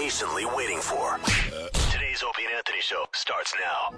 patiently waiting for. Today's Opie and Anthony Show starts now.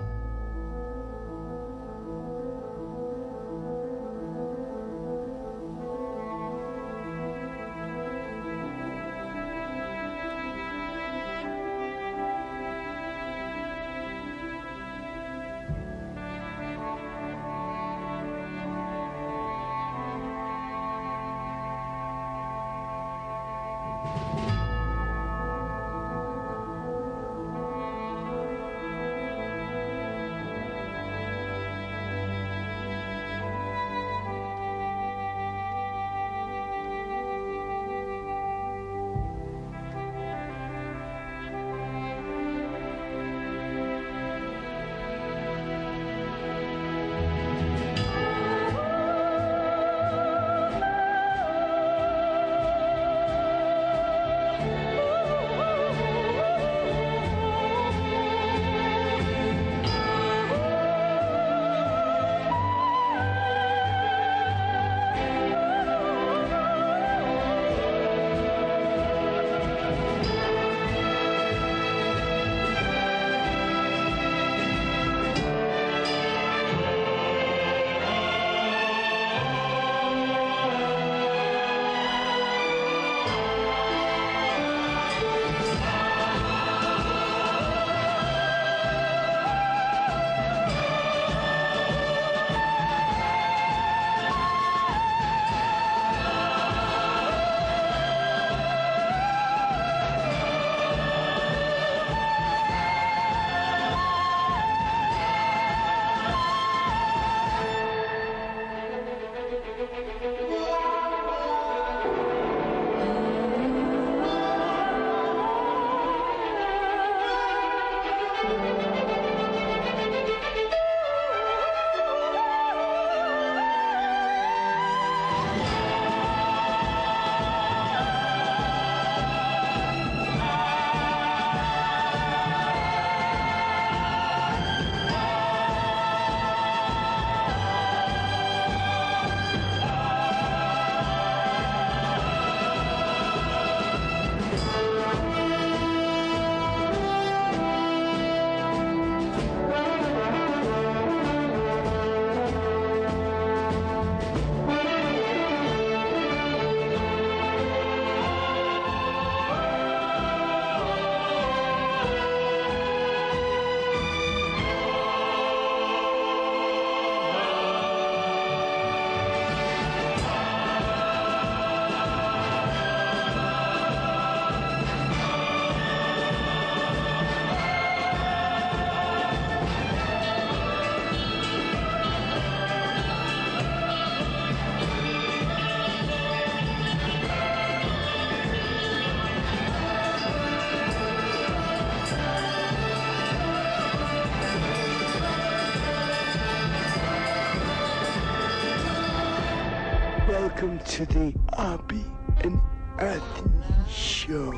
Welcome to the Opie and Anthony Show.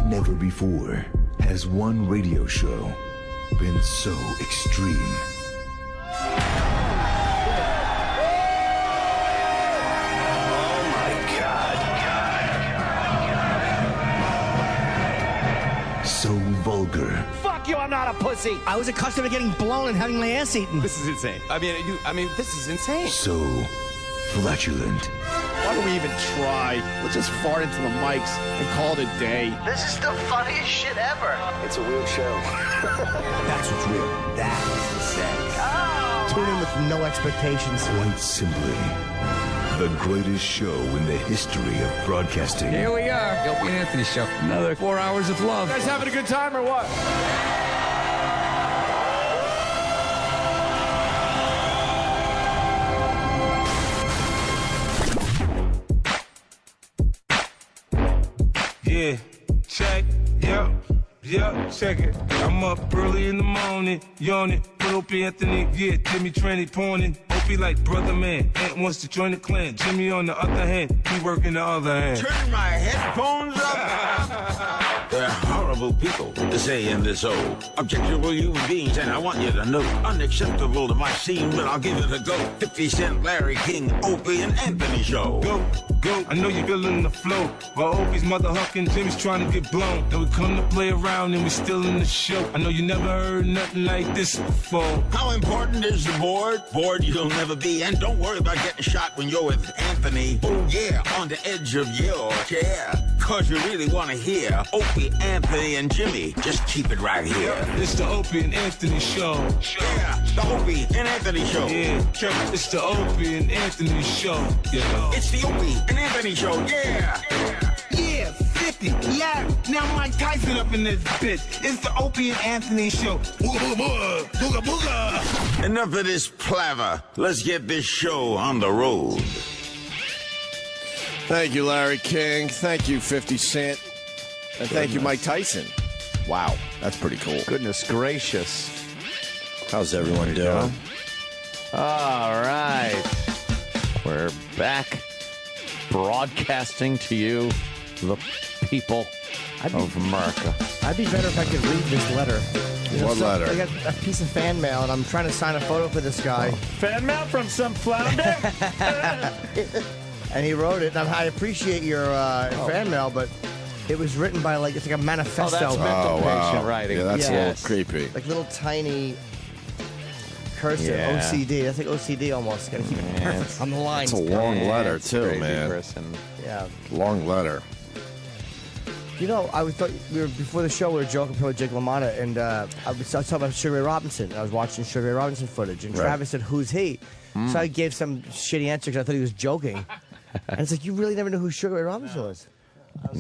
Never before has one radio show been so extreme. Oh my God. So vulgar. Fuck you, I'm not a pussy. I was accustomed to getting blown and having my ass eaten. This is insane. I mean, this is insane. So flatulent. Why do we even try? We'll just fart into the mics and call it a day. This is the funniest shit ever. It's a weird show. That's what's real. That's sex. Tune in with no expectations. Quite simply, the greatest show in the history of broadcasting. Here we are, the Opie and Anthony Show. Another 4 hours of love. You guys having a good time or what? Yeah, check, yeah, check it. I'm up early in the morning, yawning. Put Opie Anthony, yeah, Jimmy Tranny pawning. Opie like brother man, Ant wants to join the clan. Jimmy on the other hand, he working the other hand. Turn my headphones up. They're horrible. horrible people to say in this objectionable human beings, and I want you to know, unacceptable to my scene, but I'll give it a go. 50 Cent, Larry King, Opie, and Anthony Show. Go, go, I know you're feeling the flow. While Opie's mother hucking, Jimmy's trying to get blown. Then we come to play around and we still in the show. I know you never heard nothing like this before. How important is the board? Bored you'll never be, and don't worry about getting shot when you're with Anthony. Oh yeah, on the edge of your chair. Cause you really want to hear Opie, Anthony, and Jimmy. Just keep it right here. It's the Opie and Anthony Show. Yeah, the Opie and Anthony Show. Yeah, it's the Opie and Anthony Show. Yeah. It's the Opie and Anthony Show. Yeah. Yeah, 50, Larry. Now Mike Tyson up in this bitch. It's the Opie and Anthony Show. Booga booga. Enough of this palaver. Let's get this show on the road. Thank you, Larry King. Thank you, 50 Cent. And thank you, Mike Tyson. Wow, that's pretty cool. Goodness gracious. How's everyone doing? All right. We're back broadcasting to you, the people of America. I'd be better if I could read this letter. What letter? I got a piece of fan mail, and I'm trying to sign a photo for this guy. Fan mail from some flounder? And he wrote it, and I appreciate your fan mail, but it was written by, like, it's like a manifesto. Oh, that's mental patient writing. Yeah, that's a Yes. little creepy. Like little tiny cursive OCD. That's like OCD almost. Gotta keep it perfect on the line. It's a long letter, too, Crazy man. person. Yeah. Long letter. You know, before the show, we were joking about Jake LaMotta, and I was talking about Sugar Ray Robinson. I was watching Sugar Ray Robinson footage, and Travis said, "Who's he?" So I gave some shitty answer because I thought he was joking. And it's like, you really never knew who Sugar Ray Robinson was. I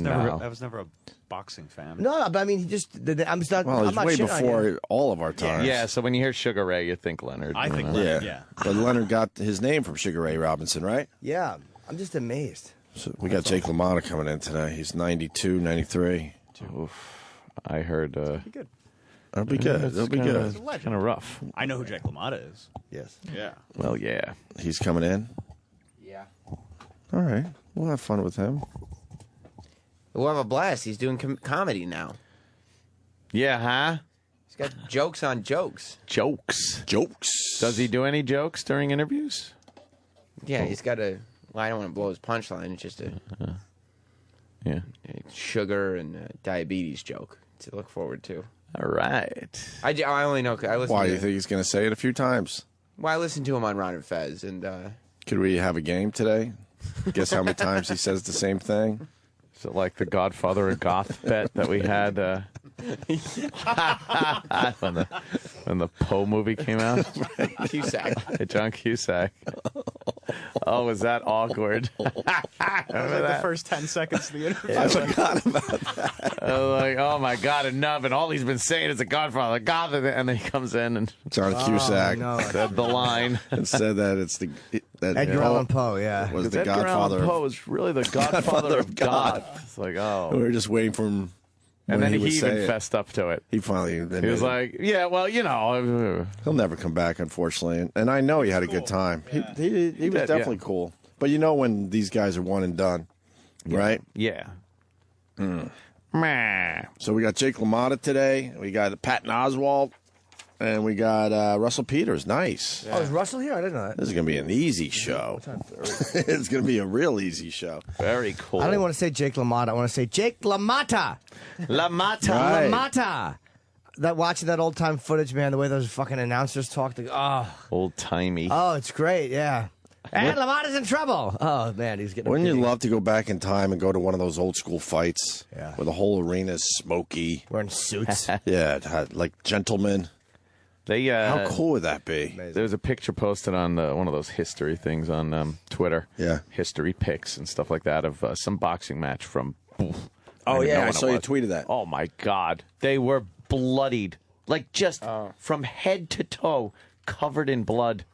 was never a boxing fan. No, but I mean, he just. I'm not. Well, I'm it's not way shitting on before you. all of our times. Yeah, so when you hear Sugar Ray, you think Leonard. I think you know? Leonard, yeah. But Leonard got his name from Sugar Ray Robinson, right? Yeah, I'm just amazed. So we got Jake LaMotta coming in today. He's 92, 93. Oof. I heard. Good. That'll be good. That'll be good. Kind of rough. I know who Jake LaMotta is. Yes. Yeah. Well, yeah. He's coming in? Yeah. All right. We'll have fun with him. We'll have a blast. He's doing comedy now. Yeah, huh? He's got jokes on jokes. Jokes. Jokes. Does he do any jokes during interviews? Yeah, he's got a. Well, I don't want to blow his punchline. It's just a sugar and diabetes joke to look forward to. All right. I only know. I listen. Why to, do you think he's going to say it a few times? Well, I listened to him on Ron and Fez, and Could we have a game today? Guess how many times he says the same thing? Is it like the Godfather of Goth bet that we had when the Poe movie came out? Cusack. John Cusack. Oh, was that awkward? That was like the first 10 seconds of the interview. I forgot about that. I was like, oh my God, enough. And all he's been saying is the Godfather, God. And then he comes in and John Cusack said the line. and said that it's that Edgar Allan Poe, yeah. was the Edgar Godfather. Allan Poe is really the Godfather of God. It's like, oh. We were just waiting for him. And then he even it. fessed up to it. He finally admitted He was like, yeah, well, you know. he'll never come back, unfortunately. And I know he had a good time. Yeah. He was definitely cool. But you know when these guys are one and done, right? Yeah. So we got Jake LaMotta today. We got Patton Oswalt. And we got Russell Peters. Nice. Oh, is Russell here? I didn't know that. This is going to be an easy show. It's going to be a real easy show. Very cool. I don't even want to say Jake LaMotta. I want to say Jake LaMotta. LaMotta. Right. LaMotta. Watching that old time footage, man, the way those fucking announcers talk. Old timey. Oh, it's great, yeah. And LaMotta's in trouble. Oh, man, he's getting. Wouldn't you love to go back in time and go to one of those old school fights where the whole arena is smoky? Wearing suits. Yeah, it had, like gentlemen. They How cool would that be? There was a picture posted on one of those history things on Twitter. Yeah. History pics and stuff like that of some boxing match from. Oh, yeah, I saw you tweeted that. Oh, my God. They were bloodied. Like just from head to toe, covered in blood.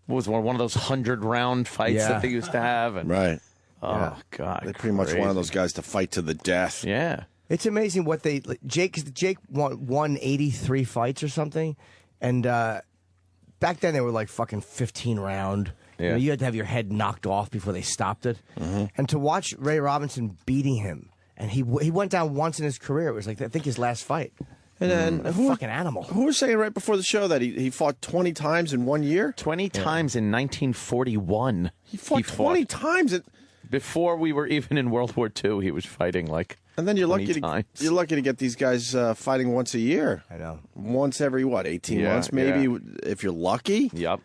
What was one of those 100-round fights that they used to have? And, right. Oh, God. They're pretty much one of those guys to fight to the death. Yeah. It's amazing what Jake won 83 fights or something. And back then they were like fucking 15 round. Yeah. You know, you had to have your head knocked off before they stopped it. And to watch Ray Robinson beating him And he went down once in his career. It was like, I think, his last fight. And then A fucking animal. Who was saying right before the show that he fought 20 times in 1 year? 20 times in 1941. He fought 20 times. Before we were even in World War II, he was fighting like. And then you're 20 times. you're lucky to get these guys fighting once a year. I know. Once every, 18 months maybe, if you're lucky? Yep.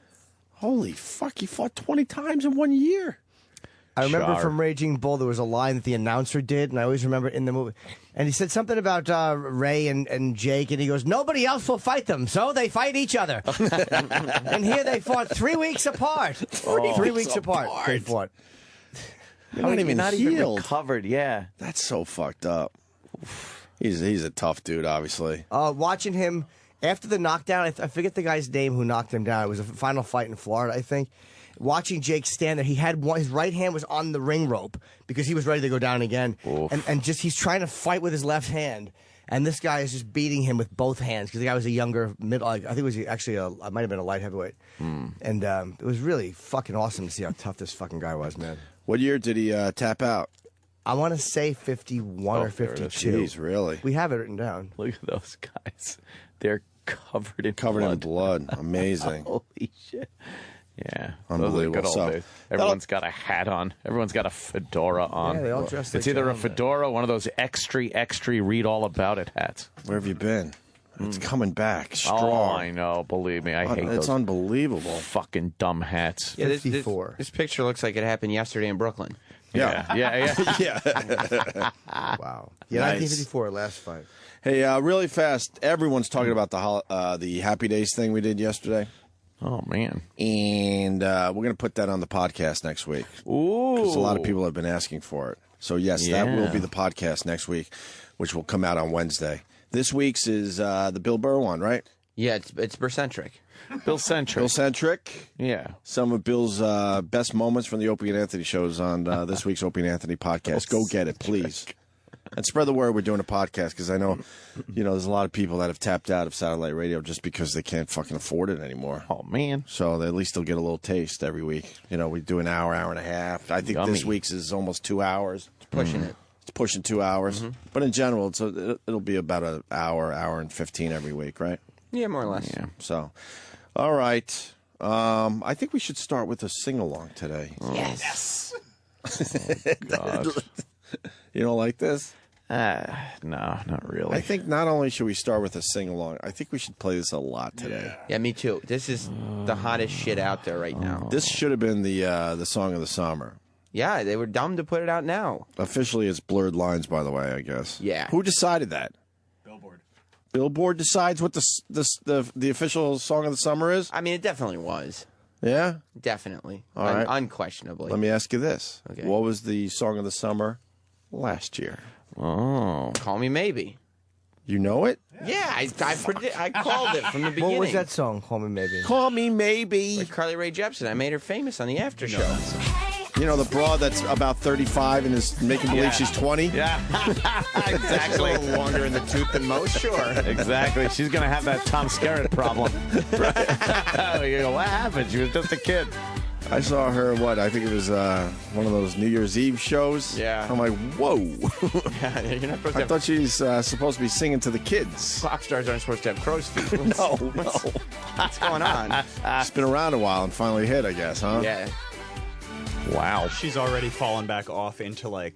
Holy fuck, he fought 20 times in 1 year. I remember Sharp. from Raging Bull, there was a line that the announcer did, and I always remember it in the movie. And he said something about Ray and Jake, and he goes, nobody else will fight them, so they fight each other. And here they fought 3 weeks apart. 3 weeks apart. They fought. You're not even healed. recovered, yeah. That's so fucked up. He's a tough dude, obviously. Watching him after the knockdown, I forget the guy's name who knocked him down. It was a final fight in Florida, I think. Watching Jake stand there, he had his right hand was on the ring rope because he was ready to go down again. And just he's trying to fight with his left hand. And this guy is just beating him with both hands because the guy was a younger middle. I think it was actually I might have been a light heavyweight. And it was really fucking awesome to see how tough this fucking guy was, man. What year did he tap out? I want to say 51 or 52. Jeez, really? We have it written down. Look at those guys. They're covered in blood. Amazing. Holy shit. Yeah. Unbelievable. Those are good old days. Everyone's got a hat on. Everyone's got a fedora on. Yeah, they all dress It's like either a John, fedora or one of those extra read all about it hats. Where have you been? It's coming back Oh, strong. I know. Believe me. I hate those. It's unbelievable. Fucking dumb hats. Yeah, this 54. This picture looks like it happened yesterday in Brooklyn. Yeah. Yeah. Wow. Yeah, Nice. 1954, last fight. Hey, really fast. Everyone's talking about the Happy Days thing we did yesterday. Oh, man. And we're going to put that on the podcast next week. Ooh. Because a lot of people have been asking for it. So, yes, that will be the podcast next week, which will come out on Wednesday. This week's is the Bill Burr one, right? Yeah, it's Burr-centric. Bill-centric. Bill-centric. Yeah. Some of Bill's best moments from the Opie and Anthony shows on this week's Opie and Anthony podcast. Go get it, please. And spread the word we're doing a podcast because I know, there's a lot of people that have tapped out of satellite radio just because they can't fucking afford it anymore. Oh, man. So at least they'll get a little taste every week. We do an hour and a half. I think this week's is almost 2 hours. It's pushing it. It's pushing 2 hours. But in general, it'll be about an hour and 15 every week, right? Yeah, more or less. Yeah. So, all right. I think we should start with a sing-along today. Yes. Oh, God. You don't like this? No, not really. I think not only should we start with a sing-along, I think we should play this a lot today. Yeah, me too. This is the hottest shit out there right now. This should have been the song of the summer. Yeah, they were dumb to put it out now. Officially, it's Blurred Lines, by the way, I guess. Yeah. Who decided that? Billboard decides what the official song of the summer is? I mean, it definitely was. Yeah? Definitely. All right. Unquestionably. Let me ask you this. Okay. What was the song of the summer last year? Oh. Call Me Maybe. You know it? Yeah, I called it from the beginning. What was that song? Call Me Maybe. Call Me Maybe. Like Carly Rae Jepsen. I made her famous on the after show. You know, the broad that's about 35 and is making believe she's 20? Yeah. Exactly. A little longer in the tooth than most, sure. Exactly. She's going to have that Tom Skerritt problem. You go, what happened? She was just a kid. I saw her, I think it was one of those New Year's Eve shows. Yeah. I'm like, whoa. Yeah, you're not supposed to I have... thought she's supposed to be singing to the kids. Pop stars aren't supposed to have crow's feet. No. What's going on? It's been around a while and finally hit, I guess, huh? Yeah. Wow. She's already fallen back off into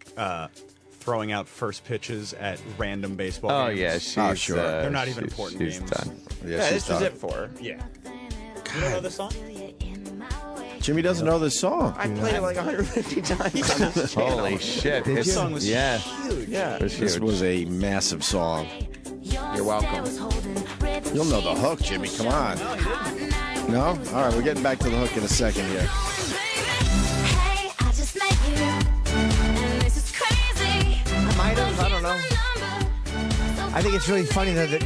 throwing out first pitches at random baseball games. Yeah, she's sure. They're not even important she's games. Done. Yeah, she's this was done. it for her. Yeah. You don't know this song? Jimmy doesn't know this song. I played it like 150 times on this channel. Holy shit. Did This you? song was Huge. Yeah. This was a massive song. You're welcome. You'll know the hook, Jimmy. Come on. No? All right, we're getting back to the hook in a second here. Might have, I don't know. I think it's really funny that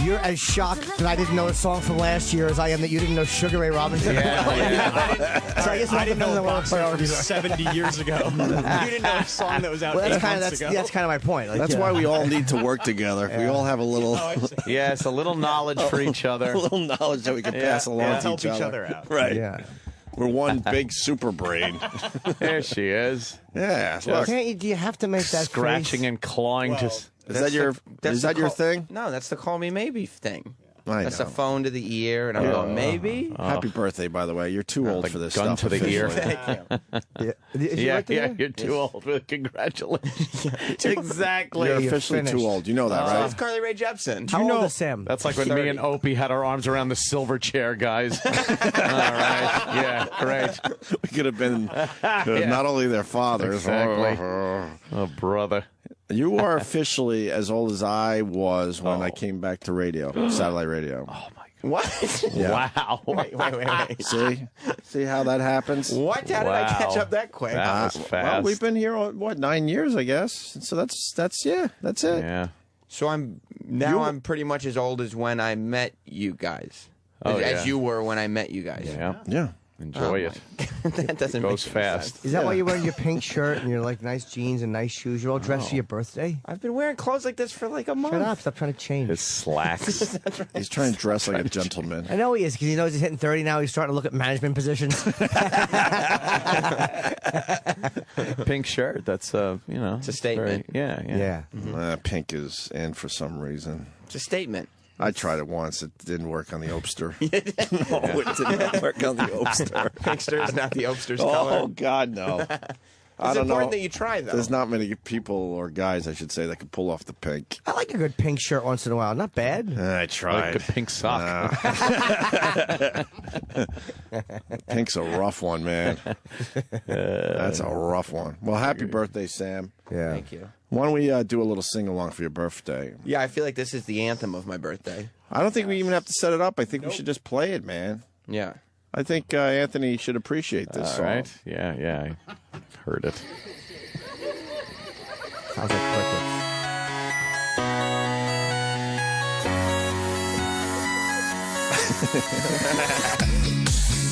you're as shocked that I didn't know a song from last year as I am that you didn't know Sugar Ray Robinson. So I didn't know a boxer from priorities 70 years ago. You didn't know a song that was out 8 months ago. That's kind of my point. Like, That's why we all need to work together. We all have a little Yes, a little knowledge for each other. a little knowledge that we can pass along to help each each other out. Right. Yeah. We're one big super brain. There she is. Yeah. Well, do you have to make that scratching face? and clawing to? Is that your thing? No, that's the call me maybe thing. That's the phone to the ear, and I'm going, maybe? Happy birthday, by the way. You're too old for this gun stuff. to the ear. Thank you. You're too old. Congratulations. Exactly. You're officially too old. You know that, right? It's Carly Rae Jepsen. How old is Sam? That's like when me and Opie had our arms around the silver chair, guys. All right. Yeah, great. We could have been not only their fathers. Exactly. Oh, brother. You are officially as old as I was when I came back to radio, satellite radio. Oh, my God. What? Yeah. Wow. Wait. See how that happens? What? How did I catch up that quick? That was fast. Well, we've been here, 9 years, I guess. So that's it. Yeah. So I'm pretty much as old as when I met you guys. As you were when I met you guys. Yeah. Enjoy it. That doesn't Goes make fast. sense. Is that why you're wearing your pink shirt and your like nice jeans and nice shoes? You're all dressed for your birthday? I've been wearing clothes like this for like a month. Shut up. Stop trying to change. His slacks. He's trying to dress like a gentleman. I know he is because he knows he's hitting 30 now. He's starting to look at management positions. Pink shirt. That's It's a statement. Yeah. Pink is in for some reason. It's a statement. I tried it once. It didn't work on the Opster. It didn't work on the Opster. Pinkster is not the Opster's color. Oh, God, no. It's important that you try, though. There's not many people, or guys, I should say, that can pull off the pink. I like a good pink shirt once in a while. Not bad. I tried. Like a pink sock. Pink's a rough one, man. That's a rough one. Well, happy birthday, Sam. Yeah. Thank you. Why don't we do a little sing-along for your birthday? Yeah, I feel like this is the anthem of my birthday. I don't think we even have to set it up. I think we should just play it, man. Yeah. I think Anthony should appreciate this song. All right. Yeah. I've heard it. Sounds like crickets.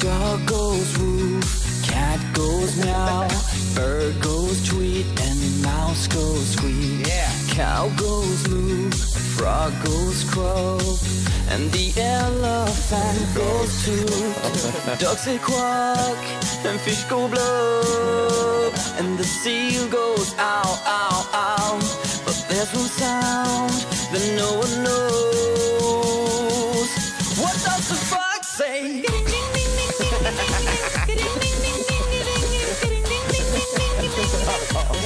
Dog goes woof, cat goes meow, bird goes tweet, and mouse goes squeak. Yeah. Cow goes moo, frog goes croak, and the elephant goes toot. Ducks say quack, and fish go blub, and the seal goes ow, ow, ow. But there's one sound that no one knows. What does the fox say?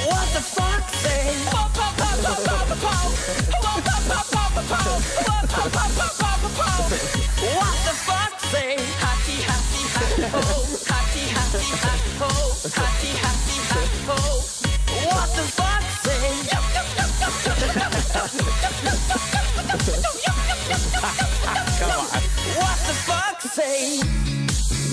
What the fuck say? What the fuck say? Happy, happy, happy, ho. Happy, happy, happy, ho. Happy, happy, happy, ho. What the fuck say? Come on. What the fuck say?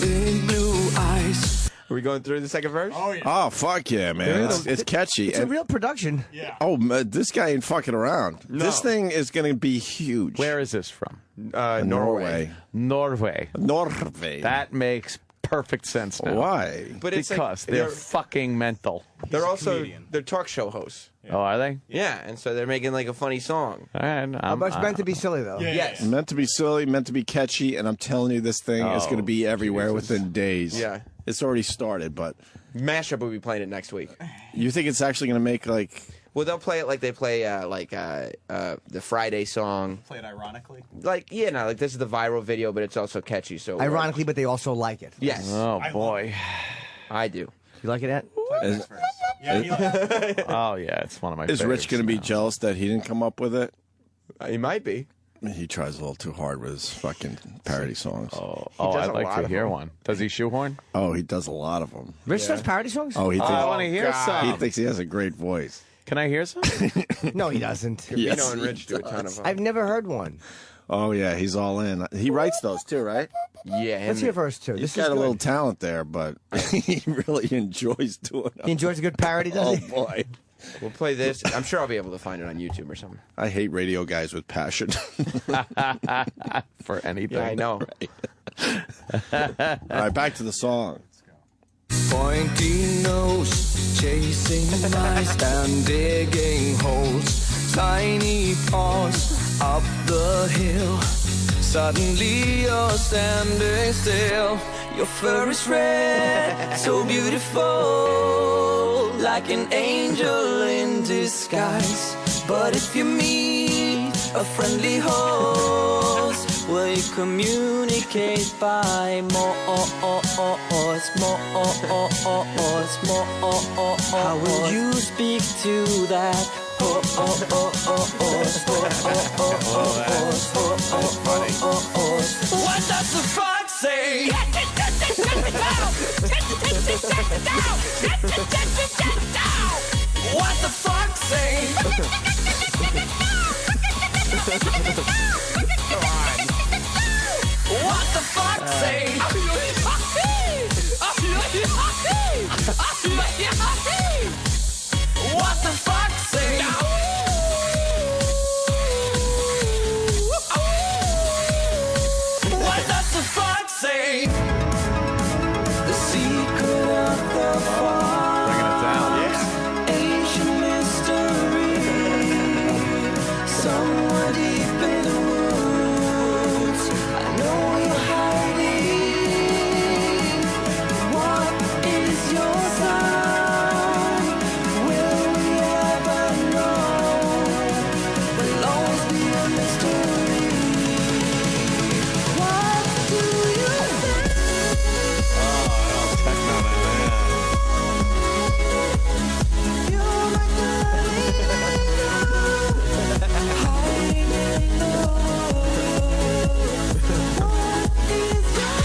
Big blue eyes. Are we going through the second verse? Oh, yeah. Oh, fuck yeah, man. It's catchy. It's a real production. Yeah. Oh, this guy ain't fucking around. No. This thing is going to be huge. Where is this from? Norway. Norway. That makes perfect sense now. Why? But it's because they're fucking mental. They're also they're talk show hosts. Yeah. Oh, are they? Yeah, and so they're making like a funny song. But it's meant to be silly, though. Yes. Meant to be silly, meant to be catchy, and I'm telling you, this thing is going to be everywhere within days. Yeah. It's already started, but... Mashup will be playing it next week. You think it's actually going to make, like... Well, they'll play it like they play the Friday song. Play it ironically? Like, like this is the viral video, but it's also catchy. So ironically, but they also like it. Yes. Oh, boy. I do. You like it, Ed? Oh, yeah, it's one of my favorites. Is Rich going to be jealous that he didn't come up with it? He might be. He tries a little too hard with his fucking parody songs. I'd like to hear one. Does he shoehorn? Oh, he does a lot of them. Rich does parody songs? Oh, he thinks, I want to hear some. He thinks he has a great voice. Can I hear some? No, he doesn't. Yes, and Rich do a ton of them. I've never heard one. Oh, yeah, he's all in. He writes those, too, right? Yeah. Let's hear verse 2. He's got a little talent there, but he really enjoys doing it. He enjoys a good parody, does he? Oh, boy. We'll play this. I'm sure I'll be able to find it on YouTube or something. I hate radio guys with passion. For anything. Yeah, I know. All right, back to the song. Pointy nose, chasing mice and digging holes. Tiny paws up the hill. Suddenly you're standing still. Your fur is red, so beautiful, like an angel in disguise. But if you meet a friendly host, will you communicate by more? How will you speak to that? What does the fox say? What the fox say? What the fuck say? What the fuck say? What does the fuck say? The secret of the fox. Bringing it down. Ancient mystery. Somewhere deep in the woods, I know you're hiding. What is your sign? Will we ever know? Will always be a mystery. What do you think? You're my darling hiding in the woods. What is your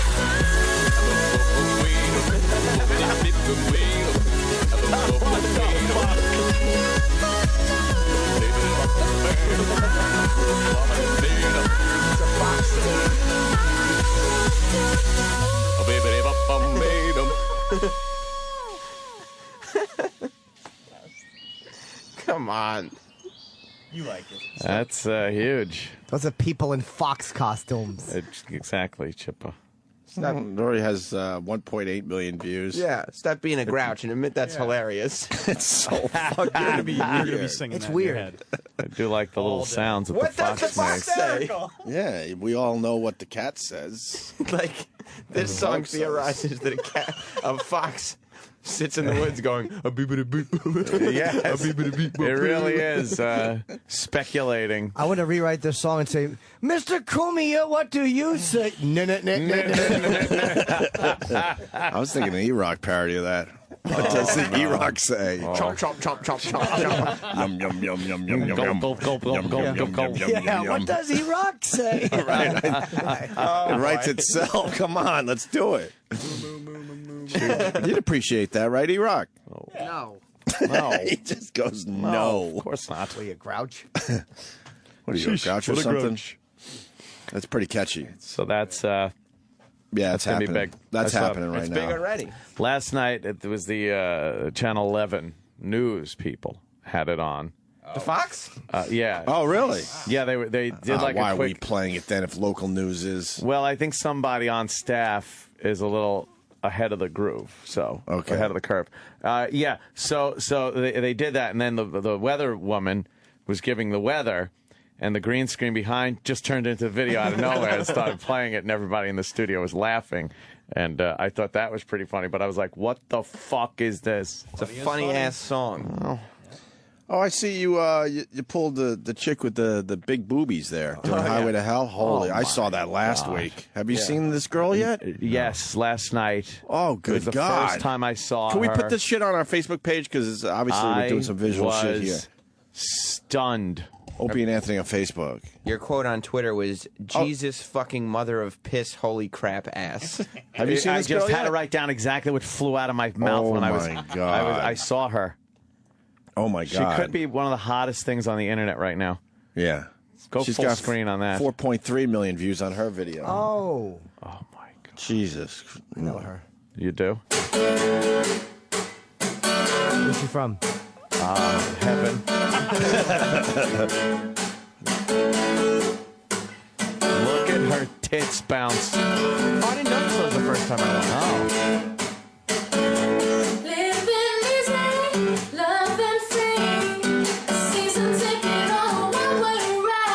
Come on. You like it. That's huge. Those are people in fox costumes. Exactly, Chippa. It already has 1.8 million views. Yeah, stop being a grouch and admit that's hilarious. It's so fucking You're gonna be singing It's that weird. in your head. I do like the little sounds that What the does the fox fox makes. say? Yeah, we all know what the cat says. Like, this song theorizes that a fox sits in the woods going, a beep-a-da beep. Yes, it really is speculating. I want to rewrite this song and say, Mr. Kumia, what do you say? I was thinking an E-Rock parody of that. What does the E-Rock say? Chomp, chomp, chomp, chomp, chomp, chomp. Yum, yum, yum, yum, yum, yum, Gulp, yum. gulp, gulp, gulp, Yum, gulp, yum, gulp, yum, gulp. yum, yum, Yeah, yum. what does E-Rock say? It writes itself. Come on, let's do it. You'd appreciate that, right, E-Rock? No. No, He just goes, no. of course not. Are you a grouch? What are you, a grouch or What a something? grouch. That's pretty catchy. So that's Yeah, it's gonna be happening. big. That's That's happening right It's now. big already. last night. It was the Channel 11 news people had it on. The fox? Yeah. Oh, really? Yeah, they did like why a are we quick. playing it then if local news is... Well, I think somebody on staff is a little ahead of the groove, so Okay. ahead of the curve. Yeah, so they did that, and then the weather woman was giving the weather, and the green screen behind just turned into a video out of nowhere and started playing it, and everybody in the studio was laughing. And I thought that was pretty funny, but I was like, what the fuck is this? It's a funny-ass song. Oh, I see you. You pulled the chick with the big boobies there doing Highway to Hell. Holy, I saw that last week. Have you seen this girl yet? Yes, last night. Oh, It good was the God! first time I saw Can we her. put this shit on our Facebook page? Because obviously we're doing some visual shit here. Stunned. Opie and Anthony on Facebook. Your quote on Twitter was, Jesus fucking mother of piss, holy crap ass. Have you seen I this just girl had yet? to write down exactly what flew out of my mouth when I was. my God. I saw her. Oh my She God! could be one of the hottest things on the internet right now. Yeah. Go She's full got screen on that. 4.3 million views on her video. Oh. Oh my God! Jesus. I know her. You do? Where's she from? Heaven. Look at her tits bounce. Oh, I didn't know this was the first time I watched. Oh.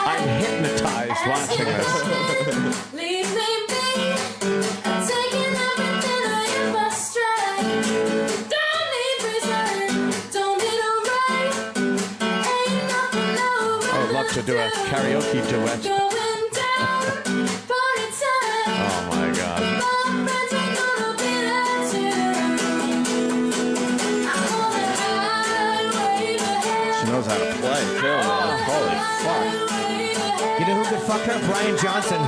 I'm hypnotized watching this. to do a karaoke duet. Oh my God. She knows how to play too, man. Holy fuck. You know who could fuck her? Brian Johnson.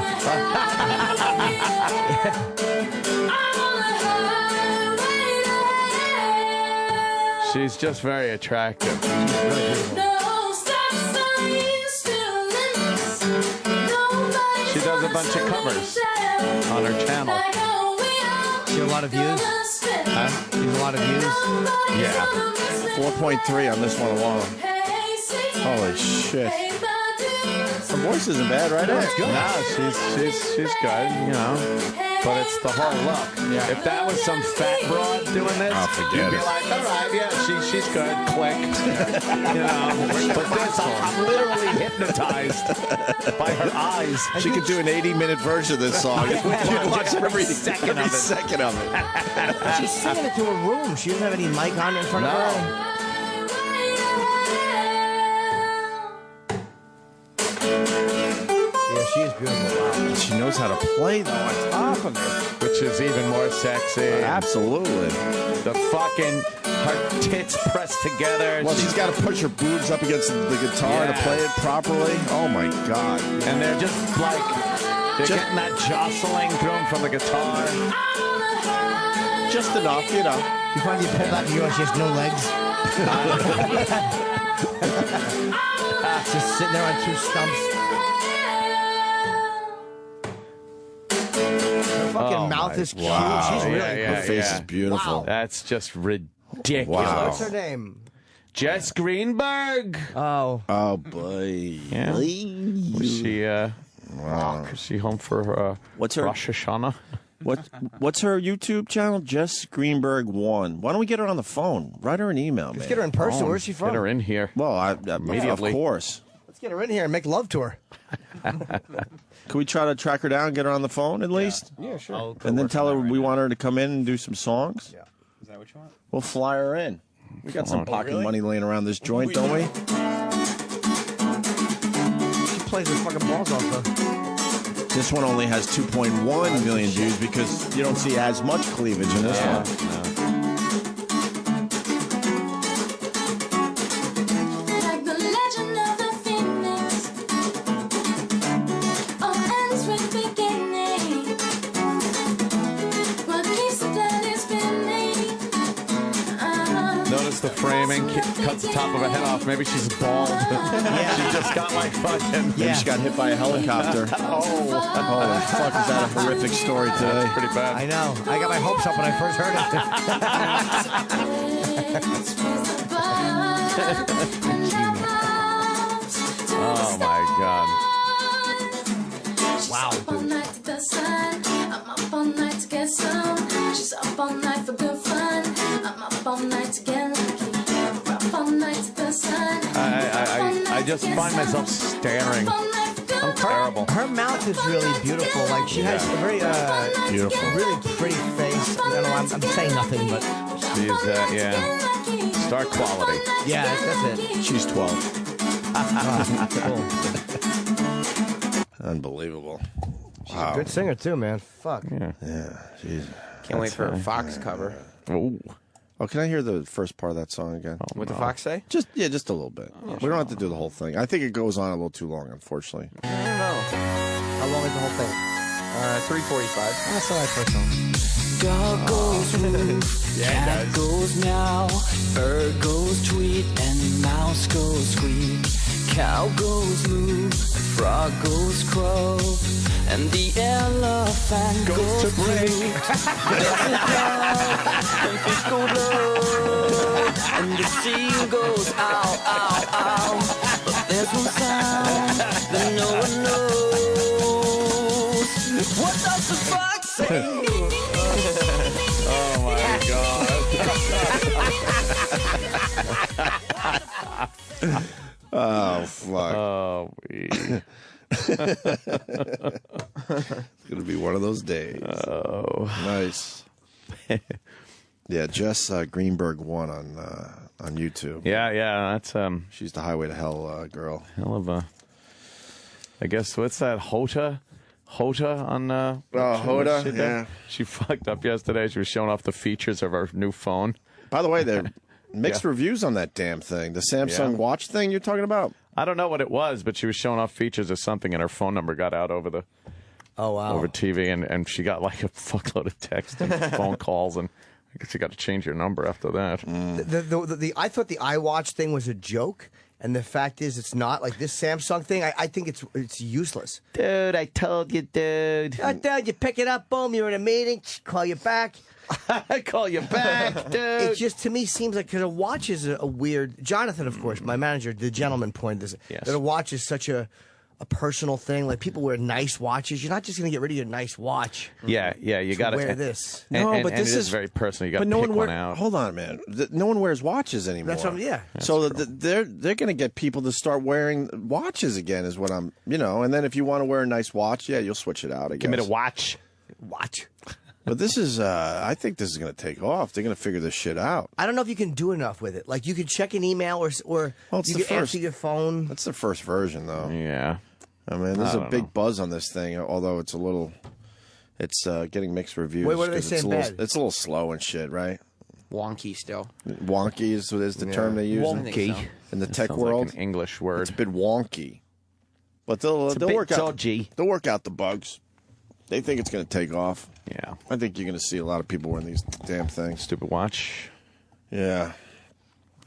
She's just very attractive. She does a bunch of covers on her channel. She has a lot of views. Huh? She has a lot of views. Yeah. 4.3 on this one alone. Holy shit. Her voice isn't bad, right? That's good. No, she's good, you know. But it's the whole look. Yeah. If that was some fat broad doing this, you'd be like, all right, yeah, she's good. Click. You know. But this, I'm literally hypnotized by her eyes. She could do an 80-minute version of this song. You'd watch every second of it. She's singing it to her room. She doesn't have any mic on in front of her. Yeah, she is beautiful. Wow. She knows how to play, though, on top of it. Which is even more sexy. Absolutely. The fucking, her tits pressed together. Well, she's got to push her boobs up against the guitar to play it properly. Oh, my God. And they're just like, they're getting that jostling through them from the guitar. Just enough, you know. You find you pull back and you realize she has no legs. Just sitting there on two stumps. Her fucking mouth is cute. Wow. She's really Her face is beautiful. Wow. That's just ridiculous. Wow. What's her name? Jess Greenberg. Oh. Oh, boy. Yeah. Was she, is she home for What's her Rosh Hashanah? What's her YouTube channel? Jess Greenberg 1. Why don't we get her on the phone? Write her an email, man. Let's get her in person. Where's she from? Get her in here. Well, Immediately. Of course. Let's get her in here and make love to her. Can we try to track her down and get her on the phone at least? Yeah, sure. And then tell her we want her to come in and do some songs? Yeah. Is that what you want? We'll fly her in. We got some pocket money laying around this joint, don't we? She plays her fucking balls off, though. This one only has 2.1 million views because you don't see as much cleavage in this one. Like the legend of the phoenix, all ends with beginning. What keeps the planet spinning? Notice the framing cuts the top of her head off. Maybe she's bald. She just got like fucking. Maybe she got hit by a helicopter. Holy fuck, is that a horrific story today? That's pretty bad. I know. I got my hopes up when I first heard Oh my God. Wow. Up all night to the sun. I'm up all night to get some. She's up all night for good fun. I'm up all night to get lucky. We're up all night to the sun. I just find myself staring. I'm terrible. Her mouth is really beautiful. Like she has a very beautiful, really pretty face. I don't know. I'm saying nothing, but she's star quality. Yeah, that's it. She's 12. Cool. Unbelievable. She's a good singer too, man. Fuck. Yeah. Jeez. Can't wait for a Fox cover. Oh, can I hear the first part of that song again? What the Fox say? Just a little bit. We don't have to do the whole thing. I think it goes on a little too long, unfortunately. I don't know. How long is the whole thing? 3:45. That's the right first song. Dog goes woof, cat goes meow, bird goes tweet, and mouse goes squeak. Cow goes moo, frog goes crow, and the elephant goes to break. And fish go low, and the seal goes ow, ow, ow. But there's one sound that no one knows. What does the fox say? Oh my God. Oh, fuck. Oh, it's going to be one of those days. Oh. Nice. Yeah, Jess Greenberg 1 on YouTube. Yeah, that's She's the Highway to Hell girl. Hell of a I guess, what's that, Hota on Hoda, yeah. She fucked up yesterday. She was showing off the features of her new phone. By the way, there mixed reviews on that damn thing. The Samsung Watch thing you're talking about? I don't know what it was, but she was showing off features of something, and her phone number got out over the over TV, and she got like a fuckload of text and phone calls, and I guess you got to change your number after that. I thought the iWatch thing was a joke. And the fact is, it's not. Like this Samsung thing, I think it's useless. Dude, I told you, dude. Dude, you pick it up, boom, you're in a meeting, call you back. I call you back, dude. It just, to me, seems like, because a watch is a weird... Jonathan, of course, my manager, the gentleman, pointed this. Yes. That a watch is such a personal thing. Like, people wear nice watches. You're not just going to get rid of your nice watch. Yeah, you got to wear this. But this is very personal. You got to pick one out. Hold on, man. No one wears watches anymore. That's what yeah. So they're going to get people to start wearing watches again, is what I'm, and then if you want to wear a nice watch, yeah, you'll switch it out, I guess. Give me the watch. Watch. But this is, I think this is going to take off. They're going to figure this shit out. I don't know if you can do enough with it. Like, you can check an email or you can answer your phone. That's the first version, though. Yeah. I mean, there's a big buzz on this thing, although it's getting mixed reviews. Wait, what are they saying bad? It's a little slow and shit, right? Wonky still. Wonky is the term they use in the tech world. Like an English word. It's a bit wonky. But they'll work out the bugs. They think it's going to take off. Yeah. I think you're going to see a lot of people wearing these damn things. Stupid watch. Yeah.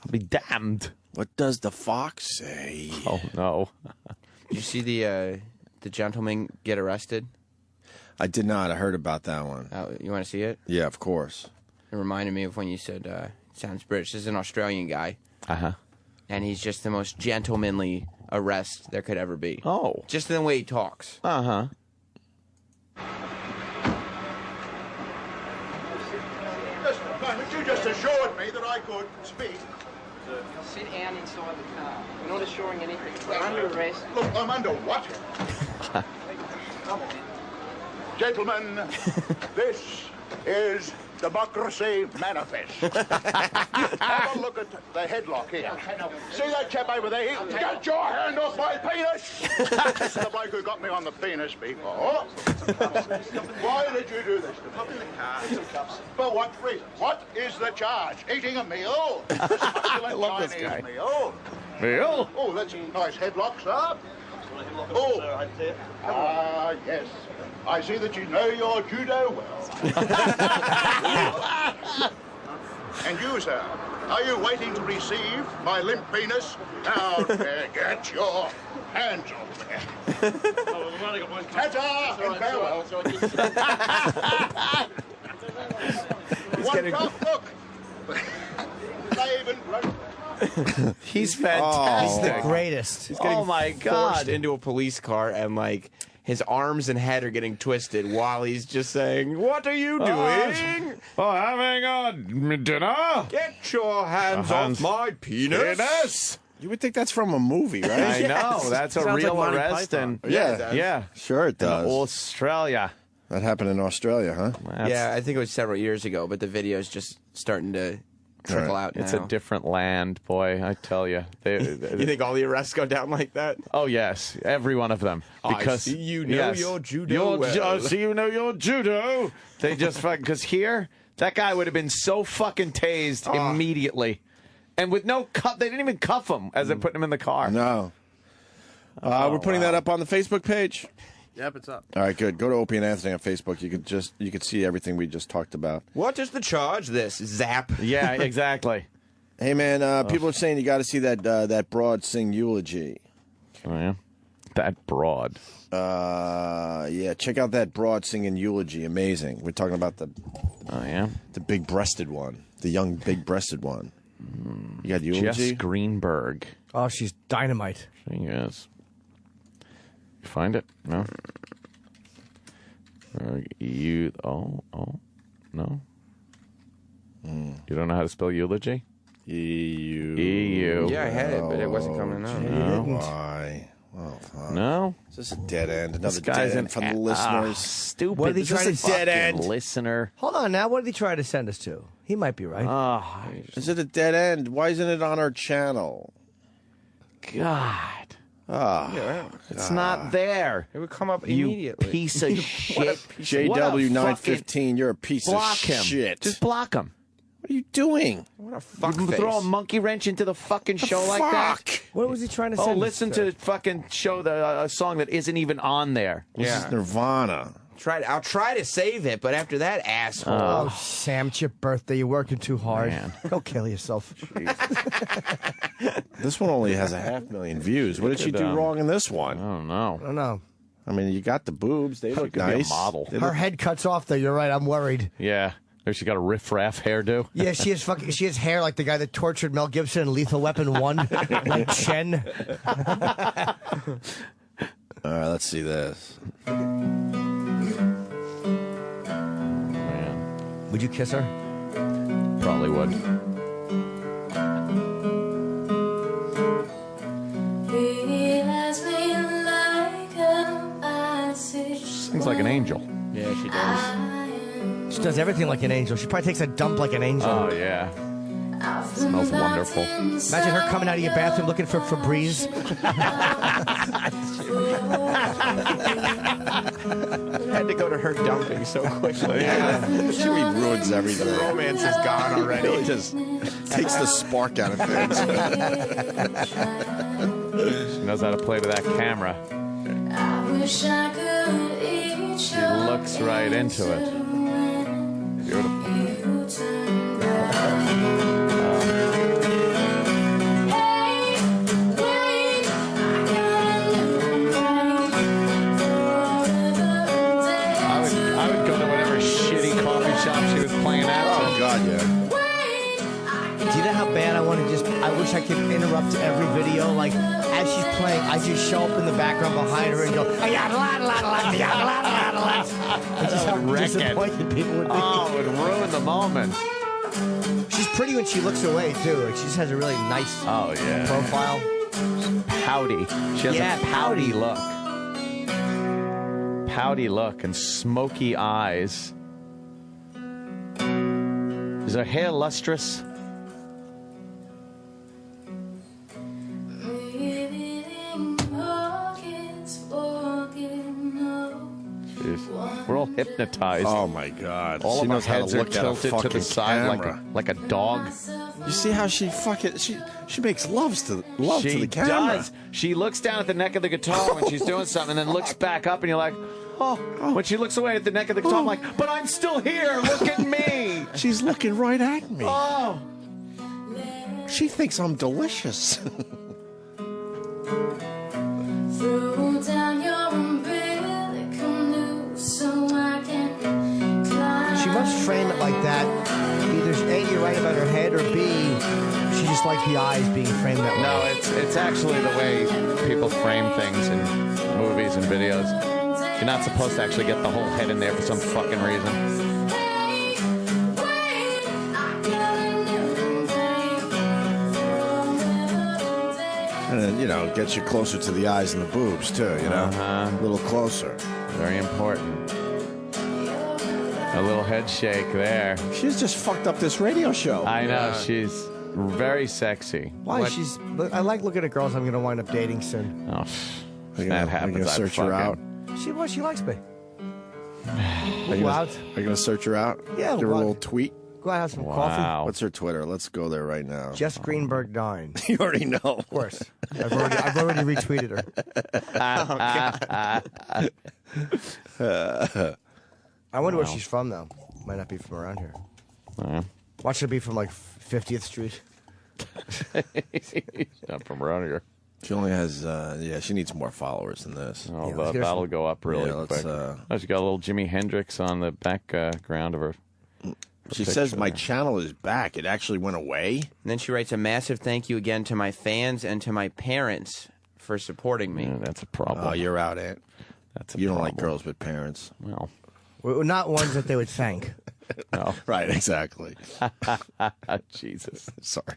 I'll be damned. What does the fox say? Oh, no. Did you see the gentleman get arrested? I did not. I heard about that one. You want to see it? Yeah, of course. It reminded me of when you said, sounds British. This is an Australian guy. Uh-huh. And he's just the most gentlemanly arrest there could ever be. Oh. Just in the way he talks. Uh-huh. You just assured me that I could speak. Sit down inside the car. We're not assuring anything. We're under arrest. Look, I'm under what? Gentlemen, this is Democracy Manifest. Have a look at the headlock here. See that chap over there? Get your hand off my penis! This is the bloke who got me on the penis before. Why did you do this to me? For what reason? What is the charge? Eating a meal? I love this guy. Meal? Meal? Oh, that's a nice headlock, sir. Oh, yes. I see that you know your judo well. And you, sir, are you waiting to receive my limp penis? Now, get your hands off there. Ta-ta and farewell. One cup, look. Slave and broke. He's fantastic. He's the greatest. He's getting my God. forced into a police car and like his arms and head are getting twisted while he's just saying, "What are you doing? Having a dinner? Get your hands off my penis." You would think that's from a movie, right? I know. That's a real arrest. And yeah. Sure it does. In Australia. That happened in Australia, huh? Yeah, I think it was several years ago, but the video's just starting to trickle out now. It's a different land, boy, I tell you. You think all the arrests go down like that? Oh, yes. Every one of them. Because I see you know your judo I see you know your judo. They just fucking... Because here, that guy would have been so fucking tased immediately. And with no cuff... They didn't even cuff him as they're putting him in the car. No. We're putting that up on the Facebook page. Yep, it's up. All right, good. Go to Opie and Anthony on Facebook. You could see everything we just talked about. What is the charge? This zap. Yeah, exactly. Hey man, people are saying you got to see that broad sing eulogy. Oh yeah, that broad. Yeah, check out that broad singing eulogy. Amazing. We're talking about the big-breasted one, the young big-breasted one. You got eulogy. Jess Greenberg. Oh, she's dynamite. She is. You find it? No. No. You don't know how to spell eulogy? EU. Yeah, I had it, but it wasn't coming out. No. Why? Well, fuck. No. Is this a dead end? Another This guy's dead end from the listeners. Stupid. What did he try to dead end listener? Hold on now. What did he try to send us to? He might be right. Is it a dead end? Why isn't it on our channel? God. Oh, it's not there. It would come up You immediately. piece of shit. JW915, you're a piece block of him. shit. Just block him. What are you doing? What a fuck You face. throw a monkey wrench into the fucking show like that? What was he trying to say? Oh, listen to fucking show a song that isn't even on there. This is Nirvana. I'll try to save it, but after that, asshole. Oh, Sam, it's your birthday. You're working too hard. Man. Go kill yourself. This one only has 500,000 views. What did she do wrong in this one? I don't know. I don't know. I mean, you got the boobs. They look nice. Be a model. Her head cuts off, though. You're right. I'm worried. Yeah. There she got a riff-raff hairdo. Yeah, she has hair like the guy that tortured Mel Gibson in Lethal Weapon 1, like Chen. All right, let's see this. Man. Would you kiss her? Probably would. Sings like an angel. Yeah, she does. She does everything like an angel. She probably takes a dump like an angel. Oh, yeah. Smells wonderful. Imagine her coming out of your bathroom looking for Febreze. Had to go to her dumping so quickly. Yeah. She ruins everything. The romance is gone already. It just takes the spark out of things. She knows how to play to that camera. She looks right into it. Beautiful. I would go to whatever shitty coffee shop she was playing at. Oh, God, yeah. Do you know how bad I want to I wish I could interrupt every video. Like, as she's playing, I just show up in the background behind her and go, That's just how disappointed people would be. Oh, it would ruin the moment. She's pretty when she looks away, too. Like, she just has a really nice profile. Pouty. She has a pouty look. Pouty look and smoky eyes. Is her hair lustrous? We're all hypnotized. Oh my God! All she of knows our how heads to are look at a tilted to the fucking side camera. like a dog. You see how she makes love to the camera. Does. She looks down at the neck of the guitar when she's doing something, and then looks back up, and you're like, oh. When she looks away at the neck of the guitar, I'm like, but I'm still here. Look at me. She's looking right at me. Oh. She thinks I'm delicious. Throw down your umbilical noose so I can climb. She must frame it like that. Either A, you're right about her head, or B, she just likes the eyes being framed that way. No, it's actually the way people frame things in movies and videos. You're not supposed to actually get the whole head in there for some fucking reason. And then, gets you closer to the eyes and the boobs, too, A little closer. Very important. A little head shake there. She's just fucked up this radio show. I know. She's very sexy. Why? I like looking at girls I'm going to wind up dating soon. Oh, that happens. Are you going to search her out? She likes me. Are you going to search her out? Yeah. Give her a little tweet? Go out, have some coffee. What's her Twitter? Let's go there right now. Jess Greenberg 9. You already know. Of course. I've already retweeted her. I wonder where she's from, though. Might not be from around here. Watch her be from, 50th Street. Not from around here. She only has, she needs more followers than this. Oh, that'll go up really quick. She got a little Jimi Hendrix on the background of her. She says my channel is back. It actually went away. And then she writes a massive thank you again to my fans and to my parents for supporting me. Yeah, that's a problem. Oh, you're out, Aunt. That's a you don't problem. like girls with parents. Well, we're not ones that they would thank. No. Right, exactly. Jesus. Sorry.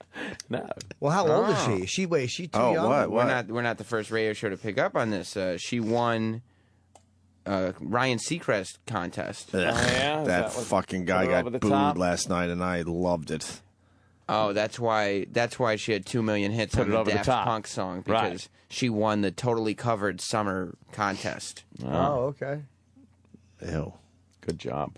No. Well, how old is she? Is she too young? What? We're not the first radio show to pick up on this. She won Ryan Seacrest contest. Oh, yeah? That fucking guy got booed last night, and I loved it. Oh, that's why she had 2 million hits Put on it the over the Daft top. Punk song, Right. because she won the totally covered summer contest. Oh, okay. Ew. Good job.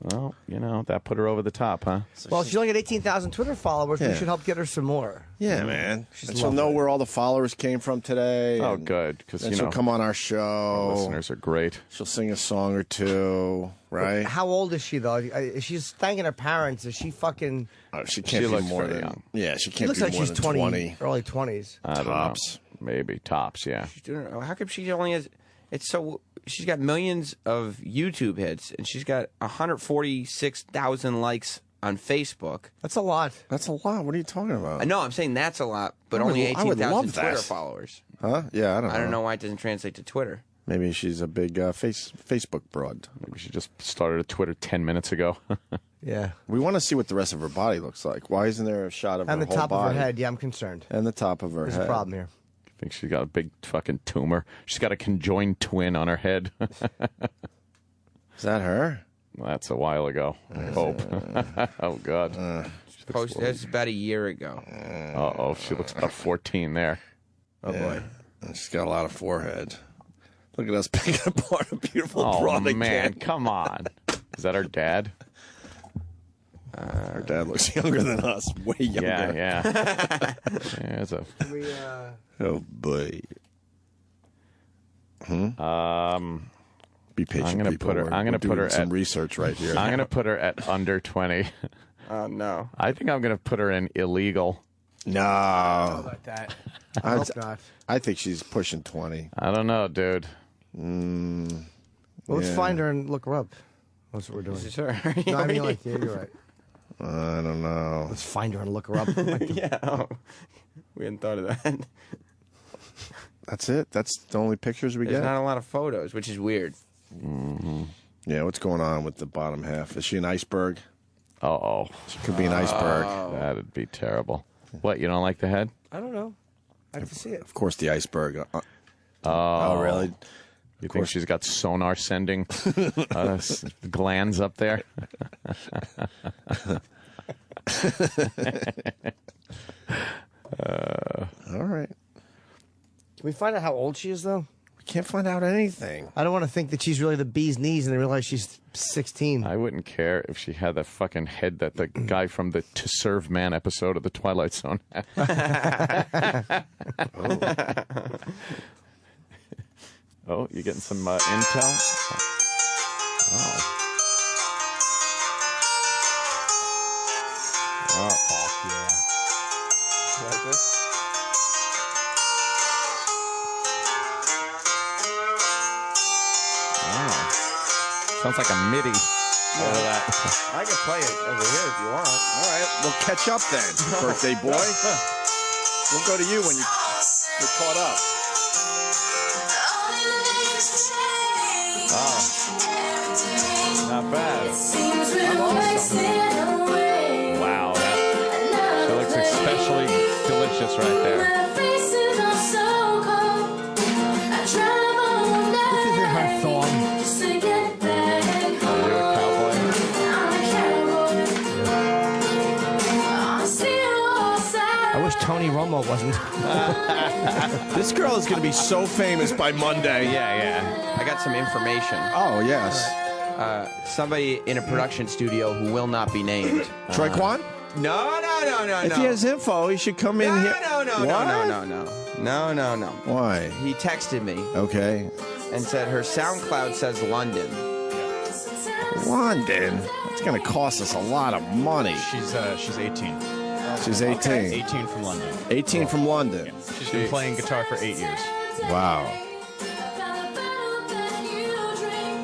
Well, you know, that put her over the top, huh? Well, she's only got 18,000 Twitter followers. We Yeah. should help get her some more. Yeah, man. She's And she'll lovely. know where all the followers came from today. Oh, and good, because then you she'll know come on our our show. listeners are great. She'll sing a song or two, right? How old is she, though? She's thanking her parents. Is she fucking... Oh, she can't She be looks more very than young. Yeah, she She can't looks be like more she's than 20, early 20s. I don't Tops. know. Maybe tops, yeah. She's doing. How come she only has? It's so. She's got millions of YouTube hits, and she's got 146,000 likes on Facebook. That's a lot. That's a lot. What are you talking about? No, I'm saying that's a lot, but I would- only I would 18,000 love that. Twitter followers. Huh? Yeah, I don't know. I don't know why it doesn't translate to Twitter. Maybe she's a big Facebook broad. Maybe she just started a Twitter 10 minutes ago. Yeah. We want to see what the rest of her body looks like. Why isn't there a shot of And her the whole top body? of her head. Yeah, I'm concerned. And the top of her There's head. a problem here. I think she's got a big fucking tumor. She's got a conjoined twin on her head. Is that her? That's a while ago. I hope. Oh, God. That's about a year ago. Uh-oh, she looks about 14 there. Oh, boy. And she's got a lot of forehead. Look at us picking apart a beautiful Oh, broad man, again. come on. Is that her dad? Her dad looks younger than us. Way younger. Yeah, yeah. There's a... Oh, boy. Be patient, I'm gonna people. put her. We're I'm gonna doing put her some at research right here. I'm gonna put her at under 20. Oh no! I think I'm gonna put her in illegal. No. About that. I hope not. I think she's pushing 20. I don't know, dude. Well, let's Yeah. find her and look her up. That's what we're doing. Is this her? No, I mean, like, yeah, you're right. I don't know. Let's find her and look her up. Yeah. Oh, we hadn't thought of that. That's it? That's the only pictures we There's get? not a lot of photos, which is weird. Mm-hmm. Yeah, what's going on with the bottom half? Is she an iceberg? Uh-oh. She could be an iceberg. That'd be terrible. What, you don't like the head? I don't know. I have to see it. Of course, the iceberg. Oh, really? You think she's got sonar sending glands up there? All right. Can we find out how old she is, though? We can't find out anything. I don't want to think that she's really the bee's knees and they realize she's 16. I wouldn't care if she had the fucking head that the guy from the To Serve Man episode of The Twilight Zone had. Oh, you getting some intel? Oh. Oh, fuck yeah. You like this? Sounds like a MIDI over that. I can play it over here if you want. All right, we'll catch up then, birthday boy. We'll go to you when you're caught up. Oh. Not bad. Wow, she looks especially delicious right there. This isn't her song. Are you a cowboy? I wish Tony Romo wasn't. This girl is going to be so famous by Monday. Yeah. I got some information. Oh, yes. Somebody in a production studio who will not be named. Troy Kwan? No. If he has info, he should come in here. No. Why? He texted me Okay. and said her SoundCloud says London. London? That's going to cost us a lot of money. She's 18. She's 18. 18 from London. 18 from London. She's been playing guitar for 8 years. Wow.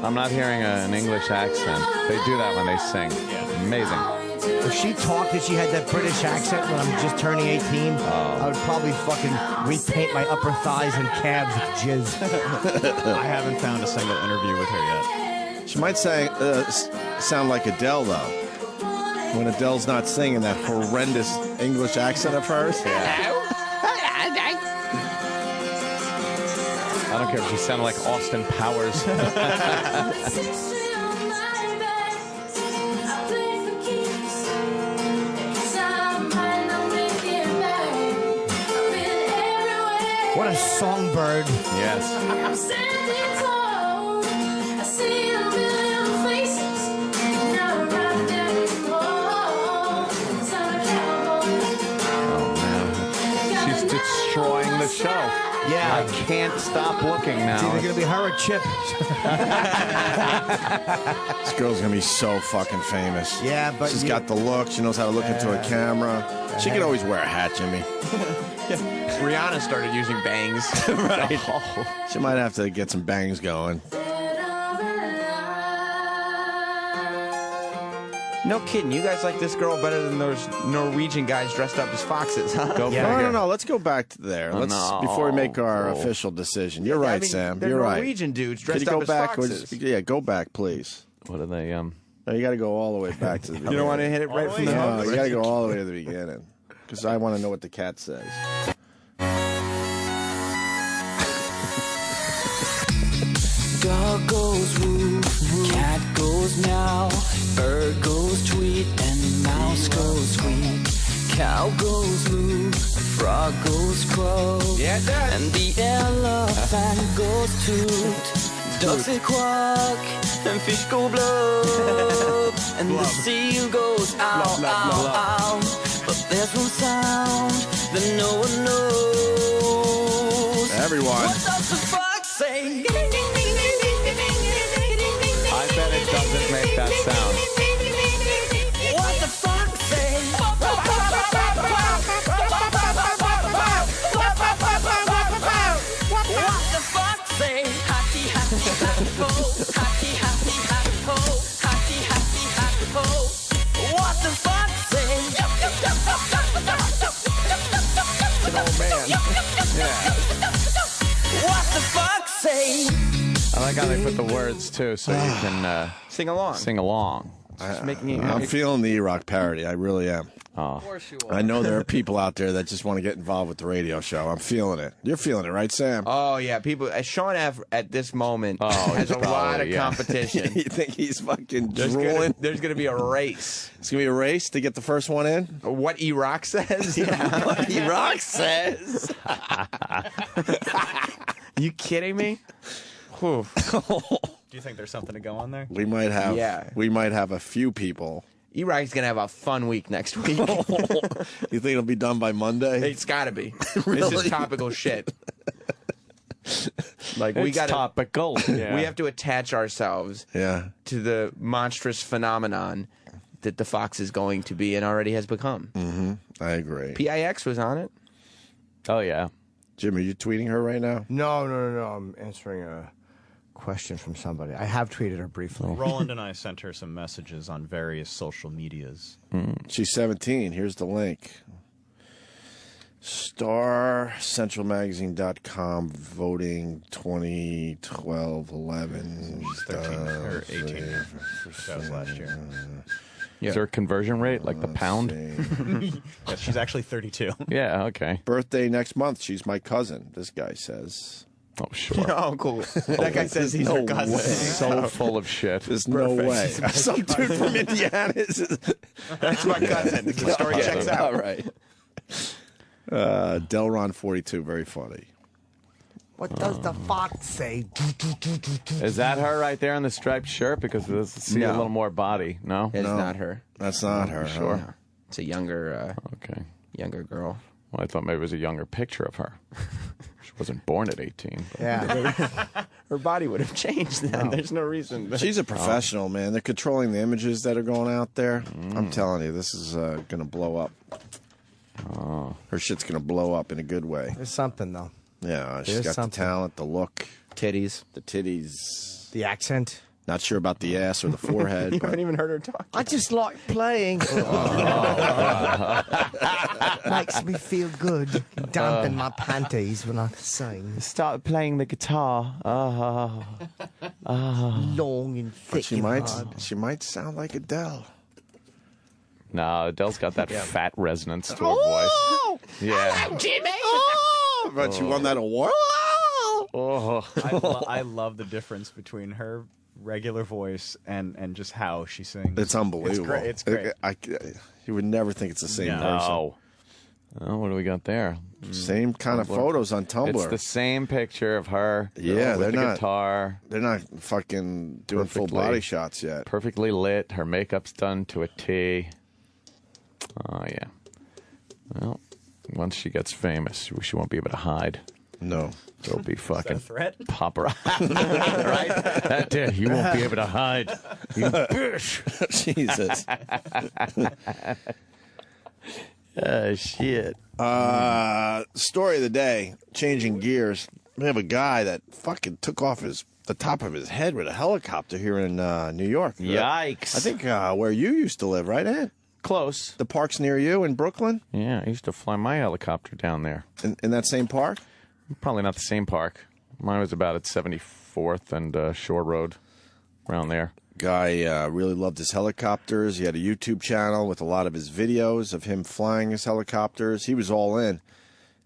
I'm not hearing an English accent. They do that when they sing. Amazing. If she talked and she had that British accent when I'm just turning 18, I would probably fucking repaint my upper thighs and calves with jizz. I haven't found a single interview with her yet. She might sound like Adele, though. When Adele's not singing that horrendous English accent of hers. I don't care if she sounded like Austin Powers. What a songbird. Yes. I'm standing tall. I see a million faces. Now I'm right there in the hall. 'Cause I'm a cowboy. She's destroying the show. Yeah. I can't stop looking now. It's either going to be her or Chip. This girl's gonna be so fucking famous. Yeah, but she's got the look. She knows how to look into a camera. She could always wear a hat, Jimmy. Rihanna started using bangs. Right. She might have to get some bangs going. No kidding. You guys like this girl better than those Norwegian guys dressed up as foxes, huh? No. Let's go back to there. Let's before we make our official decision. You're right, Sam. They're You're right. Norwegian dudes Could you dressed go up as back? foxes. Yeah, go back, please. What are they? No, you got to go all the way back to the beginning. You don't want to hit it right from the No, hook? you got to go all the way to the beginning because I want to know what the cat says. Dog goes woo, cat goes meow, bird goes tweet, and mouse goes squeak. Cow goes moo, frog goes croak, Yeah, it does. and the elephant goes toot. Ducks say quack, and fish go blub, and the seal goes ow, Blub, blub, ow, blub. ow. But there's one sound that no one knows. Everyone. What does the fox say? I bet it doesn't make that sound. What the fox say? What the fox say? Happy, happy, happy, ho. Happy, happy, happy, ho. Happy, happy, happy, ho. What the fox say? Oh, man. What the fox say? I like how they put the words too, so you can Sing along. sing along. Just making it. I'm feeling the E-Rock parody. I really am. Oh. I know there are people out there that just want to get involved with the radio show. I'm feeling it. You're feeling it, right, Sam? Oh yeah, people. Sean F. at this moment has a lot of competition. You think he's fucking There's drooling? gonna be a race. It's going to be a race to get the first one in? What E-Rock says? Yeah. What E-Rock says? You kidding me? Whew. Do you think there's something to go on there? We might have. Yeah. We might have a few people. E-Rock's gonna have a fun week next week. You think it'll be done by Monday? It's gotta be. This Really? is topical shit. Like we It's got topical. Yeah. We have to attach ourselves Yeah. to the monstrous phenomenon that the Fox is going to be and already has become. Mm-hmm. I agree. PIX was on it. Oh yeah. Jim, are you tweeting her right now? No. I'm answering a question from somebody. I have tweeted her briefly. Roland and I sent her some messages on various social medias. She's 17. Here's the link. StarCentralMagazine.com voting 2012-11. She's 13 or 18. That was last year. Is there a conversion rate like the pound? Yeah, she's actually 32. Yeah. Okay. Birthday next month. She's my cousin, this guy says. Oh sure. Oh, cool. That guy says he's her cousin. way. So full of shit. There's no way. Some dude from Indiana is... That's my cousin. The story checks out. All right. Delron 42, very funny. What does the fox say? Is that her right there in the striped shirt? Because let's see a No. little more body. No. It's No. not her. That's not her. Sure. Huh? It's a younger Okay. girl. Well, I thought maybe it was a younger picture of her. She wasn't born at 18. Yeah. Her body would have changed then. There's no reason. She's a professional, man. They're controlling the images that are going out there. I'm telling you, this is going to blow up. Her shit's going to blow up in a good way. There's something, though. Yeah, she's There's got something. the talent, the look, Titties. the titties. The accent. Not sure about the ass or the forehead. You but haven't even heard her talk. I just like playing. Makes me feel good. Dampen my panties when I sing. Started playing the guitar. Long and thick but she and might, hard. she might sound like Adele. No, Adele's got that fat resonance to her Oh! voice. Yeah. Jimmy! Oh, but she won that award. Oh. I love the difference between her regular voice and just how she sings. It's unbelievable. It's great. It's great. You would never think it's the same person. No. Oh, what do we got there? Same kind of photos on Tumblr. It's the same picture of her. Yeah, with they're the not guitar. They're not fucking doing full body shots yet. Perfectly lit. Her makeup's done to a T. Oh yeah. Well, once she gets famous, she won't be able to hide. No. There'll be fucking threat? paparazzi. Right? That day, you won't be able to hide. You bitch. Jesus. Shit. Story of the day, changing gears. We have a guy that fucking took off the top of his head with a helicopter here in New York. Yikes. I think where you used to live, right, Ed? Close. The park's near you in Brooklyn? Yeah, I used to fly my helicopter down there. In that same park? Probably not the same park. Mine was about at 74th and Shore Road, around there. Guy really loved his helicopters. He had a YouTube channel with a lot of his videos of him flying his helicopters. He was all in.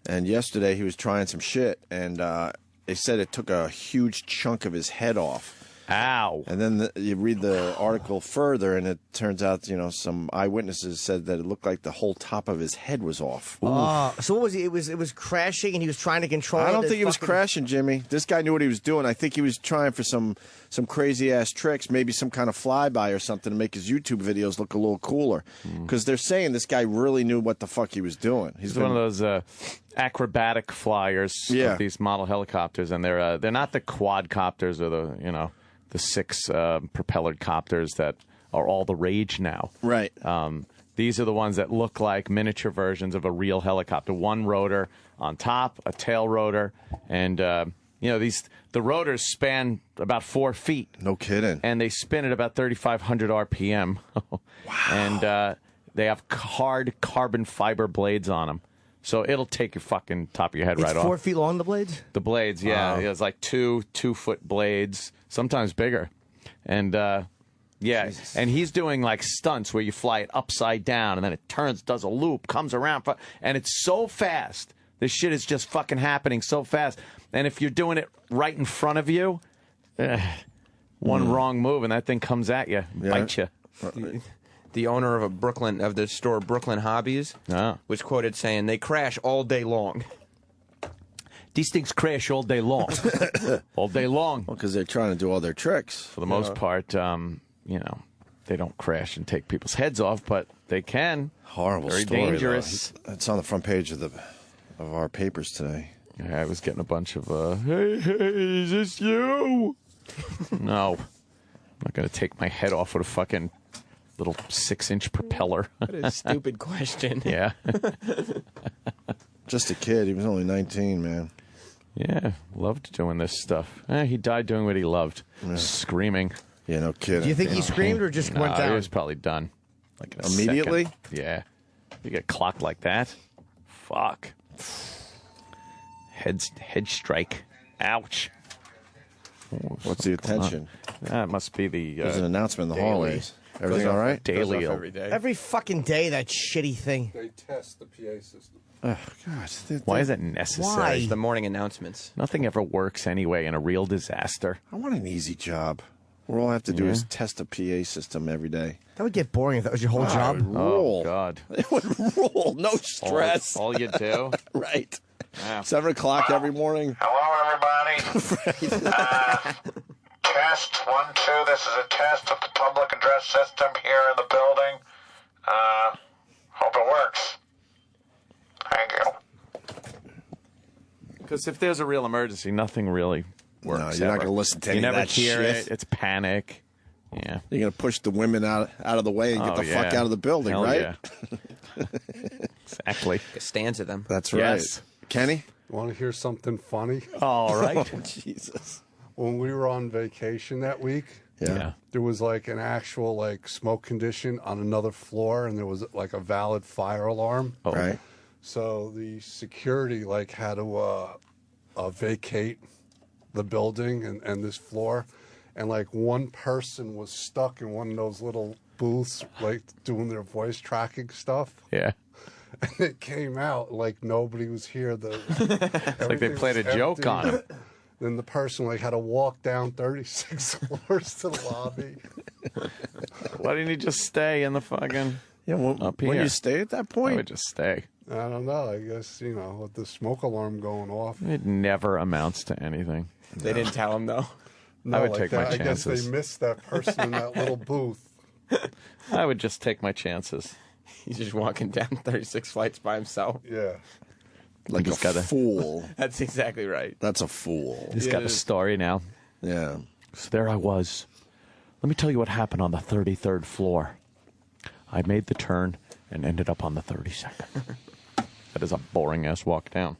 And yesterday he was trying some shit, and they said it took a huge chunk of his head off. Ow. And then you read the article further, and it turns out, some eyewitnesses said that it looked like the whole top of his head was off. So what was he? It was crashing, and he was trying to control it. I don't think he was crashing, Jimmy. This guy knew what he was doing. I think he was trying for some crazy-ass tricks, maybe some kind of flyby or something to make his YouTube videos look a little cooler. Because they're saying this guy really knew what the fuck he was doing. He's one of those acrobatic flyers of these model helicopters, and they're not the quadcopters or the 6 propellered copters that are all the rage now. Right. These are the ones that look like miniature versions of a real helicopter. One rotor on top, a tail rotor, and the rotors span about 4 feet. No kidding. And they spin at about 3,500 RPM. Wow. And they have hard carbon fiber blades on them. So it'll take your fucking top of your head right off. 4 feet long, the blades? The blades, yeah. It's like 2-foot blades, sometimes bigger. And, Jesus. And he's doing like stunts where you fly it upside down and then it turns, does a loop, comes around, and it's so fast. This shit is just fucking happening so fast. And if you're doing it right in front of you, one wrong move and that thing comes at you, bite you. The owner of the store Brooklyn Hobbies was quoted saying, "They crash all day long." These things crash all day long. All day long. Well, because they're trying to do all their tricks. For the most part, they don't crash and take people's heads off, but they can. Horrible Very story, dangerous. It's on the front page of our papers today. Yeah, I was getting a bunch of, hey, is this you? No. I'm not going to take my head off with a fucking little 6-inch propeller. What a stupid question. Yeah. Just a kid. He was only 19, man. Yeah, loved doing this stuff. He died doing what he loved, screaming. Yeah, no kidding. Do you think he screamed or just went down? He was probably done. Like in a immediately? Second. Yeah. You get clocked like that? Fuck. Head strike. Ouch. What's the attention? That must be the... There's an announcement in the daily. hallways. Everything all right? Daily. Every day. Every fucking day, that shitty thing. They test the PA system. Oh, God. Why is it necessary? Why? The morning announcements. Nothing ever works anyway in a real disaster. I want an easy job. Where all I have to do is test a PA system every day. That would get boring if that was your whole job. It would roll. Oh, God. It would roll. No stress. All you do? Right. Wow. 7 o'clock every morning. Hello, everybody. Test 1, 2. This is a test of the public address system here in the building. Hope it works. Thank you. Because if there's a real emergency, nothing really works. No, you're not going to listen to any you of never that hear shit. it. It's panic. Yeah. You're going to push the women out of the way and get the fuck out of the building, Hell right? Yeah. Exactly. Stands at them. That's right. Yes. Kenny? Want to hear something funny? All right. Oh, Jesus. When we were on vacation that week, Yeah. there was like an actual like smoke condition on another floor, and there was like a valid fire alarm. Oh. Right. So the security like had to vacate the building and this floor, and like one person was stuck in one of those little booths, like doing their voice tracking stuff. Yeah. And it came out like nobody was here. It's like they played a joke on him. Then the person like had to walk down 36 floors to the lobby. Why didn't he just stay in the fucking Yeah, up here? when you stay at that I point? would just stay. I don't know. I guess, with the smoke alarm going off. It never amounts to anything. They didn't tell him, though? No, I would like take my I guess chances. they missed that person in that little booth. I would just take my chances. He's just walking down 36 flights by himself. Yeah. Like a fool. That's exactly right. That's a fool. He's got a story now. Yeah. So there I was. Let me tell you what happened on the 33rd floor. I made the turn and ended up on the 32nd. That is a boring-ass walk down.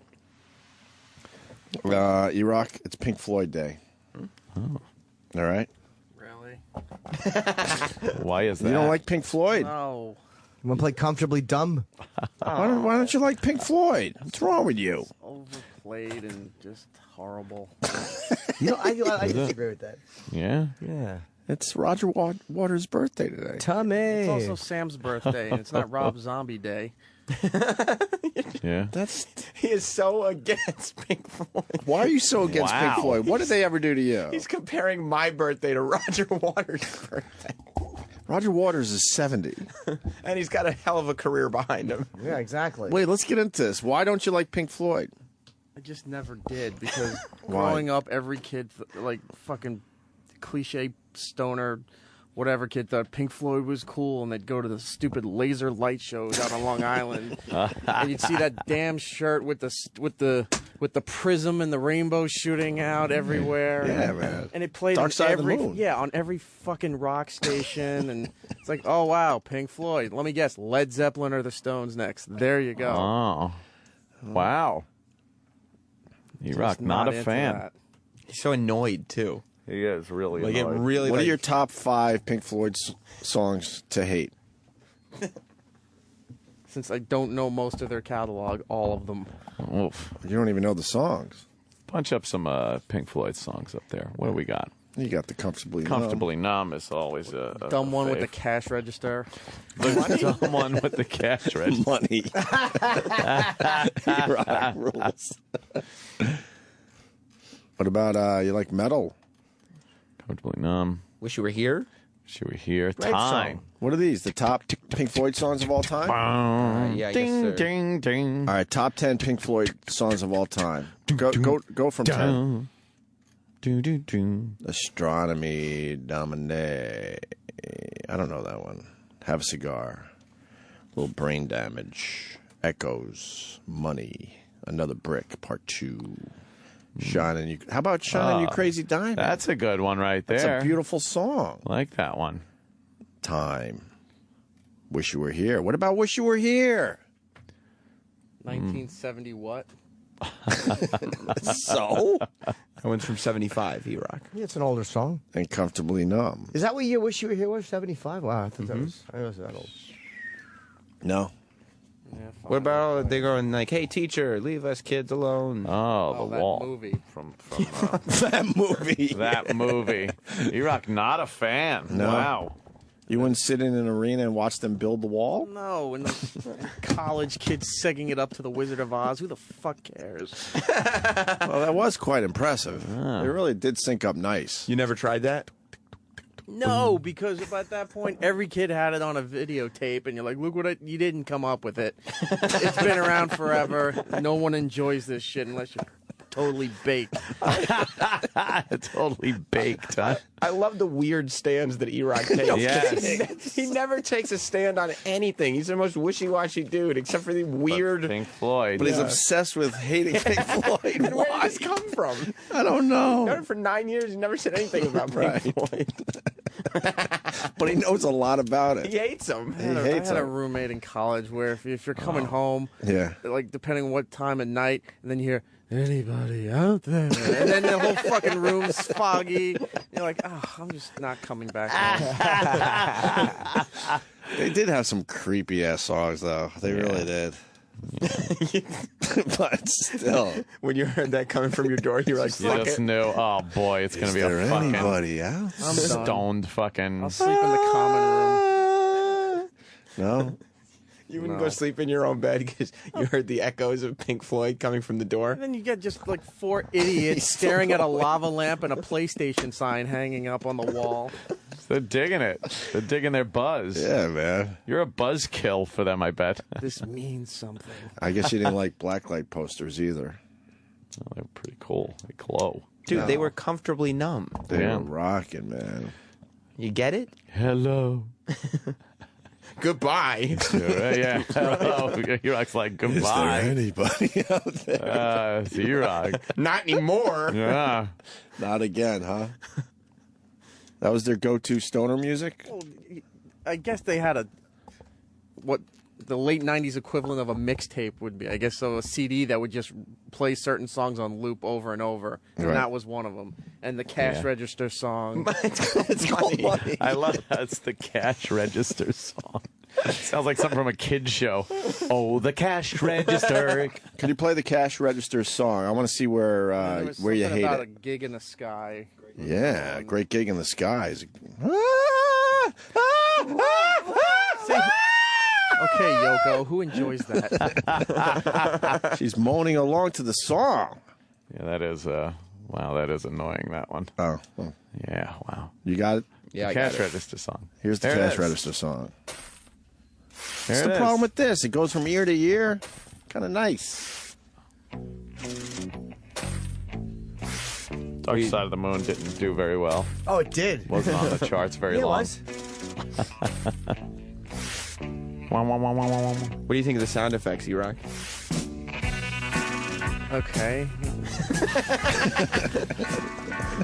E-Rock, it's Pink Floyd Day. Oh. All right? Really? Why is that? You don't like Pink Floyd? No. You want to play Comfortably Dumb? Why don't you like Pink Floyd? What's wrong with you? It's overplayed and just horrible. I disagree with that. Yeah? Yeah. It's Roger Waters' birthday today. Tommy. It's also Sam's birthday, and it's not Rob Zombie Day. Yeah. He is so against Pink Floyd. Why are you so against Pink Wow. Floyd? What did they ever do to you? He's comparing my birthday to Roger Waters' birthday. Roger Waters is 70. And he's got a hell of a career behind him. Yeah, exactly. Wait, let's get into this. Why don't you like Pink Floyd? I just never did because Why? growing up, every kid, like fucking cliche stoner, whatever kid thought Pink Floyd was cool, and they'd go to the stupid laser light shows out on Long Island, and you'd see that damn shirt with the prism and the rainbow shooting out everywhere. Yeah, man. And it played Dark on Side of the every Moon. on every fucking rock station, and it's like, oh wow, Pink Floyd. Let me guess, Led Zeppelin or the Stones next. There you go. Oh. Wow. E-Rock, Just not a into fan. that. He's so annoyed, too. He is really Like, it annoyed. really, What like, are your top 5 Pink Floyd songs to hate? Since I don't know most of their catalog, all of them. Oof. You don't even know the songs. Punch up some Pink Floyd songs up there. What do we got? You got the Comfortably Numb. Comfortably Numb is always a Dumb one with the fave. cash register. The dumb one with the cash register. Money. E-Rock rules. What about you like metal? Comfortably Numb. Wish You Were Here? Should we hear Great Time? song. What are these? The top Pink Floyd songs of all time? Yeah, I ding, guess so. ding, ding. All right, top 10 Pink Floyd songs of all time. Go from 10. Do, do, do. Astronomy, Domine. I don't know that one. Have a Cigar. Little Brain Damage. Echoes. Money. Another Brick, Part 2. Shining You. How about Shining You Crazy Diamond? That's a good one right there. That's a beautiful song. Like that one. Time. Wish You Were Here. What about Wish You Were Here? 1970 what? So? That one's from 75, E-Rock. Yeah, it's an older song. And Comfortably Numb. Is that what year Wish You Were Here was? 75? Wow, I thought that was that old. No. Yeah, What about they going like, hey, teacher, leave us kids alone? Oh, the that wall. movie. From That movie. that movie. E-Rock, not a fan. No. Wow. You wouldn't sit in an arena and watch them build the wall? No, and the college kids singing it up to the Wizard of Oz. Who the fuck cares? Well, that was quite impressive. It really did sync up nice. You never tried that? No, because at that point, every kid had it on a videotape, and you're like, look what you didn't come up with it. It's been around forever. No one enjoys this shit unless you're totally baked. Totally baked, huh? I love the weird stands that E-Rock takes. Yes. He never takes a stand on anything. He's the most wishy-washy dude, except for the weird... Pink Floyd. But he's obsessed with hating Pink Floyd. And where did this come from? I don't know. Known him for 9 years, he never said anything about Pink Floyd. But he knows a lot He about it. hates him. He I hates had a it. roommate in college where if you're coming home, Yeah. like depending on what time of night, and then you hear anybody out there, and then the whole fucking room's foggy. You're like, oh, I'm just not coming back home. They did have some creepy ass songs, though. They really did. But still, When you heard that coming from your door, you were like, You fuck just it. knew, oh boy, it's going is to be there a fucking anybody out? I'm done. stoned fucking... I'll sleep in the common room. No. You wouldn't go sleep in your own bed because you heard the echoes of Pink Floyd coming from the door. And then you get just like 4 idiots staring at a lava lamp and a PlayStation sign hanging up on the wall. They're digging it. They're digging their buzz. Yeah, man. You're a buzzkill for them, I bet. This means something. I guess you didn't like blacklight posters either. Oh, they're pretty cool. They glow. Dude, they were comfortably numb. They were rocking, man. You get it? Hello. Goodbye. Yeah. Hello. E-Rock's like, goodbye. Is there anybody out there? It's E-Rock. Not anymore. Yeah. Not again, huh? That was their go-to stoner music? Well, I guess they had what the late 90s equivalent of a mixtape would be. I guess so, a CD that would just play certain songs on loop over and over. And Right. that was one of them. And the cash register song. It's funny. I love that's the cash register song. Sounds like something from a kid's show. Oh, the cash register. Could you play the cash register song? I want to see where you Something hate about it. a gig in the sky. Yeah, great gig in the skies. Okay, Yoko, who enjoys that? She's moaning along to the song. Yeah, that is wow, that is annoying, that one. Oh. Well. Yeah, wow. You got it? Yeah, I cash got it. register song. Here's the There it cash is. register song. There What's it the is. problem with this? It goes from year to year. Kind of nice. Dark Side of the Moon didn't do very well. Oh, it did. Wasn't on the charts very Yeah, it long. was. What do you think of the sound effects, E-Rock? Okay.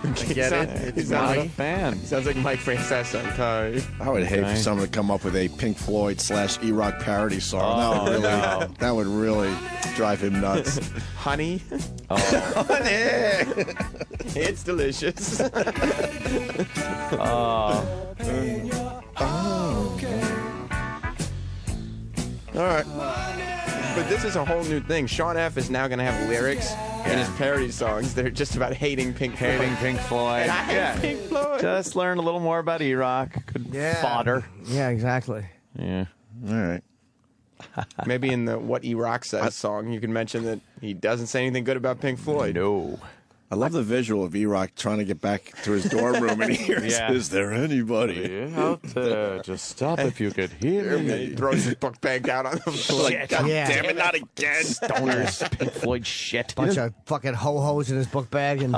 I get it. It's not Mike. a fan. Sounds like Mike Francesa. Okay. I would hate for Okay. someone to come up with a Pink Floyd / E-Rock parody song. Oh, no. That would really drive him nuts. Honey. Oh. Honey. It's delicious. All right. But this is a whole new thing. Sean F. is now going to have lyrics in his parody songs that are just about hating Pink Floyd. Hating Pink Floyd. And I hate Pink Floyd. Just learn a little more about E-Rock. Good fodder. Yeah, exactly. Yeah. All right. Maybe in the What E-Rock Says song, you can mention that he doesn't say anything good about Pink Floyd. No. I love the visual of E-Rock trying to get back to his dorm room and he hears, Yeah. is there anybody? Out there. Just stop if you could hear He me. throws his book bag out on the floor. Like, God Yeah. damn it, not again. Stoners. Pink Floyd shit. Bunch of fucking ho-hos in his book bag and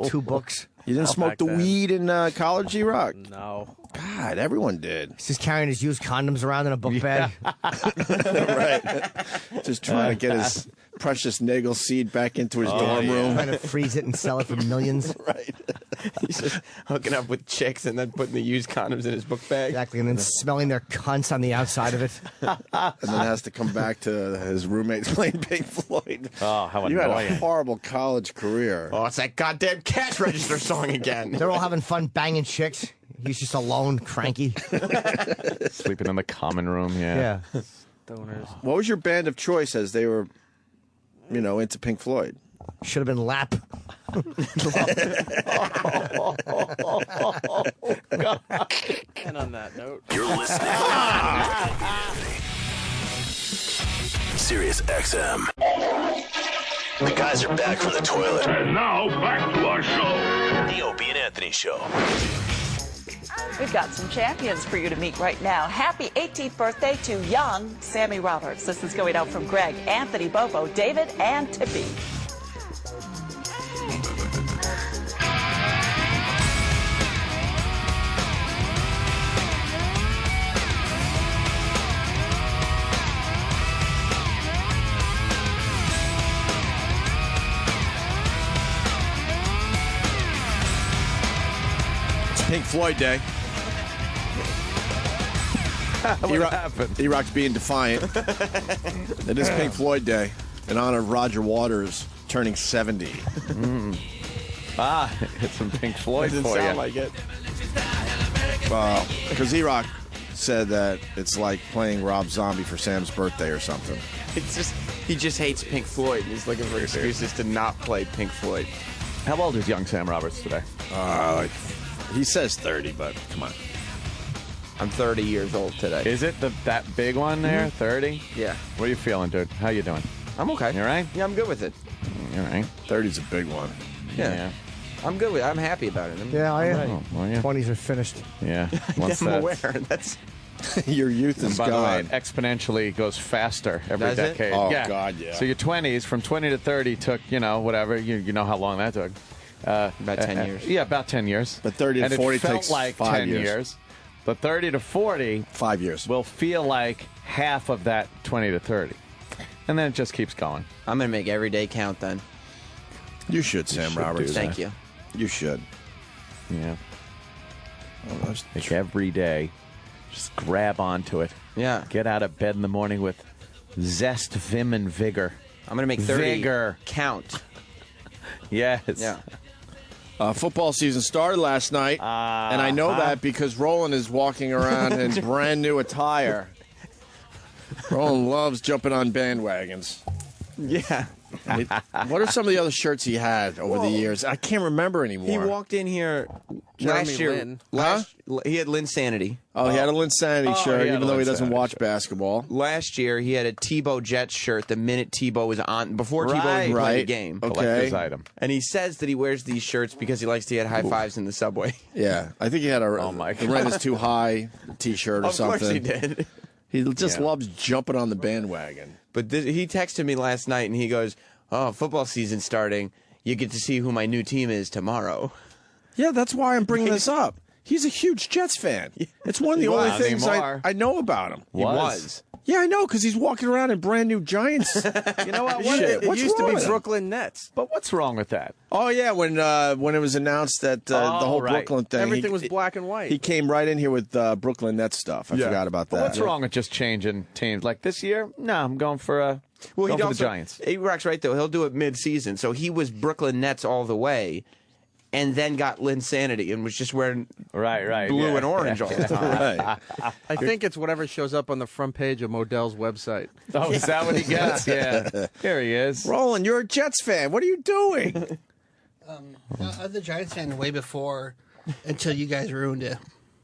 2 books. You didn't smoke back the then. weed in college, E-Rock? No. God, everyone did. He's just carrying his used condoms around in a book bag. Right. Just trying to get his precious nagel seed back into his dorm room. Trying to freeze it and sell it for millions. Right. He's just hooking up with chicks and then putting the used condoms in his book bag. Exactly, and then smelling their cunts on the outside of it. And then has to come back to his roommates playing Pink Floyd. Oh, how You had a annoying. horrible college career. Oh, it's that goddamn cash register song again. They're all having fun banging chicks. He's just alone, cranky. Sleeping in the common room, yeah. Yeah. Stoners. What was your band of choice as they were, into Pink Floyd? Should have been Lap. And on that note, You're listening. Sirius XM. The guys are back from the toilet. And now, back to our show. The Opie and Anthony Show. We've got some champions for you to meet right now. Happy 18th birthday to young Sammy Roberts. This is going out from Greg, Anthony, Bobo, David, and Tippy. It's Pink Floyd Day. What happened? E-Rock's being defiant. It is Pink Floyd Day in honor of Roger Waters turning 70. Ah, it's some Pink Floyd Doesn't for sound you. like it. Because E-Rock said that it's like playing Rob Zombie for Sam's birthday or something. It's just he just hates Pink Floyd. He's looking for excuses to not play Pink Floyd. How old is young Sam Roberts today? He says 30, but come on. I'm 30 years old today. Is it that big one there? 30? Yeah. What are you feeling, dude? How you doing? I'm okay. You all right? Yeah, I'm good with it. You all right? 30's a big one. Yeah. I'm good with it. I'm happy about it. Yeah, I am. Oh, well, yeah. 20s are finished. Yeah. Once I'm that's- aware. That's Your youth And is by the way, gone. it exponentially goes faster every Does it? decade. Oh, yeah. God, yeah. So your 20s, from 20 to 30 took, whatever. You know how long that took. about 10 years. Yeah, about 10 years. But 30 to and 40 it felt takes like 5 10 years. But 30 to 40 5 years. will feel like half of that 20 to 30. And then it just keeps going. I'm going to make every day count then. You should, Sam should Roberts. do that. Thank you. You should. Yeah. Oh, Like every day, just grab onto it. Yeah. Get out of bed in the morning with zest, vim, and vigor. I'm going to make 30 Vigor. count. Yes. Yeah. Football season started last night, and I know that because Roland is walking around in brand new attire. Roland loves jumping on bandwagons. Yeah. What are some of the other shirts he had over the years? I can't remember anymore. He walked in here Jeremy last year. Lin. He had Linsanity. Oh, he had a Linsanity shirt, he had even a though he doesn't Linsanity watch shirt. basketball. Last year, he had a Tebow Jets shirt the minute Tebow was on, before Tebow Right. even played Right. the game. Okay. Collector's item. And he says that he wears these shirts because he likes to get high fives in the subway. Yeah, I think he had a Oh, my the rent is too high T-shirt or Of something. course he did. He just Yeah. loves jumping on the bandwagon. But he texted me last night and he goes, "Oh, football season's starting. You get to see who my new team is tomorrow." Yeah, that's why I'm bringing this up. He's a huge Jets fan. It's one of the only Not things anymore. I know about him. He was. Yeah, I know, because he's walking around in brand new Giants. You know what? Shit, It what's used to wrong be with him? Brooklyn Nets. But what's wrong with that? Oh yeah, when it was announced that the whole right. Brooklyn thing, Everything was black and white. He came right in here with Brooklyn Nets stuff. I forgot about that. But what's wrong with just changing teams? Like this year? No, I'm going for Well, going he'd for also, the Giants. A-Rock's right, though. He'll do it mid-season. So he was Brooklyn Nets all the way and then got Linsanity and was just wearing Right. blue yeah. and orange all the time. Right. I think it's whatever shows up on the front page of Modell's website. Oh, is that what he gets? Yeah. Here he is. Roland, you're a Jets fan. What are you doing? I was a Giants fan way before until you guys ruined it.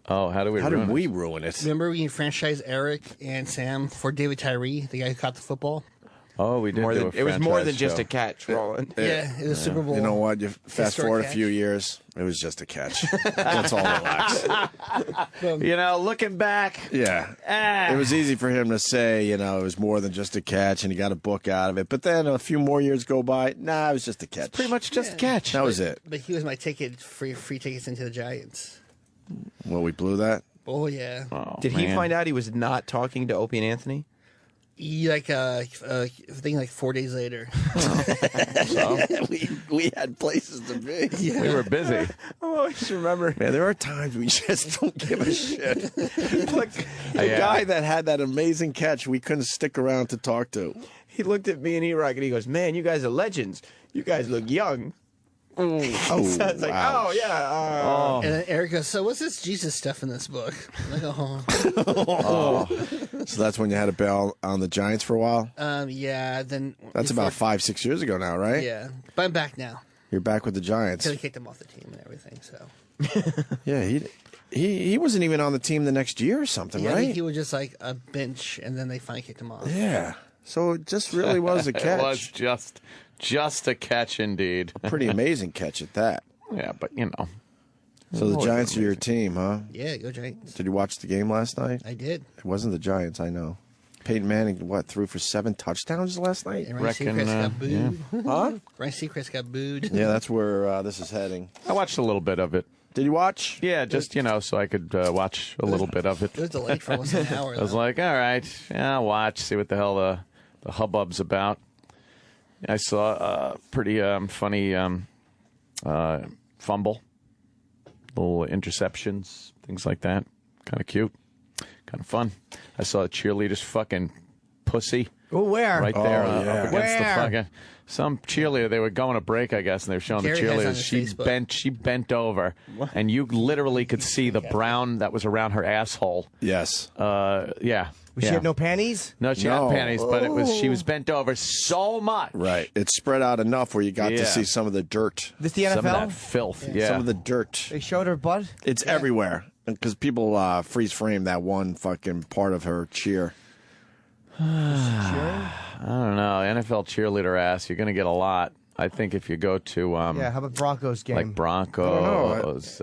Oh, how do we How ruin did it? we ruin it? Remember we franchised Eric and Sam for David Tyree, the guy who caught the football? Oh, we did More do than, a it was more than franchise just show. a catch, Roland. Yeah, it was Super Bowl. You know what? You fast Historic forward a catch. few years, it was just a catch. That's all it was. You know, looking back, Yeah. It was easy for him to say, it was more than just a catch, and he got a book out of it. But then a few more years go by. Nah, it was just a catch. pretty much just a catch. That was it. But he was my ticket, free tickets into the Giants. Well, we blew that. Oh, yeah. Oh, Did he man. find out he was not talking to Opie and Anthony? He, I think 4 days later. we had places to be. We were busy. I always remember. Man, there are times we just don't give a shit. Look, the Yeah. guy that had that amazing catch, we couldn't stick around to talk to. He looked at me and E-Rock and he goes, "Man, you guys are legends. You guys look young." Oh, So I was like, wow. "Oh, yeah. Oh. And then Eric goes, "So what's this Jesus stuff in this book?" I'm like, "Oh." So that's when you had to bail on the Giants for a while? Yeah, then... That's about 5-6 years ago now, right? Yeah, but I'm back now. You're back with the Giants. Because I kicked him off the team and everything, so... Yeah, he wasn't even on the team the next year or something, Yeah, I right? think he was just like a bench, and then they finally kicked him off. Yeah. So it just really was a catch. It was just a catch indeed. A pretty amazing catch at that. Yeah, but So the Oh, Giants are your team, huh? Yeah, go Giants. Did you watch the game last night? I did. It wasn't the Giants, I know. Peyton Manning, threw for 7 touchdowns last night? And Ryan Seacrest got booed. Huh? Ryan Seacrest got booed. Yeah, that's where this is heading. I watched a little bit of it. Did you watch? Yeah, just, so I could watch a little bit of it. It was delayed for almost an hour. I was like, all right, I'll watch, see what the hell the hubbub's about. I saw a pretty funny fumble, little interceptions, things like that. Kind of cute, kind of fun. I saw a cheerleader's fucking pussy. Oh, where? Right there Oh, yeah. up against the Where? fucking... Some cheerleader, they were going to break, I guess, and they were showing Gary the has on cheerleaders. his Facebook. She bent over, and you literally could see the brown that was around her asshole. Yes. Yeah. She had no panties? No, she No. had panties, but she was bent over so much. Right. It spread out enough where you got Yeah. to see some of the dirt. This the Some of NFL? that filth. Yeah. Some of the dirt. They showed her butt? It's everywhere. Because people freeze frame that one fucking part of her cheer. I don't know. NFL cheerleader ass, you're going to get a lot. I think if you go to yeah, how about Broncos game? like Broncos,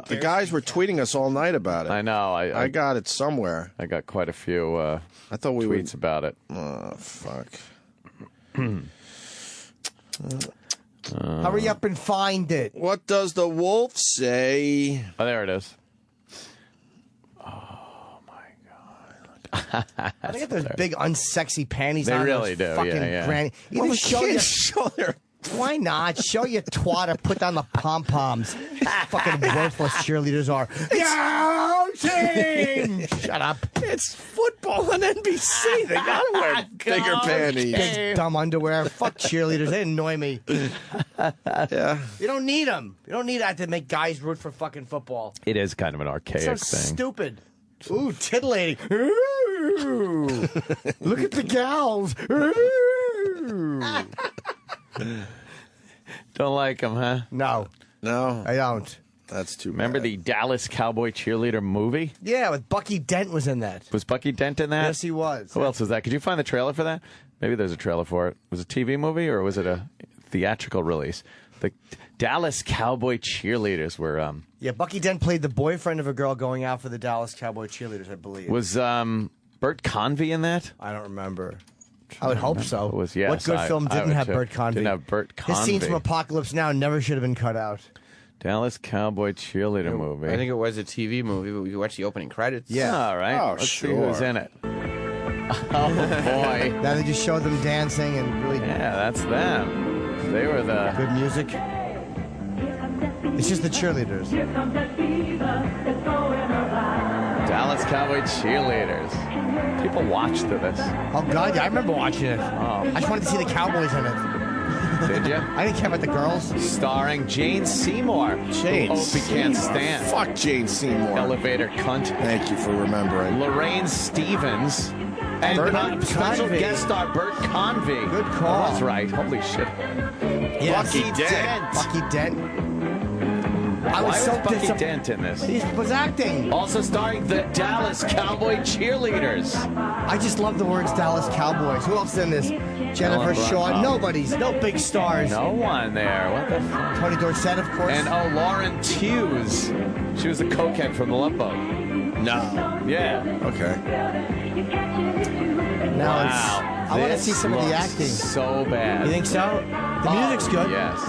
The guys were tweeting us all night about it. I know. I got it somewhere. I got quite a few. I thought we tweets about it. Oh fuck. Hurry up and find it. What does the wolf say? Oh, there it is. They got those big unsexy panties They on. really those do, Fucking yeah. granny. Well, Either we show can't your show their. Why not? Show your twat or put down the pom poms. Fucking worthless cheerleaders are. Yo, team! Shut up. It's football on NBC. They gotta wear bigger panties. Big dumb underwear. Fuck cheerleaders. They annoy me. Yeah. You don't need them. You don't need that to make guys root for fucking football. It is kind of an archaic So thing. stupid. Ooh, titillating. Ooh. Look at the gals. Ooh. Don't like them, huh? No. No. I don't. That's too Remember the Dallas Cowboy cheerleader movie? Yeah, with Bucky Dent was in that. Was Bucky Dent in that? Yes, he was. Who else was that? Could you find the trailer for that? Maybe there's a trailer for it. Was it a TV movie or was it a theatrical release? The Dallas Cowboy cheerleaders were... Yeah, Bucky Dent played the boyfriend of a girl going out for the Dallas Cowboy cheerleaders, I believe. Was Bert Convy in that? I don't remember. I would hope so. It was, yes, what good film I didn't would have too. Bert Convy? Didn't have Bert Convy. His scenes from Apocalypse Now never should have been cut out. Dallas Cowboy cheerleader movie. I think it was a TV movie, but we watched the opening credits. Yeah. All right. Oh, Let's sure. see who's in it. Oh, boy. Now they just showed them dancing and really... Yeah, that's them. They were the... Good music. It's just the cheerleaders. Dallas Cowboy cheerleaders. People watched this. Oh, God, yeah, I remember watching it. Oh. I just wanted to see the Cowboys in it. Did you? I didn't care about the girls. Starring Jane Seymour. Jane Opie can't Seymour. stand. Fuck Jane Seymour. Elevator cunt. Thank you for remembering. Lorraine Stevens. And Bert special Convy. guest star Bert Convy. Good call. Oh, that's right. Holy shit. Yes. Bucky Dent. Bucky Dent. I Why was so Bucky disappointed. Dent in this? He was acting. Also starring the Dallas Cowboy cheerleaders. I just love the words Dallas Cowboys. Who else is in this? Jennifer Ellen Brown. Shaw. Oh. Nobody's. No big stars. No one there. What the fuck? Tony Dorsett, of course. And Lauren Hughes. She was the cokehead from the Love Boat. No. Yeah. Okay. Now Wow. I want to This see some of the looks acting. So bad. You think so? The music's good. Yes.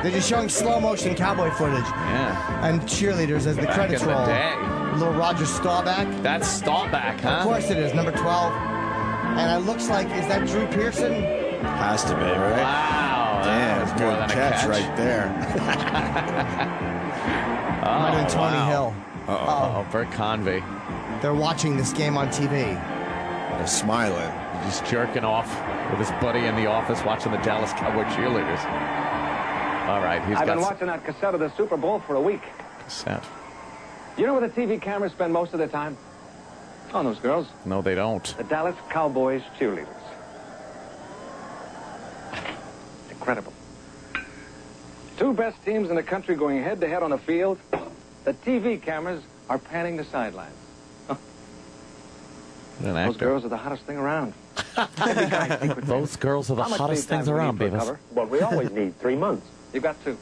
They're just showing slow motion cowboy footage Yeah. and cheerleaders as the Back credits in the roll. day. Little Roger Staubach. That's Staubach, huh? Of course it is, number 12. And it looks like, is that Drew Pearson? Has to be, right? Wow. Damn, that was more good than a catch right there. Might have been Tony wow. Hill. Oh, Bert Convy. They're watching this game on TV. They're smiling. Just jerking off with his buddy in the office watching the Dallas Cowboy cheerleaders. All right, he's I've got been watching that cassette of the Super Bowl for a week. cassette. You know where the TV cameras spend most of their time? On those girls. No, they don't. The Dallas Cowboys cheerleaders. Incredible. Two best teams in the country going head-to-head on the field. The TV cameras are panning the sidelines. An Those actor. girls are the hottest thing around. Those girls are the How much hottest lead time things do we around, need for a Beavis. cover? Well, we always need 3 months. You've got 2.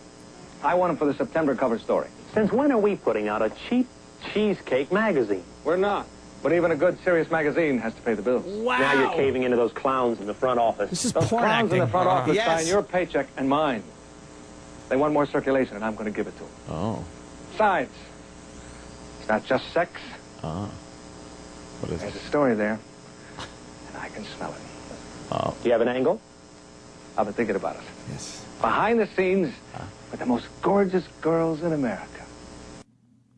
I want them for the September cover story. Since when are we putting out a cheap cheesecake magazine? We're not. But even a good, serious magazine has to pay the bills. Wow. Now you're caving into those clowns in the front office. This is Those porn clowns acting. in the front office Yes. sign your paycheck and mine. They want more circulation, and I'm going to give it to them. Oh. Besides, it's not just sex. Ah. What is There's it? a story there, and I can smell it. Oh. Do you have an angle? I've been thinking about it. Yes. Behind the scenes with the most gorgeous girls in America.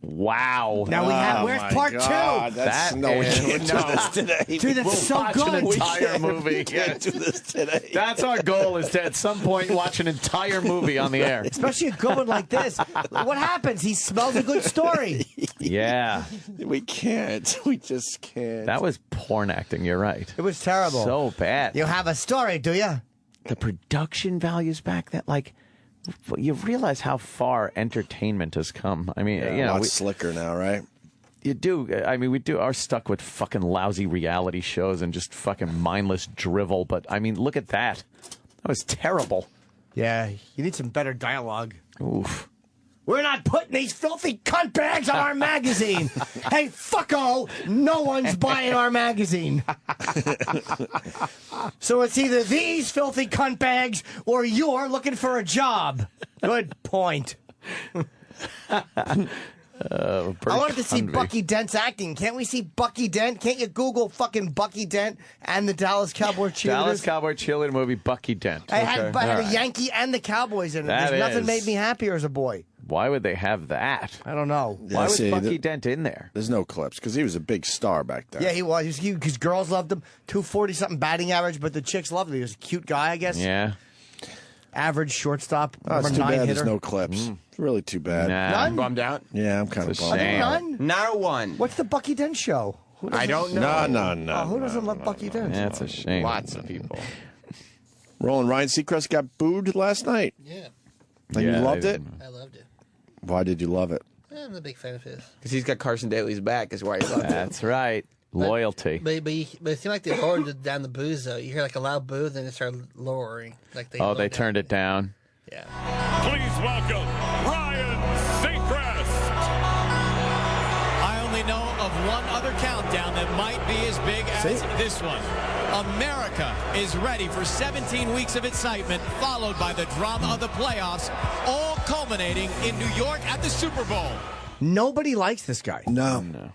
Wow. Now we have, Oh, where's my part God, 2? That's, That no, we is- can't do no. this today. Dude, that's We'll so watch good. an entire can't- movie. We can't do this today. That's our goal, is to at some point watch an entire movie on the air. Especially a good one like this. What happens? He smells a good story. Yeah. We can't. We just can't. That was porn acting, you're right. It was terrible. So bad. You have a story, do you? The production values back then, like, you realize how far entertainment has come. I mean, Yeah, you a know, lot slicker now, right? you do. I mean, we are stuck with fucking lousy reality shows and just fucking mindless drivel. But I mean, look at that. That was terrible. Yeah, you need some better dialogue. Oof. We're not putting these filthy cunt bags on our magazine. Hey, fucko, no one's buying our magazine. So it's either these filthy cunt bags or you're looking for a job. Good point. I wanted to see Bucky Dent's acting. Can't we see Bucky Dent? Can't you Google fucking Bucky Dent and the Dallas Cowboy cheerleaders? Dallas Cowboy cheerleader movie, Bucky Dent. I had a Yankee and the Cowboys in it. That There's nothing is- made me happier as a boy. Why would they have that? I don't know. Why was Bucky Dent in there? There's no clips because he was a big star back then. Yeah, he was. Because girls loved him. 240-something batting average, but the chicks loved him. He was a cute guy, I guess. Yeah. Average shortstop. Oh, it's number too 9 bad hitter. there's no clips. It's really too bad. None? Bummed out? Yeah, I'm kind of It's a bummed shame. out. None? Not a one. What's the Bucky Dent show? Who I doesn't- don't know. No. Oh, who doesn't love Bucky Dent? That's a shame. Lots of people. Roland, Ryan Seacrest got booed last night. Yeah. And you Yeah, loved it? I loved it. Why did you love it? I'm a big fan of his. Because he's got Carson Daly's back, is why he loved it. That's right. Loyalty. But it seemed like they lowered down the booze, though. You hear like a loud boo, then it started lowering. Like They turned it down. Yeah. Please welcome Ryan Seacrest. I only know of one other countdown that might be as big as this one. America is ready for 17 weeks of excitement, followed by the drama of the playoffs, all culminating in New York at the Super Bowl. Nobody likes this guy. No.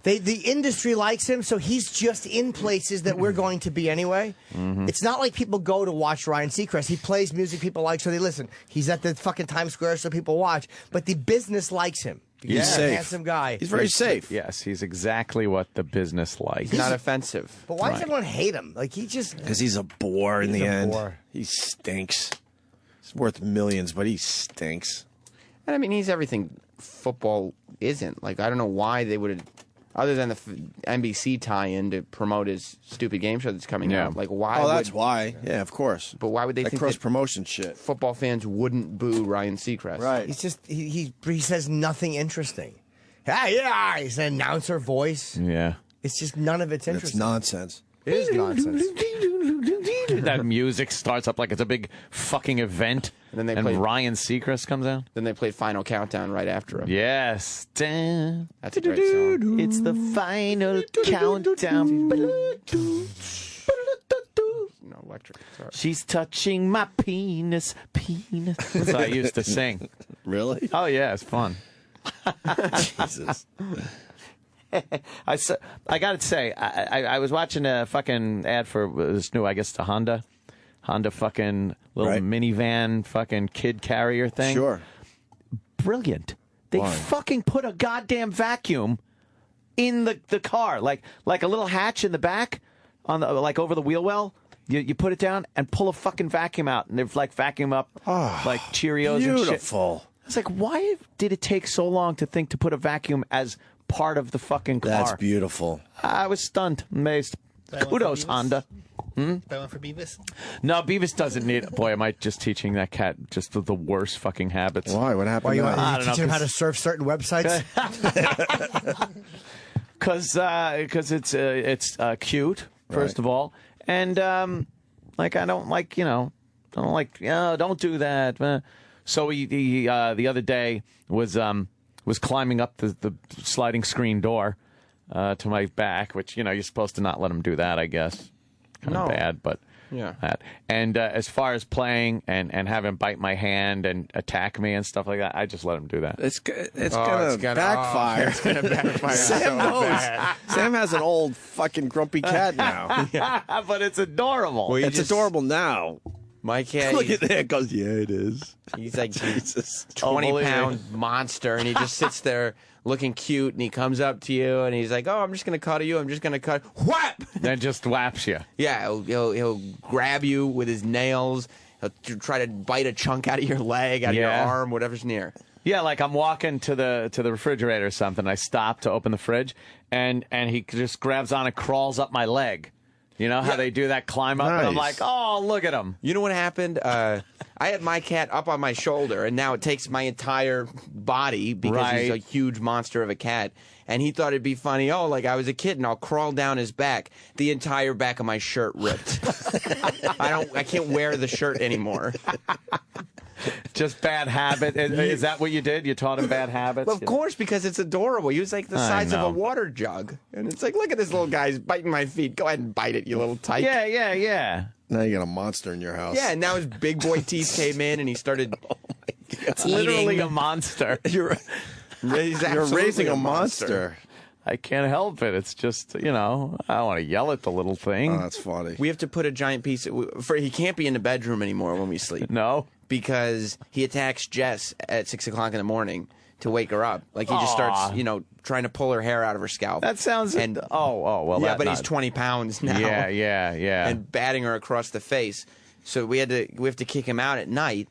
The industry likes him, so he's just in places that we're going to be anyway. It's not like people go to watch Ryan Seacrest. He plays music people like, so they listen. He's at the fucking Times Square, so people watch. But the business likes him. He's He's a safe. handsome guy. He's very safe. Yes, he's exactly what the business likes. He's not offensive. But why does Right. everyone hate him? Like, he just... Because he's a bore in He's the a end. bore. He stinks. He's worth millions, but he stinks. And I mean, he's everything football isn't. Like, I don't know why they would have, other than the NBC tie-in to promote his stupid game show that's coming out. Like, why? Oh, that's why. Yeah, of course. But why would they That think cross-promotion shit? Football fans wouldn't boo Ryan Seacrest? Right. He's just... He says nothing interesting. Hey, yeah, he's an announcer voice. Yeah. It's just none of it's It's interesting. nonsense. It is nonsense. That music starts up like it's a big fucking event, And then they and play- Ryan Seacrest comes out. Then they played Final Countdown right after him. Yes. Dun. That's a great song. It's the final countdown. No, electric. Sorry. She's touching my penis. That's what I used to sing. Really? Oh, yeah, it's fun. Jesus. I got to say, I was watching a fucking ad for this new, I guess, the Honda fucking little Right. minivan fucking kid carrier thing. Sure. Brilliant. They Why? fucking put a goddamn vacuum in the car, like a little hatch in the back, on the like over the wheel well. You put it down and pull a fucking vacuum out, and they've like vacuum up like Cheerios and shit. Beautiful. I was like, why did it take so long to think to put a vacuum as part of the fucking car? That's beautiful. I was stunned, amazed. That one for Kudos, Beavis? Honda. That one for Beavis? No, Beavis doesn't need it. Boy, am I just teaching that cat just the worst fucking habits. Why? What happened? Why you now? I want don't to teach know, him how to 'cause- surf certain websites? Because it's cute, first of all, and like I don't like don't do that. So he the other day was climbing up the sliding screen door to my back, which you're supposed to not let him do that, I guess. Kind of No. bad, but Yeah. that. And as far as playing and have him bite my hand and attack me and stuff like that, I just let him do that. It's Oh, gonna it's gonna- backfire. it's gonna backfire Sam so knows. bad. Sam has an old fucking grumpy cat now. But it's adorable. Well, you It's just- adorable now. My cat, Look at that. It goes, yeah, it is. he's like Jesus. 20-pound monster, and he just sits there looking cute, and he comes up to you, and he's like, "Oh, I'm just gonna cuddle you. I'm just gonna cut." Whap! Then just whaps you. Yeah, he'll grab you with his nails. He'll try to bite a chunk out of your leg, out of your Yeah. arm, whatever's near. Yeah, like I'm walking to the refrigerator or something. I stop to open the fridge, and he just grabs on and crawls up my leg. You know how they do that climb up? And I'm like, oh, look at him. You know what happened? I had my cat up on my shoulder, and now it takes my entire body because he's a huge monster of a cat. And he thought it'd be funny. Oh, like I was a kitten, I'll crawl down his back. The entire back of my shirt ripped. I can't wear the shirt anymore. Just bad habit. Is that what you did? You taught him bad habits? Well, of course, because it's adorable. He was like the size of a water jug. And it's like, look at this little guy. He's biting my feet. Go ahead and bite it, you little tyke. Yeah. Now you got a monster in your house. Yeah, and now his big boy teeth came in and he started It's literally a monster. You're raising a monster. I can't help it. It's just, I don't want to yell at the little thing. Oh, that's funny. We have to put a giant piece he can't be in the bedroom anymore when we sleep. No. Because he attacks Jess at 6 o'clock in the morning to wake her up. Like he just starts, trying to pull her hair out of her scalp. That sounds... well. Yeah, but he's 20 pounds now. Yeah. And batting her across the face. So we have to kick him out at night,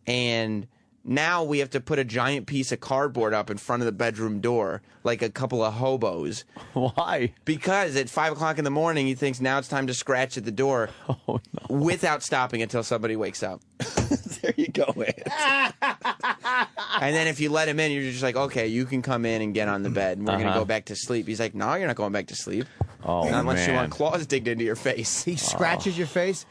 and now we have to put a giant piece of cardboard up in front of the bedroom door, like a couple of hobos. Why? Because at 5 o'clock in the morning, he thinks now it's time to scratch at the door without stopping until somebody wakes up. There you go, man. And then if you let him in, you're just like, okay, you can come in and get on the bed, and we're going to go back to sleep. He's like, no, you're not going back to sleep. Oh, not unless you man. want claws digged into your face. He scratches your face.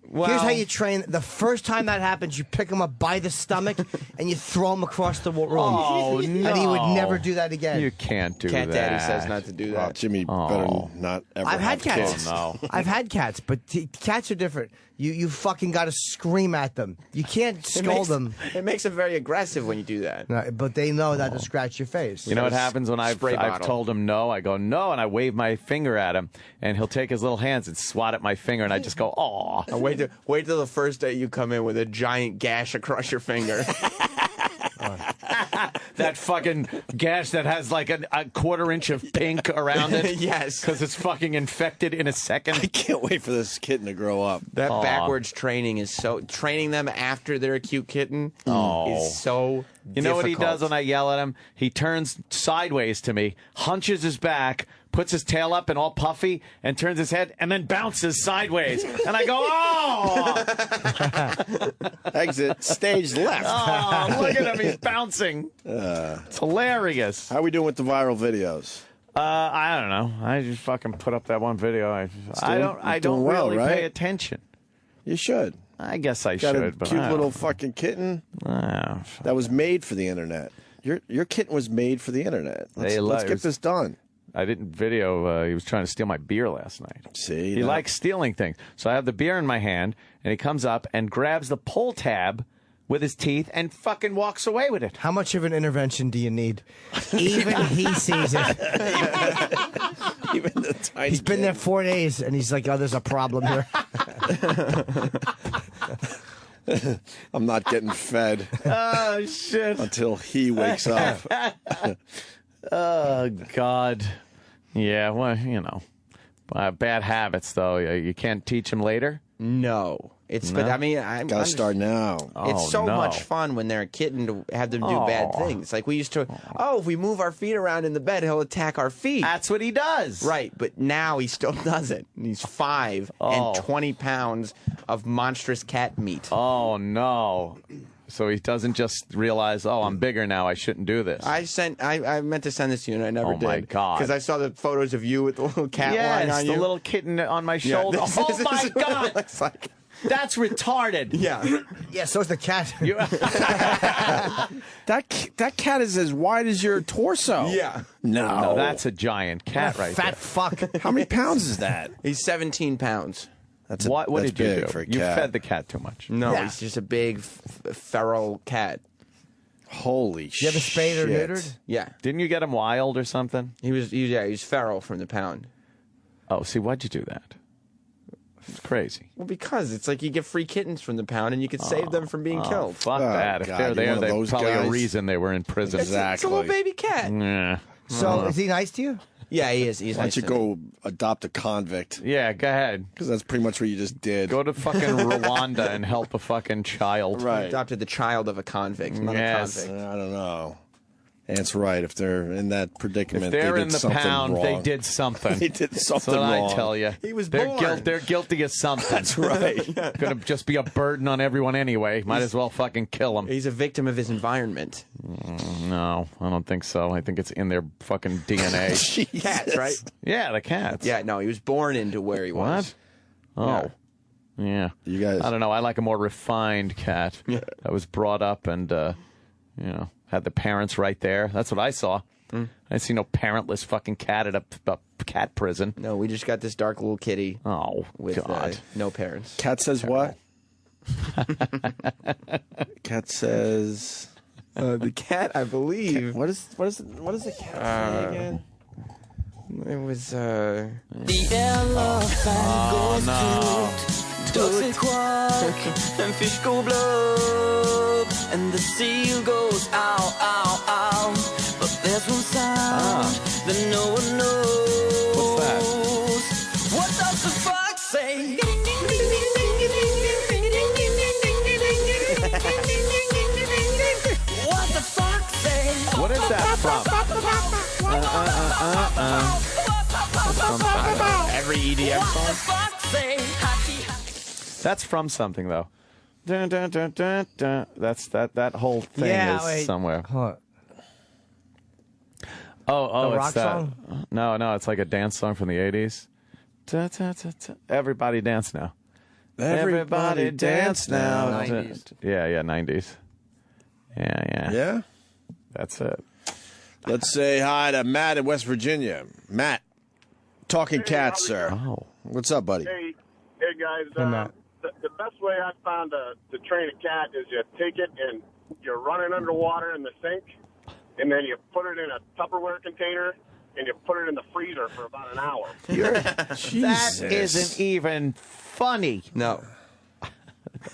Well, here's how you train. The first time that happens, you pick him up by the stomach and you throw him across the room. Oh, And he would never do that again. You can't do Cat that. Daddy says not to do that. Oh, Jimmy better not ever I've had have cats. kids. Oh, no. I've had cats, but cats are different. You fucking got to scream at them. You can't scold them. It makes them very aggressive when you do that. No, but they know that to scratch your face. You know what happens when I've told him no? I go, no, and I wave my finger at him, and he'll take his little hands and swat at my finger, and I just go, aw. Wait till the first day you come in with a giant gash across your finger. That fucking gash that has like a quarter-inch of pink around it. Yes. Because it's fucking infected in a second. I can't wait for this kitten to grow up. That backwards training is training them after they're a cute kitten is so You know what he difficult. does when I yell at him? He turns sideways to me, hunches his back, puts his tail up and all puffy, and turns his head, and then bounces sideways. And I go, oh! Exit stage left. Oh, look at him. He's bouncing. It's hilarious. How are we doing with the viral videos? I don't know. I just fucking put up that one video. I don't doing well, really right? pay attention. You should. I guess I Got should, a but cute I little don't. fucking kitten Oh, that was made for the internet. Your kitten was made for the internet. Let's get this done. I didn't video. He was trying to steal my beer last night. See, he likes stealing things. So I have the beer in my hand, and he comes up and grabs the pull tab with his teeth and fucking walks away with it. How much of an intervention do you need? Even he sees it. Even the tiny He's been there 4 days, and he's like, oh, there's a problem here. I'm not getting fed. Oh, shit. Until he wakes up. Oh, God. Yeah, well, bad habits, though. You can't teach them later? No. But I mean, I'm gotta start now. It's so much fun when they're a kitten to have them do bad things. Like we used to, if we move our feet around in the bed, he'll attack our feet. That's what he does. Right, but now he still does it. He's 5 and 20 pounds of monstrous cat meat. Oh, no. So he doesn't just realize, I'm bigger now, I shouldn't do this. I meant to send this to you, and I never did. Oh, my God. Because I saw the photos of you with the little cat lying on you. the little kitten on my shoulder. this Oh, is my what God. it looks like. That's retarded. Yeah. Yeah, so's the cat. That cat is as wide as your torso. Yeah. No, that's a giant cat right Fat there. fuck. How many pounds is that? He's 17 pounds. What that's did you big do? for a You cat. fed the cat too much. No, Yeah. he's just a big feral cat. Holy shit. You ever spayed or neutered? Yeah. Didn't you get him wild or something? He was feral from the pound. Oh, see, why'd you do that? It's crazy. Well, because it's like you get free kittens from the pound, and you could save them from being killed. Fuck that. If God, they're you're there, one of there's those probably guys. a reason they were in prison. It's a little baby cat. Yeah. So is he nice to you? Yeah, he is. He's Why nice don't you to me. go adopt a convict? Yeah, go ahead. Because that's pretty much what you just did. Go to fucking Rwanda and help a fucking child. Right. Adopted the child of a convict, not Yes. a convict. I don't know. Ant's right. If they're in that predicament, If they're they in did the something pound, wrong. they did something. They did something That's what wrong. I tell you. He was they're born. They're guilty of something. That's right. Going to just be a burden on everyone anyway. Might as well fucking kill him. He's a victim of his environment. No, I don't think so. I think it's in their fucking DNA. Cats, right? Yeah, the cats. Yeah, no, he was born into where he was. What? Oh. Yeah. You guys. I don't know. I like a more refined cat that was brought up and, had the parents right there. That's what I saw. I see no parentless fucking cat at a cat prison. No, we just got this dark little kitty. Oh, with God. No parents. Cat says what? Cat says. The cat, I believe. What is the cat say again? It was. The elephant goes toot, does quack, and fish go blub, and the seal goes ow, ow, ow. But there's one sound that no one knows. What's that? What does the fox say? What the fox say? What is that from? Every EDM song. That's from something, though. Dun, dun, dun, dun, dun. That's that whole thing is somewhere. Huh. Oh, The it's rock that. song? No, it's like a dance song from the 80s. Da, da, da, da. Everybody dance now. Everybody dance now. 90s. Yeah, 90s. Yeah. Yeah? That's it. Let's say hi to Matt in West Virginia. Matt, talking cats, sir. Oh. What's up, buddy? Hey guys. Hey, Matt. The best way I found to train a cat is you take it and you run it underwater in the sink, and then you put it in a Tupperware container, and you put it in the freezer for about an hour. That isn't even funny. No.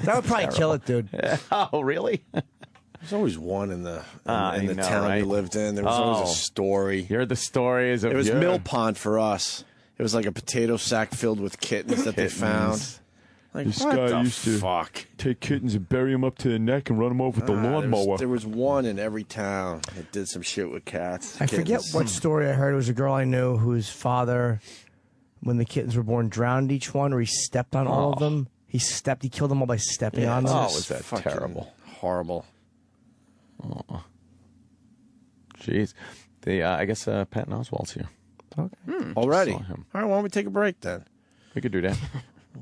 That would probably kill it, dude. Oh, really? There's always one in the I know, town right? we lived in. There was always Oh. a story. You're the stories of It was your Mill Pond for us. It was like a potato sack filled with kittens that they found. Like, This what guy the used to fuck? take kittens and bury them up to the neck and run them over with the lawnmower. There was one in every town that did some shit with cats. I forget kittens. what story I heard. It was a girl I knew whose father, when the kittens were born, drowned each one, or he stepped on all of them. He killed them all by stepping on them. Oh, was that Fucking terrible? Horrible. Oh. Jeez. I guess Patton Oswalt's here. Okay. Already. Saw All him. right, why don't we take a break then? We could do that.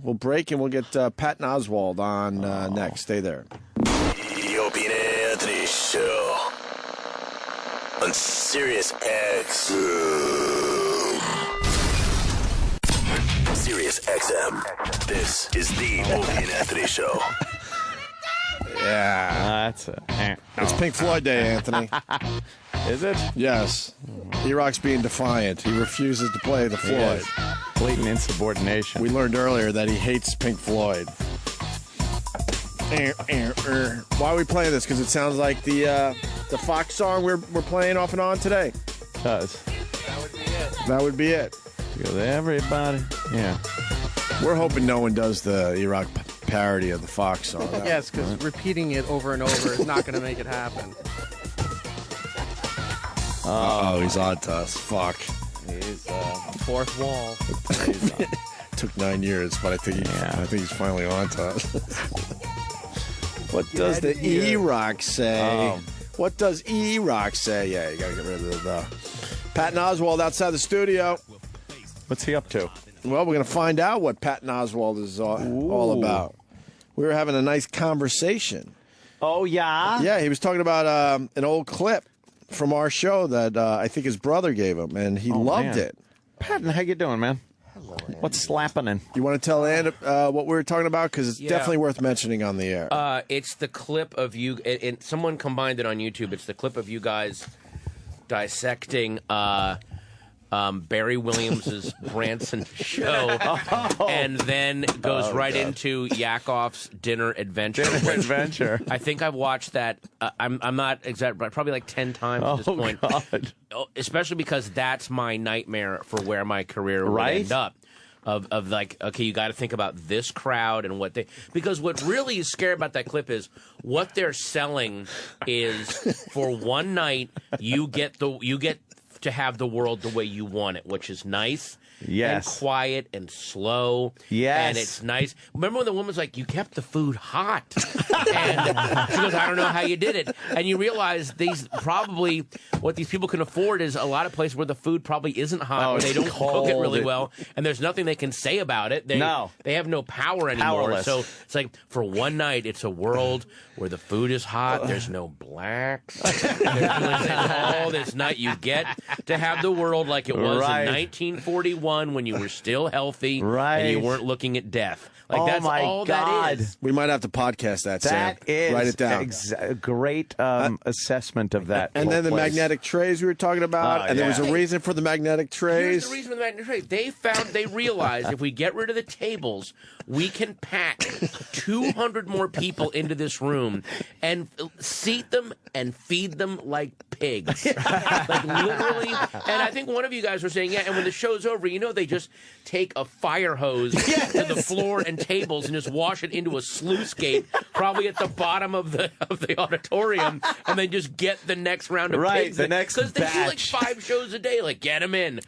We'll break and we'll get Patton Oswalt on next. Stay there. The Opie and Anthony Show on Sirius Sirius XM. This is the Opie and Anthony Show. Yeah. That's it. It's Pink Floyd Day, Anthony. Is it? Yes. E-Rock's being defiant. He refuses to play the Floyd. Blatant insubordination. We learned earlier that he hates Pink Floyd. Why are we playing this? Because it sounds like the Fox song we're playing off and on today. Does. That would be it. Because everybody. Yeah. We're hoping no one does the E-Rock parody of the Fox song. Yes, because repeating it over and over is not going to make it happen. Oh, he's on to us. Fuck. He's Fourth wall. Took 9 years, but I think he's finally on to us. What does the E-Rock say? Oh. What does E-Rock say? Yeah, you gotta get rid of the Patton Oswalt outside the studio. What's he up to? Well, we're gonna find out what Patton Oswalt is all about. We were having a nice conversation. Oh, yeah? Yeah, he was talking about an old clip from our show that I think his brother gave him, and he loved man. it. Patton, how you doing, man? Hello, what's slapping? You want to tell Ann what we were talking about? Because it's Yeah. definitely worth mentioning on the air. It's the clip of you, and someone combined it on YouTube. It's the clip of you guys dissecting Barry Williams' Branson show, and then goes right into Yakov's Dinner Adventure. Adventure. I think I've watched that. I'm not exact, but probably like 10 times at this point. God. Especially because that's my nightmare for where my career would Right? end up. of like, okay, you got to think about this crowd and what they, because what really is scary about that clip is what they're selling is for one night you get to have the world the way you want it, which is nice. Yes. And quiet and slow. Yes. And it's nice. Remember when the woman's like, you kept the food hot? And she goes, I don't know how you did it. And you realize what these people can afford is a lot of places where the food probably isn't hot, or they don't cook it really well, and there's nothing they can say about it. They have no power anymore. Powerless. So it's like, for one night, it's a world where the food is hot, there's no blacks. All this night, you get to have the world like it was in 1941 when you were still healthy and you weren't looking at death. Like, that's all that is. We might have to podcast that, Sam. That is Write it down. a great assessment of that. And then the magnetic trays we were talking about, and there was a reason for the magnetic trays. Here's the reason for the magnetic trays. They realized if we get rid of the tables, we can pack 200 more people into this room and seat them and feed them like pigs. Like, literally. And I think one of you guys were saying, and when the show's over, they just take a fire hose to the floor and tables and just wash it into a sluice gate, probably at the bottom of the auditorium, and then just get the next round of pigs. The next because they do like batch. 5 shows a day. Like, get them in,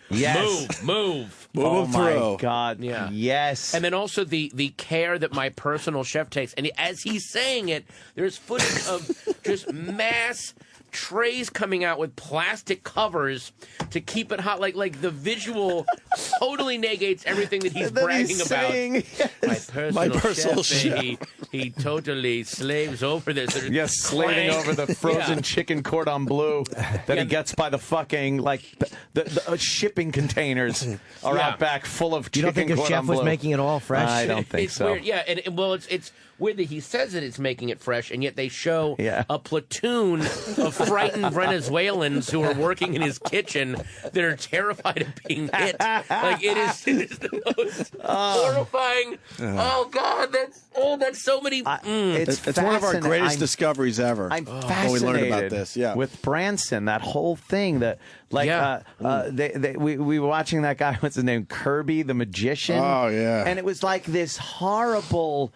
move. Oh my God! Yeah. Yes. And then also the care that my personal chef takes, and as he's saying it, there's footage of just mass trays coming out with plastic covers to keep it hot. Like the visual totally negates everything that he's bragging about. My personal chef. He totally slaves over this. Yes, slaving over the frozen chicken cordon bleu that he gets by the fucking the shipping containers are out back full of chicken cordon bleu. You don't think a chef was making it all fresh? I don't think so. Weird. Yeah, and it's weird that he says that it's making it fresh, and yet they show a platoon of frightened Venezuelans who are working in his kitchen that are terrified of being hit. Like, it is the most horrifying. Oh God, that's so many. It's one of our greatest discoveries ever. I'm when fascinated we learned about this. Yeah, with Branson, that whole thing that we were watching that guy. What's his name? Kirby the magician. Oh yeah, and it was like this horrible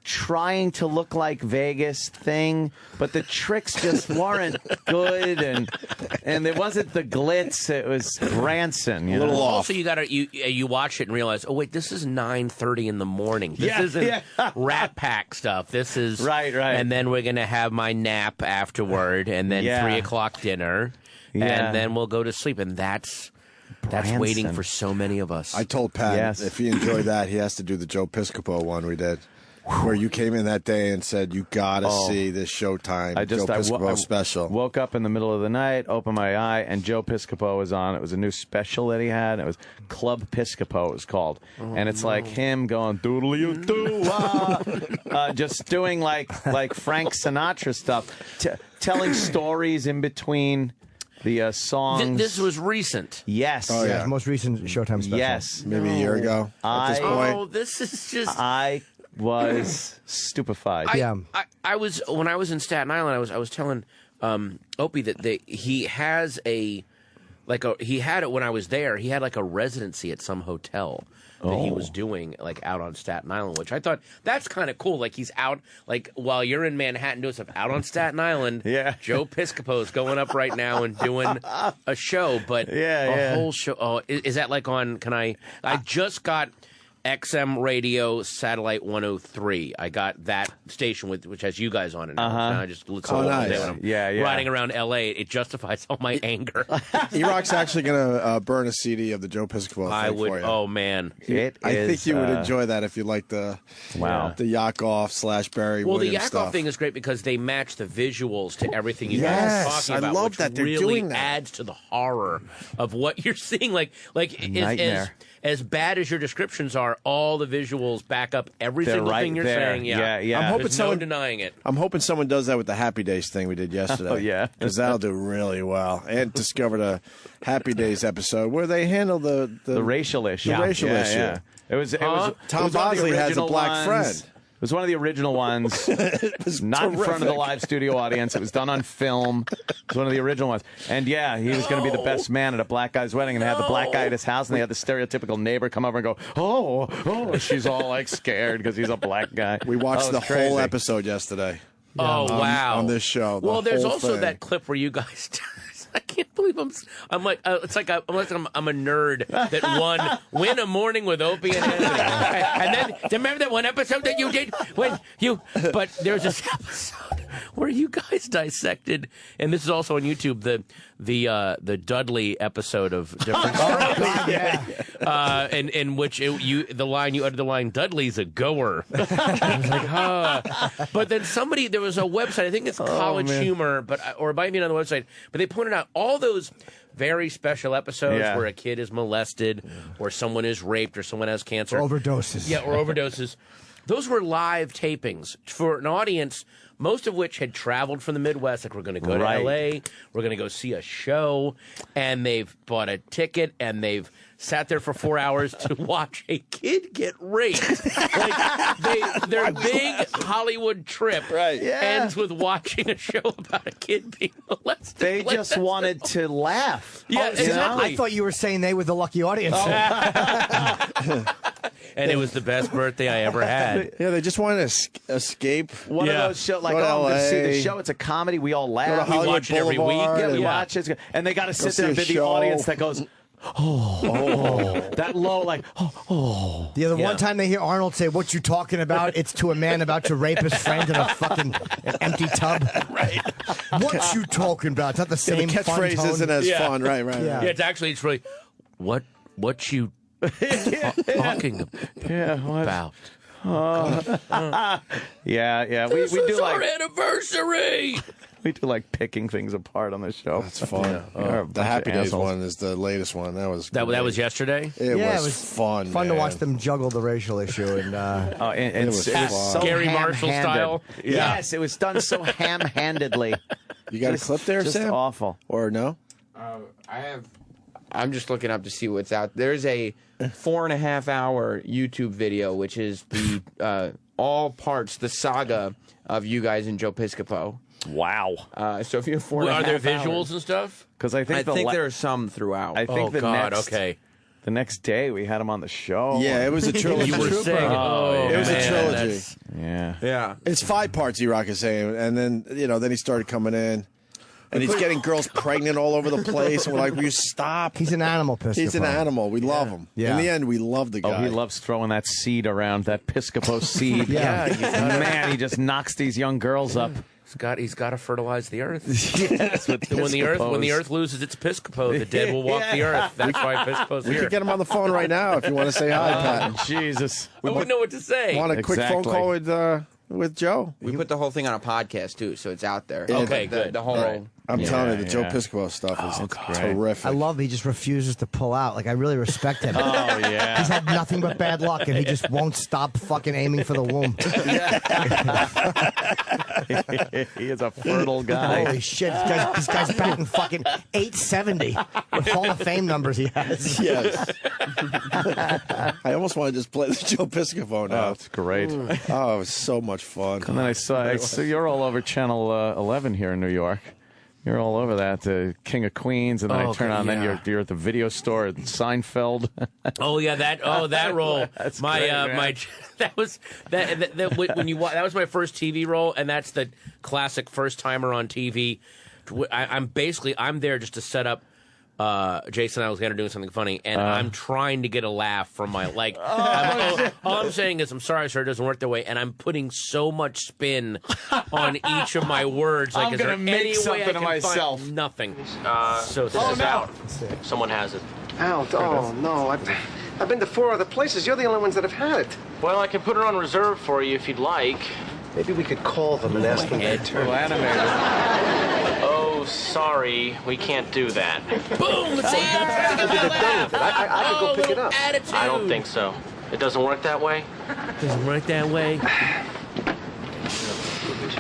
trying to look like Vegas thing, but the tricks just weren't good, and it wasn't the glitz. It was Branson. You know? Also, you watch it and realize, oh wait, this is 9:30 in the morning. This isn't Rat Pack stuff. This is right. And then we're gonna have my nap afterward, and then 3 o'clock dinner, and then we'll go to sleep, and that's waiting for so many of us. I told Pat if he enjoyed that, he has to do the Joe Piscopo one we did. Where you came in that day and said, you got to see this Showtime Joe Piscopo special. Woke up in the middle of the night, opened my eye, and Joe Piscopo was on. It was a new special that he had. It was Club Piscopo, it was called. And it's like him going, doodle-you-doo-wah, just doing like Frank Sinatra stuff, telling stories in between the songs. This was recent. Yes. Oh, yeah. Most recent Showtime special. Yes. Maybe a year ago at this point. Oh, this is just... I was stupefied. I was when I was in Staten Island. I was telling Opie that he has he had it when I was there. He had like a residency at some hotel that he was doing like out on Staten Island, which I thought that's kind of cool. Like, he's out like while you're in Manhattan doing stuff out on Staten Island. Yeah, Joe Piscopo's going up right now and doing a show, but a whole show. Oh, is that like on? Can I just got XM Radio Satellite 103. I got that station which has you guys on it now. And I just listen to nice. when I'm riding around LA. It justifies all my anger. E-Rock's actually going to burn a CD of the Joe Piscopo thing I would. for you. Oh man, I think you would enjoy that if you like the Yakov / Barry Williams the Yakov stuff. thing is great because they match the visuals to everything you guys are talking about. I love which that they're really doing that. adds to the horror of what you're seeing. Like as bad as your descriptions are, all the visuals back up every single thing you're saying. Yeah. I'm hoping There's no denying it. I'm hoping someone does that with the Happy Days thing we did yesterday. Oh, yeah. Because that'll do really well. And discovered a Happy Days episode where they handle the racial issue. The racial issue. Yeah. It was Tom Bosley has a black friend. was one of the original ones. It was not in front of the terrific. live studio audience. It was done on film. It was one of the original ones. And yeah, he was going to be the best man at a black guy's wedding, and they had the black guy at his house, and they had the stereotypical neighbor come over and go, oh, she's all like scared because he's a black guy. We watched Oh, the it's crazy. whole episode yesterday. Oh, wow. On this show. the Well, there's whole also thing. that clip where you guys. I can't believe I'm like it's like I'm a nerd that win a morning with Opie and Anthony. And then remember that one episode that you did when you. But there's this episode where you guys dissected, and this is also on YouTube, the Dudley episode of Different Strokes, in which you uttered the line "Dudley's a goer." I was like, But then there was a website, I think it's College Humor, or it might be on the website, but they pointed out all those very special episodes where a kid is molested, or someone is raped, or someone has cancer, Overdoses. Yeah, or overdoses. Those were live tapings for an audience, most of which had traveled from the Midwest. Like, we're going to go to L.A., we're going to go see a show, and they've bought a ticket, and they've sat there for 4 hours to watch a kid get raped. Like, their big Hollywood trip ends with watching a show about a kid being molested. They just wanted to laugh. Yeah, exactly. I thought you were saying they were the lucky audience. And it was the best birthday I ever had. Yeah, they just wanted to escape. One of those shows, like, I'm going to see the show. It's a comedy. We all laugh. We watch it every week. Yeah, we watch it. And they got to sit there and be the audience that goes, that low, like, The other one time they hear Arnold say, "What you talking about?" It's to a man about to rape his friend in a fucking empty tub. Right. What you talking about? It's not the same. the catchphrase fun tone. isn't as fun. Right. Yeah, it's really, what you talking about? Yeah. This we is do our like anniversary. we do like picking things apart on the show. That's fun. The Happy Days one is the latest one. That was that was yesterday. It was fun. Fun to watch them juggle the racial issue and it was so Gary Marshall style. Yeah. Yes, it was done so ham-handedly. You got a clip there, just Sam? Awful. Or no? I'm just looking up to see what's out. There's a 4.5-hour YouTube video, which is the all parts, the saga of you guys and Joe Piscopo. Wow. So if you have 4.5 Are there hours, visuals and stuff? Because I think there are some throughout. I think the next day we had him on the show. Yeah, it was a trilogy. You were saying, it was a trilogy. Yeah. It's 5 parts, E-Rock is saying, and then then he started coming in. And he's getting girls pregnant all over the place, and we're like, will you stop? He's an animal, Piscopo. He's an animal. We love him. Yeah. In the end, we love the guy. Oh, he loves throwing that seed around, that Piscopo seed. Man, he just knocks these young girls up. He's got to fertilize the earth. Yes, with when the earth loses its Piscopo, the dead will walk the earth. That's why Piscopo's We here. could get him on the phone right now if you want to say hi, Patton. Jesus. I wouldn't know what to say. Want a quick phone call with Joe? We put the whole thing on a podcast too, so it's out there. Okay, the, good. The whole. Right. I'm telling you, the Joe Piscopo stuff is terrific. I love he just refuses to pull out. Like, I really respect him. Oh, yeah. He's had nothing but bad luck, and he just won't stop fucking aiming for the womb. He is a fertile guy. Holy shit. This guy's batting fucking 870. What Hall of Fame numbers he has. Yes. I almost want to just play the Joe Piscopo now. Oh, it's great. Oh, it was so much fun. And then I saw you're all over Channel 11 here in New York. You're all over that, King of Queens, and then I turn on. Then you're at the video store at Seinfeld. that role. That's my great, my that was when you that was my first TV role, and that's the classic first timer on TV. I'm there just to set up Jason Alexander doing something funny, and I'm trying to get a laugh from my all I'm saying is, I'm sorry, sir, it doesn't work that way, and I'm putting so much spin on each of my words. Like, I'm is there gonna make any something way I of can myself. Find nothing? So this is out. Someone has it. Out? Oh, no. I've been to 4 other places. You're the only ones that have had it. Well, I can put it on reserve for you if you'd like. Maybe we could call them and ask them to return it. Oh, sorry, we can't do that. Boom! Maybe they're done with it. I could go pick it up. Attitude. I don't think so. It doesn't work that way? Doesn't work that way.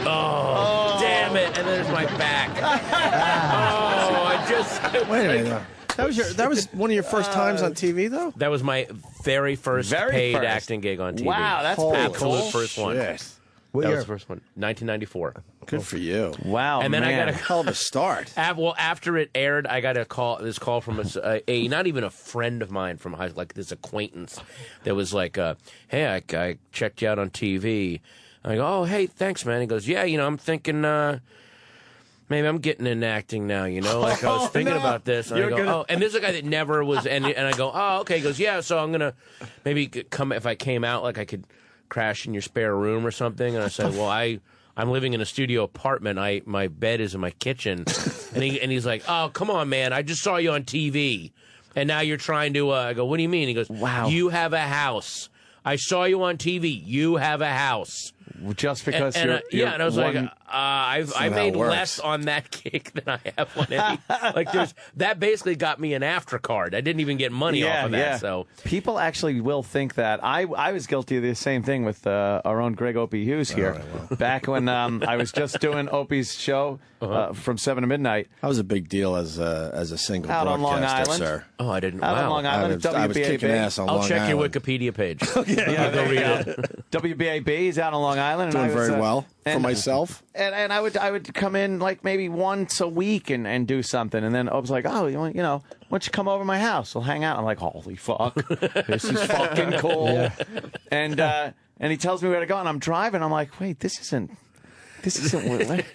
Oh, damn it! And there's my back. Oh, I just Wait a minute. That was one of your first times on TV, though? That was my very first paid acting gig on TV. Wow, that's pretty absolute cool. first one. Shit. What That year? was the first one, 1994. Good for you. Wow, And then I man. got a Hell of a start. Well, after it aired, I got this call from a not even a friend of mine from high school, like this acquaintance that was like, hey, I checked you out on TV. I go, oh, hey, thanks, man. He goes, yeah, I'm thinking maybe I'm getting into acting now, Like I was thinking about this. And I go, oh, and there's a guy that never was, and I go, oh, okay. He goes, yeah, so I'm going to maybe come, if I came out, like I could crash in your spare room or something. And I said, well, I'm living in a studio apartment. My bed is in my kitchen. And he's like, oh, come on, man. I just saw you on TV. And now you're trying to, I go, what do you mean? He goes, wow. You have a house. I saw you on TV. You have a house. Just because and I was one, like, I made less on that gig than I have on any. Like that basically got me an after card. I didn't even get money off of that. Yeah. So people actually will think that. I was guilty of the same thing with our own Greg Opie Hughes here. Back when I was just doing Opie's show from 7 to midnight. I was a big deal as a single out on Long Island. Sir. Oh, I didn't. Out on Long Island. I was kicking ass on Long Island. I'll check your Wikipedia page. Yeah, go read it. WBAB is out on Long Island. Doing and I was, very well for myself. And I would come in like maybe once a week and do something. And then I was like, oh, why don't you come over to my house? We'll hang out. I'm like, holy fuck, this is fucking cool. Yeah. And he tells me where to go, and I'm driving. I'm like, wait, this isn't. What,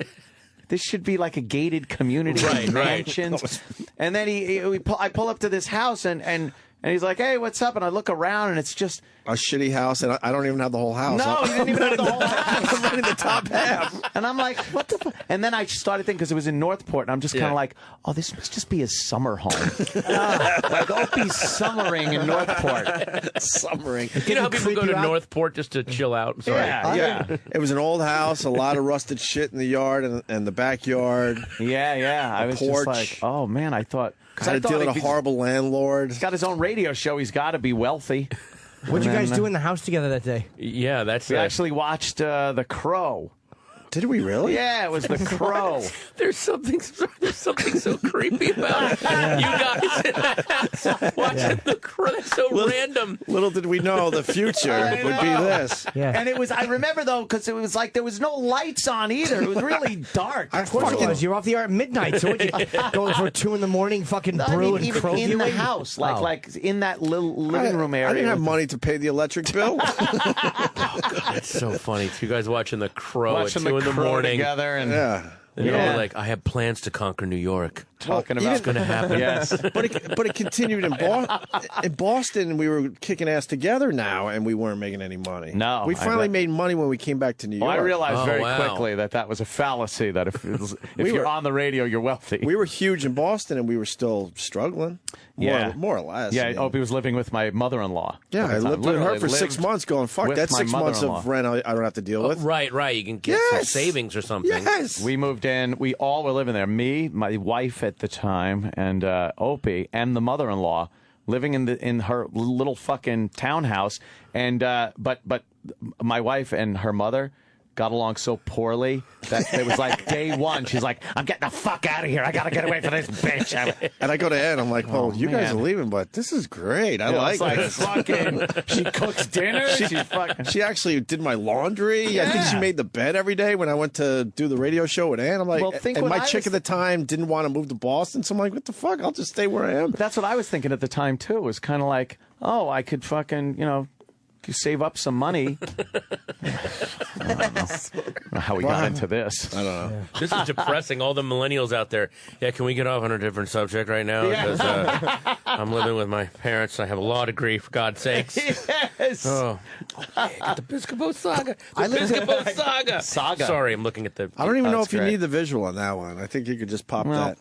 this should be like a gated community mansion. Right. And then I pull up to this house, and he's like, hey, what's up? And I look around, and it's just a shitty house, and I don't even have the whole house. No, you didn't even have the whole house. I'm running the top half. And I'm like, what the fuck? And then I started thinking, because it was in Northport, and I'm just kind of like, oh, this must just be his summer home. Like Opie's summering in Northport. Summering. You know how people go to Northport just to chill out? Sorry. Yeah. It was an old house, a lot of rusted shit in the yard and the backyard. Yeah. I was porch. just like, oh, man, I thought. Had to deal with a horrible landlord. He's got his own radio show. He's got to be wealthy. What'd you guys do in the house together that day? Yeah, we actually watched The Crow. Did we really? Yeah, it was The Crow. There's something so creepy about you guys in the house watching The Crow. That's so random. Little did we know the future would be this. Yeah. And it was, I remember though, because it was like there was no lights on either. It was really dark. Of course it was. You were off the air at midnight. So what you going for 2 in the morning, fucking brew and crow in viewing? the house, like in that little living room area. I didn't have money to pay the electric bill. Oh, God, that's so funny. You guys watching The Crow at 2 in the Crow morning. Together and You're like, I have plans to conquer New York. Talking about it's going to happen. Yes. But it continued in Boston. We were kicking ass together now, and we weren't making any money. No. We finally made money when we came back to New York. Well, I realized very quickly that was a fallacy, that if you're on the radio, you're wealthy. We were huge in Boston, and we were still struggling. More or less. Yeah, I mean, Opie was living with my mother-in-law. Yeah, I lived with her for 6 months going, fuck, that's 6 months of rent I don't have to deal with. Right. You can get some savings or something. Yes. We moved in. We all were living there. Me, my wife at the time, and Opie, and the mother-in-law living in her little fucking townhouse. And but my wife and her mother got along so poorly that it was like day one. She's like, I'm getting the fuck out of here. I got to get away from this bitch. And I go to Ed. I'm like, well, you guys are leaving, but this is great. I like this. Fucking, she cooks dinner. She actually did my laundry. Yeah. I think she made the bed every day when I went to do the radio show with Ann. I'm like, and my chick at the time didn't want to move to Boston. So I'm like, what the fuck? I'll just stay where I am. That's what I was thinking at the time, too. It was kind of like, oh, I could fucking, save up some money. I don't know how we got into this. I don't know. Yeah. This is depressing. All the millennials out there. Yeah, can we get off on a different subject right now? Because I'm living with my parents. I have a law degree, for God's sakes. Yes. Oh, okay, the Piscopo Saga. Piscopo Saga. Sorry, I'm looking at the... I don't even know if you need the visual on that one. I think you could just pop that.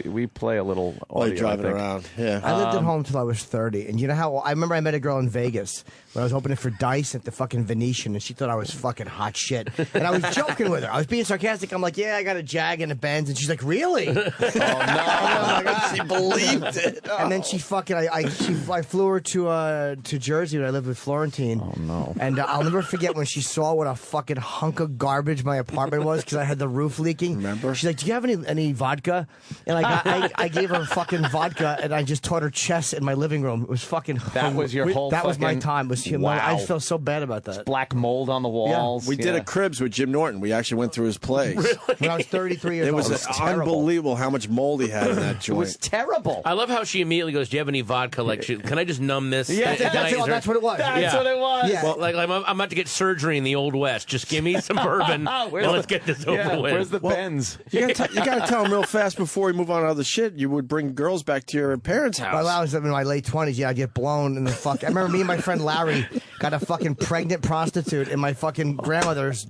We play a little audio, driving around. Yeah, I lived at home until I was 30, and you know how I remember I met a girl in Vegas when I was opening for Dice at the fucking Venetian, and she thought I was fucking hot shit, and I was joking with her. I was being sarcastic. I'm like, yeah, I got a Jag and a Benz, and she's like, really? Oh no! Oh, my God. She believed it. Oh. And then she fucking I flew her to Jersey when I lived with Florentine. Oh no! And I'll never forget when she saw what a fucking hunk of garbage my apartment was because I had the roof leaking. Remember? She's like, do you have any vodka? And I gave her fucking vodka, and I just taught her chess in my living room. It was fucking. That was your whole. That was my fucking- time. Was Wow. I felt so bad about that. Black mold on the walls. We did a Cribs with Jim Norton. We actually went through his plays. When I was 33 years It old. was unbelievable how much mold he had in that joint. It was terrible. I love how she immediately goes, "Do you have any vodka? Like, can I just numb this?" Yeah, Can I- that's what it was. That's what it was. Yeah. Well, like I'm about to get surgery in the Old West. Just give me some bourbon and let's get this over with. Where's the Benz? You gotta tell him real fast before we move on to other shit. You would bring girls back to your parents' house. Well, I was in my late 20s. Yeah, I'd get blown in the fuck. I remember me and my friend Larry got a fucking pregnant prostitute in my fucking grandmother's,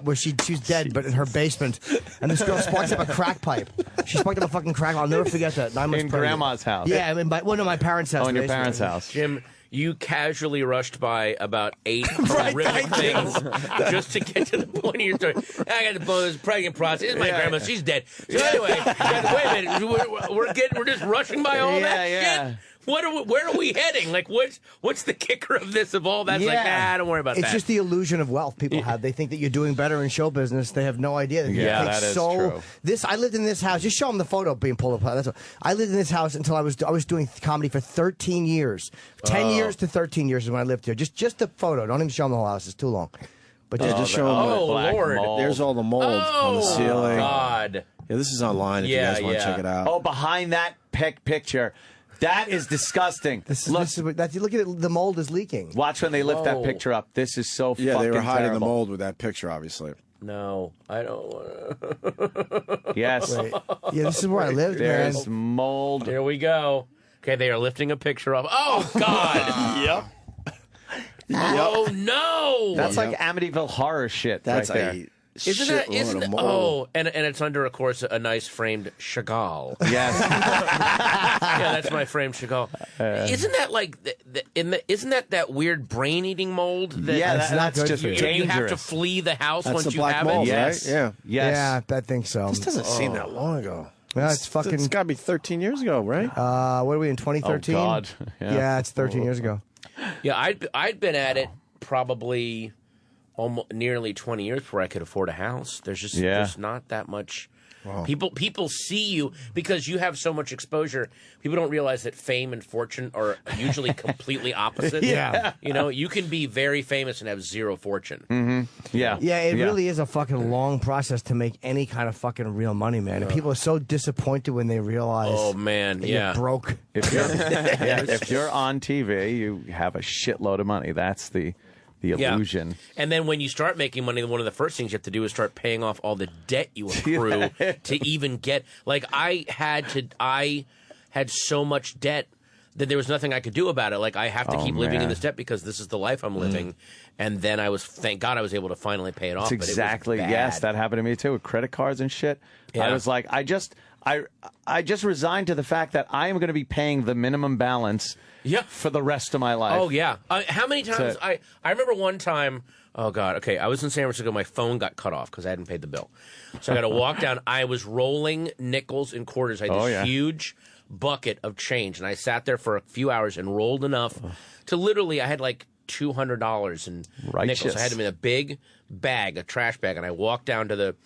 where she's dead, but in her basement. And this girl sparked up a crack pipe. She sparked up a fucking crack pipe. I'll never forget that. 9 months In pregnant. Grandma's house. Yeah, I mean, my parents' house. Oh, in your basement. parents' house. Jim, you casually rushed by about 8 horrific things just to get to the point of your story. I got this pregnant prostitute. This is my grandma. She's dead. So anyway, wait a minute. We're just rushing by all that shit. Where are we heading? Like, what's the kicker of this? Of all that's like, don't worry about that. It's just the illusion of wealth people have. They think that you're doing better in show business. They have no idea. Yeah, that is true. I lived in this house. Just show them the photo being pulled up. That's what, I lived in this house until I was doing comedy for 13 years. 10 years to 13 years is when I lived here. Just the photo. Don't even show them the whole house. It's too long. But just show them the black Lord. mold. There's all the mold on the ceiling. God. Yeah, this is online if you guys want to check it out. Oh, behind that picture. That is disgusting. Look at it. The mold is leaking. Watch when they lift that picture up. This is so fucking Yeah, they were hiding terrible. the mold with that picture, obviously. No, I don't want to. Yes. Yeah, this is where I lived, There's man. mold. Here we go. Okay, they are lifting a picture of. Oh, God. Yep. Oh, no. That's like Amityville horror shit That's right there. Isn't it? Oh, and it's under, of course, a nice framed Chagall. Yes. Yeah, that's my framed Chagall. Isn't that like isn't that weird brain eating mold? That, that's just you dangerous. have to flee the house That's once the you black have mold, it. right? Yeah. Yes. Yeah, I think so. This doesn't seem that long ago. Yeah, it's fucking. It's got to be 13 years ago, right? What are we in 2013? Oh, God. Yeah, it's 13 years ago. Yeah, I'd been at it probably almost nearly 20 years before I could afford a house. There's just not that much. Wow. People see you because you have so much exposure. People don't realize that fame and fortune are usually completely opposite. Yeah. You know, you can be very famous and have zero fortune. Mm-hmm. Yeah. Yeah, it really is a fucking long process to make any kind of fucking real money, man. And people are so disappointed when they realize. Oh man, that yeah. you're broke. If you're on TV, you have a shitload of money. That's the illusion. Yeah. And then when you start making money, one of the first things you have to do is start paying off all the debt you accrue to even get. Like I had so much debt that there was nothing I could do about it. Like I have to keep living in this debt because this is the life I'm living. And then thank God I was able to finally pay it off. That's exactly, but it was bad. yes, that happened to me too with credit cards and shit. Yeah. I was like, I just resigned to the fact that I am going to be paying the minimum balance for the rest of my life. Oh, yeah. How many times? I remember one time, oh, God, okay, I was in San Francisco. My phone got cut off because I hadn't paid the bill. So I got to walk down. I was rolling nickels and quarters. I had this huge bucket of change, and I sat there for a few hours and rolled enough to literally, I had like $200 in nickels. I had them in a big bag, a trash bag, and I walked down to the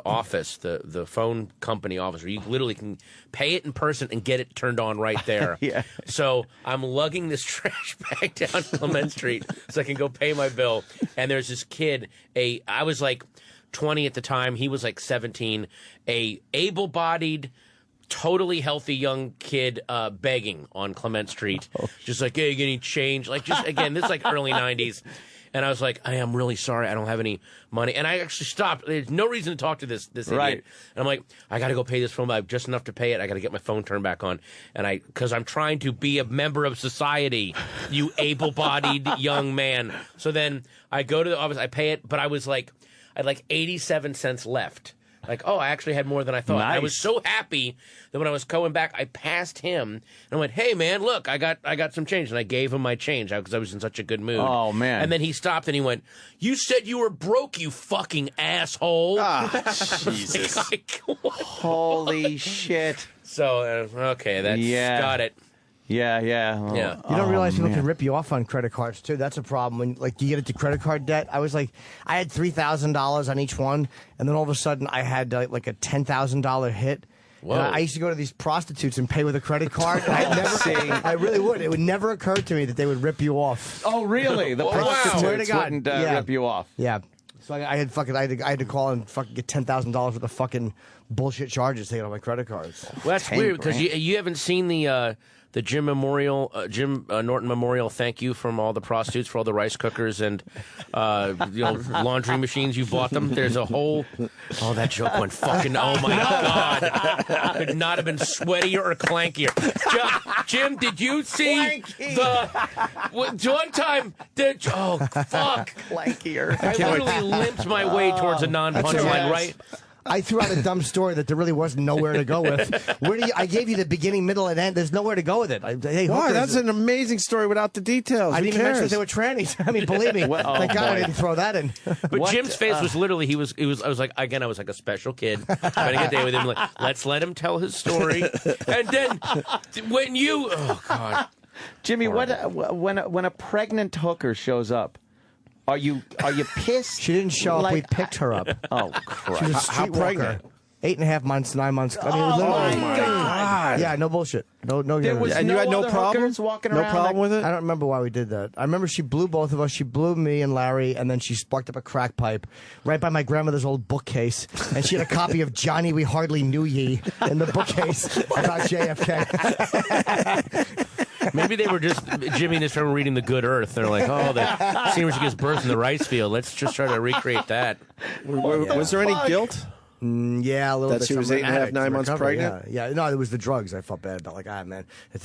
office, the phone company office, where you literally can pay it in person and get it turned on right there. So I'm lugging this trash bag down Clement Street so I can go pay my bill. And there's this kid, I was like 20 at the time, he was like 17, a able-bodied, totally healthy young kid begging on Clement Street. Just like, hey, you get any change? Like, just, again, this is like early 90s. And I was like, I am really sorry. I don't have any money. And I actually stopped. There's no reason to talk to this idiot. Right. And I'm like, I got to go pay this phone bill. I have just enough to pay it. I got to get my phone turned back on. And because I'm trying to be a member of society, you able-bodied young man. So then I go to the office. I pay it. But I had like 87 cents left. Like, oh, I actually had more than I thought. Nice. I was so happy that when I was going back, I passed him and I went, "Hey, man, look, I got some change." And I gave him my change because I was in such a good mood. Oh, man. And then he stopped and he went, "You said you were broke, you fucking asshole." Jesus. Holy shit. So, okay, that's got it. Yeah. Yeah. You don't realize people can rip you off on credit cards too. That's a problem. When you get into credit card debt, I had $3,000 on each one, and then all of a sudden I had like a $10,000 hit, And I used to go to these prostitutes and pay with a credit card. I really would. It would never occur to me that they would rip you off. Oh, really? The prostitutes wouldn't rip you off. Yeah. So I had to call and fucking get $10,000 worth of fucking bullshit charges taken off my credit cards. Well, that's weird because you haven't seen the Jim Norton Memorial thank you from all the prostitutes for all the rice cookers and laundry machines you bought them. There's a whole that joke went fucking oh my god, could not have been sweatier or clankier. Jim, did you see one time? Oh fuck, clankier. I literally limped my way towards a non-punchline, right? I threw out a dumb story that there really wasn't nowhere to go with. I gave you the beginning, middle, and end. There's nowhere to go with it. Why? That's an amazing story without the details. I didn't even mention that they were trannies. I mean, believe me. Thank God I didn't throw that in. But Jim's face was literally, I was like a special kid trying to get day with him. Like, let's let him tell his story. And then when oh God. Jimmy, when a pregnant hooker shows up, Are you pissed? She didn't show up. We picked her up. Oh, crap. She was a streetwalker. 8.5 months, 9 months. I mean, literally. Oh, my God. Yeah, no bullshit. No. There was and no you had no other problem. hookers walking No around problem like- with it. I don't remember why we did that. I remember she blew both of us. She blew me and Larry, and then she sparked up a crack pipe right by my grandmother's old bookcase, and she had a copy of Johnny We Hardly Knew Ye in the bookcase about JFK. Maybe they were just Jimmy and his friend were reading The Good Earth. They're like, oh, the scene where she gives birth in the rice field. Let's just try to recreate that. Was there any guilt? Yeah, a little that bit. She was 8.5, 9 months pregnant? Yeah. No, it was the drugs I felt bad about. Like, man, you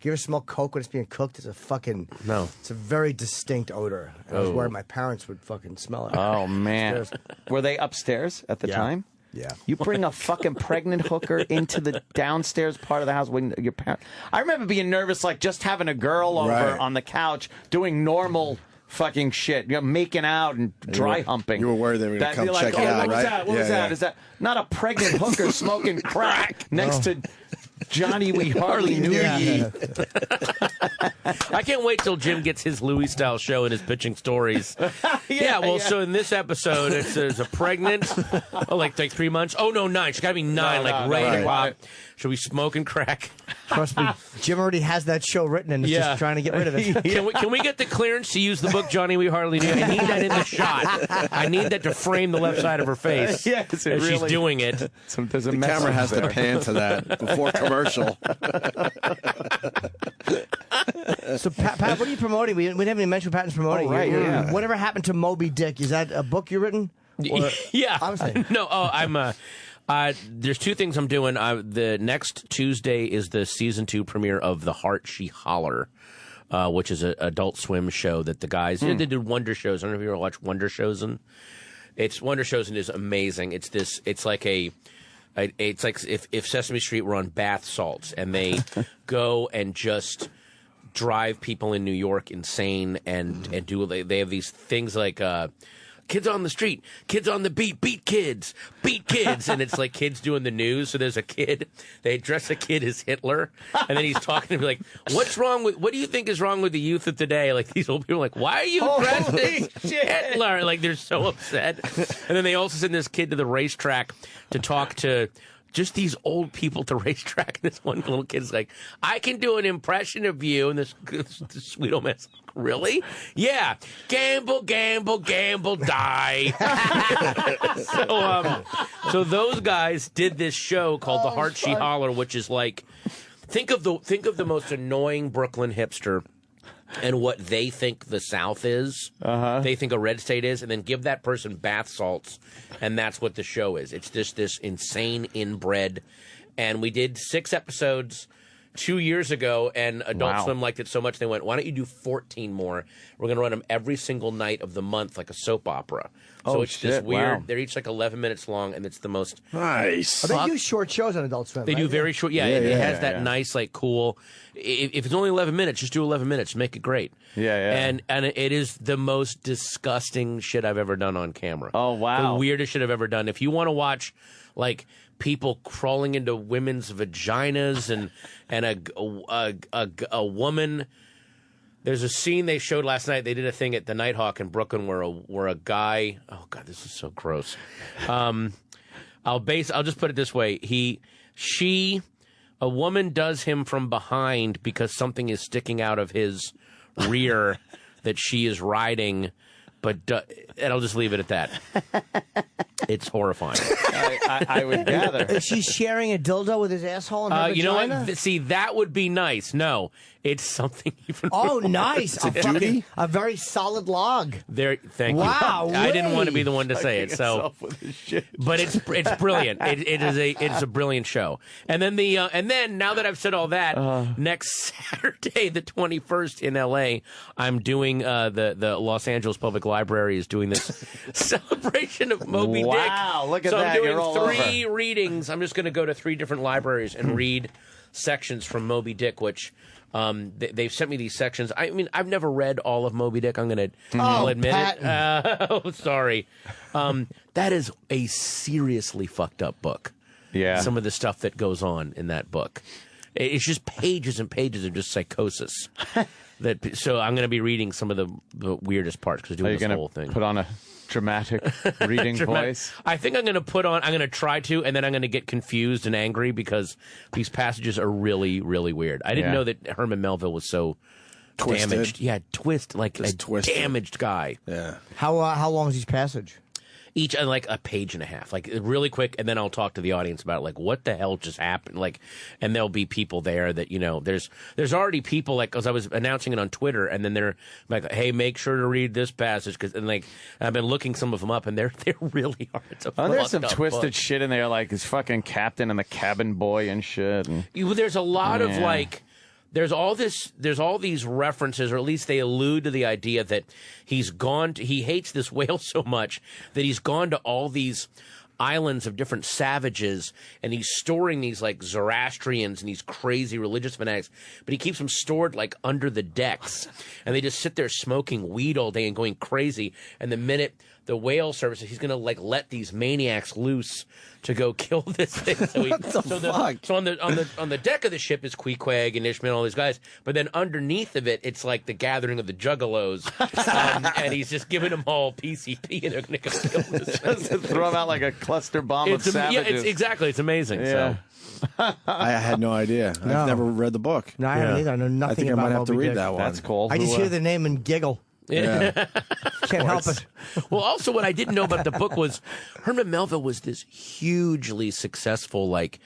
ever smell coke when it's being cooked? It's a fucking... No. It's a very distinct odor. I was worried my parents would fucking smell it. Oh, man. Were they upstairs at the time? Yeah. You bring a fucking pregnant hooker into the downstairs part of the house when your parents... I remember being nervous, like just having a girl over on the couch doing normal fucking shit, making out and dry humping. You were worried they were going to come check it out, right? What was that? Is that not a pregnant hooker smoking crack next to Johnny We Hardly Knew Ye? I can't wait till Jim gets his Louis-style show and his pitching stories. So in this episode, there's a pregnant, like 3 months. Oh, no, 9. She's got to be 9, ready to pop. Should we smoke and crack? Trust me, Jim already has that show written and is just trying to get rid of it. Can we get the clearance to use the book Johnny We Hardly Knew? I need that in the shot. I need that to frame the left side of her face as she's doing it. The camera has to pan to that before commercial. So, Pat, what are you promoting? We haven't even mentioned Patton's promoting. Oh, right, Whatever happened to Moby Dick? Is that a book you written? Or, yeah. I'm saying. No, I'm... there's two things I'm doing. The next Tuesday is the season 2 premiere of The Heart She Holler, which is an Adult Swim show that the guys they did Wonder Shows. I don't know if you ever watched Wonder Shows. Wonder Shows is amazing. It's like if Sesame Street were on bath salts and they go and just drive people in New York insane and they have these things like. Kids on the street, kids on the beat kids, and it's like kids doing the news. So there's a kid, they dress a kid as Hitler, and then he's talking to me like, what do you think is wrong with the youth of today? Like these old people are like, why are you dressed as Hitler? Like they're so upset. And then they also send this kid to the racetrack to talk to just these old people at the racetrack. And this one little kid's like, I can do an impression of you. And this sweet old man's like, really? Yeah. Gamble, gamble, gamble, die. So those guys did this show called The Heart She Holler, which is like, think of the most annoying Brooklyn hipster and what they think the South is, they think a red state is, and then give that person bath salts, and that's what the show is. It's just this insane inbred. And we did 6 episodes 2 years ago, and Adult Swim liked it so much they went, why don't you do 14 more? We're going to run them every single night of the month like a soap opera. So it's this weird. Wow. They're each like 11 minutes long, and it's the most nice. They do short shows on Adult Swim. They do very short. Yeah, it has that nice, like, cool. If it's only 11 minutes, just do 11 minutes. Make it great. And it is the most disgusting shit I've ever done on camera. Oh wow, the weirdest shit I've ever done. If you want to watch, like, people crawling into women's vaginas and a woman. There's a scene they showed last night. They did a thing at the Nighthawk in Brooklyn where a guy. Oh God, this is so gross. I'll just put it this way. a woman does him from behind because something is sticking out of his rear that she is riding, but and I'll just leave it at that. It's horrifying. I would gather. Is she sharing a dildo with his asshole and her You know vagina? what? See, that would be nice. No, it's something even. Oh, nice! It's a duty? A very solid log. There, thank Wow, you. I didn't want to be the one to say it, so. But it's brilliant. It's a brilliant show. And then now that I've said all that, next Saturday, the 21st in L.A., I'm doing the Los Angeles Public Library is doing this celebration of Moby Dick. Wow, look at so that. I'm doing You're all three readings. I'm just going to go to 3 different libraries and read sections from Moby Dick, which they've sent me these sections. I mean, I've never read all of Moby Dick. I'm going to admit it. Sorry. That is a seriously fucked up book. Yeah. Some of the stuff that goes on in that book. It's just pages and pages of just psychosis. So I'm going to be reading some of the weirdest parts because doing this whole thing. Put on a dramatic reading voice? I think I'm going to try to, and then I'm going to get confused and angry because these passages are really, really weird. I didn't know that Herman Melville was so Twisted. damaged. Yeah, like Just a twisted. damaged guy. Yeah. How long is each passage? Each like a page and a half, like really quick, and then I'll talk to the audience about like what the hell just happened, like, and there'll be people there that there's already people like because I was announcing it on Twitter, and then they're like, hey, make sure to read this passage because I've been looking some of them up, and they're really hard. There's some twisted shit in there, like his fucking captain and the cabin boy and shit. And, there's a lot of like. There's all these references, or at least they allude to the idea that he hates this whale so much that he's gone to all these islands of different savages, and he's storing these like Zoroastrians and these crazy religious fanatics, but he keeps them stored like under the decks, and they just sit there smoking weed all day and going crazy. And the minute the whale surfaces, he's gonna like let these maniacs loose to go kill this thing. So on the deck of the ship is Queequeg and Ishmael and all these guys, but then underneath of it, it's like the gathering of the Juggalos, and he's just giving them all PCP, and they're going to go kill this thing. Just to throw them out like a cluster bomb of savages. Yeah, exactly. It's amazing. Yeah. So. I had no idea. No. I've never read the book. No, I haven't either. I know nothing I think about I might have to Moby read Dick. that one. That's cool. I just hear the name and giggle. Yeah. Can't help it. Well, also what I didn't know about the book was Herman Melville was this hugely successful, like,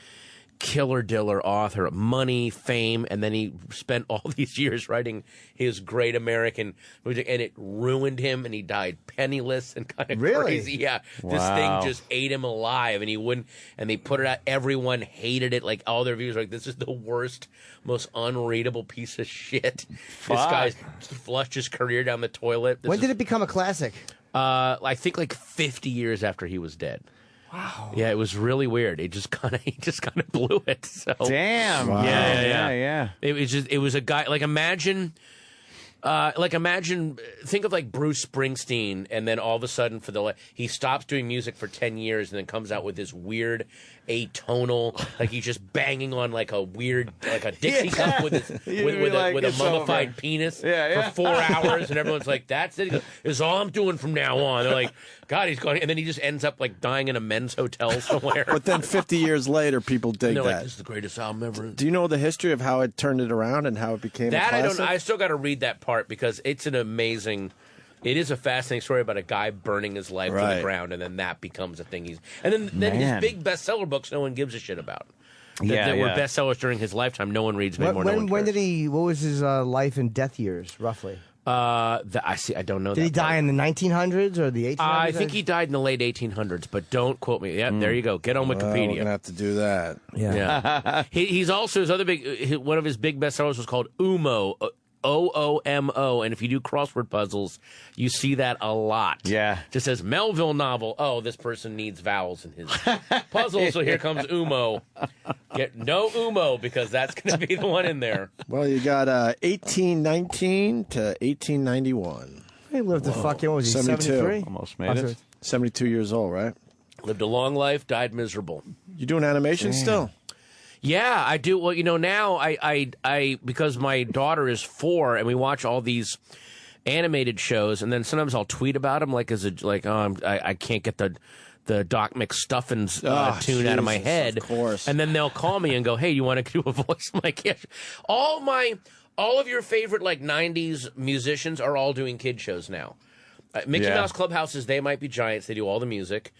killer diller author, money, fame, and then he spent all these years writing his great American music, and it ruined him, and he died penniless and kind of crazy. Yeah, this thing just ate him alive, and he wouldn't. And they put it out. Everyone hated it. Like all their reviews were like, "This is the worst, most unreadable piece of shit." This guy's flushed his career down the toilet. When did it become a classic? I think like 50 years after he was dead. Wow. Yeah, it was really weird. He just kind of blew it. So damn. Wow. Yeah. It was a guy like imagine think of like Bruce Springsteen, and then all of a sudden he stops doing music for 10 years and then comes out with this weird atonal, like he's just banging on like a weird, like a Dixie cup with a mummified penis for 4 hours, and everyone's like, that's it. He goes, this is all I'm doing from now on. They're like, God, he's going, and then he just ends up like dying in a men's hotel somewhere. But then 50 years later, people dig that. that. This is the greatest album ever. Do you know the history of how it turned it around and how it became a classic? I still got to read that part because it's an amazing. It is a fascinating story about a guy burning his life to the ground, and then that becomes a thing. And then his big bestseller books, no one gives a shit about. That were bestsellers during his lifetime. No one reads anymore. When did he? What was his life and death years roughly? I don't know. Did he die in the 1900s or the 1800s? I think he died in the late 1800s, but don't quote me. Yeah, there you go. Get on Wikipedia. We're gonna have to do that. Yeah. He's also one of his big bestsellers was called Umo. OOMO, and if you do crossword puzzles, you see that a lot. Yeah. Just says Melville novel. Oh, this person needs vowels in his puzzle, so here comes Umo. Get no Umo, because that's going to be the one in there. Well, you got 1819 to 1891. He lived to fucking, what was he, 73? Almost made it. 72 years old, right? Lived a long life, died miserable. You doing animation still? Yeah, I do. Well, now I because my daughter is 4 and we watch all these animated shows, and then sometimes I'll tweet about them I can't get the Doc McStuffins tune Oh, out of my Jesus, head. of course. And then they'll call me and go, "Hey, you want to do a voice?" I'm like, "Yeah." All of your favorite like '90s musicians are all doing kid shows now. Mickey Mouse Clubhouses, They Might Be Giants. They do all the music.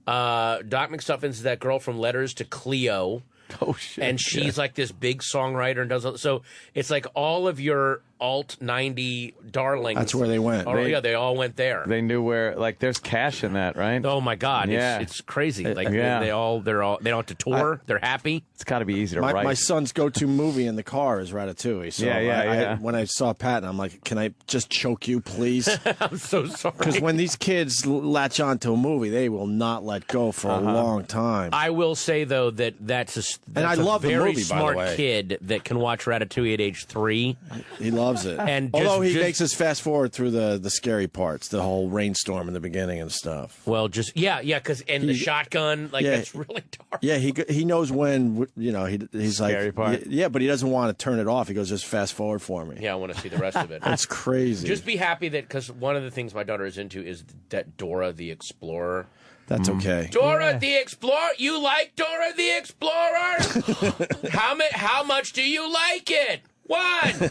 Doc McStuffins is that girl from Letters to Cleo. Oh shit! And she's like this big songwriter and does so. It's like all of your alt 90 darlings. That's where they went. They all went there. They knew where. Like, there's cash in that, right? Oh my God! Yeah. It's crazy. Like Yeah. they don't have to tour. They're happy. It's got to be easy to write. My son's go-to movie in the car is Ratatouille. So when I saw Patton, I'm like, can I just choke you, please? I'm so sorry. Because when these kids latch on to a movie, they will not let go for a long time. I will say though that's I love the very movie, by the smart way. kid that can watch Ratatouille at age 3. He loves it. And although he makes us fast forward through the scary parts, the whole rainstorm in the beginning and stuff. Well, just because the shotgun, like that's really dark. Yeah, he knows when he's Scary like part. Yeah, but he doesn't want to turn it off. He goes, just fast forward for me. Yeah, I want to see the rest of it. That's crazy. Just be happy that because one of the things my daughter is into is that Dora the Explorer. That's okay. Dora the Explorer. You like Dora the Explorer? How much do you like it? 1, 2,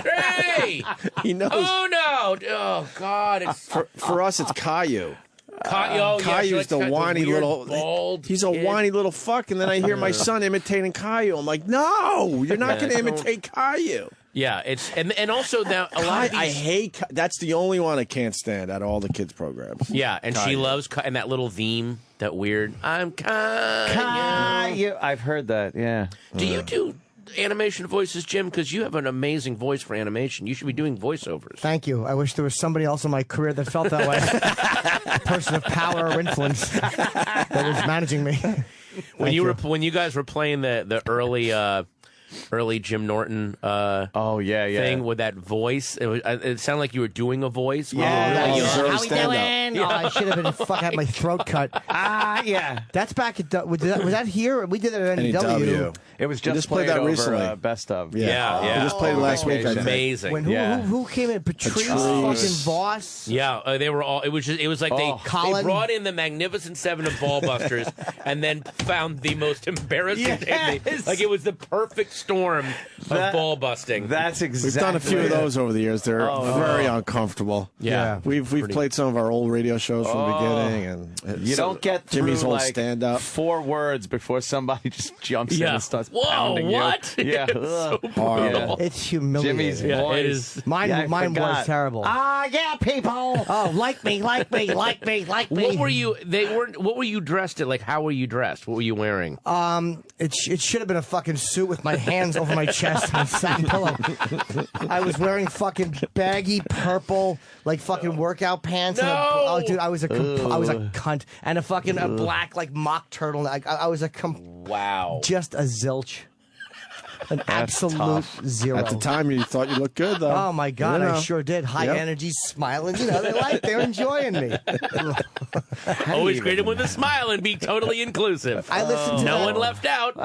3. He knows. Oh no! Oh God! It's For us, it's Caillou. Caillou's the whiny little. Bald He's a kid. whiny little fuck, and then I hear my son imitating Caillou. I'm like, no, you're not going to imitate Caillou. Yeah, it's and also that a lot of these, I hate. That's the only one I can't stand out of all the kids programs. Yeah, and she loves and that little theme, that weird. I'm Caillou. I've heard that. Yeah. Do you do animation voices, Jim? Because you have an amazing voice for animation. You should be doing voiceovers. Thank you. I wish there was somebody else in my career that felt that way. A person of power or influence that was managing me. When you guys were playing the early Jim Norton thing with that voice, it sounded like you were doing a voice. Yeah, How we doing? Oh, I should have been had my throat cut. Yeah. That's back at was that here? We did it at NEW. It was We just played played that over recently. Best of. Yeah. We just played it last week. I think. Amazing. When who came in? Patrice fucking Voss. Yeah, they were all. It was like they brought in the Magnificent Seven of Ballbusters and then found the most embarrassing thing. Like it was the perfect storm of ball busting. That's exactly. We've done a few of those over the years. They're very uncomfortable. Yeah. We've played some of our old radio shows from the beginning, and You don't get through Jimmy's whole like stand up. 4 words before somebody just jumps in and starts Whoa, pounding what? you. Yeah, It's so horrible. It's humiliating. Jimmy's voice. it is. Mine was terrible. Yeah, people. Oh, like me. What were you? What were you dressed at? Like, how were you dressed? What were you wearing? It should have been a fucking suit with my hands over my chest and a satin pillow. I was wearing fucking baggy purple, like fucking workout pants. No! Dude, I was a cunt and a fucking a black like mock turtleneck. I was Wow. just a zilch. An absolute zero. At the time, you thought you looked good, though. Oh my god, You know. I sure did. High energy, smiling. They're enjoying me. Always greet him with a smile and be totally inclusive. I listened to no that. one left out.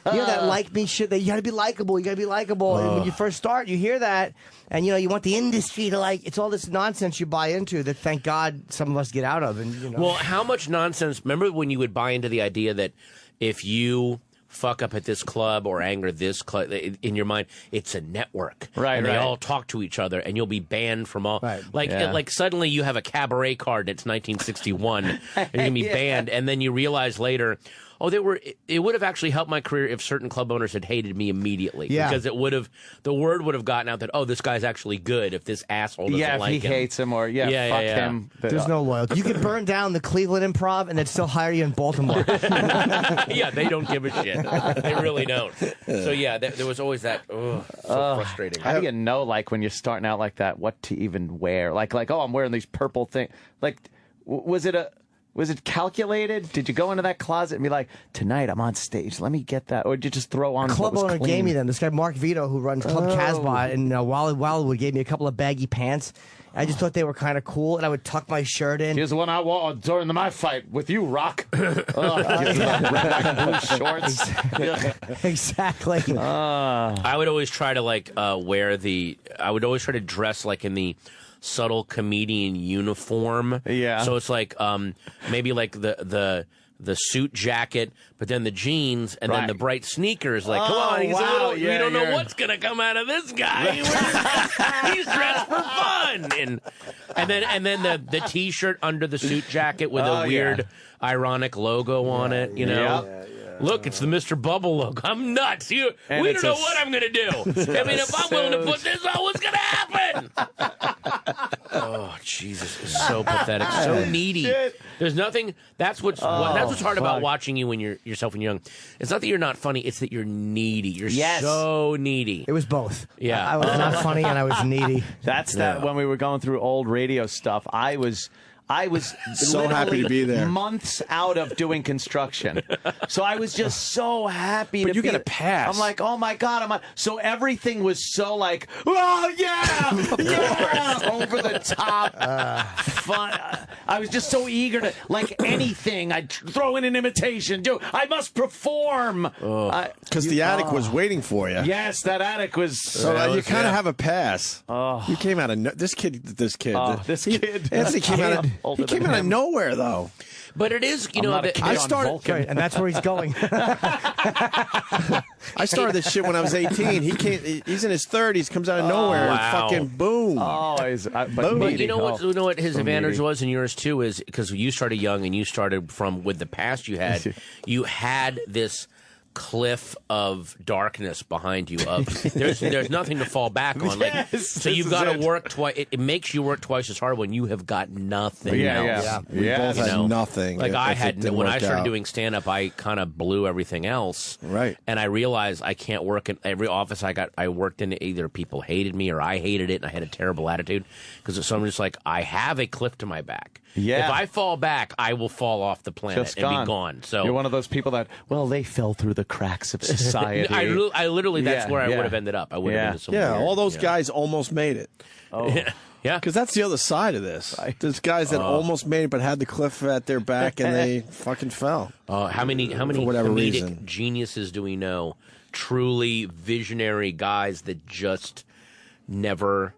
You know that like me shit. You got to be likable. You got to be likable. And when you first start, you hear that, and you want the industry to like. It's all this nonsense you buy into that. Thank God some of us get out of. And Well, how much nonsense? Remember when you would buy into the idea that if you fuck up at this club or anger this club, in your mind, it's a network. Right, and they right. all talk to each other, and you'll be banned from all. Right. Like suddenly you have a cabaret card that's 1961, and you can be banned, and then you realize later, it would have actually helped my career if certain club owners had hated me immediately. Yeah. Because the word would have gotten out that, this guy's actually good if this asshole doesn't Yeah, if like he him. hates him or fuck him. There's no loyalty. You can burn down the Cleveland Improv and they'd still hire you in Baltimore. Yeah, they don't give a shit. They really don't. So yeah, there was always that. So frustrating. How do you know, like, when you're starting out like that, what to even wear? Like, I'm wearing these purple things. Like, was it calculated? Did you go into that closet and be like, tonight I'm on stage, let me get that? Or did you just throw on Club what was owner clean? gave me them. This guy, Mark Vito, who runs Club Casbah, and Wildwood gave me a couple of baggy pants. I just thought they were kind of cool, and I would tuck my shirt in. Here's the one I wore during my fight with you, Rock. Red, white, and blue shorts. Exactly. I would always try to wear I would always try to dress like in the subtle comedian uniform. Yeah. So it's like maybe like the suit jacket, but then the jeans, and then the bright sneakers. Like, come on, he's a little. Yeah, we don't know what's gonna come out of this guy. He's dressed for fun, and then the T-shirt under the suit jacket with a weird, ironic logo on it. You know. Look, it's the Mr. Bubble logo. I'm nuts. We don't know what I'm going to do. I mean, if I'm willing to put this on, what's going to happen? Oh, Jesus. It's so pathetic. So needy. There's nothing. That's what's hard about watching you when you're yourself when you're young. It's not that you're not funny. It's that you're needy. You're so needy. It was both. Yeah. I was not funny and I was needy. That's that when we were going through old radio stuff. I was so happy to be there. Months out of doing construction, so I was just so happy. But to you be get a pass. I'm like, oh my god, so everything was so like, oh yeah, yeah, over the top, fun. I was just so eager to like anything. I'd throw in an imitation. I must perform because the attic was waiting for you. Yes, that attic was. So you kind of have a pass. You came out of this kid. Anthony came out of. He came out of nowhere, though. But it is, I started, and that's where he's going. I started this shit when I was 18. He's in his 30s, comes out of nowhere, and fucking boom. But you know what his advantage was, and yours too, is because you started young and you started from with the past you had. You had this cliff of darkness behind you. There's nothing to fall back on. So you've got to work twice. It makes you work twice as hard when you have got nothing. We both had nothing. Like I had when I started doing stand up, I kind of blew everything else. Right. And I realized I can't work in every office I worked in. Either people hated me or I hated it, and I had a terrible attitude because so I'm just like, I have a cliff to my back. Yeah. If I fall back, I will fall off the planet and be gone. So you're one of those people that, well, they fell through the cracks of society. I literally, that's where I would have ended up. I would have been somewhere. All those guys almost made it. Oh. Yeah. Because that's the other side of this. There's guys that almost made it but had the cliff at their back and they fucking fell. How many comedic geniuses do we know? Truly visionary guys that just never...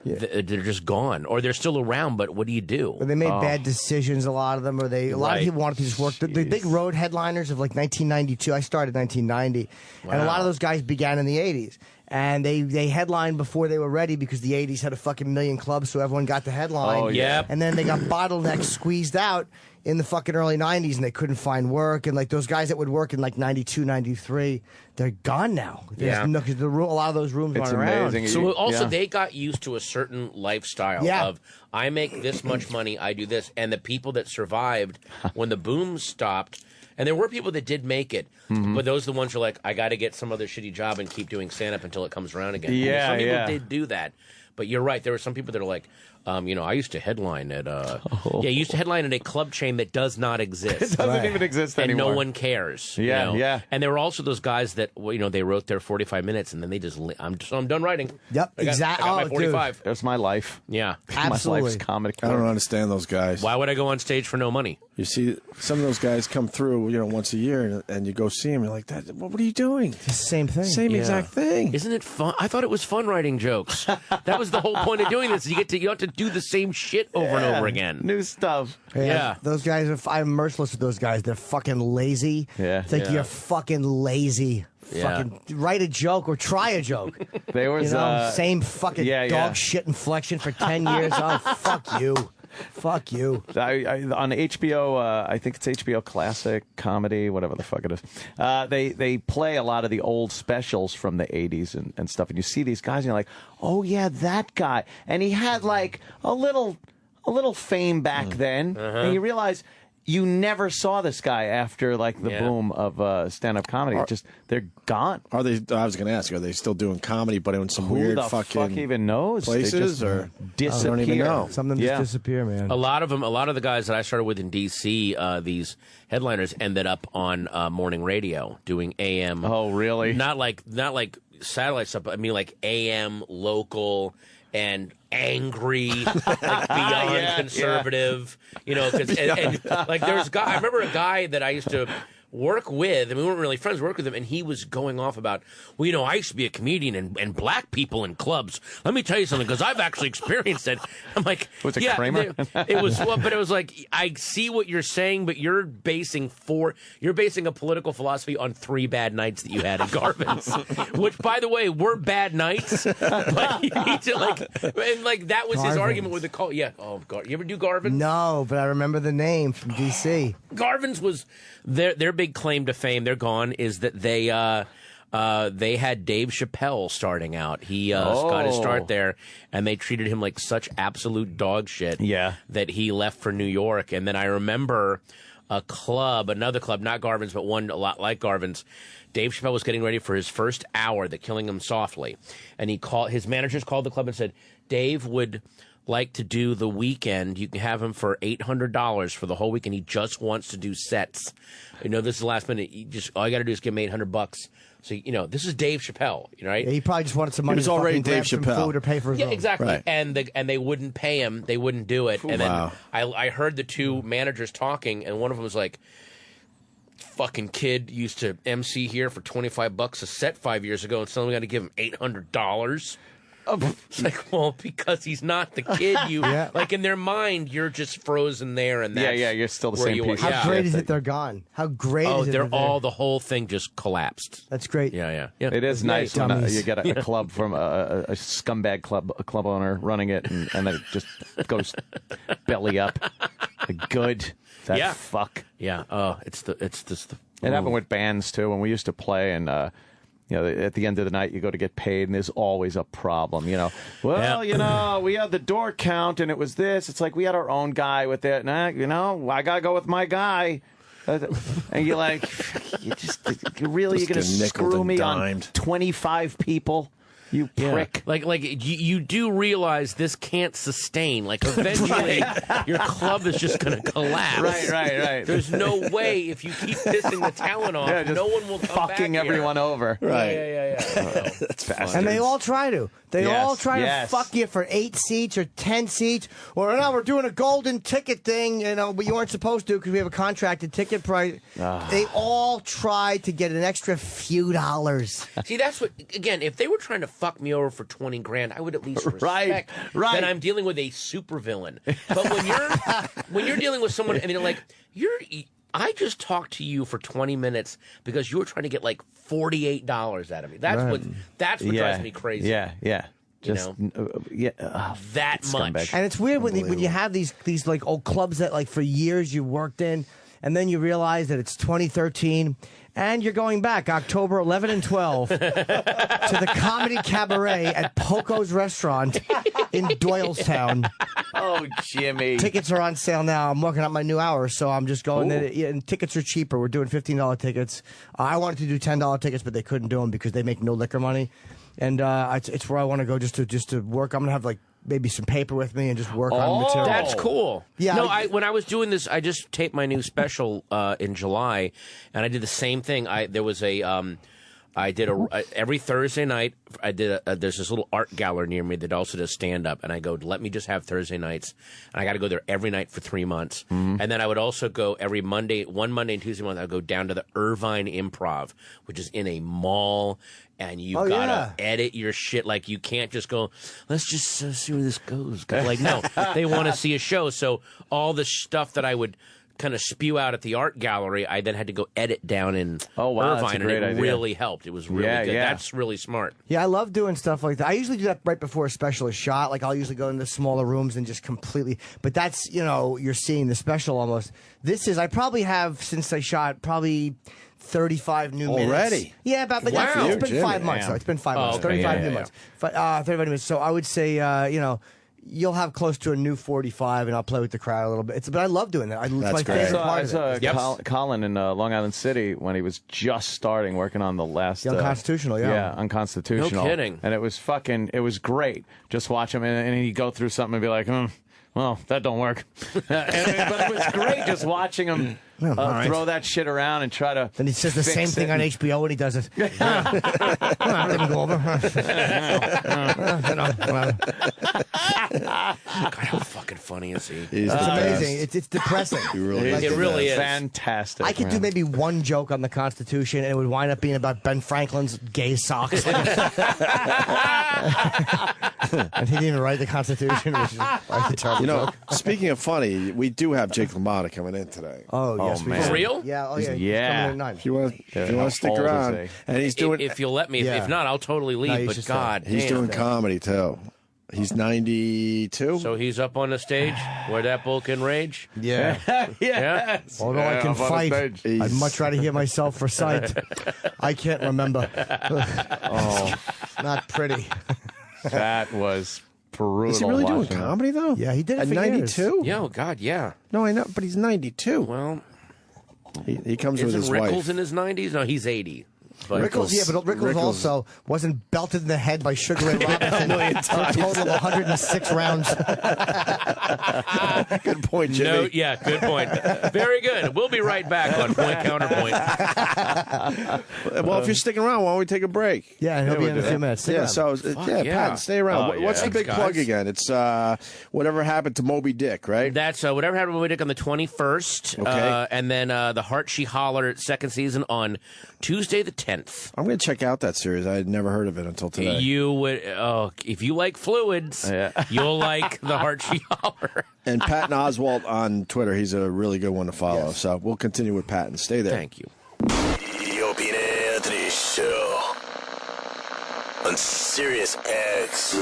They're just gone, or they're still around. But what do you do? Or they made bad decisions. A lot of them, a lot of people wanted to just work. The big road headliners of like 1992. I started 1990, and a lot of those guys began in the 80s. And they headlined before they were ready because the 80s had a fucking million clubs, so everyone got the headline. Oh, yeah. And then they got bottlenecked, squeezed out in the fucking early 90s, and they couldn't find work. And like those guys that would work in like 92, 93, they're gone now. There's no, 'cause a lot of those rooms aren't around. So also they got used to a certain lifestyle of, I make this much money, I do this. And the people that survived when the boom stopped, and there were people that did make it, but those are the ones who are like, I got to get some other shitty job and keep doing stand-up until it comes around again. Some people did do that. But you're right. There were some people that are like, I used to headline at a club chain that does not exist. It doesn't even exist and anymore. no one cares. Yeah, yeah. And there were also those guys that they wrote their 45 minutes and then they just I'm done writing. Yep, exactly. I got my 45. Dude, that's my life. Yeah, absolutely. My life's comedy. I don't understand those guys. Why would I go on stage for no money? You see, some of those guys come through, once a year, and you go see them. You're like, what are you doing? It's the same thing. Same exact thing. Isn't it fun? I thought it was fun writing jokes. That was the whole point of doing this. You have to do the same shit over and over again. New stuff. Yeah. Those guys I'm merciless with those guys. They're fucking lazy. Yeah. It's like you're fucking lazy. Yeah. Fucking write a joke or try a joke. There was same fucking dog shit inflection for 10 years. Oh, fuck you. Fuck you. On HBO, I think it's HBO Classic Comedy, whatever the fuck it is. They play a lot of the old specials from the 80s and stuff. And you see these guys and you're like, oh, yeah, that guy. And he had like a little fame back then. And you realize you never saw this guy after like the boom of stand-up comedy. They're gone. Are they? I was going to ask. Are they still doing comedy, but in some weird the fucking fuck even knows? places? They just or disappear. I don't even know. Some of them just disappear, man. A lot of the guys that I started with in D.C., these headliners ended up on morning radio doing AM. Oh, really? Not like satellite stuff, but I mean like AM local and angry, like beyond conservative, because like there's guy. I remember a guy that I used to work with, and we weren't really friends, work with him, and he was going off about, well, you know, I used to be a comedian and black people in clubs. Let me tell you something, because I've actually experienced it. I'm like, was it yeah, Kramer? It was, well, but it was like, I see what you're saying, but you're basing a political philosophy on 3 bad nights that you had at Garvin's, which, by the way, were bad nights. But you need to and that was his argument with the call. Yeah, oh God, you ever do Garvin's? No, but I remember the name from DC. Garvin's was their big claim to fame. They're gone. Is that they had Dave Chappelle starting out. He got his start there, and they treated him like such absolute dog shit. Yeah, that he left for New York. And then I remember another club, not Garvin's, but one a lot like Garvin's. Dave Chappelle was getting ready for his first hour, the Killing Him Softly, and his managers called the club and said, Dave would like to do the weekend. You can have him for $800 for the whole weekend. He just wants to do sets. You know, this is the last minute. All you got to do is give him $800. So, you know, this is Dave Chappelle, right? Yeah, he probably just wanted some money. He was to already grab Dave some Chappelle. food or pay for his room. Exactly. Right. And they wouldn't pay him. They wouldn't do it. And Wow. then I heard the 2 managers talking, and one of them was like, fucking kid used to MC here for $25 a set 5 years ago, and suddenly we got to give him $800. It's like, well, because he's not the kid you like in their mind. You're just frozen there, and that's you're still the where same you piece. How great is it they're gone? How great is it? The whole thing just collapsed. That's great. Yeah. It is nice when Dummies. you get a club from a scumbag club owner running it, and then it just goes belly up. Good. That fuck. Yeah. It's just the. It happened with bands too. When we used to play, and you know, at the end of the night, you go to get paid, and there's always a problem. You know, well, you know, we had the door count, and it was this. It's like we had our own guy with it. Nah, you know, I gotta go with my guy. And you're like, you're going to screw me on 25 people? You prick. Like you do realize this can't sustain. Like, eventually, your club is just going to collapse. Right. There's no way if you keep pissing the talent off, no one will come back fucking everyone here. over. Right. Yeah. That's fast. And they all try to. They all try to fuck you for 8 seats or 10 seats. Or now we're doing a golden ticket thing, you know, but you weren't supposed to because we have a contracted ticket price. They all try to get an extra few dollars. See, that's what, again, if they were trying to fuck me over for 20 grand, I would at least respect that I'm dealing with a supervillain. But when you're dealing with someone and they're like, I just talked to you for 20 minutes because you were trying to get like $48 out of me. That's what drives me crazy. Yeah. Just that scumbag. much. And it's weird when you have these like old clubs that like for years you worked in, and then you realize that it's 2013 and you're going back October 11 and 12 to the Comedy Cabaret at Poco's Restaurant in Doylestown. Oh, Jimmy. Tickets are on sale now. I'm working out my new hours, so I'm just going there. Yeah, and tickets are cheaper. We're doing $15 tickets. I wanted to do $10 tickets, but they couldn't do them because they make no liquor money. And it's where I want to go just to work. I'm going to have like maybe some paper with me and just work on material. That's cool. Yeah. No, when I was doing this, I just taped my new special in July, and I did the same thing. I did every Thursday night. I did. There's this little art gallery near me that also does stand up, and I go, let me just have Thursday nights, and I got to go there every night for 3 months, and then I would also go every Monday and Tuesday month. I'd go down to the Irvine Improv, which is in a mall. And you gotta edit your shit. Like, you can't just go, let's just see where this goes. Like, no, they want to see a show. So all the stuff that I would kind of spew out at the art gallery, I then had to go edit down in Irvine, and it really helped. It was really good. Yeah. That's really smart. Yeah, I love doing stuff like that. I usually do that right before a special is shot. Like, I'll usually go into smaller rooms and just completely. But that's, you know, you're seeing the special almost. I probably have, since I shot, probably 35 new minutes. Already? Yeah, about. But it's been 5 months. Though. It's been 5 months. 35 new months. 35 minutes. So I would say, you know, you'll have close to a new 45, and I'll play with the crowd a little bit. But I love doing that. It's my favorite part of it. Colin in Long Island City when he was just starting working on the last Unconstitutional, yeah, Unconstitutional. No kidding. And it was great. Just watch him, and he'd go through something and be like, well, that don't work. But it was great just watching him all right. throw that shit around and try to. Then he says the fix same it. thing on HBO when he does it. Didn't go over. God, how fucking funny is he? It's amazing. It's depressing. He really It really is. Fantastic. I could do maybe one joke on the Constitution, and it would wind up being about Ben Franklin's gay socks. And he didn't even write the Constitution, which is a terrible joke. Speaking of funny, we do have Jake LaMotta coming in today. Oh, yes, we man. do. For real? Yeah, oh, yeah. Yeah. He's coming in at 9. If you want to stick old is around, he? and he's doing. If you'll let me. Yeah. If not, I'll totally No, leave. you But should God, He's damn. doing comedy too. He's 92. So he's up on the stage where that bull can rage? Yeah. Yeah. Although I can up on the fight, stage. I'd much rather hear myself recite. I can't remember. Oh, Not pretty. that was brutal. Is he really doing watching that. comedy though? Yeah, he did it At for 92. Yeah, oh God, yeah. No, I know, but he's 92. Well, He comes with isn't his Rickles wife. in his 90s? No, he's 80. But Rickles, yeah, but Rickles also wasn't belted in the head by Sugar Ray Robinson for a total of 106 rounds. Good point, Jimmy. No, yeah, good point. Very good. We'll be right back on Point Counterpoint. Well, if you're sticking around, why don't we take a break? Yeah, and he'll be in a few minutes. Stick Yeah, around. so yeah. Patton, stay around. Oh, What's yeah. the big Thanks, plug guys. again? It's whatever happened to Moby Dick, right? That's whatever happened to Moby Dick on the 21st. Okay. And then the Heart She Hollered second season on Tuesday the 10th. I'm going to check out that series. I had never heard of it until today. You would, if you like fluids, you'll like the Heart She Holler. And Patton Oswalt on Twitter, he's a really good one to follow. Yes. So we'll continue with Patton. Stay there. Thank you. The Opie and Anthony Show on Sirius X.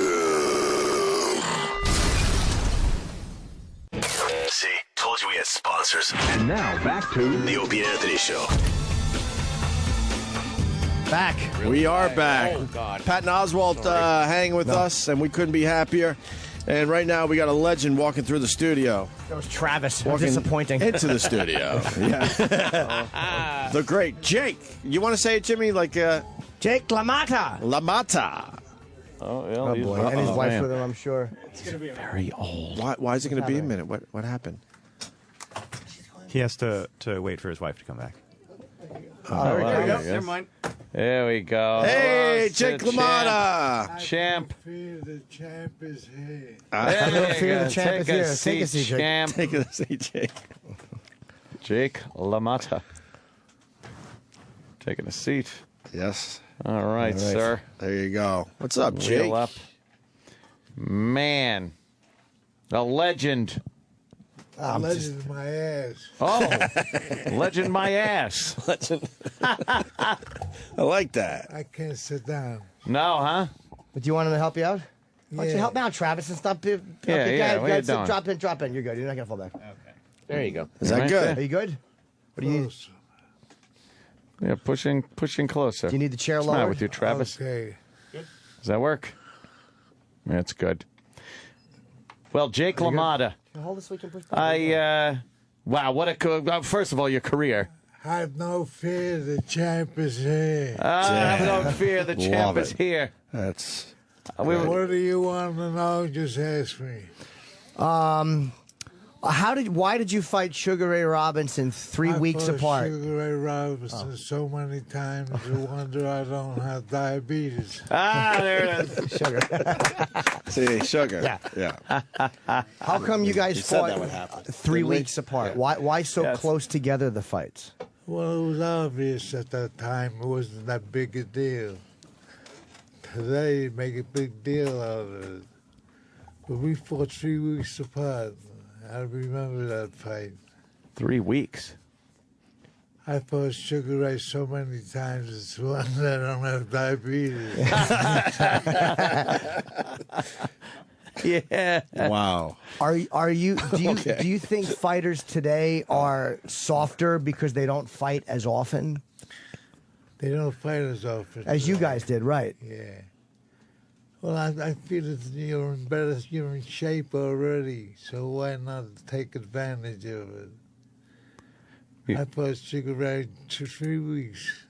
See, told you we had sponsors. And now back to The Opie and Anthony Show. Back. We are back. Oh, God. Patton Oswalt hanging with us, and we couldn't be happier. And right now, we got a legend walking through the studio. That was Travis. Walking Disappointing. into the studio. Yeah. The great Jake. You want to say it, Jimmy? Like Jake LaMotta. LaMotta. Oh, yeah. Oh, boy. And his wife with him, I'm sure. Very old. Why is it going to be a minute? What happened? He has to wait for his wife to come back. There we go. Never mind. There we go. Hey, Oh, Jake champ. LaMotta. Champ. Fear the champ is here. There don't you fear go. the champ is Take a here. Take a seat, seat, Jake. champ. Take a seat, Jake. Jake LaMotta. Taking a seat. Yes. All right, sir. There you go. What's up, Jake? Wheel up. Man. A legend. Legend in my ass. Oh, legend my ass. Legend. I like that. I can't sit down. No, huh? But do you want him to help you out? Why don't you Yeah. help me out, Travis, and stop? Okay, yeah, go ahead, what are you doing? Drop in. You're good. You're not gonna fall back. Okay. There you go. Is that Right good? Are you good? What do you need? Close. Yeah, pushing closer. Do you need the chair What's the matter lowered? with you, Travis? Okay. Does that work? That's good. Well, Jake LaMotta. Can you hold this so we can push back? Wow, what a first of all, your career. Have no fear, the champ is here. Have no fear, the champ Love is it. here. That's What do you want to know? Just ask me. Why did you fight Sugar Ray Robinson 3 weeks fought apart? Sugar Ray Robinson so many times. You wonder I don't have diabetes. There it is. Sugar. see, sugar. Yeah. Yeah. How come you guys You said fought that would happen. 3 Didn't we? weeks apart? Yeah. Why so Yes. close together, the fights? Well, it was obvious at that time. It wasn't that big a deal. Today, you make a big deal out of it. But we fought 3 weeks apart. I remember that fight. 3 weeks. I fought Sugar Ray so many times, it's wonder I don't have diabetes. Yeah. Wow. Do you Okay. do you think fighters today are softer because they don't fight as often They don't fight as often. as you guys did, right? Yeah. Well, I feel that you're in shape already, so why not take advantage of it? I fought Sugar Ray 3 weeks.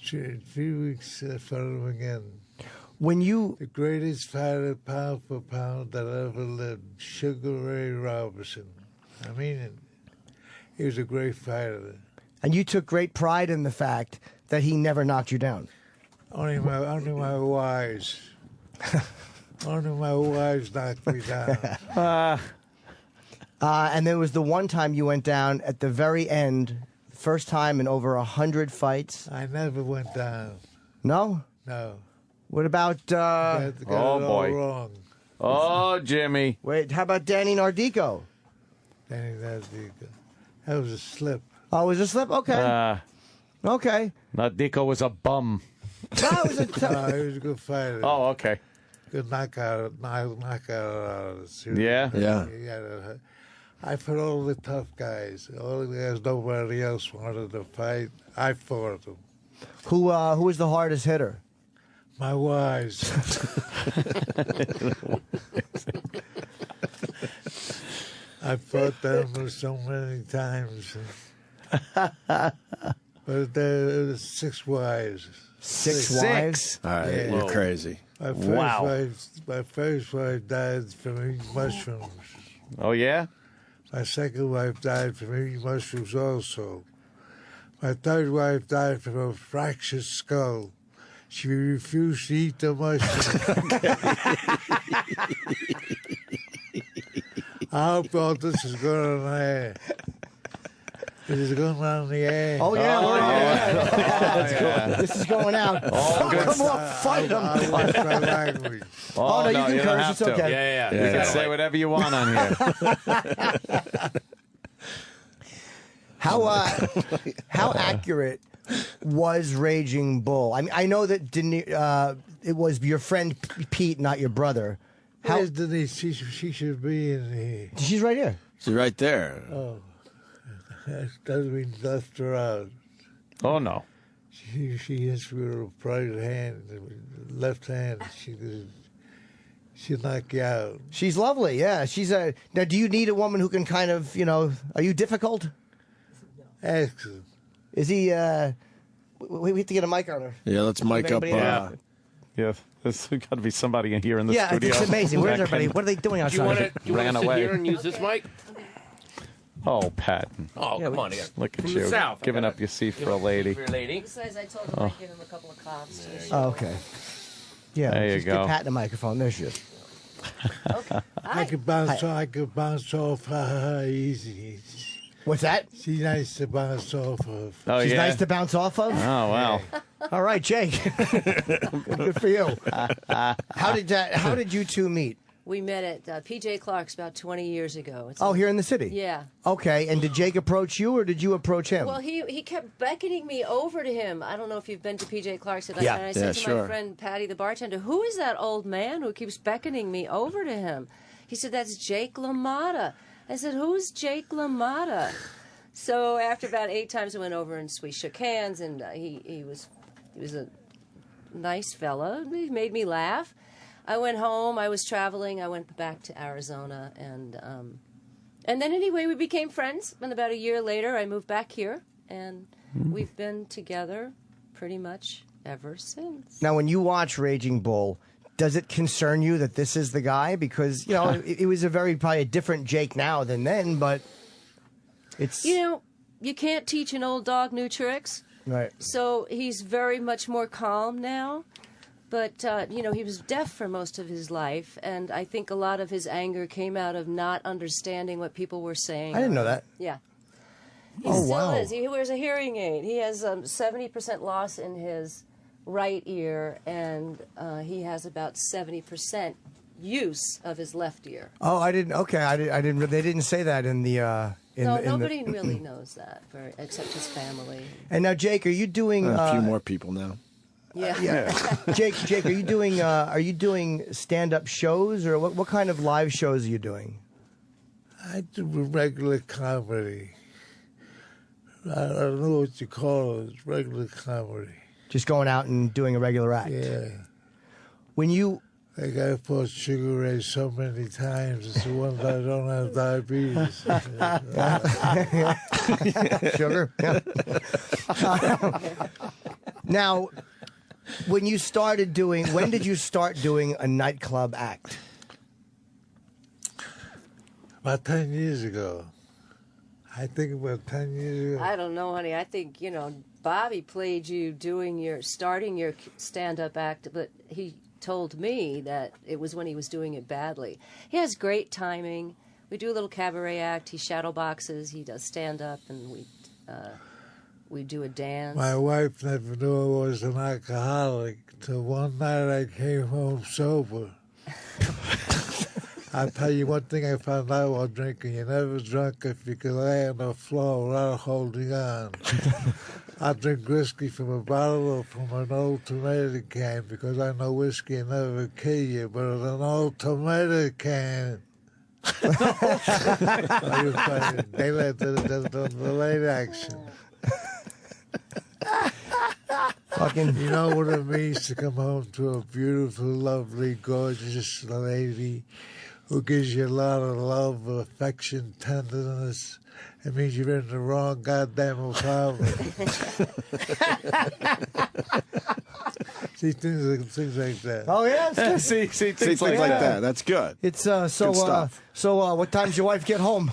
3 weeks, I fought him again. When you The greatest fighter, pound for pound, that ever lived, Sugar Ray Robinson. I mean it. He was a great fighter. And you took great pride in the fact that he never knocked you down. Only my wives. Only my wives knocked me down. And there was the one time you went down at the very end, first time in over 100 fights. I never went down. No? No. What about... got it all boy. wrong. Oh, Jimmy. Wait, how about Danny Nardico? Danny Nardico. That was a slip. Oh, it was a slip? Okay. Okay. Nardico was a bum. No, it was a... No, he was a good fighter. Oh, okay. Good knockout artist. Yeah? Yeah. I fought all the tough guys. All the guys nobody else wanted to fight. I fought them. Who was the hardest hitter? My wives. I fought them so many times. But there was 6 wives. Six wives? All right, Yeah. you're crazy. My first wife died from eating mushrooms. Oh, yeah? My second wife died from eating mushrooms also. My third wife died from a fractured skull. She refused to eat the mushrooms. I hope all this is going on the air. It is going on the air. Oh, yeah. Let's go. This is going out. All good Come on, fight him. I watch my language. Oh, no, you can don't curse. have It's to. okay. Yeah. You can say whatever you want on here. How accurate was Raging Bull? I mean, I know that it was your friend Pete, not your brother. Where's Denise? She should be in here. She's right here. She's right there. Oh. That doesn't mean left her out. Oh, no. She hits me with her right hand, left hand. She'll knock you out. She's lovely, yeah. Now, do you need a woman who can kind of, are you difficult? Excellent. Is he, we have to get a mic on her. Yeah, let's mic up. Yeah, there's got to be somebody in here in the yeah, studio. it's amazing. Where's everybody? What are they doing Do you outside? want to sit here and use this mic? Oh, Patton. Oh, come on here. Look at From you. the South. Giving up your seat for a lady. For your lady. Besides, I told him I'd give him a couple of coughs. Oh, okay. Yeah, There you just go. give Pat the microphone. There she is. I could bounce off her easy. What's that? She's nice to bounce off of. Oh, She's yeah? nice to bounce off of? Oh, wow. All right, Jake. Good for you. How did you two meet? We met at PJ Clark's about 20 years ago. Here in the city? Yeah. Okay, and did Jake approach you or did you approach him? Well, he kept beckoning me over to him. I don't know if you've been to PJ Clark's. And Yeah. I said to my friend Patty, the bartender, who is that old man who keeps beckoning me over to him? He said, that's Jake LaMotta. I said, who's Jake LaMotta? So after about 8 times I went over and we shook hands, and he was a nice fella. He made me laugh. I went home. I was traveling. I went back to Arizona, and then anyway we became friends. And about a year later, I moved back here, and we've been together pretty much ever since. Now, when you watch Raging Bull, does it concern you that this is the guy? Because it was probably a different Jake now than then, but it's you can't teach an old dog new tricks. Right. So he's very much more calm now. But, he was deaf for most of his life, and I think a lot of his anger came out of not understanding what people were saying. I didn't know that. Yeah. He Oh, still wow. is. He wears a hearing aid. He has 70% loss in his right ear, and he has about 70% use of his left ear. Oh, I didn't. Okay, I didn't. They didn't say that in the. Nobody really knows that, except his family. And now, Jake, are you doing a few more people now? Yeah. Jake, are you doing stand-up shows, or what kind of live shows are you doing? I do regular comedy. I don't know what you call it. It's regular comedy. Just going out and doing a regular act. Yeah. When you... I got bought Sugar Ray so many times. It's the one that I don't have diabetes. Sugar? Yeah. Now, when did you start doing a nightclub act? About 10 years ago. I think about 10 years ago. I don't know, honey. I think, Bobby played you starting your stand-up act, but he told me that it was when he was doing it badly. He has great timing. We do a little cabaret act. He shadow boxes. He does stand-up, and we do a dance. My wife never knew I was an alcoholic until one night I came home sober. I'll tell you one thing I found out while drinking. You're never drunk if you can lay on the floor without holding on. I drink whiskey from a bottle or from an old tomato can because I know whiskey will never kill you, but an old tomato can. They let the late action. You know what it means to come home to a beautiful, lovely, gorgeous lady who gives you a lot of love, affection, tenderness. It means you're in the wrong goddamn apartment. See things like that. Oh yeah, see things like that. That's good. It's Good stuff. what time's your wife get home?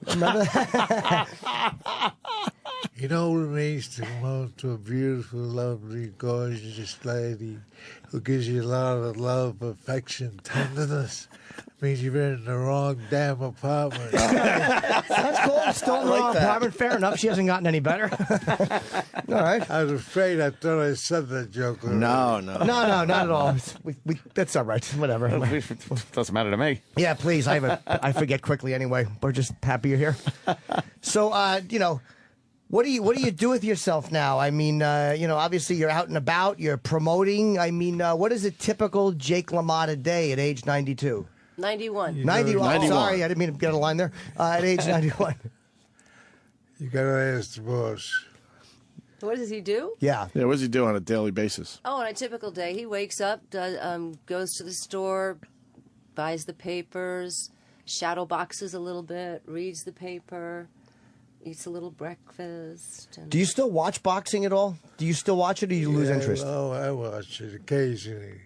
Remember that? You know what it means to come home to a beautiful, lovely, gorgeous lady who gives you a lot of love, affection, tenderness. It means you've been in the wrong damn apartment. That's cool. Still in the wrong apartment. Fair enough. She hasn't gotten any better. All right. I was afraid. I thought I said that joke. No, not at all. That's all right. Whatever. Doesn't matter to me. Yeah, please. I forget quickly anyway. We're just happy you're here. So, what do you do with yourself now? I mean, obviously you're out and about. You're promoting. I mean, what is a typical Jake LaMotta day at age 92? 91. 91. Sorry, I didn't mean to get a line there. At age 91. You gotta ask the boss. What does he do? Yeah, what does he do on a daily basis? Oh, on a typical day, he wakes up, goes to the store, buys the papers, shadow boxes a little bit, reads the paper, eats a little breakfast. Do you still watch boxing at all? Do you still watch it, or do you lose interest? Oh, I watch it occasionally.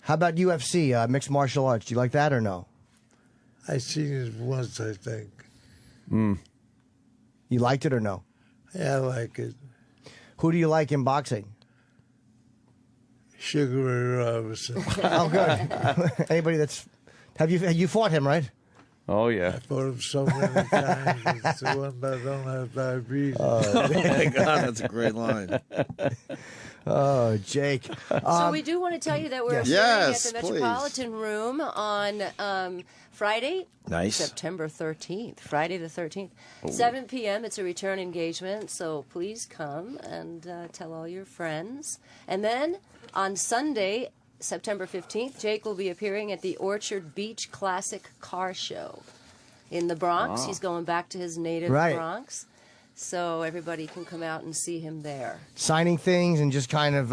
How about UFC, mixed martial arts? Do you like that or no? I seen it once, I think. You liked it or no? Yeah, I like it. Who do you like in boxing? Sugar Ray Robinson. Oh, good. Anybody that's... Have you fought him, right? Oh, yeah. I fought him so many times. It's the one that don't have diabetes. Oh, my God, that's a great line. Oh, Jake. So we do want to tell you that we're appearing at the Metropolitan Room on Friday, September 13th, Friday the 13th, 7 p.m. It's a return engagement, so please come and tell all your friends. And then on Sunday, September 15th, Jake will be appearing at the Orchard Beach Classic Car Show in the Bronx. Wow. He's going back to his native Bronx. So everybody can come out and see him there. Signing things and just kind of,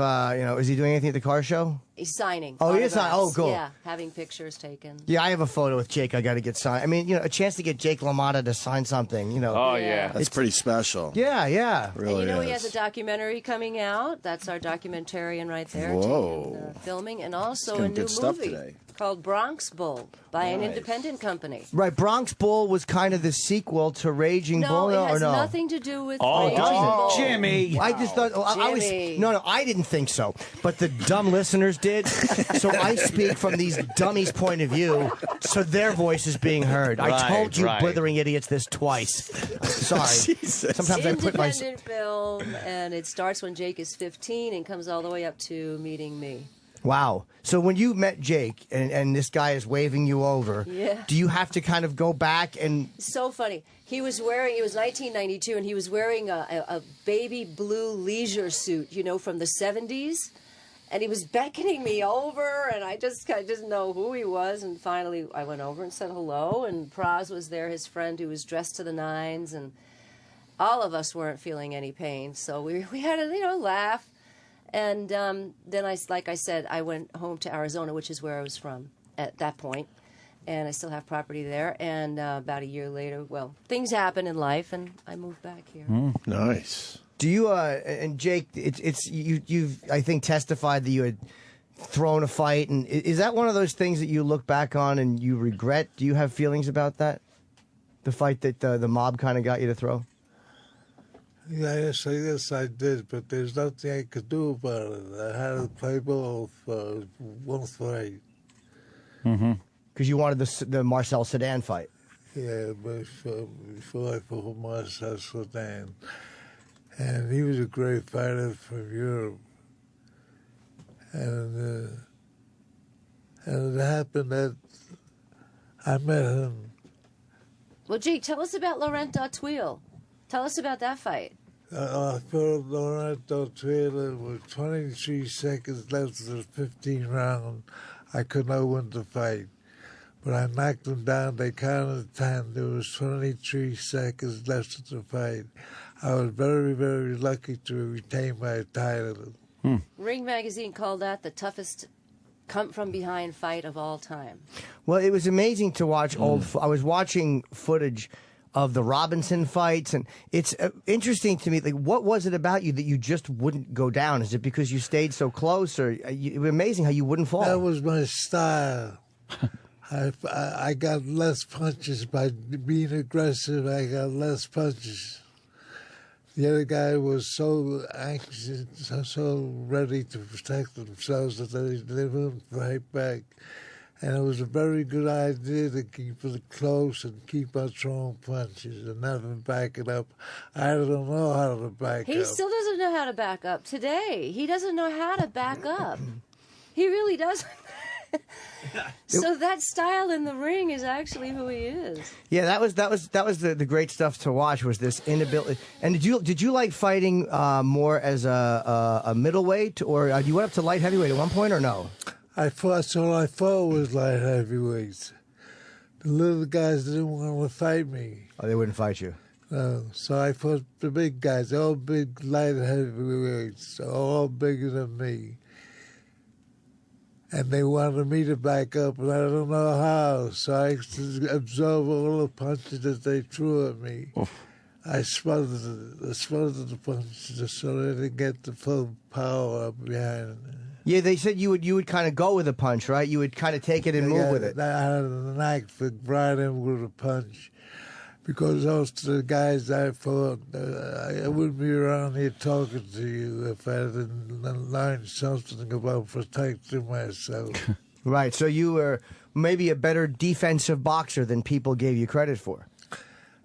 is he doing anything at the car show? He's signing. Oh, he is autographs. signing. Oh, cool. Yeah, having pictures taken. Yeah, I have a photo with Jake. I got to get signed. I mean, a chance to get Jake LaMotta to sign something. Oh, yeah. That's pretty special. Yeah, yeah. Really and he has a documentary coming out. That's our documentarian right there. Whoa. Filming. And also It's a got new good stuff movie today. called Bronx Bull by an independent company. Right, Bronx Bull was kind of the sequel to Raging Bull, No, it has or no? nothing to do with Oh, Raging Bull. Jimmy. I just thought Jimmy. I didn't think so, but the dumb listeners did. So I speak from these dummies' point of view, so their voice is being heard. I told you, blithering idiots, this twice. Sorry. Sometimes I put my Independent film, and it starts when Jake is 15 and comes all the way up to meeting me. Wow. So when you met Jake and this guy is waving you over, do you have to kind of go back and... So funny. It was 1992, and he was wearing a baby blue leisure suit, from the 70s. And he was beckoning me over, and I didn't know who he was. And finally, I went over and said hello. And Praz was there, his friend, who was dressed to the nines. And all of us weren't feeling any pain. So we had a laugh. And then, like I said, I went home to Arizona, which is where I was from at that point. And I still have property there. And about a year later, things happen in life, and I moved back here. Nice. Do you and Jake? You've I think testified that you had thrown a fight, and is that one of those things that you look back on and you regret? Do you have feelings about that? The fight that the mob kind of got you to throw? Yes, I guess I did, but there's nothing I could do about it. I had to play ball for one fight. Because you wanted the Marcel Sedan fight. Yeah, before I fought Marcel Sedan. And he was a great fighter from Europe. And it happened that I met him. Well, Jake, tell us about Laurent Dautuil. Tell us about that fight. I fought Laurent Dautuil with 23 seconds left of the 15th round. I could not win the fight. But I knocked him down. They counted 10. There was 23 seconds left of the fight. I was very, very lucky to retain my title. Ring Magazine called that the toughest come-from-behind fight of all time. Well, it was amazing to watch I was watching footage of the Robinson fights, and it's interesting to me. Like, what was it about you that you just wouldn't go down? Is it because you stayed so close, or it was amazing how you wouldn't fall? That was my style. I got less punches by being aggressive. I got less punches. The other guy was so anxious, so ready to protect themselves that they wouldn't fight back. And it was a very good idea to keep it close and keep on throwing punches and never back it up. I don't know how to back up. He still doesn't know how to back up today. He doesn't know how to back up. He really doesn't. So that style in the ring is actually who he is. Yeah, that was the great stuff to watch, was this inability. And did you like fighting more as a middleweight, or you went up to light heavyweight at one point, or no? I fought was light heavyweights. The little guys didn't want to fight me. Oh, they wouldn't fight you. No, so I fought the big guys, all big light heavyweights, all bigger than me. And they wanted me to back up, and I don't know how. So I absorbed all the punches that they threw at me. Oof. I smothered the punches so they didn't get the full power up behind it. Yeah, they said you would kind of go with a punch, right? You would kind of take it and move with it. I had a knack for grinding with a punch. Because those the guys I fought, I wouldn't be around here talking to you if I didn't learn something about protecting myself. Right, so you were maybe a better defensive boxer than people gave you credit for.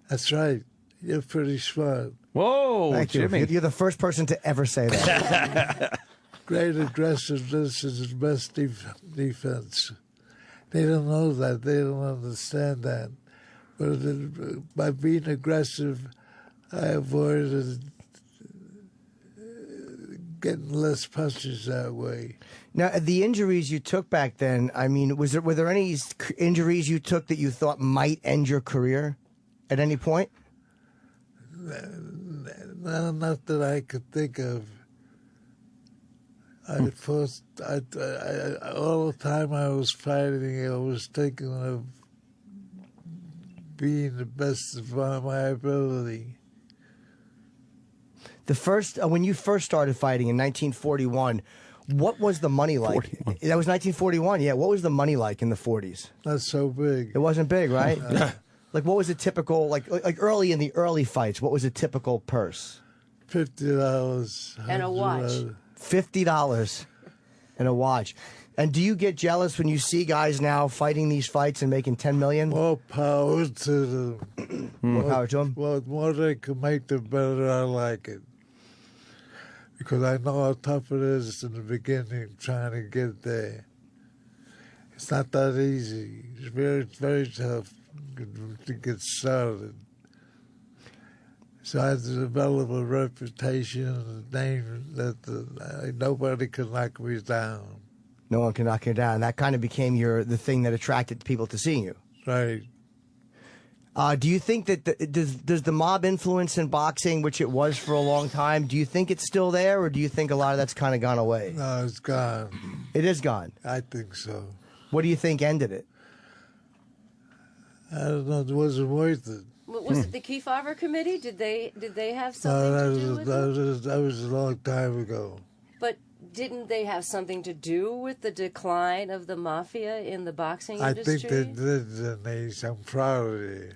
That's right. You're pretty smart. Whoa, Thank Jimmy. you. You're the first person to ever say that. Great aggressiveness is the best defense. They don't know that. They don't understand that. But by being aggressive, I avoided getting less punches that way. Now, the injuries you took back then, I mean, were there any injuries you took that you thought might end your career at any point? No, not that I could think of. All the time I was fighting, I was thinking of being the best of my ability. When you first started fighting in 1941, what was the money like? 41. That was 1941, yeah. What was the money like in the 40s? Not so big. It wasn't big, right? Like, what was a typical, like early in the early fights, what was a typical purse? $50. And a watch. $50 and a watch. And do you get jealous when you see guys now fighting these fights and making $10 million? More power to them. More power to them? Well, the more they can make, the better I like it. Because I know how tough it is in the beginning trying to get there. It's not that easy. It's very tough to get started. So I had to develop a reputation and a name that nobody could knock me down. No one can knock you down. That kind of became the thing that attracted people to seeing you. Right. Do you think that does the mob influence in boxing, which it was for a long time, do you think it's still there, or do you think a lot of that's kind of gone away? No, it's gone. It is gone? I think so. What do you think ended it? I don't know. It wasn't worth it. Was it the Kefauver Committee? Did they have something to do with it? That was a long time ago. But didn't they have something to do with the decline of the mafia in the boxing industry? I think they did, Denise. I'm proud of you.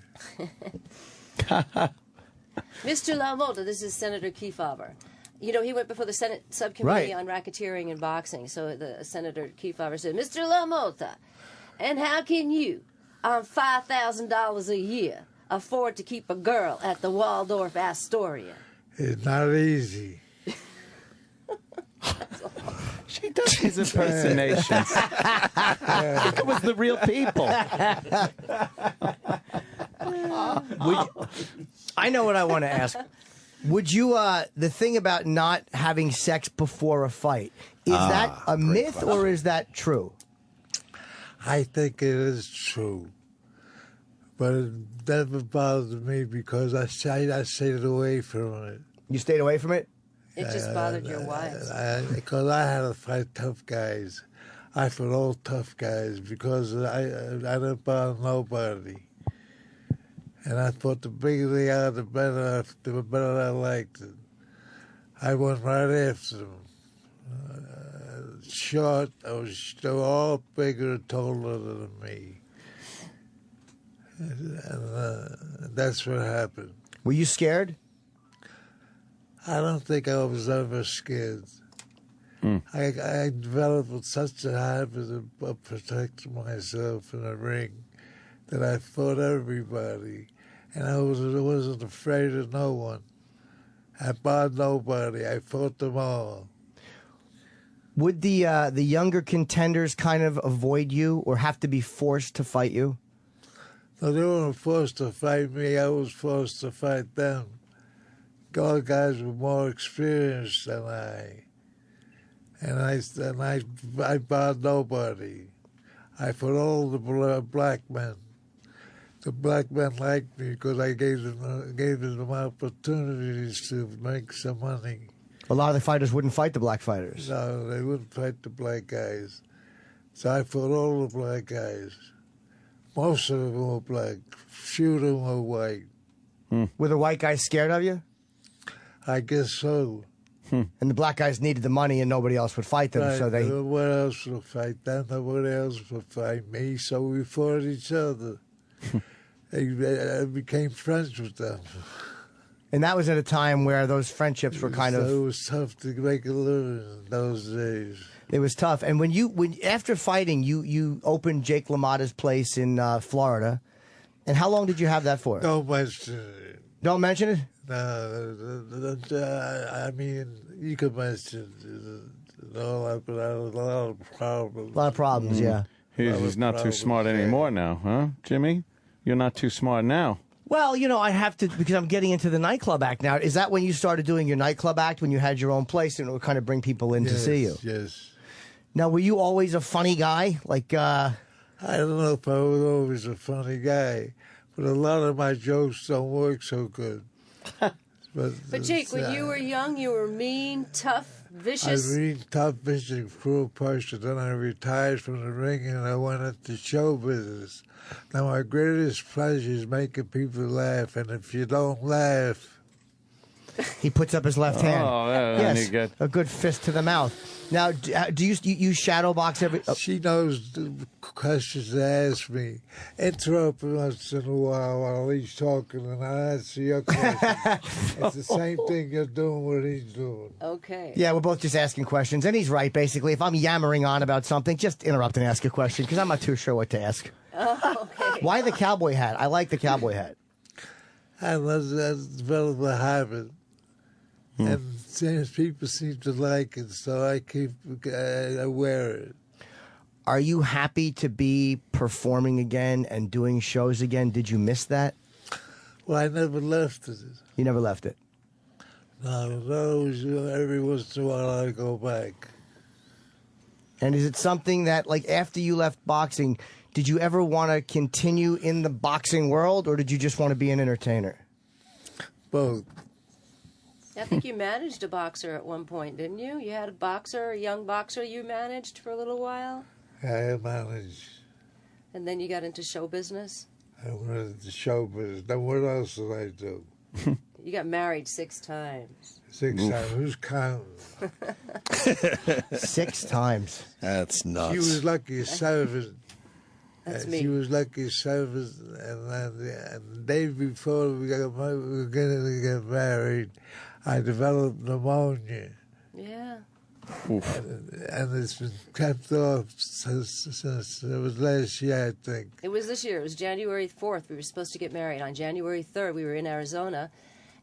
Mr. LaMotta, this is Senator Kefauver. You know, he went before the Senate subcommittee Right. on racketeering and boxing. So the Senator Kefauver said, Mr. LaMotta, and how can you, on $5,000 a year, afford to keep a girl at the Waldorf Astoria? It's not easy. She does his impersonations. It was the real people. I know what I want to ask. Would you, the thing about not having sex before a fight, is that a myth or is that true? I think it is true. But it never bothered me because I stayed away from it. You stayed away from it? It just bothered your wives. Because I had to fight tough guys. I fought all tough guys because I didn't bother nobody. And I thought the bigger they are, the better I liked it. I went right after them. Short, they were all bigger and taller than me. And that's what happened. Were you scared? I don't think I was ever scared. I developed such a habit of protecting myself in the ring that I fought everybody, and I wasn't afraid of no one. I barred nobody. I fought them all. Would the younger contenders kind of avoid you or have to be forced to fight you? No, they weren't forced to fight me. I was forced to fight them. All guys were more experienced than I. And I barred nobody. I fought all the black men. The black men liked me because I gave them opportunities to make some money. A lot of the fighters wouldn't fight the black fighters. No, they wouldn't fight the black guys. So I fought all the black guys. Most of them were black. Few of them were white. Were the white guys scared of you? I guess so. And the black guys needed the money and nobody else would fight them, Right. so they... Nobody else would fight them. Nobody else would fight me. So we fought each other. I became friends with them. And that was at a time where those friendships were kind of... It was tough to make a living in those days. It was tough. And when after fighting, you opened Jake LaMotta's place in Florida. And how long did you have that for? Don't mention it. Don't mention it? No, I mean, you could mention it. No, but I had a lot of problems. A lot of problems, yeah. He's not too smart anymore now, huh, Jimmy? You're not too smart now. Well, you know, I have to, because I'm getting into the nightclub act now. Is that when you started doing your nightclub act, when you had your own place and it would kind of bring people in to see you? Yes. Now, were you always a funny guy? Like, I don't know if I was always a funny guy, but a lot of my jokes don't work so good. But Jake, when you were young, you were mean, tough, vicious. I was mean, tough, vicious, cruel person. Then I retired from the ring and I went into show business. Now, my greatest pleasure is making people laugh, and if you don't laugh... he puts up his left hand. Oh, yes, good. a good fist to the mouth. Now, do you shadow box every... She knows the questions to ask me. Interrupt once in a while he's talking, and I answer your question. It's the same thing you're doing what he's doing. Okay. Yeah, we're both just asking questions, and he's right, basically. If I'm yammering on about something, just interrupt and ask a question, because I'm not too sure what to ask. Oh, okay. Why the cowboy hat? I like the cowboy hat. I developed a habit. And people seem to like it, so I wear it. Are you happy to be performing again and doing shows again? Did you miss that? Well, I never left it. You never left it? No, every once in a while I go back. And is it something that, like, after you left boxing, did you ever want to continue in the boxing world, or did you just want to be an entertainer? Both. I think you managed a boxer at one point, didn't you? You had a young boxer you managed for a little while? I managed. And then you got into show business? I went into show business. Now, what else did I do? You got married 6 times. 6 times. Who's counting? 6 times. That's nuts. She was lucky as 7. That's and me. she was lucky service, and the day before we were going to get married, I developed pneumonia. Yeah. And it's been kept off since it was last year, I think. It was this year. It was January 4th. We were supposed to get married. On January 3rd, we were in Arizona,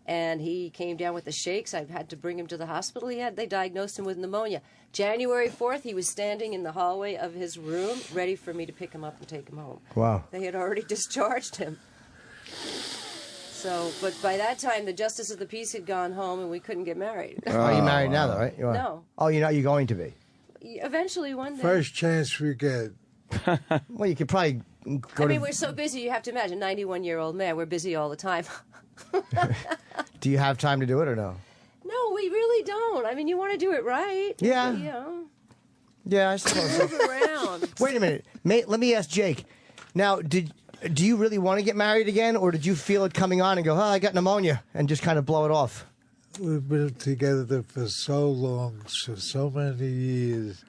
and he came down with the shakes. I had to bring him to the hospital. They diagnosed him with pneumonia. January 4th, he was standing in the hallway of his room, ready for me to pick him up and take him home. Wow. They had already discharged him. So, but by that time, the Justice of the Peace had gone home, and we couldn't get married. Are you married now, though, right? You are? No. Oh, you're not. You're going to be. Eventually, one day. First chance we get. Well, you could probably go I mean, to. we're so busy. You have to imagine, 91-year-old man. We're busy all the time. Do you have time to do it or no? No, we really don't. I mean, you want to do it right. Yeah. You know. Yeah, I suppose. Move around. Wait a minute, mate. Let me ask Jake. Now, do you really want to get married again, or did you feel it coming on and go, "Oh, I got pneumonia," and just kind of blow it off? We've been together for so long, for so many years.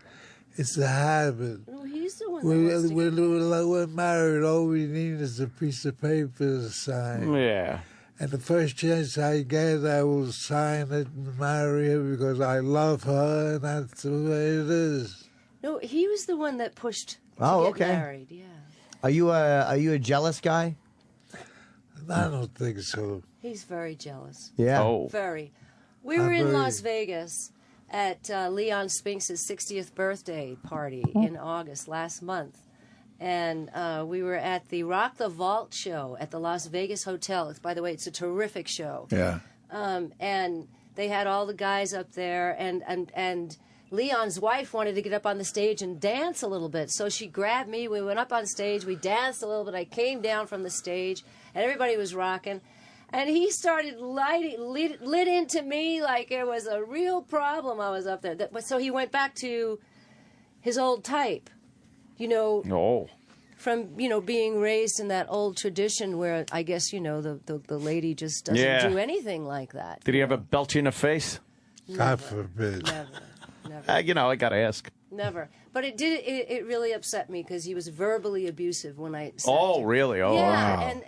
It's a habit. No, he's the one that wants to We're married. All we need is a piece of paper to sign. Yeah. And the first chance I get, I will sign it and marry her because I love her, and that's the way it is. No, he was the one that pushed Oh, to get okay. married. Yeah. Are you a jealous guy? I don't think so. He's very jealous. Yeah. Oh. Very. We were in Las Vegas at Leon Spinks's 60th birthday party in August last month. And we were at the Rock the Vault show at the Las Vegas Hotel. By the way, it's a terrific show. Yeah. And they had all the guys up there, and Leon's wife wanted to get up on the stage and dance a little bit. So she grabbed me. We went up on stage. We danced a little bit. I came down from the stage, and everybody was rocking. And he started lit into me like it was a real problem. I was up there. So he went back to his old type, you know. No. From, you know, being raised in that old tradition where I guess, you know, the lady just doesn't do anything like that. Did he ever belt you in the face? God forbid. Never. You know, I got to ask. Never. But it really upset me because he was verbally abusive when I said Oh, really? Oh, yeah, wow.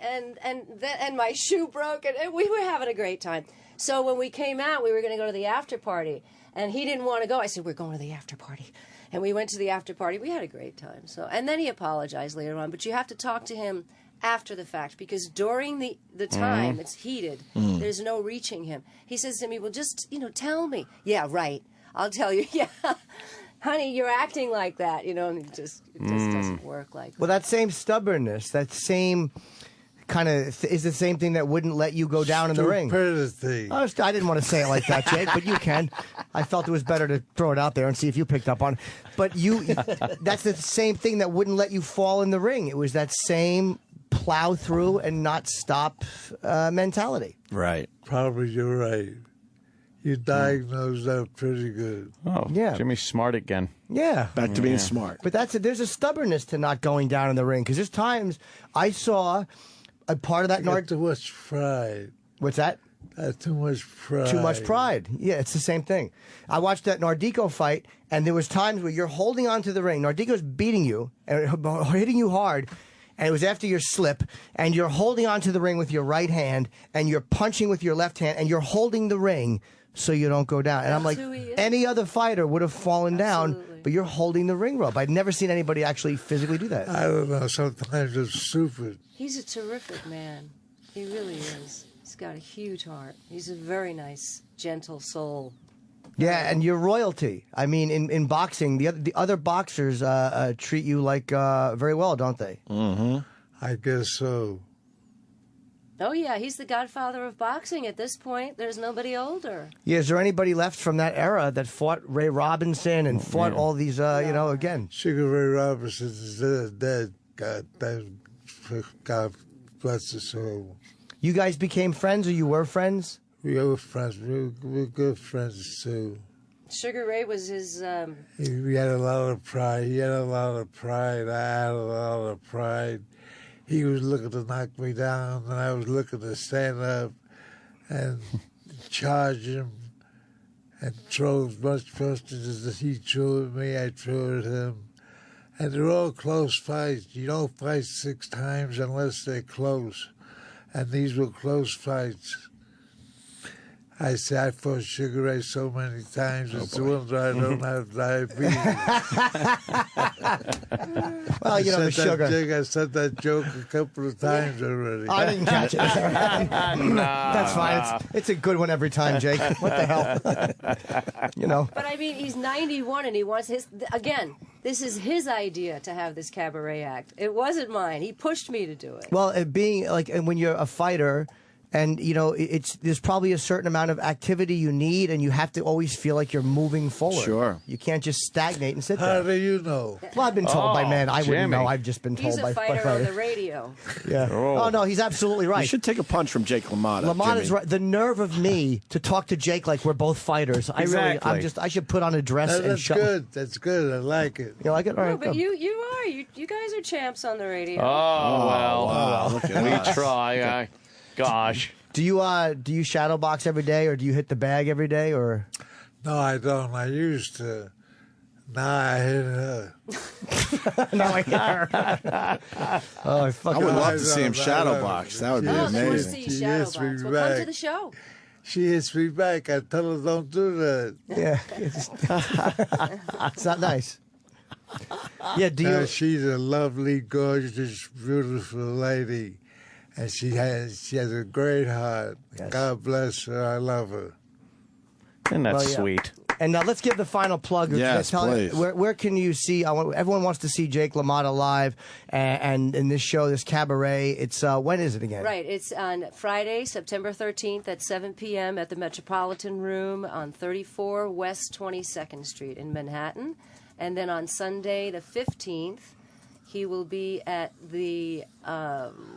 and my shoe broke, and we were having a great time. So when we came out, we were going to go to the after party, and he didn't want to go. I said, we're going to the after party. And we went to the after party. We had a great time. So, and then he apologized later on, but you have to talk to him after the fact because during the time it's heated. There's no reaching him. He says to me, well, just, you know, tell me. Yeah, right. I'll tell you. Yeah. Honey, you're acting like that, you know, and it just doesn't work like that. Well, that same stubbornness, that same kind of is the same thing that wouldn't let you go down in the ring. Stupidity. I didn't want to say it like that, Jake, but you can. I felt it was better to throw it out there and see if you picked up on it. But that's the same thing that wouldn't let you fall in the ring. It was that same plow through and not stop mentality. Right. Probably you're right. You diagnosed that pretty good. Oh, yeah. Jimmy's smart again. Yeah. Back to being smart. But there's a stubbornness to not going down in the ring because there's times I saw a part of that. Too much pride. What's that? Too much pride. Too much pride. Yeah, it's the same thing. I watched that Nardico fight, and there was times where you're holding onto the ring. Nardico's beating you and hitting you hard, and it was after your slip, and you're holding onto the ring with your right hand, and you're punching with your left hand, and you're holding the ring so you don't go down. And I'm like, any other fighter would have fallen down, but you're holding the ring rope. I'd never seen anybody actually physically do that. I don't know. Sometimes it's stupid. He's a terrific man. He really is. He's got a huge heart. He's a very nice, gentle soul. Yeah, and you're royalty. I mean, in boxing, the other boxers treat you like very well, don't they? Mm-hmm. I guess so. Oh, yeah, he's the godfather of boxing at this point. There's nobody older. Yeah, is there anybody left from that era that fought Ray Robinson and fought all these, you know, again? Sugar Ray Robinson is dead. God bless his soul. You guys became friends, or you were friends? We were friends. We were good friends, too. Sugar Ray was his... He had a lot of pride. He had a lot of pride. I had a lot of pride. He was looking to knock me down, and I was looking to stand up and charge him and throw as much punches as he threw at me. I threw at him, And they're all close fights. You don't fight 6 times unless they're close. And these were close fights. I say I fought Sugar Ray so many times. It's a wonder I don't have diabetes. Well, you know, the sugar. I said that joke a couple of times already. I didn't catch it. That's fine. It's a good one every time, Jake. What the hell? You know. But I mean, he's 91 and he wants his. Again, this is his idea to have this cabaret act. It wasn't mine. He pushed me to do it. Well, it being like, and when you're a fighter. And, you know, there's probably a certain amount of activity you need, and you have to always feel like you're moving forward. Sure. You can't just stagnate and sit there. How do you know? Well, I've been told by men. I wouldn't know. I've just been told He's by a fighter on the radio. Yeah. Oh, no, he's absolutely right. You should take a punch from Jake LaMotta. LaMotta's Jimmy. right. The nerve of me to talk to Jake like we're both fighters. Exactly. I should put on a dress and That's good. That's good. I like it. You like it? All right, No, but good. you guys are champs on the radio. Oh, well. Wow, look at we us. try. Gosh. Do you shadow box every day, or do you hit the bag every day, or? No, I don't. I used to. Now I hit her. Now I hit her. Oh, I fucking I would love to see him shadow box. That would be amazing. See shadow box. Well, come to the show. She hits me back. I tell her don't do that. Yeah, it's not nice. Yeah, do you? She's a lovely, gorgeous, beautiful lady. And she has a great heart. Yes. God bless her. I love her. And that's sweet. And now let's give the final plug. Yes, please. Where can you see? Everyone wants to see Jake LaMotta live, and in this show, this cabaret. It's when is it again? Right. It's on Friday, September 13th at 7 p.m. at the Metropolitan Room on 34 West 22nd Street in Manhattan. And then on Sunday, the 15th, he will be at the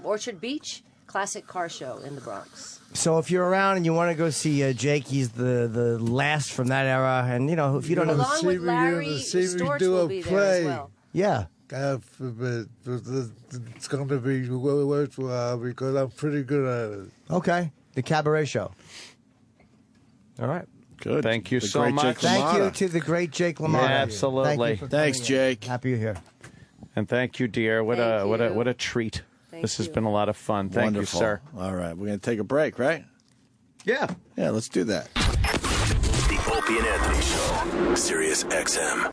Orchard Beach Classic Car Show in the Bronx. So if you're around and you want to go see Jake, he's the last from that era. And, you know, if you don't know... Along with Larry Storch will be there as well. Yeah. God forbid. It's going to be worthwhile because I'm pretty good at it. Okay. The cabaret show. All right. Good. Thank you The so great much. Jake Thank LaMotta. you to the great Jake LaMotta. Yeah, absolutely. Thanks, Jake. Happy you're here. And thank you, dear. What a treat. This has been a lot of fun. Thank Wonderful. you, sir. All right, we're going to take a break, right? Yeah. Yeah, let's do that. The Opie and Anthony Show. Sirius XM.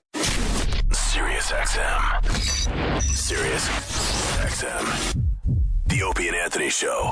Sirius XM. Sirius XM. The Opie and Anthony Show.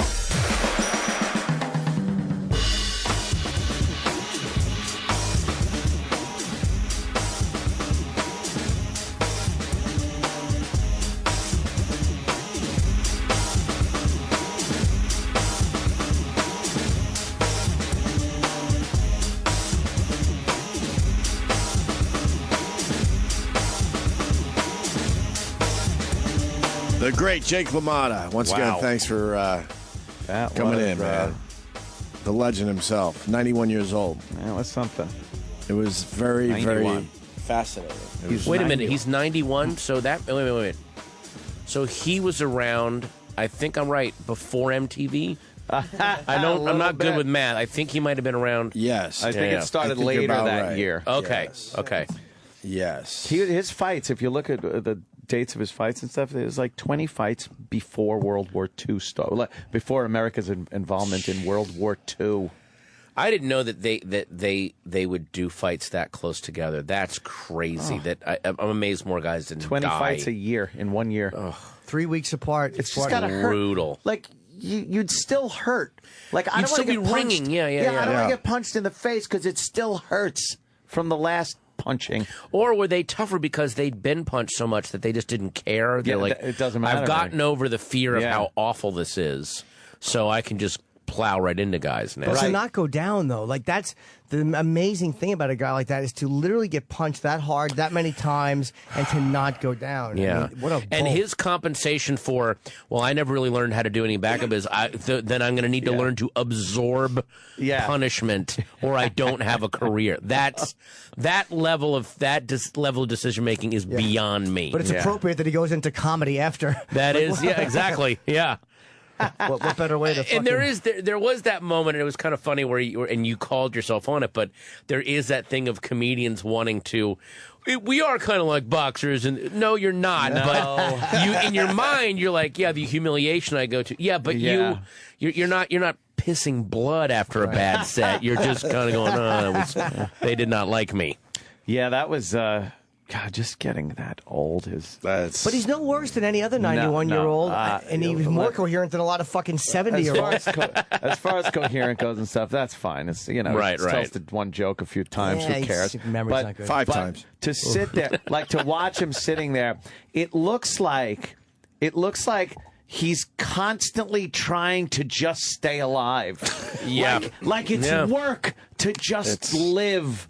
The great Jake LaMotta. Once again, thanks for coming in, man. The legend himself, 91 years old. Yeah, that's something. It was very, 91. very fascinating. Wait a minute, he's 91, so that... Wait. So he was around, I think I'm right, before MTV? I'm not good with math. I think he might have been around... Yes. I think it started later that year. Okay, Yes. okay. Yes. His fights, if you look at the dates of his fights and stuff, it was like 20 fights before World War II started, like before America's involvement in World War II. I didn't know that they would do fights that close together. That's crazy. I'm amazed more guys didn't 20 die. fights a year in 1 year. 3 weeks apart. It's just gotta hurt. Brutal. Like you'd still hurt. Like I You'd don't want still to be get punched. ringing. Yeah. I don't want to get punched in the face because it still hurts from the last punching. Or were they tougher because they'd been punched so much that they just didn't care? They're like, it doesn't matter. I've gotten over the fear of how awful this is, so I can just plow right into guys now. But to not go down, though, like that's the amazing thing about a guy like that is to literally get punched that hard, that many times, and to not go down. Yeah. I mean, what a and bull. his compensation for, well, I never really learned how to do any backup is then I'm going to need to learn to absorb punishment or I don't have a career. That level of decision making is beyond me. But it's appropriate that he goes into comedy after. That is, exactly. Yeah. What better way to fucking... And there was that moment, and it was kind of funny where you called yourself on it, but there is that thing of comedians wanting to, we are kind of like boxers, and no, you're not. No. But you, in your mind, you're like, yeah, the humiliation I go to. Yeah, but you're not pissing blood after a bad set. You're just kind of going, they did not like me. Yeah, that was. God, just getting that old is. But he's no worse than any other 91-year-old, and he was more coherent than a lot of fucking 70-year-olds. As far as coherent goes and stuff, that's fine. It's right. Tells the one joke a few times. Who cares? Memory's not good. Five times. To sit there, like to watch him sitting there, it looks like he's constantly trying to just stay alive. Yeah, like it's work to just live.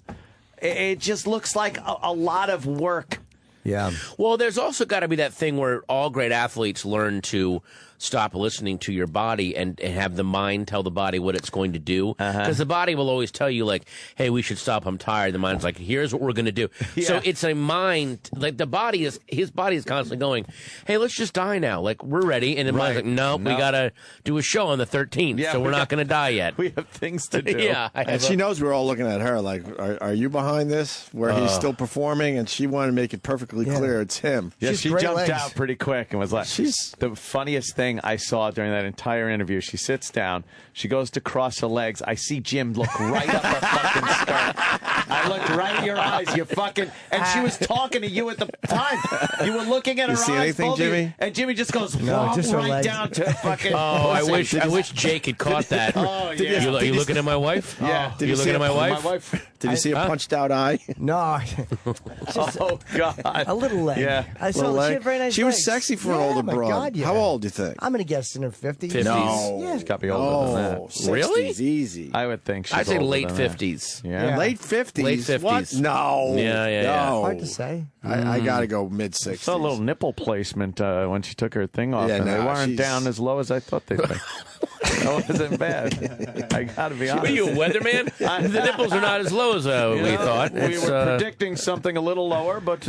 It just looks like a lot of work. Yeah. Well, there's also got to be that thing where all great athletes learn to stop listening to your body and have the mind tell the body what it's going to do. Because the body will always tell you, like, hey, we should stop, I'm tired. The mind's like, here's what we're going to do. Yeah. So it's a mind, like his body is constantly going, hey, let's just die now. Like, we're ready. And the mind's like, nope, we got to do a show on the 13th, so we're not going to die yet. We have things to do. Yeah. And she knows we're all looking at her like, are you behind this? Where he's still performing, and she wanted to make it perfectly clear it's him. Yeah, she jumped out pretty quick and was like, the funniest thing I saw during that entire interview. She sits down, she goes to cross her legs. I see Jim look right up her fucking skirt. I looked right in your eyes, you fucking, and she was talking to you at the time. You were looking at her eyes. You see anything, Jimmy? And Jimmy just goes just her right legs. down to fucking. Oh, I wish Jake had caught that. Oh, yeah. You looking at my wife? Yeah. You looking at my wife? Did you see a punched out eye? No. Oh, God. A little leg. Yeah. I saw she had very nice She was legs. sexy for an older my broad. God, yeah. How old do you think? I'm going to guess in her 50s. 50s. No. Yeah. She's got to be older than that. 60s, Really? Easy. I would think she's I'd say older late than that. 50s. Yeah. Late 50s? Late 50s. What? No. Yeah. No. Hard to say. I got to go mid-60s. Saw a little nipple placement when she took her thing off, and they weren't down as low as I thought they'd be. That wasn't bad. I got to be honest. Are you a weatherman? The nipples are not as low as we thought. We were predicting something a little lower, but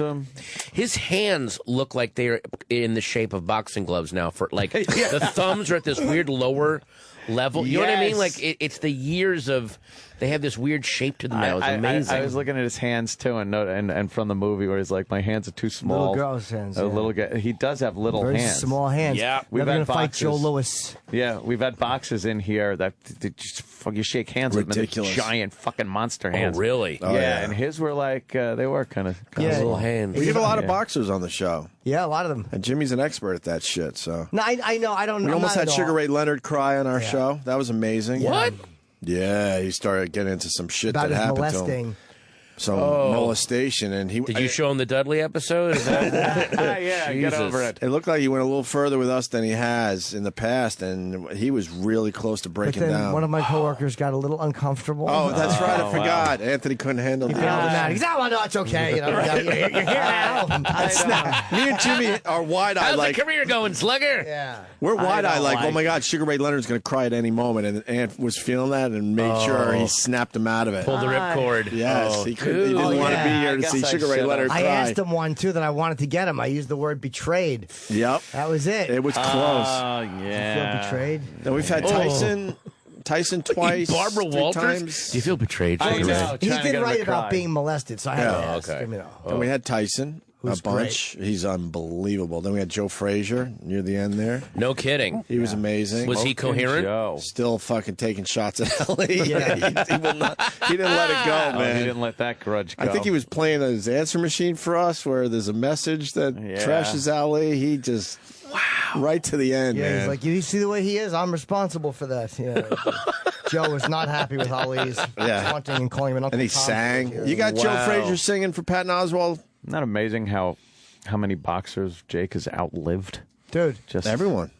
his hands look like they're in the shape of boxing gloves now. For like the thumbs are at this weird lower level. You know what I mean? Like it's the years of. They have this weird shape to them now. It's amazing. I was looking at his hands too, and from the movie where he's like, my hands are too small. Little girl's hands. A little guy. He does have little Very hands. small hands. Yeah, we've Never had gonna fight boxers. Joe Louis. Yeah, we've had boxers in here that just you shake hands with them, Ridiculous. giant fucking monster hands. Oh, really? Oh, yeah, yeah. and his were like they were kind of Little hands. We have a lot of boxers on the show. Yeah, a lot of them. And Jimmy's an expert at that shit, so. No, I know. I don't know. We almost had Sugar Ray Leonard cry on our show. That was amazing. What? Yeah, he started getting into some shit About that his happened to molesting. him. Some molestation, and he Did you show him the Dudley episode? Is that, yeah, get over it. It looked like he went a little further with us than he has in the past, and he was really close to But breaking then down. one of my coworkers got a little uncomfortable. Oh, that's right. I forgot. Anthony couldn't handle He the bailed him out. He's oh, no, it's okay. You know, you're here now. Me and Jimmy are wide-eyed How's like the career going, Slugger? Yeah. we're wide-eyed like, oh my God, Sugar Ray Leonard's going to cry at any moment, and Ant was feeling that and made sure he snapped him out of it. Pulled the ripcord. Yes, he didn't want to be here to see Sugar Ray Leonard cry. I asked him one too that I wanted to get him. I used the word betrayed. Yep, that was it. It was close. Oh You yeah. feel betrayed? Then we've had Tyson twice, Barbara 3 Walters. times. Do you feel betrayed? I Sugar Ray? know. He Trying to did get him write to about cry. being molested, so I had to Yeah. ask. Okay. You know. Then we had Tyson Who's a bunch. He's unbelievable. Then we had Joe Frazier near the end there. No kidding. He was amazing. Was he coherent? Joe. Still fucking taking shots at Ellie. Yeah. he didn't let it go, Oh, man. he didn't let that grudge go. I think he was playing his answer machine for us, where there's a message that trashes Ali. He just right to the end, Yeah, man. he's like, you see the way he is? I'm responsible for that. Yeah. Joe was not happy with Ali's taunting and calling him an Uncle and he Tom. sang. You got Joe Frazier singing for Patton Oswalt. Isn't that amazing how many boxers Jake has outlived? Dude. Just everyone.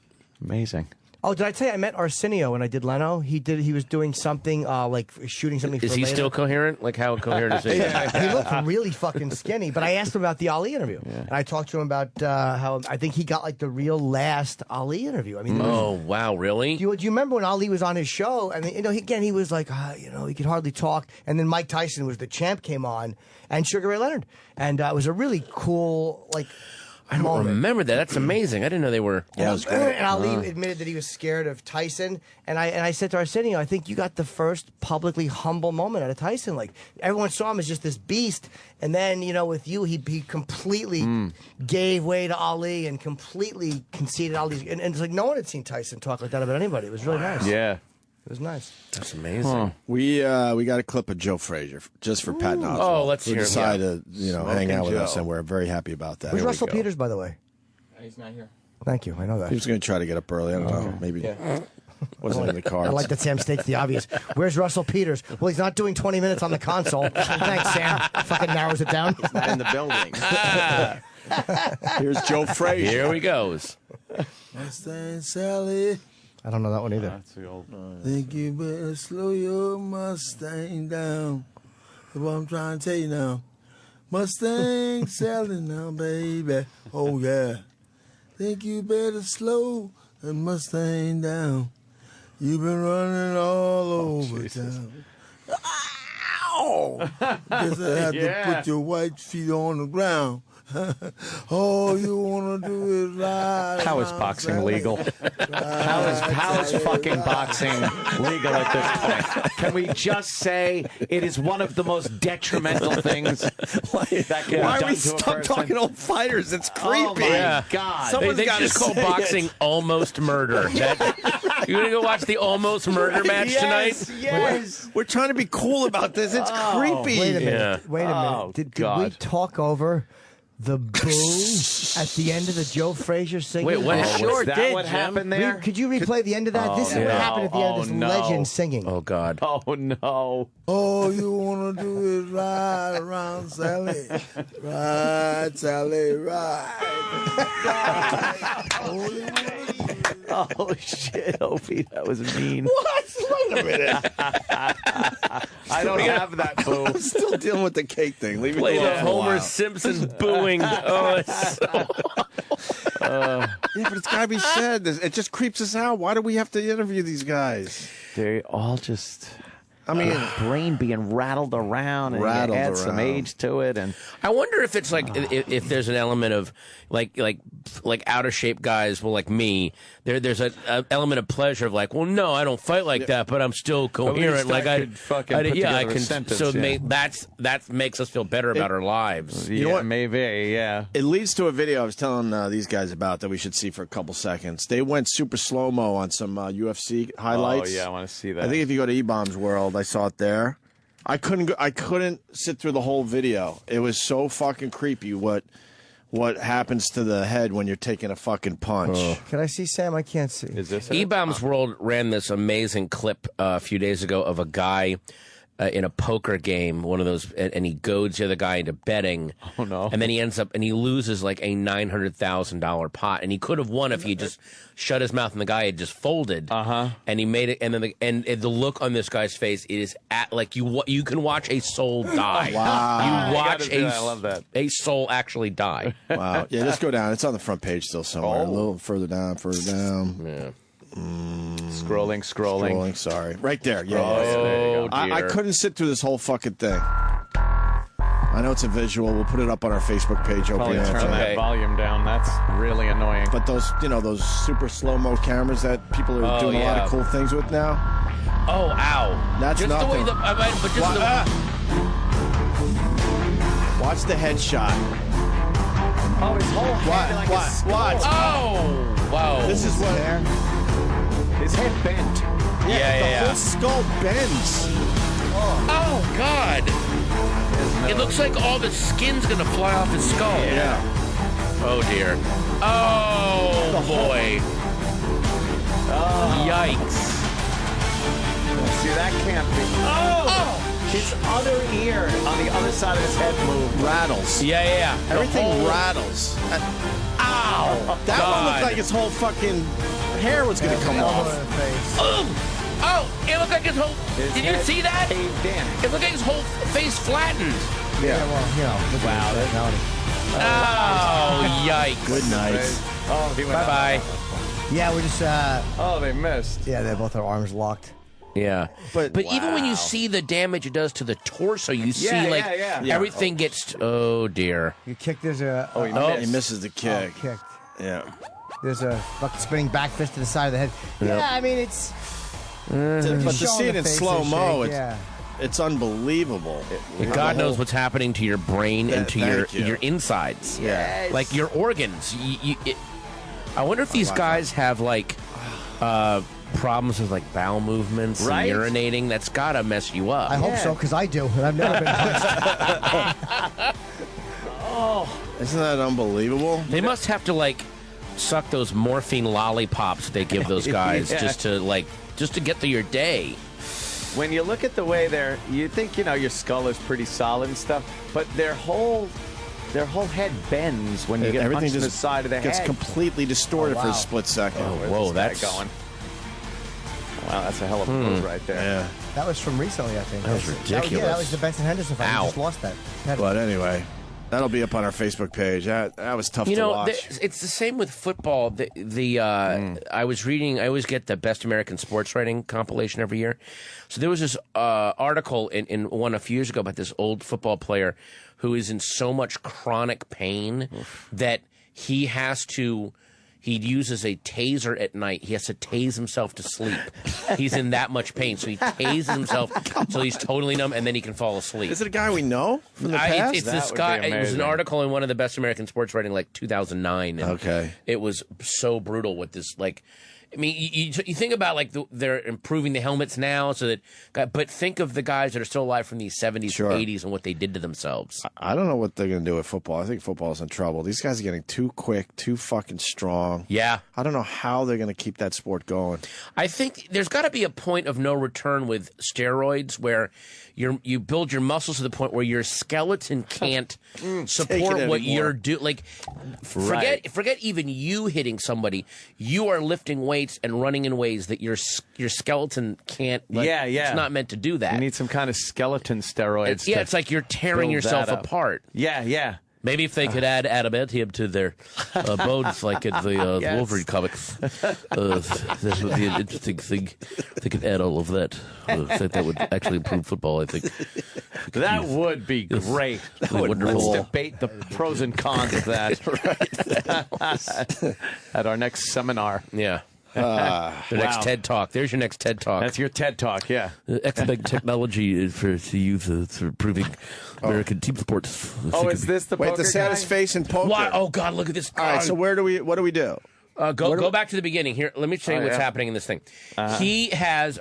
Amazing. Oh, did I tell you I met Arsenio when I did Leno? He was doing something like shooting something. Is for he later. still coherent? Like how coherent is he? He looked really fucking skinny. But I asked him about the Ali interview, and I talked to him about how I think he got like the real last Ali interview. I mean, Oh wow, really? Do you remember when Ali was on his show? And he was like, he could hardly talk. And then Mike Tyson was the champ, came on, and Sugar Ray Leonard, and it was a really cool like. I don't remember that. That's amazing. I didn't know they were. Yeah, it was great. And Ali admitted that he was scared of Tyson. And I said to Arsenio, I think you got the first publicly humble moment out of Tyson. Like, everyone saw him as just this beast. And then, you know, with you, he completely gave way to Ali and completely conceded Ali's. And it's like no one had seen Tyson talk like that about anybody. It was really nice. Yeah. It was nice. That's amazing. We got a clip of Joe Frazier just for Patton Oswalt. Oh, let's hear Who him. decided to hang out with Joe. us, and we're very happy about that. Where's Russell Peters, by the way? He's not here. Thank you. I know that. He was going to try to get up early. I don't know. Maybe wasn't in the cards. I like that Sam states the obvious. Where's Russell Peters? Well, he's not doing 20 minutes on the console. Thanks, Sam. Fucking narrows it down. He's not in the building. Here's Joe Frazier. Here he goes. Mustang Sally. I don't know that one either. That's the old. Think you better slow your Mustang down. That's what I'm trying to tell you now. Mustang Sally now, baby. Oh, yeah. Think you better slow that Mustang down. You've been running all over town. Ow! Guess I have to put your white feet on the ground. All you want to do is ride. How is boxing legal? How is fucking boxing legal at this point? Can we just say it is one of the most detrimental things that can Why be are done we to a stop person? talking old fighters? It's creepy. Oh my God! They just call boxing almost murder. You gonna go watch the almost murder match tonight? Yes. We're trying to be cool about this. It's creepy. Wait a minute. Yeah. Wait a minute. Oh, Did we God. talk over the boo at the end of the Joe Frazier singing? Wait, what? Was that what happened there? Could you replay the end of that? This is what happened at the end of this legend singing. Oh God. Oh no! All you want to do is ride around, Sally. Ride, Sally, ride. Oh shit, Opie, that was mean. What? Wait a minute. I don't have that boo. I'm still dealing with the cake thing. Leave me Play alone the for a Homer while. Simpson booing. Oh, it's so... Yeah, but it's got to be said. It just creeps us out. Why do we have to interview these guys? They all just. I mean, brain being rattled around and Rattled add some around. age to it, and I wonder if it's like if there's an element of like out of shape guys, well, like me. There's an element of pleasure of like, well, no, I don't fight like that, but I'm still coherent. least I could fucking put I together a can. sentence, So yeah. that makes us feel better about our lives. You know what? maybe, yeah. It leads to a video I was telling these guys about that we should see for a couple seconds. They went super slow-mo on some UFC highlights. Oh yeah, I want to see that. I think if you go to E-Bomb's World, I saw it there. I couldn't sit through the whole video. It was so fucking creepy what happens to the head when you're taking a fucking punch. Can I see Sam? I can't see. Is this E-Bombs World ran this amazing clip a few days ago of a guy in a poker game, one of those, and he goads the other guy into betting. Oh no! And then he ends up and he loses like a $900,000 pot, and he could have won if he just shut his mouth and the guy had just folded. And he made it, and then the look on this guy's face is like you can watch a soul die. Wow! You watch I love that. a soul actually die. Wow! Yeah, just go down. It's on the front page still somewhere. A little further down. Yeah. Scrolling. Sorry, right there. Yeah. Oh, I dear. couldn't sit through this whole fucking thing. I know it's a visual. We'll put it up on our Facebook page. Probably Opie turn Anthony. that volume down. That's really annoying. But those super slow-mo cameras that people are doing a lot of cool things with now. Oh, ow! That's just nothing. the way but just Watch the headshot. Oh, his whole head like a skull. Watch. Oh, wow! This is what. His head bent. The whole skull bends. Oh God! It looks like all the skin's gonna fly off his skull. Yeah. Oh dear. Oh boy. Yikes. See, that can't be. Oh! His other ear on the other side of his head moved. Rattles. Yeah. Everything rattles. Ow! That one looked like his whole fucking hair was going to come off. Oh! It looked like his whole. Did you see that? It looked like his whole face flattened. Yeah, well, you know. Wow. Oh, yikes! Good night. Oh, he went Bye. Yeah, we just. Oh, they missed. Yeah, they both have arms locked. Yeah, but even when wow. you see the damage it does to the torso, you see Yeah. everything gets. Oh dear! You kick. There's a. He misses the kick. Oh, kicked. Yeah. There's a fucking spinning back fist to the side of the head. Yep. Yeah, I mean it's. But to see it in slow mo, yeah. it's unbelievable. God knows what's happening to your brain and to thank you. your insides. Yes. Like your organs. I wonder if these guys have like problems with like bowel movements Right? and urinating. That's gotta mess you up. I hope so, because I do, and I've never been. Isn't that unbelievable? They must have to like suck those morphine lollipops they give those guys Yeah. just to get through your day. When you look at the way you think your skull is pretty solid and stuff, but their whole head bends when you get Everything punched in the just side of the gets head. completely distorted for a split second. Whoa, That's going. Wow, that's a hell of a move right there. Yeah. That was from recently, I think. That was ridiculous. That was the Benson Henderson fight. Ow. We just lost that. But anyway, that'll be up on our Facebook page. That was tough to watch. It's the same with football. I was reading. I always get the Best American Sports Writing compilation every year. So there was this article in one a few years ago about this old football player who is in so much chronic pain that he has to. He uses a taser at night. He has to tase himself to sleep. He's in that much pain, so he tases himself so he's totally numb, and then he can fall asleep. Is it a guy we know from the past? It's this guy. It was an article in one of the Best American Sports Writing, like 2009. And Okay. It was so brutal with this, like. I mean, you think about like they're improving the helmets now, so that. But think of the guys that are still alive from the 70s, Sure. 80s, and what they did to themselves. I don't know what they're going to do with football. I think football's in trouble. These guys are getting too quick, too fucking strong. Yeah. I don't know how they're going to keep that sport going. I think there's got to be a point of no return with steroids where you build your muscles to the point where your skeleton can't support what you're doing. Like, forget even you hitting somebody. You are lifting weights and running in ways that your skeleton can't. Like, it's not meant to do that. You need some kind of skeleton steroids. It's like you're tearing build yourself that up. apart. Yeah. Maybe if they could add adamantium to their bones, like in the Yes. Wolverine comics, that would be an interesting thing. If they could add all of that. I think that would actually improve football, I think. That would be great. Wonderful. Let's debate the pros and cons of that at our next seminar. Yeah. The next TED Talk. There's your next TED Talk. That's your TED Talk, yeah. X-Big technology to use for improving American team sports. Is this the poker the saddest guy? face in poker. Why? Oh, God, look at this. All right, so what do we do? Go back to the beginning. Here, let me show you what's happening in this thing. He has,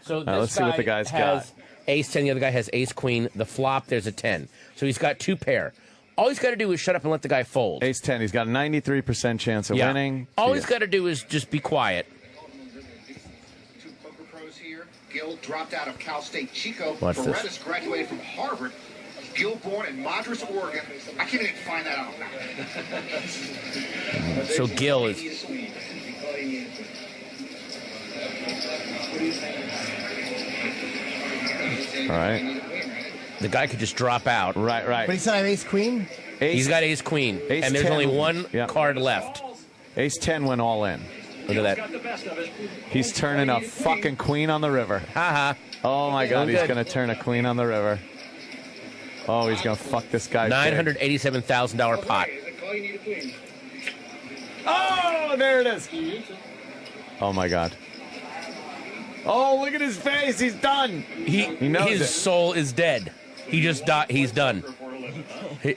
so this let's see what the guy's has got. ace 10, the other guy has ace queen. The flop, there's a 10. So he's got two pair. All he's got to do is shut up and let the guy fold. Ace 10, he's got a 93% chance of winning. All he's got to do is just be quiet. Two poker pros here. Gil dropped out of Cal State Chico. Watch this. Berettas graduated from Harvard. Gil born in Madras, Oregon. I can't even find that out. So Gil is... All right. The guy could just drop out. Right. But he said I have ace queen? He's got ace queen. Ace and there's 10. only one card left. Ace 10 went all in. Look at that. He's turning a fucking queen on the river. Ha Oh, my God. He's good. going to turn a queen on the river. Oh, he's going to fuck this guy. $987,000 pot. Oh, there it is. Oh, my God. Oh, look at his face. He's done. He knows His it. soul is dead. He just died. He's done. He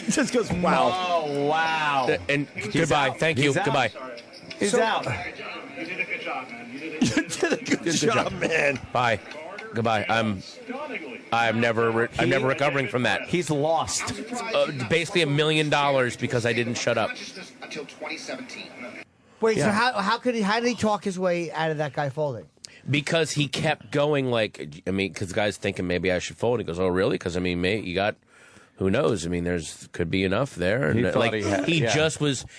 just goes, wow. Oh, wow. And goodbye. out. Thank you. He's out. Goodbye. He's out. You did a good job, man. You did a good job, man. Bye. Goodbye. I'm never recovering from that. He's lost. Basically $1 million because I didn't shut up. Until 2017. Wait, so how did he talk his way out of that guy folding? Because he kept going because the guy's thinking maybe I should fold. He goes, oh, really? Because, mate, you got, who knows? Could be enough there. And, He thought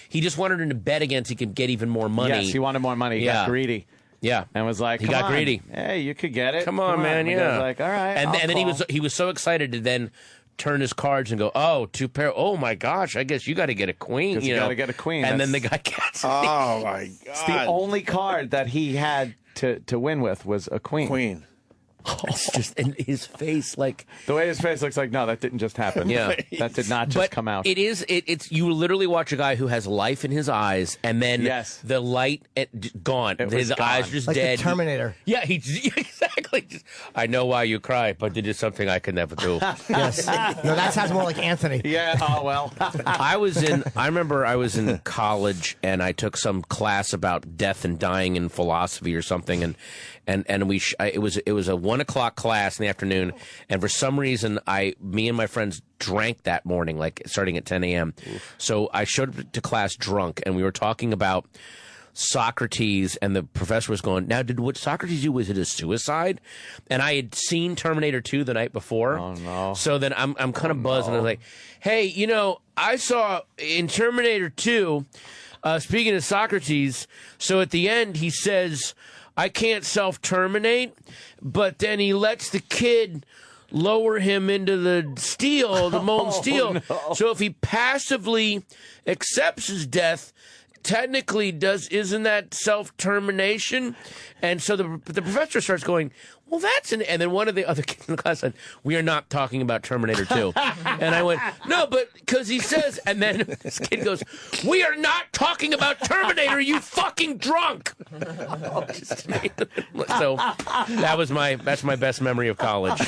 he just wanted him to bet against he could get even more money. Yes, he wanted more money. He got greedy. Yeah. And was like, he got greedy. Hey, you could get it. Come on, man. And the Yeah. guy's like, all right. And I'll then call. he was so excited to then turn his cards and go, oh, 2 pair. Oh my gosh, I guess you got to get a queen. You got to get a queen. And then the guy gets. Oh my God! It's the only card that he had to win with was a queen. Queen. It's just in his face, like the way his face looks like. No, that didn't just happen. Yeah, that did not just come out. It's you literally watch a guy who has life in his eyes, and then the light gone. His eyes just like dead. The Terminator. Yeah, exactly. I know why you cry, but it is something I can never do. Yes. No, that sounds more like Anthony. Yeah. Oh well. I remember I was in college, and I took some class about death and dying in philosophy or something, and it was a 1 o'clock class in the afternoon, and for some reason me and my friends drank that morning, like starting at 10 a.m. So I showed up to class drunk, and we were talking about Socrates, and the professor was going, now, what Socrates do? Was it a suicide? And I had seen Terminator 2 the night before. Oh, no. So then I'm kind of buzzed, and I was like, hey, I saw in Terminator 2, speaking of Socrates, so at the end he says, I can't self-terminate, but then he lets the kid lower him into the steel, the molten steel. No. So if he passively accepts his death, technically isn't that self-termination? And so the professor starts going, well, and then one of the other kids in the class said, we are not talking about Terminator 2. And I went, no, but because he says, and then this kid goes, we are not talking about Terminator, you fucking drunk. So that's my best memory of college,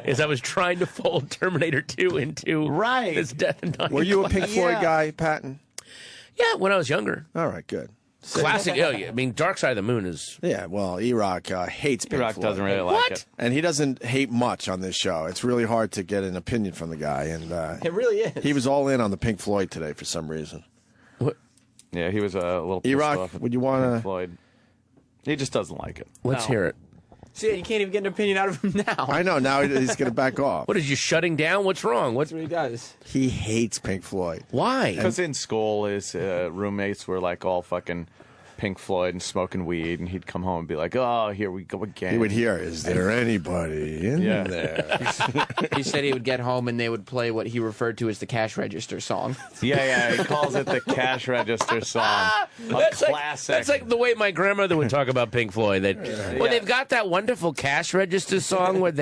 is I was trying to fold Terminator 2 into this death and dying. Were you a Pink Floyd guy, Patton? Yeah, when I was younger. All right, good. Classic. Yeah, I mean, Dark Side of the Moon is. Yeah, well, E-Rock hates Pink E-Rock Floyd. doesn't really like it. And he doesn't hate much on this show. It's really hard to get an opinion from the guy. And it really is. He was all in on the Pink Floyd today for some reason. What? Yeah, he was a little pissed E-Rock, off at would you want to? Pink Floyd. He just doesn't like it. Let's hear it. See, you can't even get an opinion out of him now. I know. Now he's going to back off. What, is you shutting down? What's wrong? That's what he does. He hates Pink Floyd. Why? Because in school, his roommates were like all fucking Pink Floyd and smoking weed, and he'd come home and be like, "Oh, here we go again." He would hear, "Is there anybody in there?" He said he would get home and they would play what he referred to as the cash register song. Yeah, he calls it the cash register song. That's classic. That's like the way my grandmother would talk about Pink Floyd. They've got that wonderful cash register song where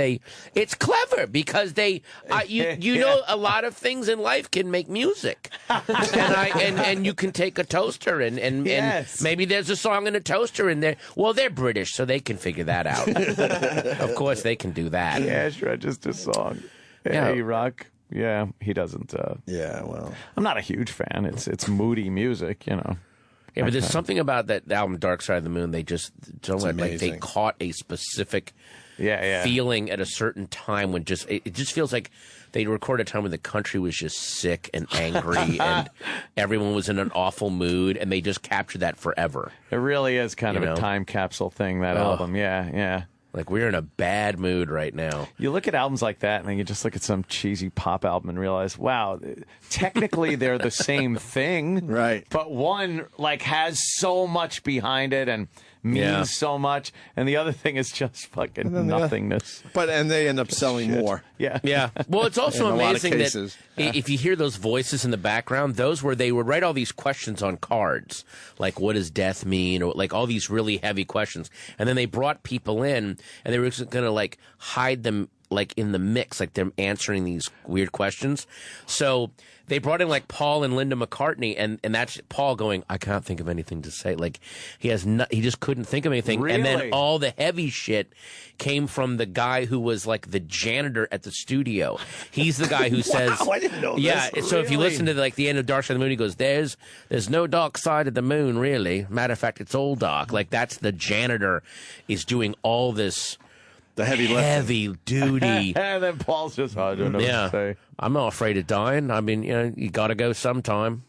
it's clever because you know, a lot of things in life can make music, and you can take a toaster and maybe there's a song in a toaster in there. Well, they're British, so they can figure that out. Of course, they can do that. Cash register song. Yeah. E-Rock. Yeah, he doesn't. Yeah, well, I'm not a huge fan. It's moody music, you know. Yeah, but there's something about that album, Dark Side of the Moon. They just like they caught a specific feeling at a certain time when it just feels like they recorded a time when the country was just sick and angry and everyone was in an awful mood, and they just captured that forever. It really is kind of a time capsule thing, that album. Yeah. Like, we're in a bad mood right now. You look at albums like that, and then you just look at some cheesy pop album and realize, wow, technically they're the same thing. Right. But one, has so much behind it and means so much, and the other thing is just fucking nothingness. And they end up selling more. Yeah. Well, it's also In a lot of amazing cases. that if you hear those voices in the background, those where they would write all these questions on cards, like what does death mean, or like all these really heavy questions, and then they brought people in, and they were going to hide them in the mix, like they're answering these weird questions. So they brought in Paul and Linda McCartney, and that's Paul going, I can't think of anything to say. He just couldn't think of anything. Really? And then all the heavy shit came from the guy who was the janitor at the studio. He's the guy who says, I didn't know this. Yeah, so if you listen to the end of Dark Side of the Moon, he goes, there's no dark side of the moon, really. Matter of fact, it's all dark. That's the janitor is doing all this. The heavy duty. And then Paul's just, I don't know what to say. I'm not afraid of dying. I mean, you got to go sometime.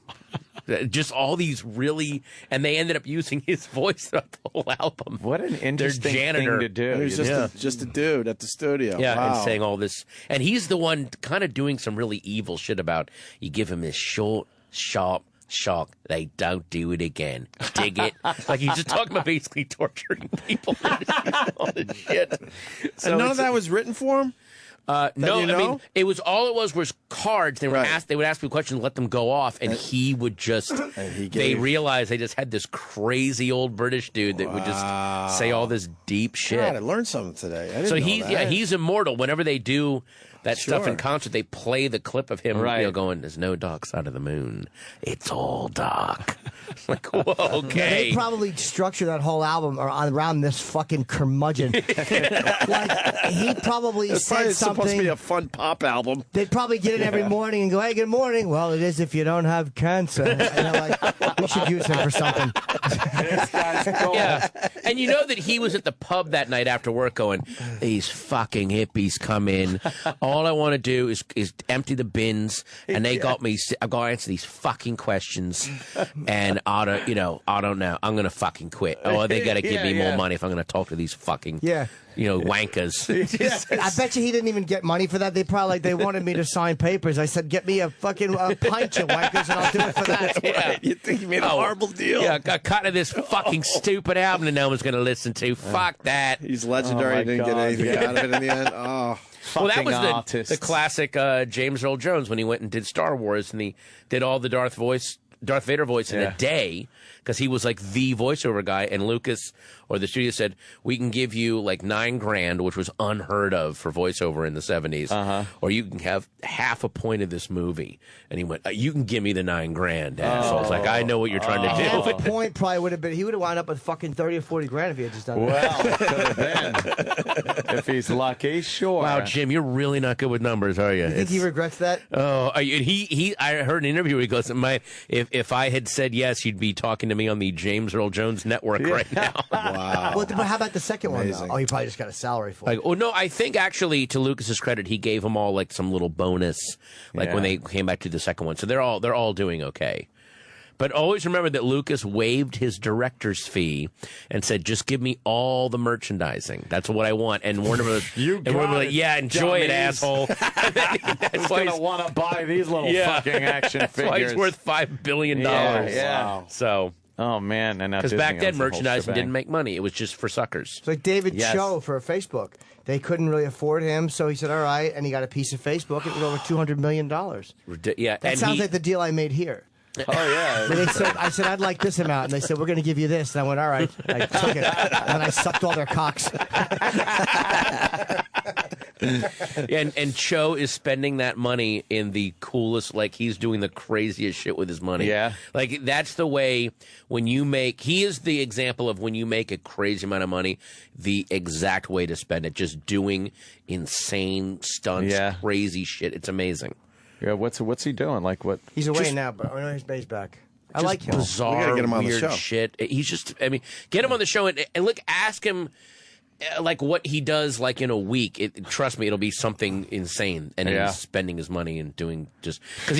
Just all these really, and they ended up using his voice throughout the whole album. What an interesting thing to do. He was just a dude at the studio. Yeah, wow. and saying all this. And he's the one kind of doing some really evil shit about, you give him this short, sharp shock, they don't do it again. Dig it? He's just talking about basically torturing people. All this shit. So and none of that was written for him? No, you know? I mean it was cards. They would ask me questions, let them go off, and he would just. They realized they just had this crazy old British dude that would just say all this deep shit. God, I learned something today. I didn't know that. He's immortal. Whenever they do that stuff in concert, they play the clip of him going, "There's no dark side of the moon. It's all dark." Like, whoa, okay. Yeah, they probably structure that whole album around this fucking curmudgeon. Like, he probably said it's something. supposed to be a fun pop album. They'd probably get in every morning and go, "Hey, good morning." "Well, it is if you don't have cancer." And they're like, "We should use him for something." Yeah, and you know that he was at the pub that night after work going, "These fucking hippies come in. All I want to do is empty the bins, and they got me. I've got to answer these fucking questions, and I don't know. I'm gonna fucking quit. Oh, they got to give me more money if I'm gonna talk to these fucking wankers." I bet you he didn't even get money for that. They wanted me to sign papers. I said, "Get me a fucking pint, you wankers, and I'll do it for that." Yeah. You think you made a horrible deal? Yeah, I cut to this fucking stupid album that no one's gonna listen to. Fuck that. He's legendary. He didn't get anything out of it in the end. Oh. Well, that was the classic James Earl Jones when he went and did Star Wars, and he did all the Darth Vader voice in a day, because he was like the voiceover guy, and Lucas or the studio said, "We can give you like $9,000, which was unheard of for voiceover in the 70s, or you can have half a point of this movie." And he went, "You can give me the $9,000." So I was like, "I know what you're trying to do." Half a point probably would have been. He would have wound up with fucking 30 or 40 grand if he had just done that. Well, could have been if he's lucky. Sure. Wow, Jim, you're really not good with numbers, are you? You think he regrets that? Oh, I heard an interview where he goes, if I had said yes, you'd be talking to me on the James Earl Jones network right now." Wow. Well, but how about the second one, though? Oh, he probably just got a salary for it. No, I think actually, to Lucas's credit, he gave them all like some little bonus, when they came back to the second one. So they're all doing okay. But always remember that Lucas waived his director's fee and said, "Just give me all the merchandising. That's what I want." And Warner Brothers, like, "Yeah, enjoy it, asshole." That's why he's want to buy these little fucking action figures. That's why he's worth $5 billion. Yeah. Wow. So. Oh man, and because back then merchandising didn't make money; it was just for suckers. It's like David Cho for Facebook. They couldn't really afford him, so he said, "All right," and he got a piece of Facebook. It was over $200 million. Yeah, that sounds like the deal I made here. Oh yeah. I said, "I'd like this amount," and they said, "We're going to give you this." And I went, "All right." I took it, and then I sucked all their cocks. And Cho is spending that money in the coolest, like he's doing the craziest shit with his money. Yeah. Like that's the way he is the example of when you make a crazy amount of money, the exact way to spend it. Just doing insane stunts, crazy shit. It's amazing. Yeah, what's he doing? Like what? He's away now, but I know he's back. I like him. Bizarre, we gotta get him on weird the show. Shit. He's just, get him on the show and look, ask him like what he does like in a week. Trust me, it'll be something insane. And he's spending his money and doing just because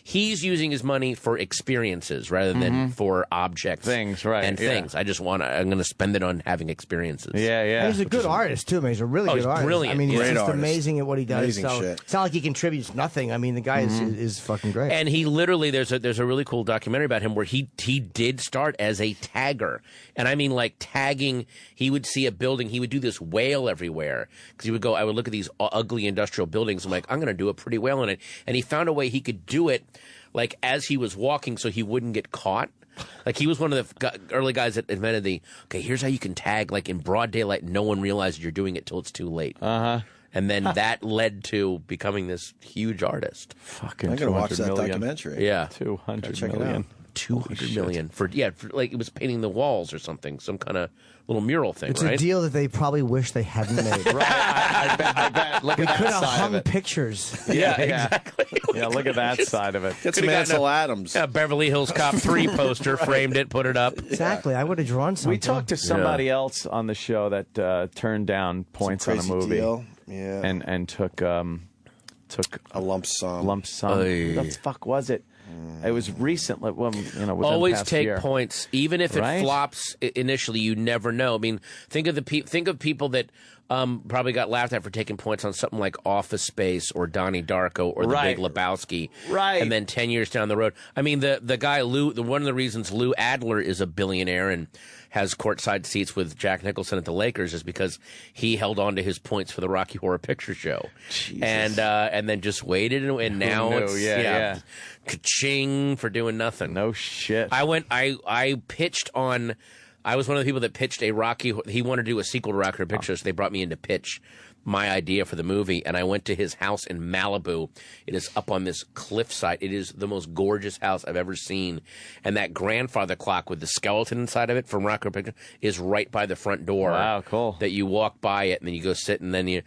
he's using his money for experiences rather than for objects, things, right? And things. I'm going to spend it on having experiences. Yeah. And he's a good artist too, man. He's a really good artist. Brilliant. I mean, he's Great just artist. amazing at what he does. Amazing shit. It's not like he contributes nothing. I mean, the guy is fucking great. And he literally, there's a really cool documentary about him where he did start as a tagger. And I mean like tagging, he would see a building, he would do this whale everywhere. Because he would go, I would look at these ugly industrial buildings, I'm like, I'm going to do a pretty whale in it. And he found a way he could do it like as he was walking so he wouldn't get caught. Like he was one of the early guys that invented here's how you can tag like in broad daylight, no one realizes you're doing it till it's too late. And then that led to becoming this huge artist. Fucking I'm gonna watch that documentary. Yeah, 200 million. million. 200 million for like it was painting the walls or something, some kind of little mural thing. It's right? a deal that they probably wish they hadn't made. Right, I bet. Look We at could that have side of hung it. pictures. Yeah, exactly. Yeah, look at that side of it. Get some Ansel Adams. Beverly Hills Cop 3 poster, framed it, put it up. Exactly. I would have drawn something. We talked to somebody else on the show that turned down points on a Crazy movie. deal. Yeah. And took a lump sum. Who the fuck was it? It was recently. Well, within Always the past take year. points, even if it flops initially. You never know. I mean, think of people that probably got laughed at for taking points on something like Office Space or Donnie Darko or The Big Lebowski. Right. And then 10 years down the road. I mean, the guy, one of the reasons Lou Adler is a billionaire and has courtside seats with Jack Nicholson at the Lakers is because he held on to his points for the Rocky Horror Picture Show. Jesus. And then just waited, and now it's ka-ching for doing nothing. No shit. I pitched on. I was one of the people that pitched a Rocky. He wanted to do a sequel to Rocky Horror Picture, so they brought me in to pitch my idea for the movie, and I went to his house in Malibu. It is up on this cliffside. It is the most gorgeous house I've ever seen, and that grandfather clock with the skeleton inside of it from Rocky Horror Picture is right by the front door. Wow, cool. That you walk by it, and then you go sit, and he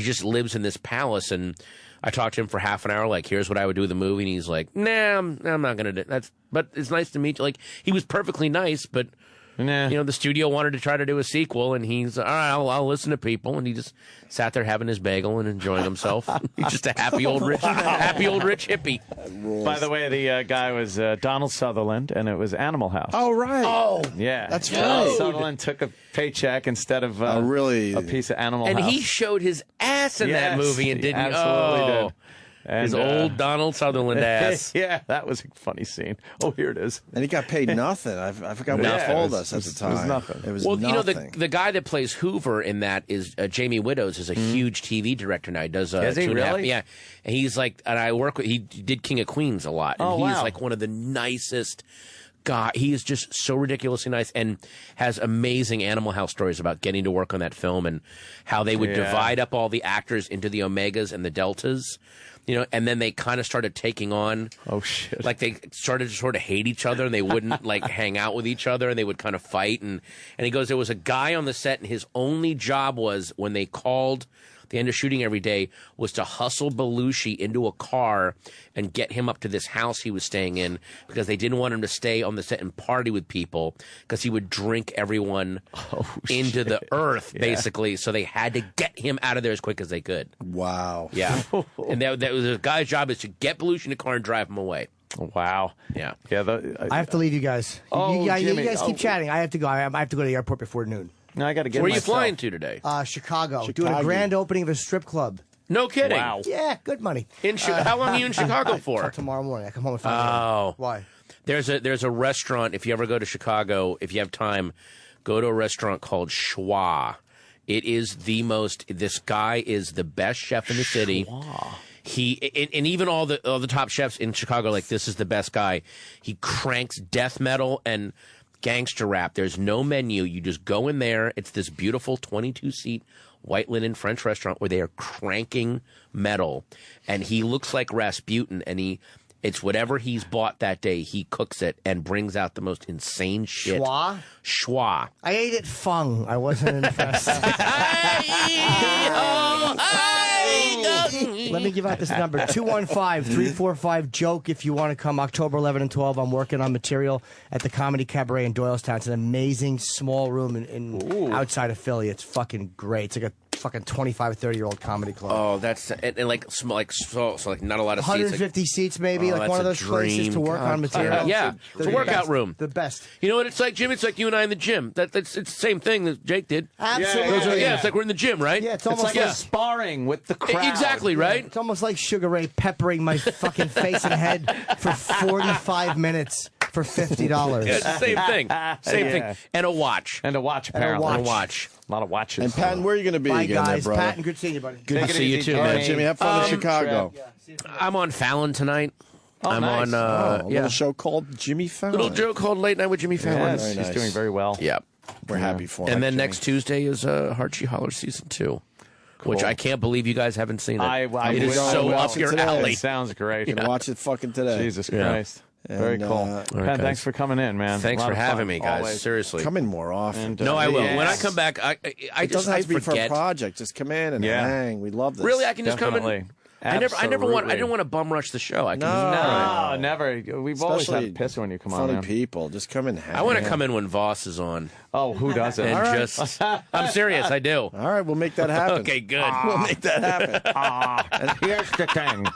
just lives in this palace, and I talked to him for half an hour, like, here's what I would do with the movie, and he's like, nah, I'm not going to do that. But it's nice to meet you. Like, he was perfectly nice, but the studio wanted to try to do a sequel, and he's all right. I'll listen to people, and he just sat there having his bagel and enjoying himself. He's just a happy old rich hippie. By the way, the guy was Donald Sutherland, and it was Animal House. Oh right. Oh yeah, that's right. Sutherland took a paycheck instead of a piece of Animal and House, and he showed his ass in that movie, and didn't absolutely did. And, his old Donald Sutherland ass. Yeah, that was a funny scene. Oh, here it is. And he got paid nothing. I forgot what he told us at the time. It was nothing. It was nothing. The guy that plays Hoover in that is Jamie Widows, is a huge TV director now. He does Is he 2.5 really? Yeah. And he's like, and I work with, he did King of Queens a lot. And he's like one of the nicest God, he is just so ridiculously nice and has amazing Animal House stories about getting to work on that film and how they would divide up all the actors into the Omegas and the Deltas. And then they kind of started taking on. Oh shit! Like they started to sort of hate each other, and they wouldn't like hang out with each other, and they would kind of fight. And he goes, there was a guy on the set, and his only job was when they called the end of shooting every day was to hustle Belushi into a car and get him up to this house he was staying in because they didn't want him to stay on the set and party with people because he would drink everyone into the earth, basically. So they had to get him out of there as quick as they could. Wow. Yeah. And that was the guy's job, is to get Belushi in the car and drive him away. Wow. Yeah. I have to leave you guys. Oh, you Jimmy. guys keep chatting. I have to go. I have to go to the airport before noon. No, I got to get. Where are you flying to today? Chicago. Doing a grand opening of a strip club. No kidding. Wow. Yeah, good money. How long are you in Chicago for? Till tomorrow morning. I come home at 5 a.m. Why? There's a restaurant. If you ever go to Chicago, if you have time, go to a restaurant called Schwa. It is the most. This guy is the best chef in the city. And even all the top chefs in Chicago, like, this is the best guy. He cranks death metal and gangster rap. There's no menu. You just go in there. It's this beautiful 22-seat white linen French restaurant where they are cranking metal, and he looks like Rasputin, and it's whatever he's bought that day, he cooks it and brings out the most insane shit. Schwa. I ate it fung. I wasn't impressed. Let me give out this number, 215-345-JOKE if you want to come October 11 and 12. I'm working on material at the Comedy Cabaret in Doylestown. It's an amazing small room in outside of Philly. It's fucking great. It's like a fucking 25, 30-year-old comedy club. Oh, that's and like so like not a lot of 150 seats maybe, like one of those places to work on material. Yeah, it's a workout room. The best. You know what it's like, Jim? It's like you and I in the gym. It's the same thing that Jake did. Absolutely. Yeah, it's like we're in the gym, right? Yeah, it's almost like sparring with the crowd. Exactly, right? It's almost like Sugar Ray peppering my fucking face and head for 45 minutes for $50. Yeah, it's the same thing. Same thing. And a watch. And a watch, apparently. And a watch. A lot of watches. And Patton, where are you going to be Bye, again, guys. there, brother? Patton, good seeing you, buddy. Good to see you too, man. Jimmy, have fun in Chicago. I'm on Fallon tonight. I'm nice. on a little show called Jimmy Fallon. Little joke called Late Night with Jimmy Fallon. Yes, he's doing very well. Yeah. We're happy for him. And then Jimmy. next Tuesday is Harchie Holler Season 2. Which I can't believe you guys haven't seen it. It is so up your alley. It sounds great. You can watch it fucking today. Jesus Christ. Very cool. Penn, thanks for coming in, man. Thanks for having me, guys. Always. Seriously. Come in more often. No, I will. When I come back, it doesn't have to be for a project. Just come in and hang. We love this. Really, I can just come in. I didn't want to bum rush the show. No, never. We've always had a piss when you come on. Funny people, just come in. And hang. I want to come in when Voss is on. Oh, who doesn't? And I'm serious. I do. All right, we'll make that happen. Okay, good. We'll make that happen. And here's the thing.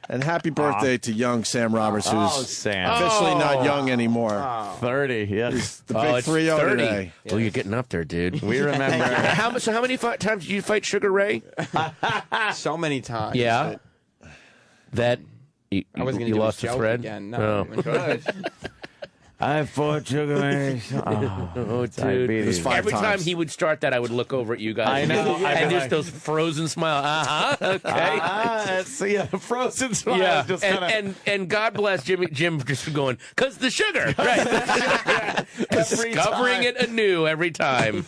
And happy birthday to young Sam Roberts, who's Sam. officially not young anymore. 30, yes. The big 3-0 today. Oh, you're getting up there, dude. We remember. So how many times did you fight Sugar Ray? So many times. Yeah. That you wasn't gonna you do lost a the joke thread? again. No, good. I fought Sugar Ray. Oh, dude. Diabetes. Every time he would start that, I would look over at you guys. I know. And just those frozen smiles. Okay. So yeah, frozen smile. Yeah, Just and God bless Jim just going, because the sugar. Right. Discovering it anew every time.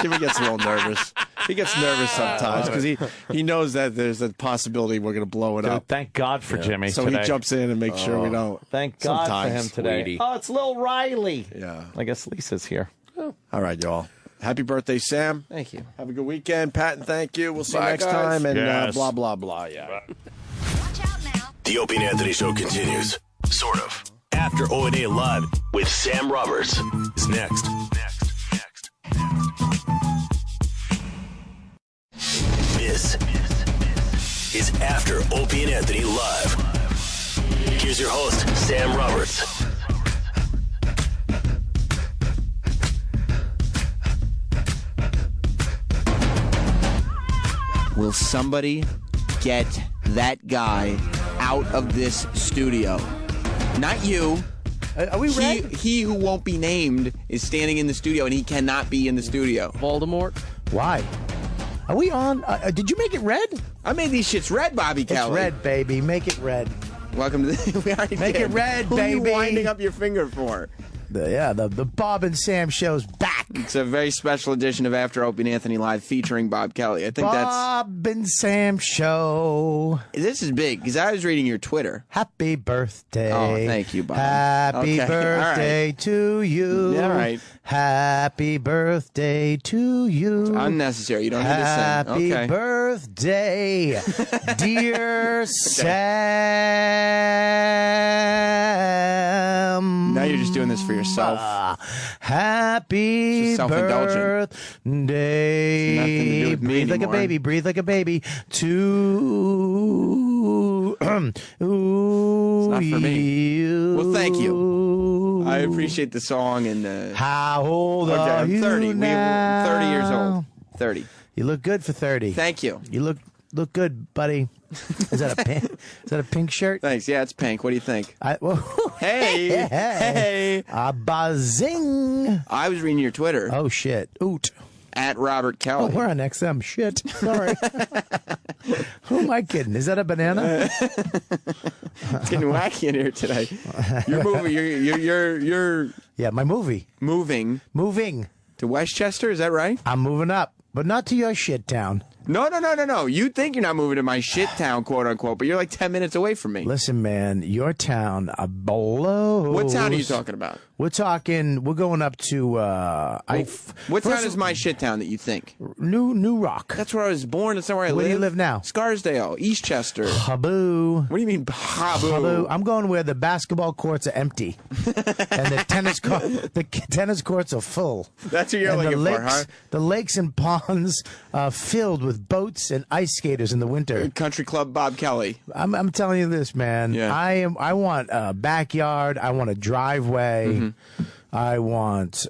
Jimmy gets a little nervous. He gets nervous sometimes because he knows that there's a possibility we're going to blow it up. Thank God for Jimmy So today. he jumps in and makes sure we don't. Thank God sometimes. for him today. Sweetie. Oh, it's Lil Riley. Yeah. I guess Lisa's here. All right, y'all. Happy birthday, Sam. Thank you. Have a good weekend. Patton, thank you. We'll see Bye, you next guys. time. And Yes. blah, blah, blah. Yeah. The Opie and Anthony Show continues. Sort of. After O&A Live with Sam Roberts is next. This is After Opie and Anthony Live. Here's your host, Sam Roberts. Will somebody get that guy out of this studio? Not you. Are we red? He who won't be named is standing in the studio, and he cannot be in the studio. Voldemort. Why? Are we on? Did you make it red? I made these shits red, Bobby Kelly. It's red, baby. Make it red. Welcome to the... We already Make did. it red, Who baby. Are you winding up your finger for? The Bob and Sam show's back. It's a very special edition of After Opie and Anthony Live featuring Bob Kelly. I think Bob and Sam show. This is big because I was reading your Twitter. Happy birthday. Oh, thank you, Bob. Happy Okay, birthday to you. All right. Happy birthday to you. It's unnecessary. You don't need to Happy sing. Okay. birthday, dear Sam. Now you're just doing this for yourself. Happy Just self-indulgent. birthday. Nothing to do with me breathe like a anymore. baby. Breathe like a baby. To It's not for me. you. Well, thank you. I appreciate the song and. How old Okay, are I'm you 30. now? 30 years old. 30. You look good for 30. Thank you. You look good, buddy. Is that a pink? Is that a pink shirt? Thanks. Yeah, it's pink. What do you think? Hey, Hey. Bazing. I was reading your Twitter. Oh shit. Oot. At Robert Oh, Kelly. we're on XM. Shit. Sorry. Who am I kidding? Is that a banana? It's getting wacky in here today. You're moving. You're Yeah, my movie. moving Moving. to Westchester. Is that right? I'm moving up, but not to your shit town. No. You think you're not moving to my shit town, quote unquote, but you're like 10 minutes away from me. Listen, man, your town blows. What town are you talking about? We're going up to What town is my shit town that you think? New Rock. That's where I was born. That's not where I live. Where do you live now? Scarsdale, Eastchester. Haboo. What do you mean, Haboo? Haboo. I'm going where the basketball courts are empty and the tennis courts are full. That's what you're and looking the for, huh? The lakes and ponds filled with boats and ice skaters in the winter. Country Club Bob Kelly. I'm telling you this, man. Yeah. I want a backyard. I want a driveway. Mm-hmm. I want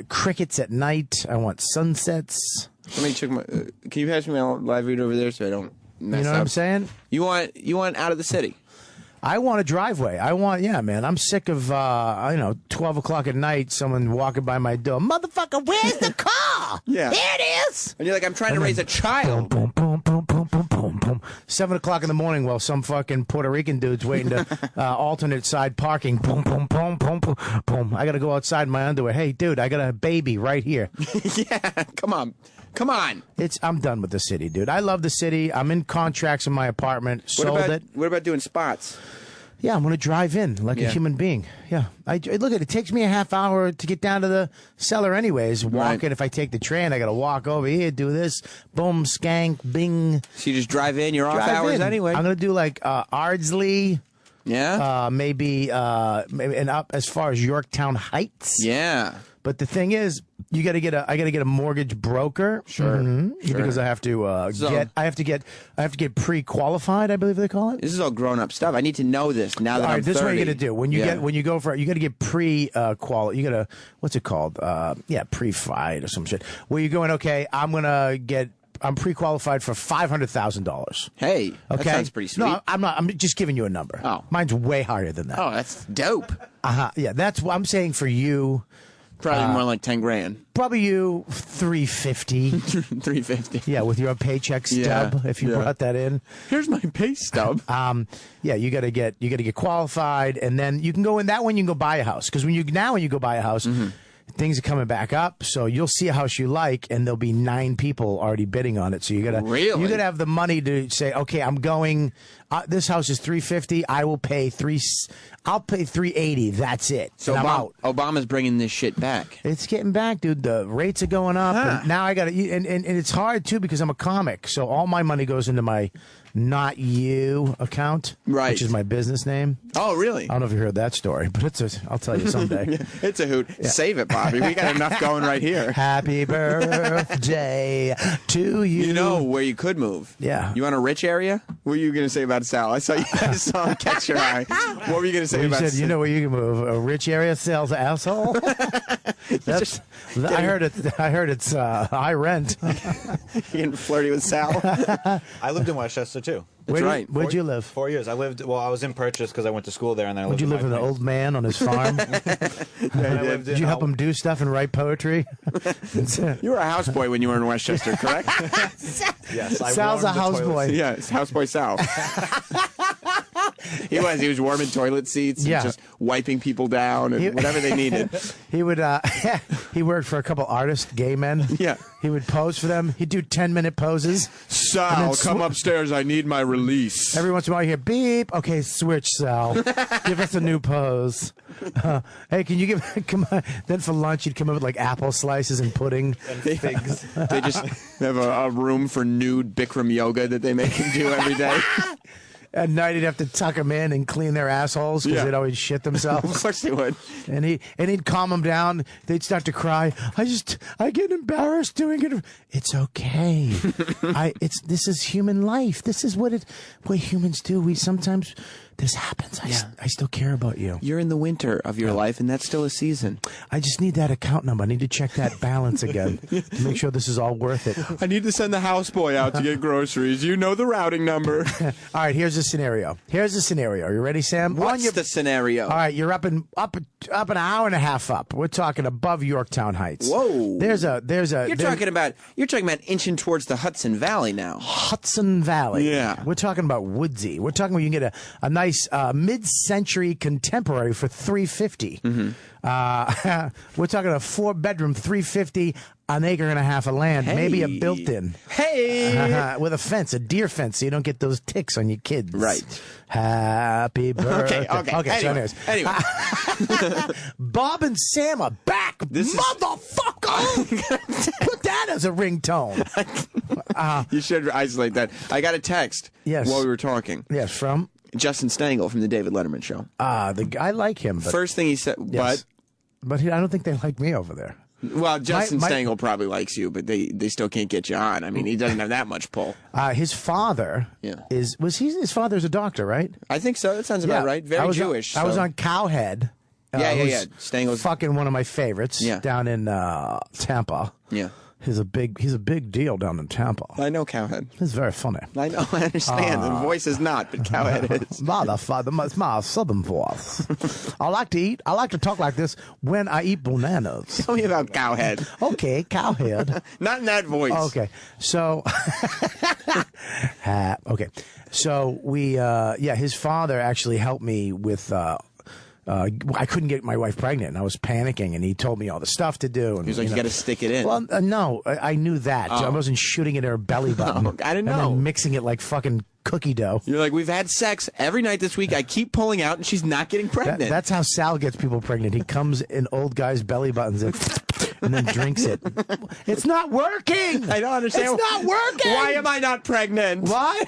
crickets at night. I want sunsets. Let me check my. Can you pass me my live read over there so I don't mess You know up? what I'm saying? You want out of the city. I want a driveway. Yeah, man. I'm sick of 12 o'clock at night, someone walking by my door. Motherfucker, where's the car? Yeah. There it is. And you're like, I'm trying to raise a child. Boom, boom, boom, boom, boom, boom, boom. 7 o'clock in the morning while some fucking Puerto Rican dude's waiting to alternate side parking. Boom, boom, boom, boom, boom, boom. I got to go outside in my underwear. Hey, dude, I got a baby right here. Yeah, come on. I'm done with the city, dude. I love the city. I'm in contracts in my apartment. Sold it. What about doing spots? Yeah, I'm going to drive in like a human being. Yeah. Look at it. It takes me a half hour to get down to the cellar anyways. Walking. If I take the train, I got to walk over here, do this. Boom, skank, bing. So you just drive in. You're off hours anyway. I'm going to do like Ardsley. Yeah. Maybe and up as far as Yorktown Heights. Yeah. But the thing is, You got to get I got to get a mortgage broker. Sure. Sure. Because I have to I have to get pre-qualified, I believe they call it. This is all grown-up stuff. I need to know this now that All right, I'm 30. this is what you got to do. When you go for it, you got to get pre-qual. You got to, what's it called? Pre-fied or some shit. Where you're going, okay, I'm pre-qualified for $500,000. Hey, okay, that sounds pretty sweet. No, I'm not. I'm just giving you a number. Oh, mine's way higher than that. Oh, that's dope. Yeah, that's what I'm saying for you. Probably more like 10 grand. Probably you 350. 350. Yeah, with your paycheck stub, if you brought that in. Here's my pay stub. Yeah, you got to get qualified, and then you can go in that one. You can go buy a house because when you go buy a house. Things are coming back up, so you'll see a house you like, and there'll be 9 people already bidding on it. So you gotta have the money to say, okay, I'm going. This house is $350. I will pay I'll pay $380. That's it. So I'm out. Obama's bringing this shit back. It's getting back, dude. The rates are going up, and now I got to. And it's hard too because I'm a comic, so all my money goes into my Not You account, right? Which is my business name. Oh, really? I don't know if you heard that story, but I'll tell you someday. It's a hoot. Yeah. Save it, Bobby. We got enough going right here. Happy birthday to you. You know where you could move? Yeah. You want a rich area? What were you going to say about Sal? I saw him catch your eye. What were you going to say about Sal? You know where you can move? A rich area sells asshole. I heard it's high rent. You getting flirty with Sal? I lived in Westchester too. Where'd you live? 4 years. I was in Purchase because I went to school there, and then I lived. Would you live with an old man on his farm? Did you help him do stuff and write poetry? You were a houseboy when you were in Westchester, correct? Yes, Sal's a houseboy. Yeah, it's houseboy Sal. He was warming toilet seats and just wiping people down and whatever they needed. He would he worked for a couple artists, gay men. Yeah. He would pose for them. He'd do 10-minute poses. Sal, come upstairs. I need my release. Every once in a while you hear beep. Okay, switch, Sal. Give us a new pose. Hey, can you come on. Then for lunch he'd come up with like apple slices and pudding. And figs. They just have a room for nude Bikram yoga that they make him do every day. At night, he'd have to tuck them in and clean their assholes because they'd always shit themselves. Of course they would. And he'd calm them down. They'd start to cry. I get embarrassed doing it. It's okay. This is human life. This is what humans do. We sometimes this happens. I still care about you. You're in the winter of your life, and that's still a season. I just need that account number. I need to check that balance again to make sure this is all worth it. I need to send the houseboy out to get groceries. You know the routing number. All right, here's the scenario. Are you ready, Sam? What's the scenario? All right, you're up an hour and a half up. We're talking above Yorktown Heights. Whoa. You're talking about inching towards the Hudson Valley now. Hudson Valley. Yeah. We're talking about woodsy. We're talking about you can get a nice mid-century contemporary for $350. We're talking a 4-bedroom, $350, an acre and a half of land, maybe a built-in. Hey, with a fence, a deer fence, so you don't get those ticks on your kids. Right. Happy birthday. Okay. Anyway. Bob and Sam are back. Motherfucker! Put that as a ringtone. You should isolate that. I got a text while we were talking. Yes, from? Justin Stengel from the David Letterman Show. The guy like him. But, first thing he said, but I don't think they like me over there. Well, Justin Stengel probably likes you, but they still can't get you on. I mean, he doesn't have that much pull. His father his father's a doctor, right? I think so. That sounds about right. Very Jewish. I was on Cowhead. Yeah. Stengel's fucking one of my favorites down in Tampa. Yeah. He's a big deal down in Tampa. I know Cowhead. He's very funny. I know. I understand. The voice is not, but Cowhead is. It's my southern voice. I like to talk like this when I eat bananas. Tell me about Cowhead. Okay, Cowhead. Not in that voice. Okay, so we his father actually helped me with. I couldn't get my wife pregnant, and I was panicking, and he told me all the stuff to do. And, he was like, you got to stick it in. Well, no, I knew that. I wasn't shooting it in her belly button. I didn't know. And then mixing it like fucking cookie dough. You're like, we've had sex every night this week. I keep pulling out, and she's not getting pregnant. That's how Sal gets people pregnant. He comes in old guys' belly buttons and then drinks it. It's not working. I don't understand. It's not working. Why am I not pregnant? Why?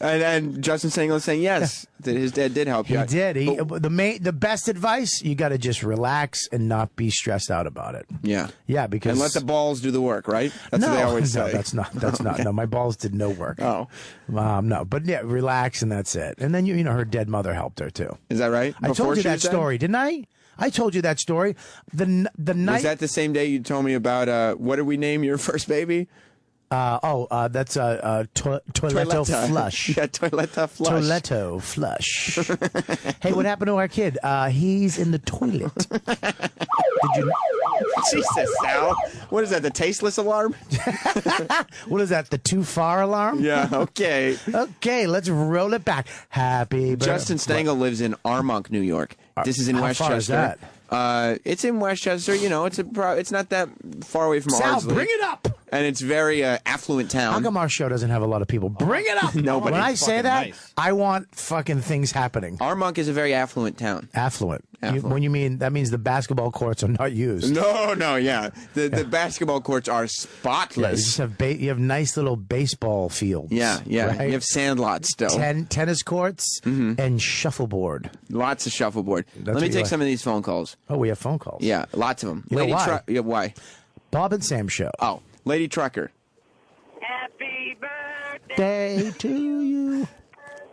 And Justin Stengel is saying yes, that his dad did help you. He did. The best advice, you got to just relax and not be stressed out about it. Yeah. Yeah, because... And let the balls do the work, right? That's what they always say. No, that's not. That's not. No, my balls did no work. Oh. No. But yeah, relax and that's it. And then, you know, her dead mother helped her too. Is that right? I told you that story, didn't I? I told you that story. The night... Was that the same day you told me about, what did we name your first baby? That's Toiletto Flush. Yeah, Toiletto Flush. Toiletto Flush. Hey, what happened to our kid? He's in the toilet. Did you... Jesus, Sal. What is that, the tasteless alarm? What is that, the too far alarm? Yeah, okay. Okay, let's roll it back. Happy birthday. Justin Stengel lives in Armonk, New York. This is in How Westchester. far is that? It's in Westchester. You know, it's not that far away from Sal, Ardsley. bring it up. And it's very affluent town. How come our show doesn't have a lot of people? Bring it up. No, but when I it's say fucking that, nice. I want fucking things happening. Armonk is a very affluent town. Affluent. When you mean that means the basketball courts are not used. No, yeah. The basketball courts are Yeah, you spotless. just have you have nice little baseball fields. Yeah. right? You have sandlots still. Tennis courts and shuffleboard. Lots of shuffleboard. Let me what you take like. some of these phone calls. Oh, we have phone calls. Yeah, lots of them. You know why? Why? Bob and Sam show. Oh, Lady Trucker. Happy birthday Day to you.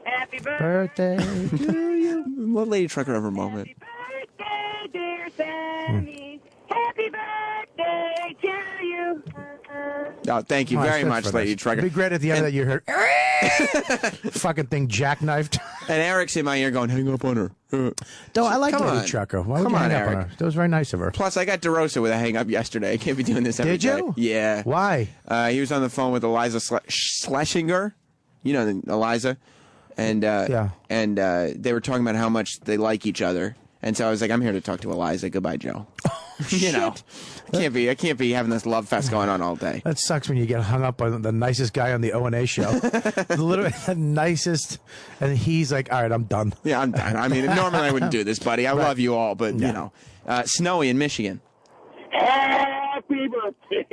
Happy birthday to you. What Lady Trucker ever moment? dear Sammy. Happy birthday to you. Oh, thank you Oh, very that's much, for Lady nice. Trucker. It'd be great at the end that you heard fucking thing jackknifed. And Eric's in my ear going, hang up on her. No, I like Come Lady on. Trucker. Why would Come you on, hang up on Eric. her? That was very nice of her. Plus, I got DeRosa with a hang up yesterday. I can't be doing this every Did you? day. Yeah. Why? He was on the phone with Eliza Schlesinger. You know, Eliza. And they were talking about how much they like each other. And so I was like, I'm here to talk to Eliza. Goodbye, Joe. You know, I can't be having this love fest going on all day. That sucks when you get hung up on the nicest guy on the O&A show. Literally the nicest. And he's like, all right, I'm done. Yeah, I'm done. I mean, normally I wouldn't do this, buddy. I love you all, but, you know. Snowy in Michigan. Happy birthday.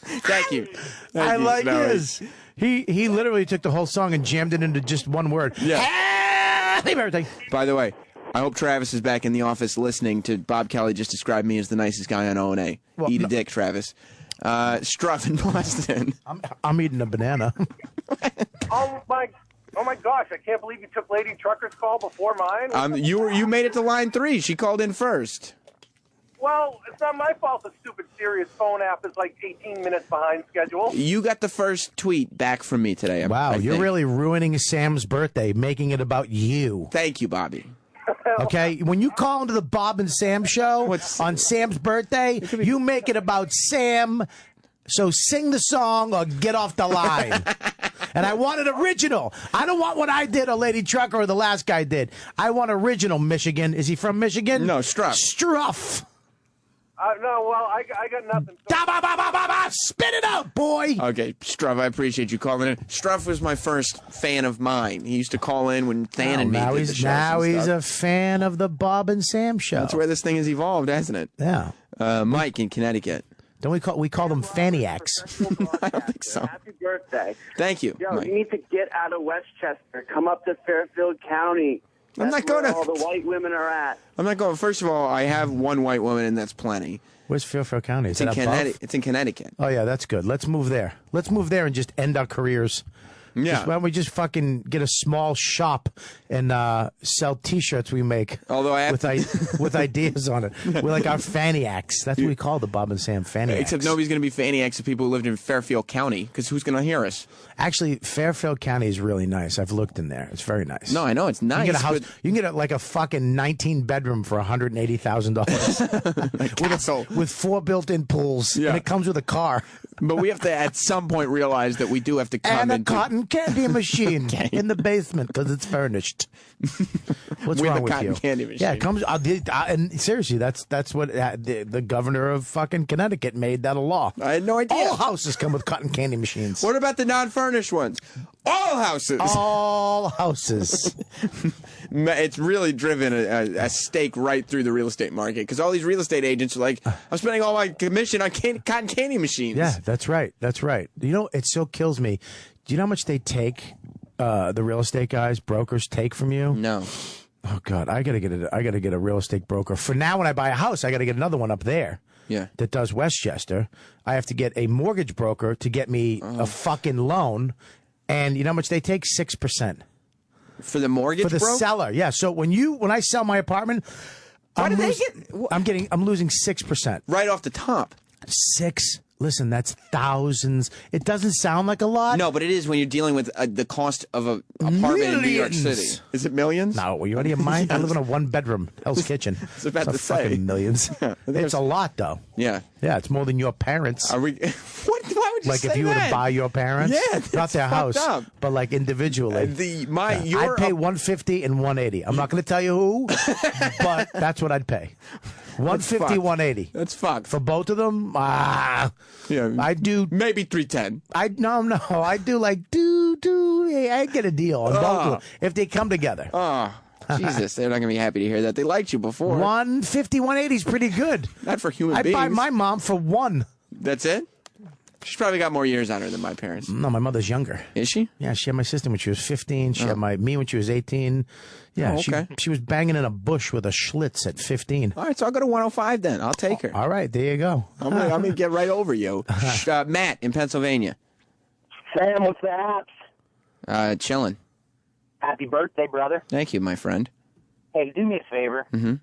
Thank you. I Thank you, like Snowy. his. He literally took the whole song and jammed it into just one word. Yeah. Happy birthday. By the way, I hope Travis is back in the office listening to Bob Kelly just describe me as the nicest guy on O&A. Well, Eat a no. dick, Travis. Struff in Boston. I'm eating a banana. Oh my gosh! I can't believe you took Lady Trucker's call before mine. You made it to line 3. She called in first. Well, it's not my fault. The stupid Sirius phone app is like 18 minutes behind schedule. You got the first tweet back from me today. Wow, I you're think. really ruining Sam's birthday, making it about you. Thank you, Bobby. Okay, when you call into the Bob and Sam show on Sam's birthday, you make it about Sam. So sing the song or get off the line. And I want it original. I don't want what I did or Lady Trucker or the last guy did. I want original Michigan. Is he from Michigan? No, Struff. Struff. No, well, I got nothing. Spit it out, boy. Okay, Struff, I appreciate you calling in. Struff was my first fan of mine. He used to call in when Than and me now did he's the shows now and he's stuff. a fan of the Bob and Sam show. That's where this thing has evolved, hasn't it? Yeah. Mike in Connecticut. Don't we call them Faniacs? I don't think so. Happy birthday. Thank you, Yo, Mike. you need to get out of Westchester. Come up to Fairfield County. I'm That's not going where to- all the white women are at. I'm not going. First of all, I have one white woman, and that's plenty. Where's Fairfield County? It's Is in it above? Connecticut. It's in Connecticut. Oh yeah, that's good. Let's move there. Let's move there and just end our careers. Yeah. Why don't we just fucking get a small shop and sell T-shirts we make? Although I have with ideas on it, we're like our Faniacs. That's what we call the Bob and Sam Faniacs. Except nobody's going to be Faniacs of people who lived in Fairfield County, because who's going to hear us? Actually, Fairfield County is really nice. I've looked in there. It's very nice. No, I know it's nice. You can get a house. but- You can get like a fucking 19-bedroom for $180,000 with 4 built-in pools, and it comes with a car. But we have to, at some point, realize that we do have to come And a into cotton candy machine in the basement because it's furnished. What's With wrong a with cotton you? candy machine. Yeah, it comes. And seriously, that's what the governor of fucking Connecticut made that a law. I had no idea. All houses come with cotton candy machines. What about the non-furnished ones? All houses. All houses. It's really driven a stake right through the real estate market, because all these real estate agents are like, I'm spending all my commission on cotton candy machines. Yeah, that's right. That's right. You know, it so kills me. Do you know how much they take? The real estate guys, brokers take from you? No. Oh God, I gotta get a real estate broker. For now, when I buy a house, I gotta get another one up there. Yeah. That does Westchester. I have to get a mortgage broker to get me a fucking loan, and you know how much they take? 6%. For the mortgage, for the seller. Yeah. So when I sell my apartment, I'm losing 6% right off the top. 6. Listen, that's thousands. It doesn't sound like a lot. No, but it is when you're dealing with the cost of an apartment in New York City. Is it millions? No, are you out of your mind? I live in a 1-bedroom Hell's Kitchen. I was about it's to say. Fucking millions. It's a lot, though. Yeah. Yeah, it's more than your parents. Are we? What? Why would you like say if you were to buy your parents? Yeah, not their house, up. but like individually. I'd pay $150 and $180. I'm not going to tell you who, but that's what I'd pay. $150, $180. That's fucked. For both of them, yeah, I do maybe $310. I do like hey, I get a deal on both of them if they come together. Jesus, they're not going to be happy to hear that. They liked you before. $150, $180 is pretty good. Not for human I'd beings. buy my mom for $1. That's it? She's probably got more years on her than my parents. No, my mother's younger. Is she? Yeah, she had my sister when she was 15. She had me when she was 18. Yeah, okay. she was banging in a bush with a Schlitz at 15. All right, so I'll go to 105 then. I'll take her. All right, there you go. I'm gonna get right over you. Matt in Pennsylvania. Sam, what's the apps? Chilling. Happy birthday, brother. Thank you, my friend. Hey, do me a favor. Mm-hmm.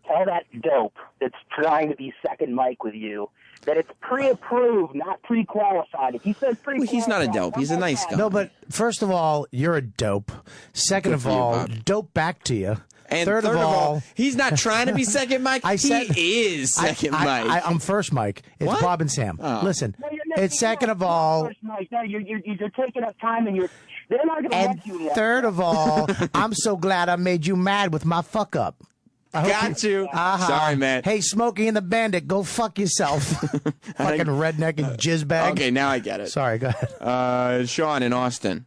Tell that dope that's trying to be second mic with you that it's pre-approved, not pre-qualified. If he says pre-qualified... Well, he's not a dope. He's a nice guy. No, but first of all, you're a dope. Second of all, dope back to you. And third of all, he's not trying to be second mic. He is second mic. I'm first mic. It's What? Bob and Sam. Oh. Listen, No, it's second of all... First mic. No, you're taking up time and they're not going to And let you... third of all, I'm so glad I made you mad with my fuck up. Got you. Sorry, man. Hey, Smokey and the Bandit, go fuck yourself. Fucking redneck and jizz bag. Okay, now I get it. Sorry, go ahead. Sean in Austin.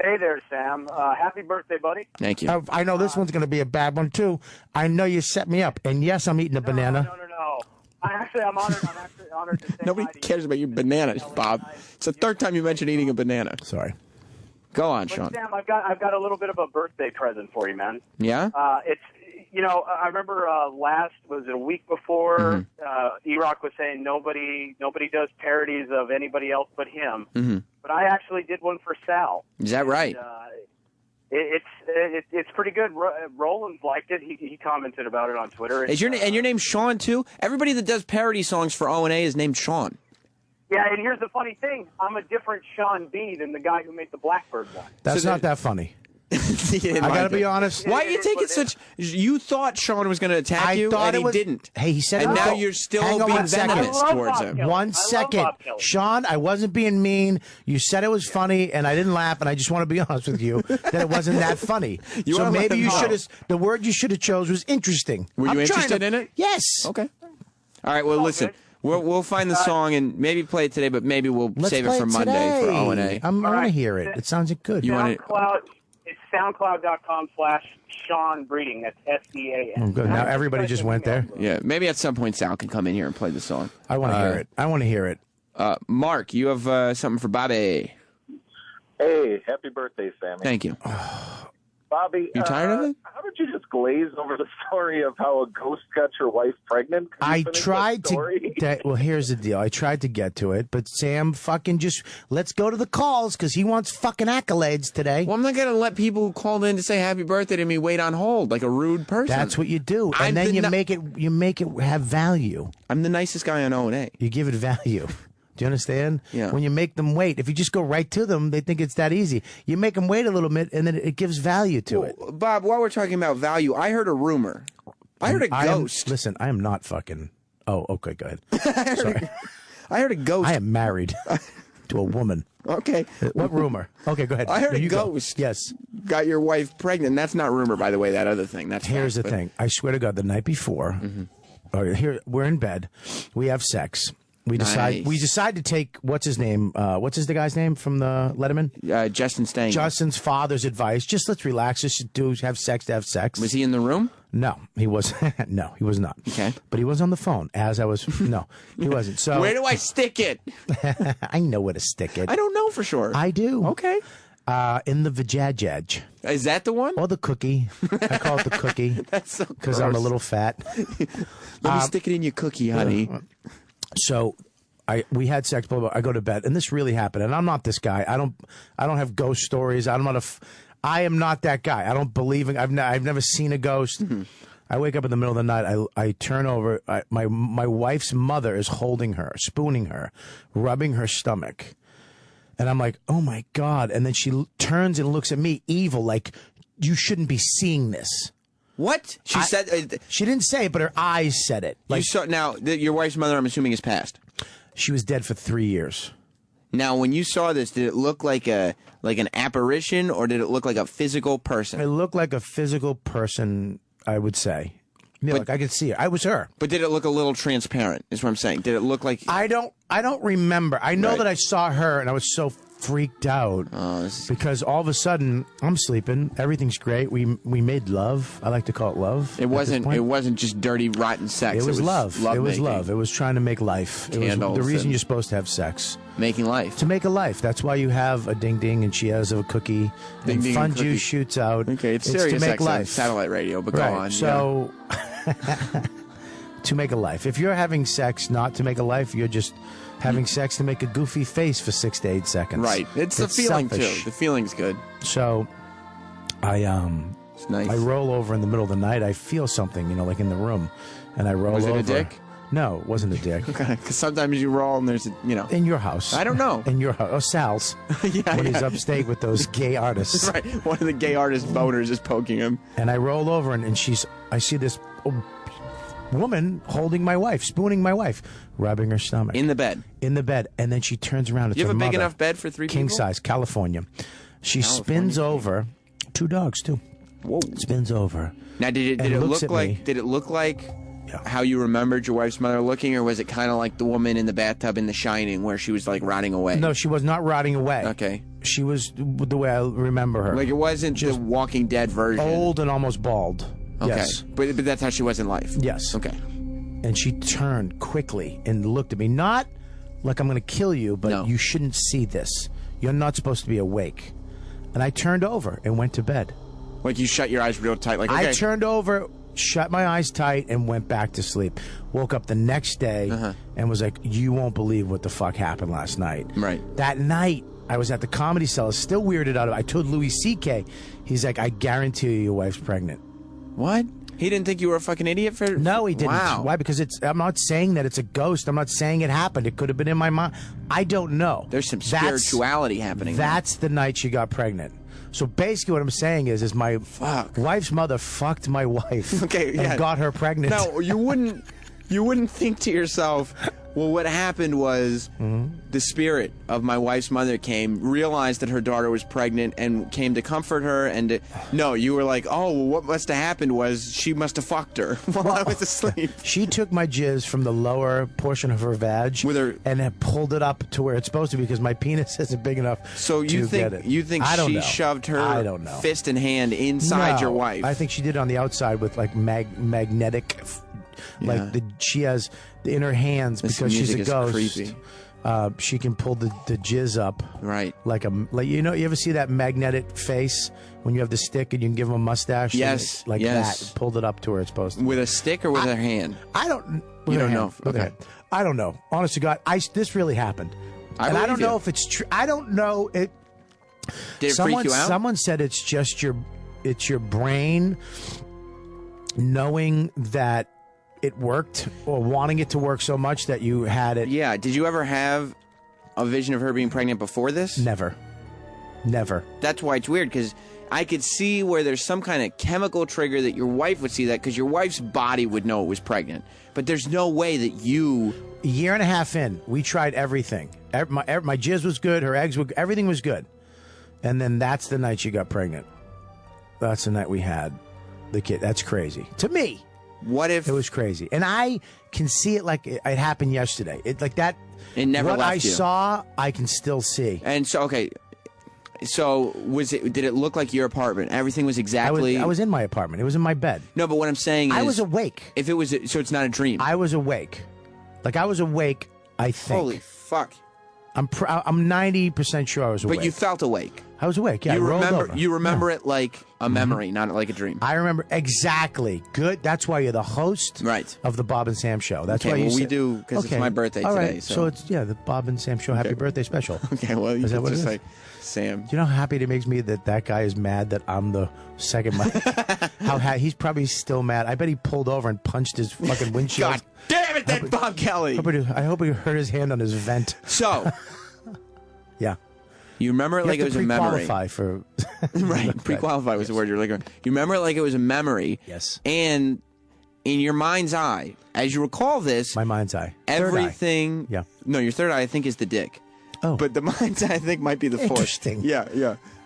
Hey there, Sam. Happy birthday, buddy. Thank you. I know this one's going to be a bad one, too. I know you set me up. And yes, I'm eating a banana. No. I'm honored to say Nobody cares about your bananas, Bob. It's the third time you mentioned eating a banana. Sorry. Go on, But Sean. Sam, I've got a little bit of a birthday present for you, man. Yeah? It's I remember was it a week before E-Rock was saying nobody does parodies of anybody else but him. Mm-hmm. But I actually did one for Sal. Is that right? And, it's pretty good. Roland liked it. He commented about it on Twitter. Is your name's Sean too? Everybody that does parody songs for O&A is named Sean. Yeah, and here's the funny thing. I'm a different Sean B than the guy who made the Blackbird one. That's not that funny. I gotta be honest. Why are you taking such? You thought Sean was going to attack you, and he didn't. Hey, he said, and it now was- you're still Hang on being 1 second. venomous towards him. 1 second, Sean. I wasn't being mean. You said it was funny, and I didn't laugh. And I just want to be honest with you that it wasn't that funny. You so wanna let maybe him you know. should have. The word you should have chose was interesting. Were you I'm trying interested to- in it? Yes. Okay. All right. Well, listen. We'll find the song and maybe play it today, but maybe we'll Let's save play it for Monday for O&A. I want to hear it. It sounds good. You want it? SoundCloud. It's SoundCloud.com/Sean Breeding. That's SEAN. Oh, good. Now everybody just went there. Yeah. Maybe at some point Sal can come in here and play the song. I want to hear it. I want to hear it. Mark, you have something for Bobby. Hey, happy birthday, Sammy. Thank you. Bobby, You tired of it? How did you just glaze over the story of how a ghost got your wife pregnant? Could you I finish tried that story? to. Well, here's the deal. I tried to get to it, but Sam fucking just let's go to the calls because he wants fucking accolades today. Well, I'm not going to let people who called in to say happy birthday to me wait on hold like a rude person. That's what you do, and I'm then the you make it have value. I'm the nicest guy on O&A. You give it value. Do you understand? Yeah. When you make them wait, if you just go right to them, they think it's that easy. You make them wait a little bit, and then it gives value to it. Bob, while we're talking about value, I heard a rumor. I heard a ghost. Listen, I am not fucking. Oh, okay, go ahead. Sorry. I heard a ghost. I am married to a woman. Okay. What rumor? Okay, go ahead. I heard There a you go. ghost. Yes. Got your wife pregnant. That's not rumor, by the way. That other thing. That's Here's fact, the but- thing. I swear to God, the night before, here we're in bed, we have sex. We decide to take what's his name? What's the guy's name from the Letterman? Justin Stang. Justin's father's advice. Just let's relax. Just have sex to have sex. Was he in the room? No, he was. No, he was not. Okay, but he was on the phone as I was. No, he wasn't. So where do I stick it? I know where to stick it. I don't know for sure. I do. Okay. In the vajajaj. Is that the one? Or the cookie. I call it the cookie. That's so because I'm a little fat. Let me stick it in your cookie, honey. So we had sex. Blah, blah, blah. I go to bed, and this really happened. And I'm not this guy. I don't have ghost stories. I am not that guy. I don't believe in. I've never seen a ghost. I wake up in the middle of the night. I turn over. My wife's mother is holding her, spooning her, rubbing her stomach, and I'm like, oh my God! And then she turns and looks at me, evil, like you shouldn't be seeing this. What she said? She didn't say it, but her eyes said it. Like, now, your wife's mother, I'm assuming, is passed. She was dead for 3 years. Now, when you saw this, did it look like an apparition, or did it look like a physical person? It looked like a physical person, I would say. Like I could see it. I was her. But did it look a little transparent? Is what I'm saying. Did it look like? I don't remember. I know that I saw her, and I was so freaked out because all of a sudden I'm sleeping. Everything's great. We made love. I like to call it love. It wasn't just dirty, rotten sex. It was love. It was love. It was trying to make life. It was Candles the reason you're supposed to have sex. Making life. To make a life. That's why you have a ding ding and she has a cookie. Ding, and ding fun and cookie. juice shoots out. Okay, it's to serious make sex on life. satellite radio, but go on. So to make a life. If you're having sex not to make a life, you're just having sex to make a goofy face for 6 to 8 seconds. Right. It's the feeling selfish. too. The feeling's good. So it's nice. I roll over in the middle of the night. I feel something, like in the room, and I roll over. Was it a dick? No, it wasn't a dick. Okay, because sometimes you roll and there's in your house. I don't know. In your house. Oh, Sal's. When he's upstate with those gay artists. Right. One of the gay artist boners is poking him. And I roll over and I see this woman holding my wife, spooning my wife, rubbing her stomach. In the bed. In the bed. And then she turns around. It's you have her a big mother, enough bed for 3 people? King size, California. She spins over. 2 dogs, too. Whoa. Spins over. Now, did it look like how you remembered your wife's mother looking, or was it kind of like the woman in the bathtub in The Shining where she was like rotting away? No, she was not rotting away. Okay. She was the way I remember her. Like it wasn't just the Walking Dead version. Old and almost bald. Okay. Yes. But that's how she was in life. Yes. Okay. And she turned quickly and looked at me. Not like I'm going to kill you, but you shouldn't see this. You're not supposed to be awake. And I turned over and went to bed. Like you shut your eyes real tight. Like okay. I turned over, shut my eyes tight, and went back to sleep. Woke up the next day and was like, you won't believe what the fuck happened last night. Right. That night, I was at the Comedy Cellar, still weirded out. I told Louis C.K., he's like, I guarantee you your wife's pregnant. What? He didn't think you were a fucking idiot for... No, he didn't. Wow. Why? Because I'm not saying that it's a ghost. I'm not saying it happened. It could have been in my mind. I don't know. There's some spirituality happening. That's the night she got pregnant. So basically what I'm saying is my wife's mother fucked my wife and got her pregnant. No, you wouldn't think to yourself, well, what happened was the spirit of my wife's mother came, realized that her daughter was pregnant, and came to comfort her. And no, you were like, oh, well, what must have happened was she must have fucked her while I was asleep. She took my jizz from the lower portion of her vag and had pulled it up to where it's supposed to be because my penis isn't big enough so you think, get it. You think she shoved her fist and hand inside your wife? I think she did it on the outside with like magnetic... Like she has in her hands because she's a ghost. Creepy. She can pull the jizz up, right? Like you ever see that magnetic face when you have the stick and you can give them a mustache? Yes, that. Pulled it up to where it's supposed to. With a stick or with her hand? I don't. You don't know. Okay. I don't know. Honest to God, this really happened, and I don't know if it's true. I don't know it. Did it freak you out? Someone said it's just your brain knowing that it worked or wanting it to work so much that you had it. Yeah. Did you ever have a vision of her being pregnant before this? Never. That's why it's weird, because I could see where there's some kind of chemical trigger that your wife would see that, because your wife's body would know it was pregnant. But there's no way that you... A year and a half in, we tried everything. My jizz was good, her eggs were... Everything was good. And then that's the night she got pregnant. That's the night we had the kid. That's crazy. To me. What if... It was crazy. And I can see it like it happened yesterday. It like that... It never what left I you. saw, I can still see. And so, okay, So did it look like your apartment? Everything was exactly. I was in my apartment. It was in my bed. No, but what I'm saying is, I was awake. If it was, so it's not a dream. I was awake. Like I was awake. I think. Holy fuck! I'm 90% sure I was awake. But you felt awake. I was awake. Yeah. You I rolled remember? over. You remember it like a memory, not like a dream. I remember exactly. Good. That's why you're the host, right, of the Bob and Sam show. That's okay, why you. Well, we do because it's my birthday All today. Right. So it's the Bob and Sam show. Happy birthday special. Okay. Well, you is that what just it is? say, Sam. Do you know how happy it makes me that guy is mad that I'm the second mic? He's probably still mad. I bet he pulled over and punched his fucking windshield. God damn it, that Bob Kelly. I hope he hurt his hand on his vent. So. Yeah. You remember it like it was a memory. Pre-qualify for right. Pre-qualify was the word you're looking for. You remember it like it was a memory. Yes. And in your mind's eye, as you recall this, my mind's eye, everything. Third eye. Yeah. No, your third eye I think is the dick. Oh. But the mind's eye I think might be the fourth. Interesting. Yeah.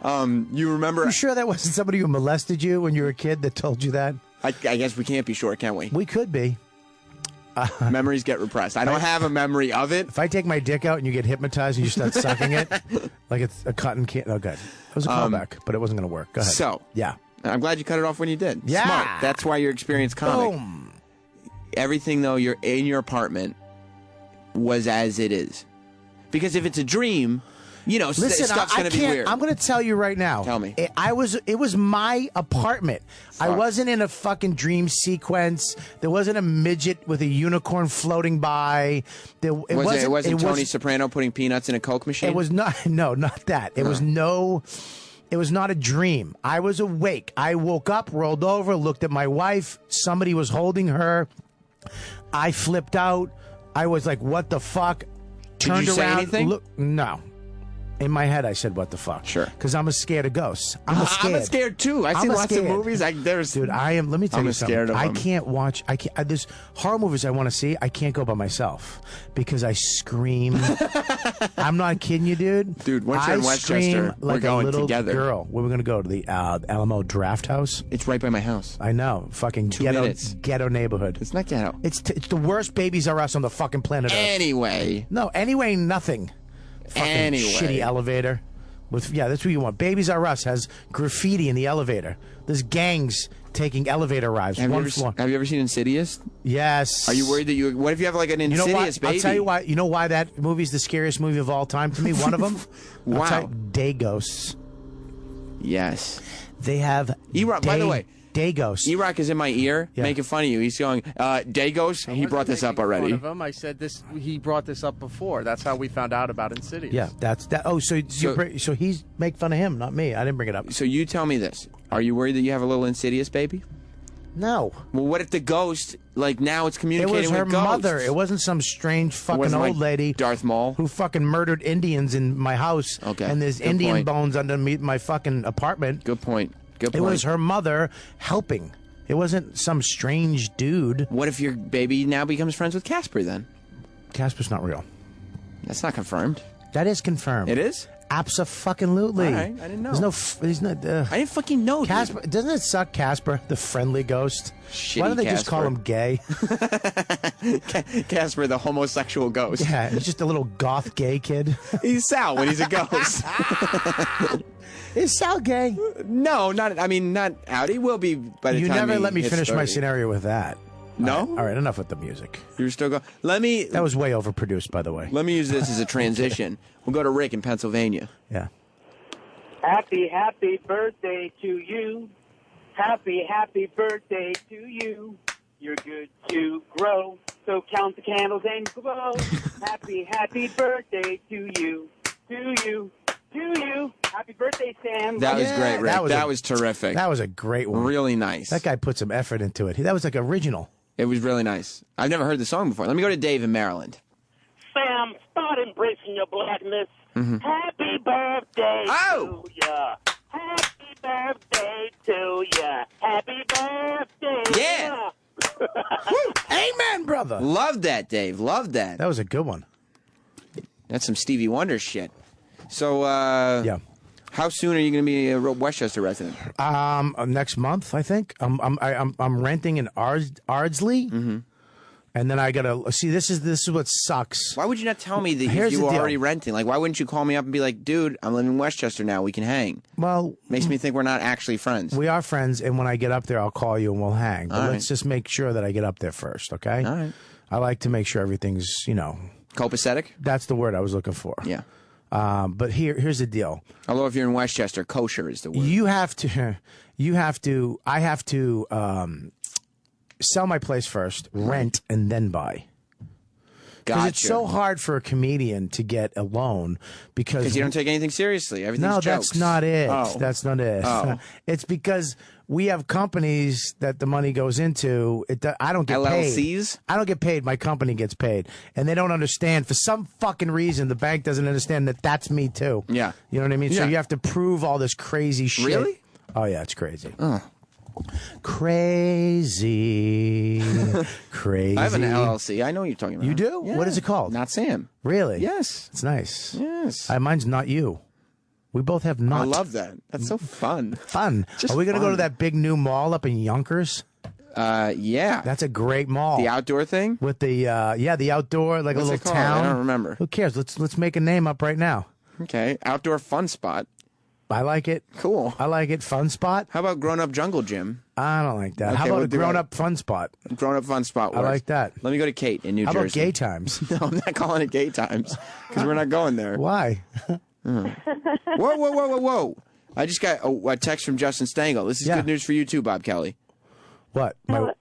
You remember? You sure that wasn't somebody who molested you when you were a kid that told you that? I guess we can't be sure, can we? We could be. Memories get repressed. I don't have a memory of it. If I take my dick out and you get hypnotized and you start sucking it like it's a cotton candy. Oh, good. It was a callback, but it wasn't going to work. Go ahead. So, yeah. I'm glad you cut it off when you did. Yeah. Smart. That's why you're experienced comic. Boom. Everything, though, you're in your apartment was as it is. Because if it's a dream, Listen, stuff's going to be weird. I'm going to tell you right now. Tell me. It was my apartment. Fuck. I wasn't in a fucking dream sequence. There wasn't a midget with a unicorn floating by. It wasn't Tony Soprano putting peanuts in a Coke machine? It was not. No, not that. It was no. It was not a dream. I was awake. I woke up, rolled over, looked at my wife. Somebody was holding her. I flipped out. I was like, "What the fuck?" Turned Did you say around. anything? No. In my head, I said, "What the fuck?" Sure. Because I'm scared of ghosts. I'm scared too. I've seen lots of movies. Dude, I am. Let me tell you something. Scared of I them. can't watch. I can't. There's horror movies I want to see. I can't go by myself because I scream. I'm not kidding you, dude. Dude, once you're in Westchester, like we're going a little together. Girl, where we're gonna go to the Alamo Draft House. It's right by my house. I know. Fucking 2 minutes. Ghetto neighborhood. It's not ghetto. It's the worst Babies R Us on the fucking planet Earth. Anyway. No. Anyway, nothing. Fucking shitty elevator. That's what you want. Babies R Us has graffiti in the elevator. There's gangs taking elevator rides. Have you ever seen Insidious? Yes. Are you worried that what if you have like an Insidious baby? I'll tell you why. You know why that movie's the scariest movie of all time to me? One of them? Wow. Day ghosts. Yes. They have E-Rock, by the way. Day ghosts. E-Rock is in my ear making fun of you. He's going, Day ghosts? He brought this up already. Fun of him. I said this. He brought this up before. That's how we found out about Insidious. Yeah, that's that. Oh, so he's make fun of him, not me. I didn't bring it up. So you tell me this. Are you worried that you have a little Insidious baby? No. Well, what if the ghost, like now it's communicating with ghosts? It was her mother. It wasn't some strange fucking old lady. Darth Maul? Who fucking murdered Indians in my house. Okay. And there's Indian bones underneath my fucking apartment. Good point. It was her mother helping. It wasn't some strange dude. What if your baby now becomes friends with Casper then? Casper's not real. That's not confirmed. That is confirmed. It is? Abso-fucking-lutely. All right, I didn't know. There's no. I didn't fucking know. Casper, doesn't it suck? Casper, the friendly ghost. Shitty Why don't they just Casper. call him gay? Casper, the homosexual ghost. Yeah, he's just a little goth gay kid. He's Sal when he's a ghost. Is Sal gay? No, not out. He will be by the You time never he let me hits finish 30. my scenario with that. No? All right, enough with the music. You're still going. That was way overproduced, by the way. Let me use this as a transition. We'll go to Rick in Pennsylvania. Yeah. Happy birthday to you. Happy birthday to you. You're good to grow, so count the candles and glow. Happy birthday to you. To you. Happy birthday, Sam. That was great, Rick. That was terrific. That was a great one. Really nice. That guy put some effort into it. That was like original. It was really nice. I've never heard the song before. Let me go to Dave in Maryland. Sam, start embracing your blackness. Mhm. Happy birthday Oh! to ya. Happy birthday to ya. Happy birthday. Yeah. Amen, brother. Love that, Dave. Love that. That was a good one. That's some Stevie Wonder shit. So, yeah. How soon are you going to be a Westchester resident? Next month, I think. I'm renting in Ardsley. Mm-hmm. And then I gotta see. This is what sucks. Why would you not tell me that Here's you the were deal. already renting? Like, why wouldn't you call me up and be like, dude, I'm living in Westchester now. We can hang. Well, makes me think we're not actually friends. We are friends, and when I get up there, I'll call you and we'll hang. But All right. let's just make sure that I get up there first, okay? All right. I like to make sure everything's, copacetic. That's the word I was looking for. Yeah. But here's the deal. Although if you're in Westchester, kosher is the word. I have to sell my place first, rent, and then buy. Because it's Gotcha. so hard for a comedian to get a loan because you don't take anything seriously. Everything's no, jokes. that's not it. Oh. That's not it. Oh. It's because we have companies that the money goes into. I don't get LLCs? paid. I don't get paid. My company gets paid, and they don't understand for some fucking reason. The bank doesn't understand that that's me too. Yeah, you know what I mean. So Yeah. you have to prove all this crazy shit. Really? Oh yeah, it's crazy. Oh. Crazy. Crazy. I have an LLC. I know what you're talking about. You do? Yeah. What is it called? Not Sam. Really? Yes. It's nice. Yes. Mine's Not You. We both have not. I love that. That's so fun. Fun. Just Are we going to go fun. to that big new mall up in Yonkers? Yeah. That's a great mall. The outdoor thing? With the the outdoor, like What's a it little called? town. I don't remember. Who cares? Let's make a name up right now. Okay. Outdoor fun spot. I like it. Cool. I like it. Fun spot. How about grown up jungle gym? I don't like that. Okay, How about we'll a do grown that. up fun spot? Grown up fun spot. I Works. like that. Let me go to Kate in New How Jersey. about gay times? No, I'm not calling it gay times because we're not going there. Why? Whoa. I just got a text from Justin Stengel. This is good news for you too, Bob Kelly. What?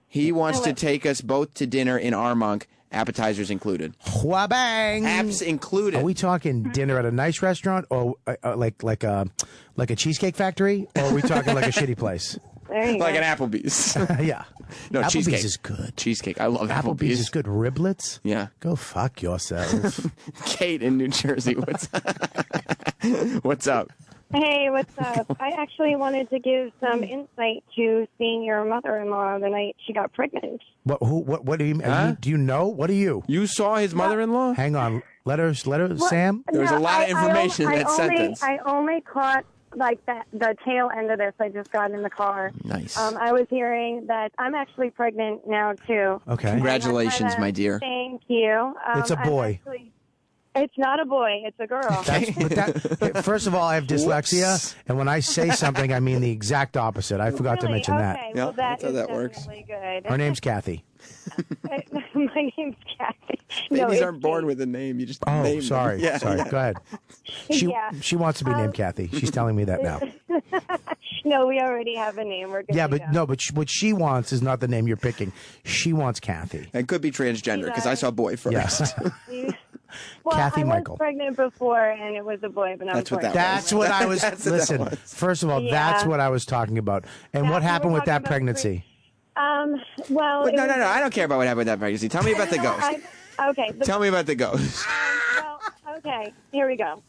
He wants to take us both to dinner in Armonk, appetizers included. Wha-bang! Apps included. Are we talking dinner at a nice restaurant or like a cheesecake factory, or are we talking like a shitty place? Like an Applebee's. Yeah. No, Applebee's cheesecake. is good. Cheesecake. I love Applebee's Applebee's. is good. Riblets? Yeah. Go fuck yourself. Kate in New Jersey. What's up? Hey, what's up? I actually wanted to give some insight to seeing your mother-in-law the night she got pregnant. What do you mean? Do you know? What are you? You saw his mother-in-law? Hang on. Let her Sam? There was a lot of information in that sentence. I only caught like the tail end of this. I just got in the car. Nice. I was hearing that I'm actually pregnant now too. Okay. Congratulations, my dear. Thank you. It's a boy. It's not a boy. It's a girl. First of all, I have dyslexia, and when I say something, I mean the exact opposite. I forgot to mention that. Okay, well, that's how is that works. definitely good. Her name's Kathy. My name's Kathy. Babies aren't born with a name. You just name them. Sorry. Yeah, Sorry. yeah. Go ahead. She wants to be named Kathy. She's telling me that now. No, we already have a name. We're good Yeah, to but go. no, but what she wants is not the name you're picking. She wants Kathy. It could be transgender because I saw boy first. Yes. Well, Kathy I Michael. was pregnant before, and it was a boy, but That's what that That's what I was. That's what that Listen, was. first of all, Yeah. that's what I was talking about. And what happened with that pregnancy? Well, Wait, no. I don't care about what happened with that pregnancy. Tell me about the ghost. Okay. Tell me about the ghost. Okay, here we go.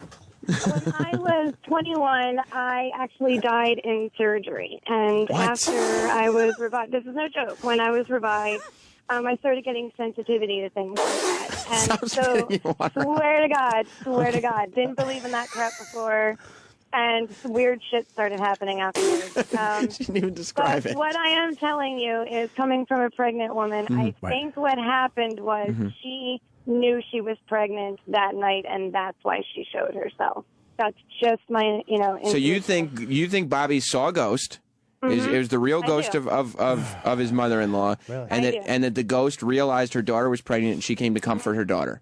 When I was 21, I actually died in surgery. And after I was revived, this is no joke, when I was revived, I started getting sensitivity to things like that. And so, swear to God, didn't believe in that crap before. And weird shit started happening afterwards. She didn't even describe but it. what I am telling you is, coming from a pregnant woman, I think what happened was she knew she was pregnant that night, and that's why she showed herself. That's just my, So you think Bobby saw a ghost? It was the real ghost of his mother-in-law, and that the ghost realized her daughter was pregnant, and she came to comfort her daughter.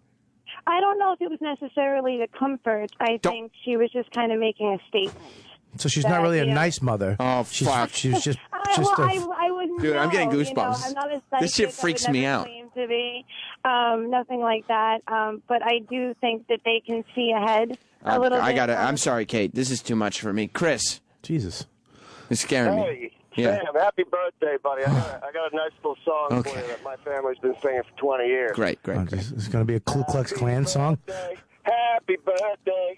I don't know if it was necessarily the comfort. I think she was just kind of making a statement. So she's not really a nice mother. Oh, fuck. She was just. I wouldn't Dude, I'm getting know, goosebumps. I'm not a psychic. This shit freaks me out. I would never claim to be. Nothing like that. But I do think that they can see ahead a little bit. I'm sorry, Kate. This is too much for me. Chris. Jesus. It's scaring me. Hey, Yeah. Sam, happy birthday, buddy. I got a nice little song for you that my family's been singing for 20 years. Great. It's going to be a Ku Klux Klan song. Happy birthday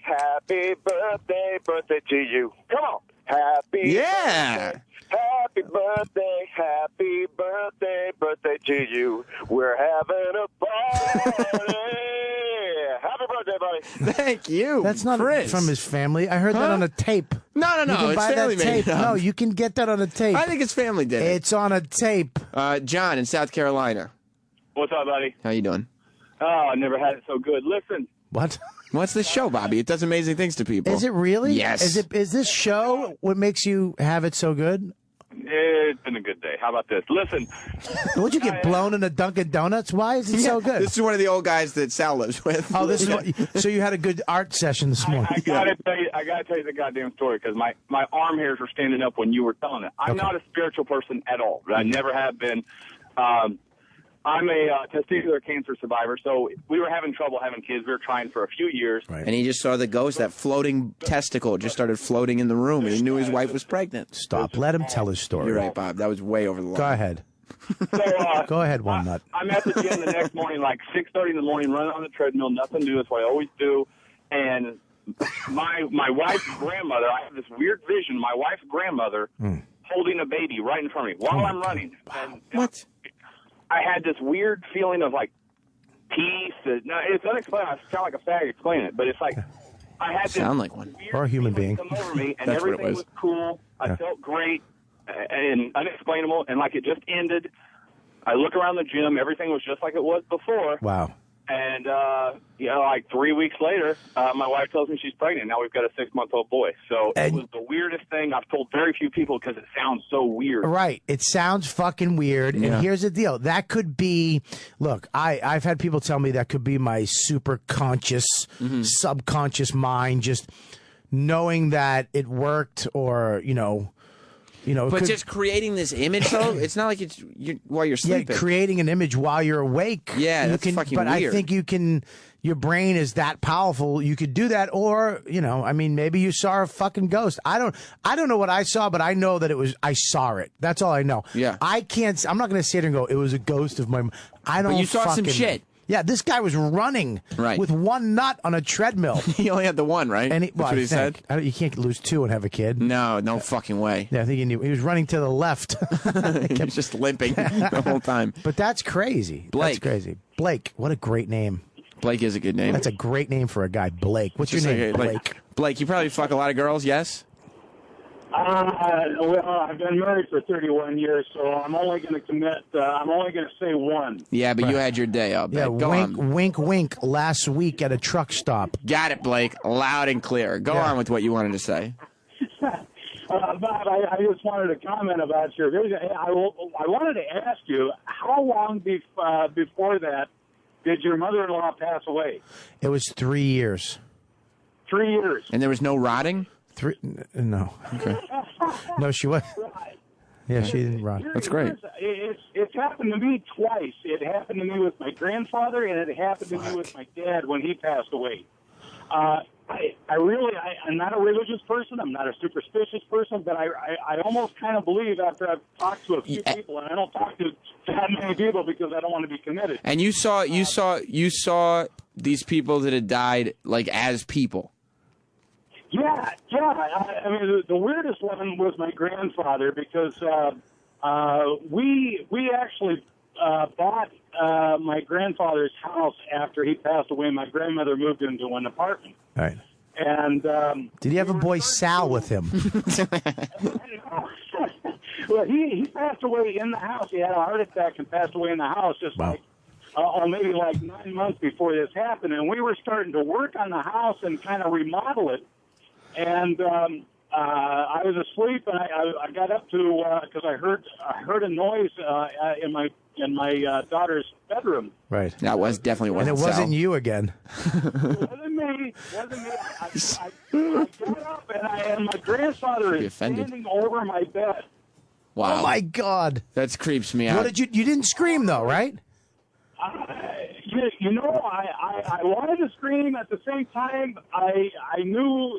to you. Come on. Happy birthday to you. We're having a party. Happy birthday, buddy. Thank you. That's not Chris. from his family. I heard that on a tape. No. You can It's buy family that made tape. it up. No, you can get that on a tape. I think his family did it. It's on a tape. John in South Carolina. What's up, buddy? How you doing? Oh, I never had it so good. Listen. What? What's this show, Bobby? It does amazing things to people. Is it really? Yes. Is this show what makes you have it so good? It's been a good day. How about this? Listen. Would you get blown in a Dunkin' Donuts? Why is it so good? This is one of the old guys that Sal lives with. Oh, this is what, so you had a good art session this morning. I gotta tell you the goddamn story because my arm hairs were standing up when you were telling it. I'm not a spiritual person at all. I never have been. I'm a testicular cancer survivor, so we were having trouble having kids. We were trying for a few years. And he just saw the ghost, that floating testicle just started floating in the room, and he knew his wife was pregnant. Stop. Let him tell his story. You're right, Bob. That was way over the line. Go ahead. So, Go ahead, One Nut. I'm at the gym the next morning, like 6:30 in the morning, running on the treadmill, nothing to do. That's what I always do. And my wife's grandmother, I have this weird vision, my wife's grandmother holding a baby right in front of me while I'm running. And what? I had this weird feeling of like peace. No, it's unexplainable. I sound like a fag explaining it, but it's like I had this like one. Or a human being. come over me, and everything was cool. I felt great and unexplainable, and like it just ended. I look around the gym, everything was just like it was before. Wow. And, like 3 weeks later, my wife tells me she's pregnant. Now we've got a 6-month-old boy. So it was the weirdest thing. I've told very few people because it sounds so weird. Right. It sounds fucking weird. Yeah. And here's the deal. That could be, look, I've had people tell me that could be my super conscious, subconscious mind just knowing that it worked or, But just creating this image, though, it's not like while you're sleeping. Yeah, creating an image while you're awake. Yeah, that's fucking but weird. I think you can. Your brain is that powerful. You could do that, or maybe you saw a fucking ghost. I don't know what I saw, but I know that I saw it. That's all I know. Yeah, I can't. I'm not going to sit here and go, it was a ghost of my. I don't. But you saw some shit. Yeah, this guy was running with one nut on a treadmill. He only had the one, right? And That's what he said? You can't lose two and have a kid. No fucking way. Yeah, I think he knew. He was running to the left. He was just limping the whole time. But that's crazy. Blake. That's crazy. Blake, what a great name. Blake is a good name. That's a great name for a guy. Blake. What's your Just name? like, Blake, you probably fuck a lot of girls, yes? Well, I've been married for 31 years, so I'm only going to commit. I'm only going to say one. Yeah, but you had your day up. Yeah, Go wink, on. wink, wink. Last week at a truck stop. Got it, Blake. Loud and clear. Go on with what you wanted to say. Bob, I just wanted to comment about your vision. I wanted to ask you, how long before that did your mother-in-law pass away? It was 3 years. 3 years. And there was no rotting? No. Okay. No, she was. Yeah, she didn't rot. That's great. It's happened to me twice. It happened to me with my grandfather, and it happened to me with my dad when he passed away. I'm not a religious person. I'm not a superstitious person, but I almost kind of believe after I've talked to a few people, and I don't talk to that many people because I don't want to be committed. And you saw these people that had died like as people. Yeah. I mean, the weirdest one was my grandfather because we actually bought my grandfather's house after he passed away. My grandmother moved into an apartment. Right. And did he have a boy Sal with him? Well, he passed away in the house. He had a heart attack and passed away in the house maybe like 9 months before this happened. And we were starting to work on the house and kind of remodel it. And I was asleep, and I got up to because I heard a noise in my daughter's bedroom. Right. That definitely wasn't. And it wasn't you again. It wasn't me. I got up, and my grandfather is standing over my bed. Wow. Oh my God. That creeps me out. What did you didn't scream though, right? I wanted to scream at the same time. I knew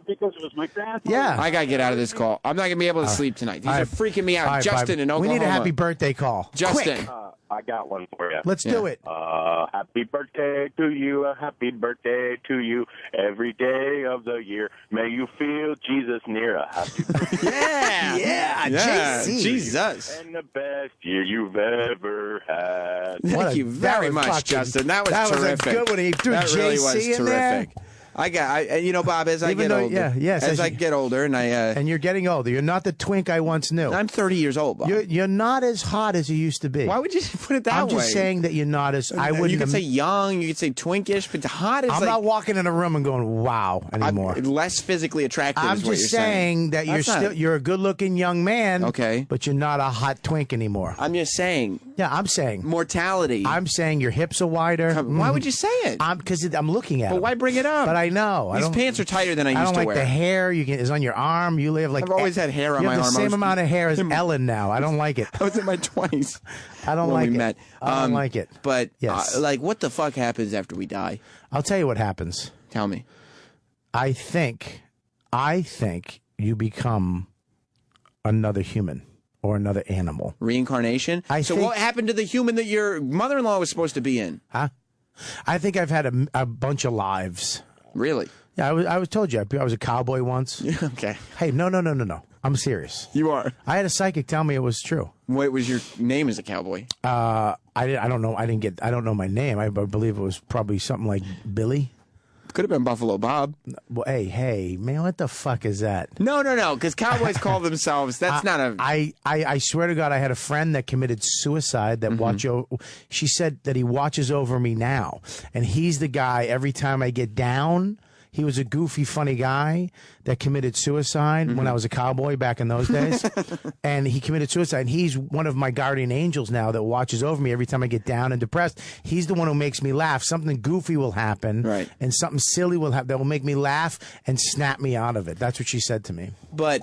because it was my grandfather. Yeah. I gotta get out of this call. I'm not gonna be able to sleep tonight. These are freaking me out. Justin in Oklahoma. We need a happy birthday call. Justin. Quick. I got one for you. Let's do it. Happy birthday to you. A happy birthday to you. Every day of the year, may you feel Jesus near. A happy birthday. Yeah, JC. Jesus. And the best year you've ever had. Thank you very much, Justin. That was terrific. That was a good one. He threw that really JC was in terrific. there. You know, Bob, as I get older, as I get older, and you're getting older, you're not the twink I once knew. I'm 30 years old, Bob. You're not as hot as you used to be. Why would you put it that way? I'm just saying that you're not as. I wouldn't. You could say young, you could say twinkish, but hot is. I'm not walking in a room and going, "Wow," anymore. I'm less physically attractive. I'm is what just you're saying that you're a good-looking young man. Okay, but you're not a hot twink anymore. I'm just saying. Yeah, I'm saying mortality. I'm saying your hips are wider. Why would you say it? Because I'm looking at. But why bring it up? But I know these pants are tighter than I used to wear. I don't like the hair is on your arm. You live like I've always had hair on my arm. You have the same amount of hair as Ellen now. I don't like it. I was in my 20s. I don't like it. I don't like it. But yes. Like, what the fuck happens after we die? I'll tell you what happens. Tell me. I think you become another human or another animal. Reincarnation? So what happened to the human that your mother-in-law was supposed to be in? Huh? I think I've had a bunch of lives. Really? Yeah, I was told you I was a cowboy once. Okay. Hey, no. I'm serious. You are. I had a psychic tell me it was true. What was your name as a cowboy? I don't know. I don't know my name. I believe it was probably something like Billy. Could have been Buffalo Bob. Well, hey, man, what the fuck is that? No, because cowboys call themselves. That's not a. I swear to God, I had a friend that committed suicide. That she said that he watches over me now, and he's the guy. Every time I get down, he was a goofy, funny guy that committed suicide when I was a cowboy back in those days, and he committed suicide. And he's one of my guardian angels now that watches over me every time I get down and depressed. He's the one who makes me laugh. Something goofy will happen, right, and something silly will happen that will make me laugh and snap me out of it. That's what she said to me. But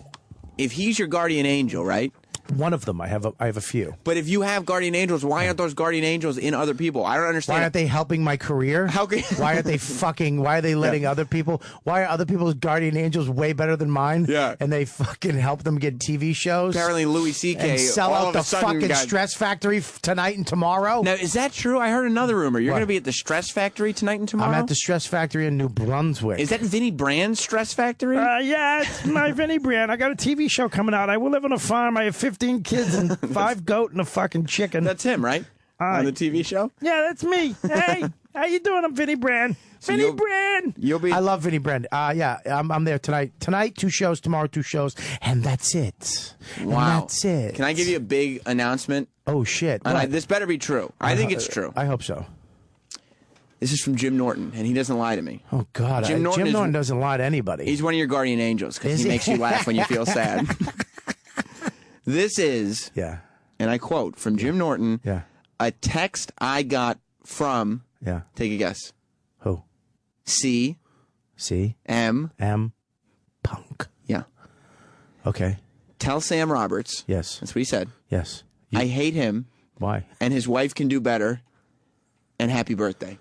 if he's your guardian angel, right? One of them. I have a few. But if you have guardian angels, why aren't those guardian angels in other people? I don't understand. Why aren't they helping my career? Why aren't they why are they letting other people? Why are other people's guardian angels way better than mine? Yeah. And they fucking help them get TV shows? Apparently Louis C.K. And sell out the fucking Stress Factory tonight and tomorrow? Now, is that true? I heard another rumor. You're going to be at the Stress Factory tonight and tomorrow? I'm at the Stress Factory in New Brunswick. Is that Vinnie Brand's Stress Factory? Yeah, it's my Vinnie Brand. I got a TV show coming out. I will live on a farm. I have 15 kids and 5 goat and a fucking chicken. That's him, right? On the TV show? Yeah, that's me. Hey, how you doing? I'm Vinnie Brand. Vinnie Brand. You'll be. I love Vinnie Brand. Yeah, I'm there tonight. Tonight, 2 shows. Tomorrow, 2 shows, and that's it. Wow, and that's it. Can I give you a big announcement? Oh shit! This better be true. I think it's true. I hope so. This is from Jim Norton, and he doesn't lie to me. Oh God, Jim Norton doesn't lie to anybody. He's one of your guardian angels because he makes you laugh when you feel sad. This is, and I quote from Jim Norton, a text I got from, take a guess. Who? C. M. Punk. Yeah. Okay. Tell Sam Roberts. Yes. That's what he said. Yes. I hate him. Why? And his wife can do better. And happy birthday.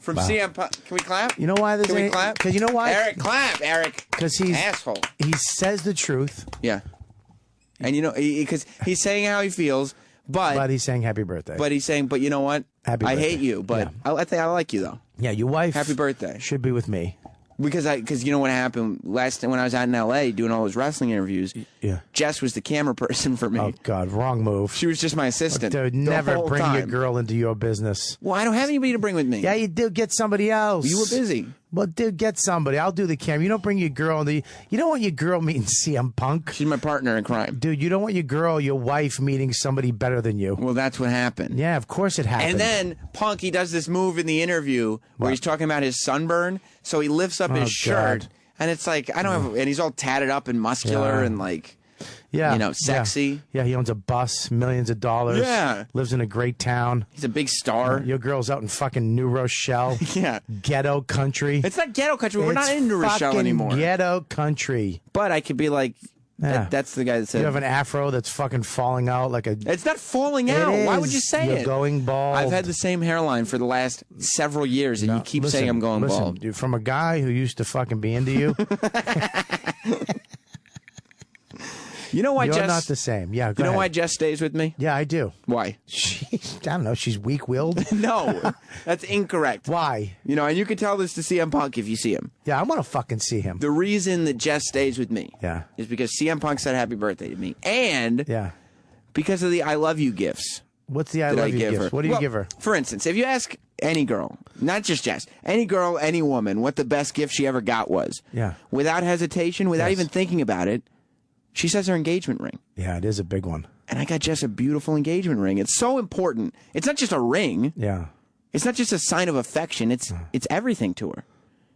From CM Punk. Can we clap? You know why this Can we clap? Because you know why? Eric, clap, Eric. Because he's asshole. He says the truth. Yeah. And you know, because he's saying how he feels, but he's saying happy birthday. But he's saying, but you know what? Happy birthday. I hate you, but I think I like you though. Yeah, your wife. Happy birthday. Should be with me. Because you know what happened last time when I was out in L.A. doing all those wrestling interviews. Yeah. Jess was the camera person for me. Oh God, wrong move. She was just my assistant. Dude, never bring your girl into your business. Well, I don't have anybody to bring with me. Yeah, you do. Get somebody else. You were busy. Well, dude, get somebody. I'll do the camera. You don't bring your girl. You don't want your girl meeting CM Punk. She's my partner in crime. Dude, you don't want your wife meeting somebody better than you. Well, that's what happened. Yeah, of course it happened. And then Punk, he does this move in the interview where he's talking about his sunburn. So he lifts up his shirt. God. And it's like, I don't have, and he's all tatted up and muscular and like, you know, sexy. Yeah, he owns a bus, millions of dollars. Yeah. Lives in a great town. He's a big star. Your girl's out in fucking New Rochelle. Yeah. Ghetto country. It's not ghetto country. We're not in New Rochelle anymore. Ghetto country. But I could be like, that's the guy that said. You have an afro that's fucking falling out like a. It's not falling out. Why would you say You're it? Going bald. I've had the same hairline for the last several years, and you keep saying I'm going bald. Dude, from a guy who used to fucking be into you. You know why You're Jess? Not the same. Yeah. You know why Jess stays with me? Yeah, I do. Why? I don't know. She's weak-willed. No, that's incorrect. Why? You know, and you can tell this to CM Punk if you see him. Yeah, I want to fucking see him. The reason that Jess stays with me, is because CM Punk said happy birthday to me, and because of the I love you gifts. What's the I did love I you give gifts? her? What do you Well, give her? For instance, if you ask any girl, not just Jess, any girl, any woman, what the best gift she ever got was, Yeah. without hesitation, without even thinking about it, she says her engagement ring. Yeah, it is a big one. And I got Jess a beautiful engagement ring. It's so important. It's not just a ring. Yeah. It's not just a sign of affection. It's everything to her.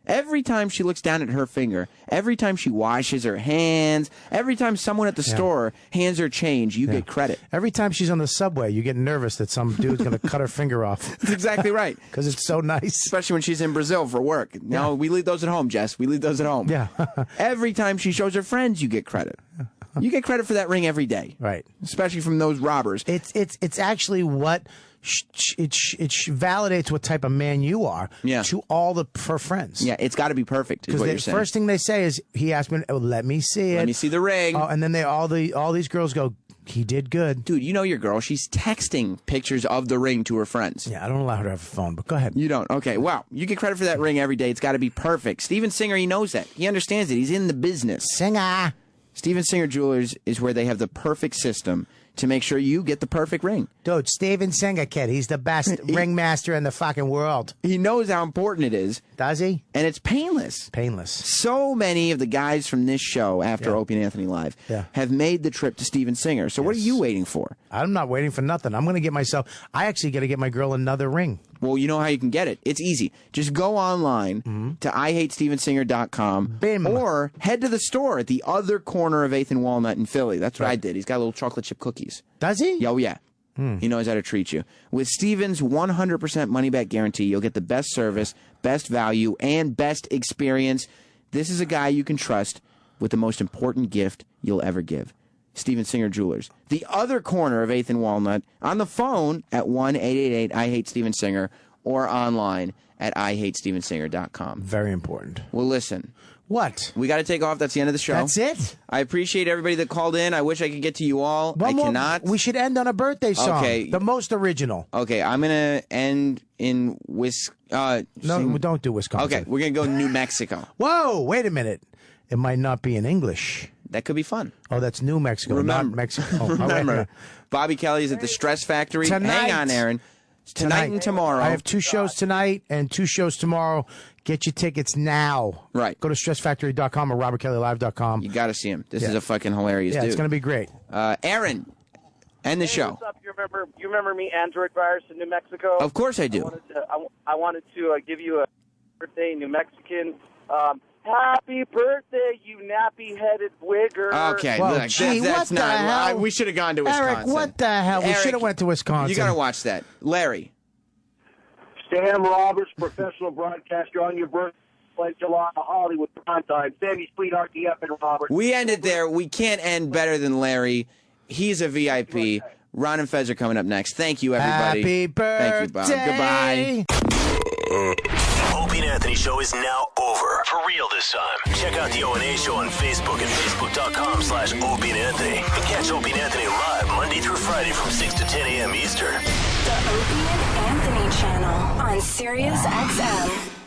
Every time she looks down at her finger, every time she washes her hands, every time someone at the store hands her change, you get credit. Every time she's on the subway, you get nervous that some dude's going to cut her finger off. That's exactly right. Because it's so nice. Especially when she's in Brazil for work. No, we leave those at home, Jess. We leave those at home. Yeah. Every time she shows her friends, you get credit. You get credit for that ring every day. Right. Especially from those robbers. It's actually what it validates what type of man you are to all her friends. Yeah, it's got to be perfect, is what you're the saying. first thing they say is, he asked me, oh, let me see it. Let me see the ring. Oh, and then all these girls go, he did good. Dude, you know your girl. She's texting pictures of the ring to her friends. Yeah, I don't allow her to have a phone, but go ahead. You don't? Okay, well, you get credit for that ring every day. It's got to be perfect. Steven Singer, he knows that. He understands it. He's in the business. Singer. Steven Singer Jewelers is where they have the perfect system to make sure you get the perfect ring. Dude, Steven Singer, kid. He's the best ringmaster in the fucking world. He knows how important it is. Does he? And it's painless. Painless. So many of the guys from this show, after Opie and Anthony Live, have made the trip to Steven Singer. So what are you waiting for? I'm not waiting for nothing. I'm going to get myself... I actually got to get my girl another ring. Well, you know how you can get it. It's easy. Just go online to IHateStevenSinger.com or head to the store at the other corner of 8th and Walnut in Philly. That's what I did. He's got little chocolate chip cookies. Does he? Oh, yeah. He knows how to treat you. With Steven's 100% money-back guarantee, you'll get the best service, best value, and best experience. This is a guy you can trust with the most important gift you'll ever give. Steven Singer Jewelers. The other corner of 8th and Walnut, on the phone at 1-888-I-HATE-STEVEN-SINGER or online at IHateStevenSinger.com. Very important. Well, listen. What? We got to take off. That's the end of the show. That's it? I apprake everybody that called in. I wish I could get to you all. I cannot. We should end on a birthday song. Okay. The most original. Okay, I'm going to end in No, don't do Wisconsin. Okay, we're going to go New Mexico. Whoa, wait a minute. It might not be in English. That could be fun. Oh, that's New Mexico, not Mexico. Oh, Remember, Bobby Kelly's at the Stress Factory. Tonight. Hang on, Aaron. Tonight and tomorrow. I have 2 shows tonight and 2 shows tomorrow. Get your tickets now. Right. Go to stressfactory.com or robertkellylive.com. You got to see him. This is a fucking hilarious dude. It's going to be great. Aaron, end the show. What's up? You remember me, Android Virus in New Mexico? Of course I do. I wanted to give you a birthday, New Mexican. Happy birthday, you nappy-headed wigger. Okay, Well, look, gee, that's what the not. hell? We should have gone to Wisconsin. Eric, what the hell? We Eric, should have went to Wisconsin. You got to watch that. Larry. Sam Roberts, professional broadcaster, on your birthday, like July, Hollywood primetime. Sammy Sweetheart, the F and Roberts. We ended there. We can't end better than Larry. He's a VIP. Ron and Fez are coming up next. Thank you, everybody. Happy birthday. Thank you, Bob. Goodbye. Opie and Anthony Show is now over. For real this time. Check out the O&A Show on Facebook at Facebook.com/Opie and Anthony. And catch Opie and Anthony live Monday through Friday from 6 to 10 a.m. Eastern. The Opie and Anthony Channel on Sirius XM.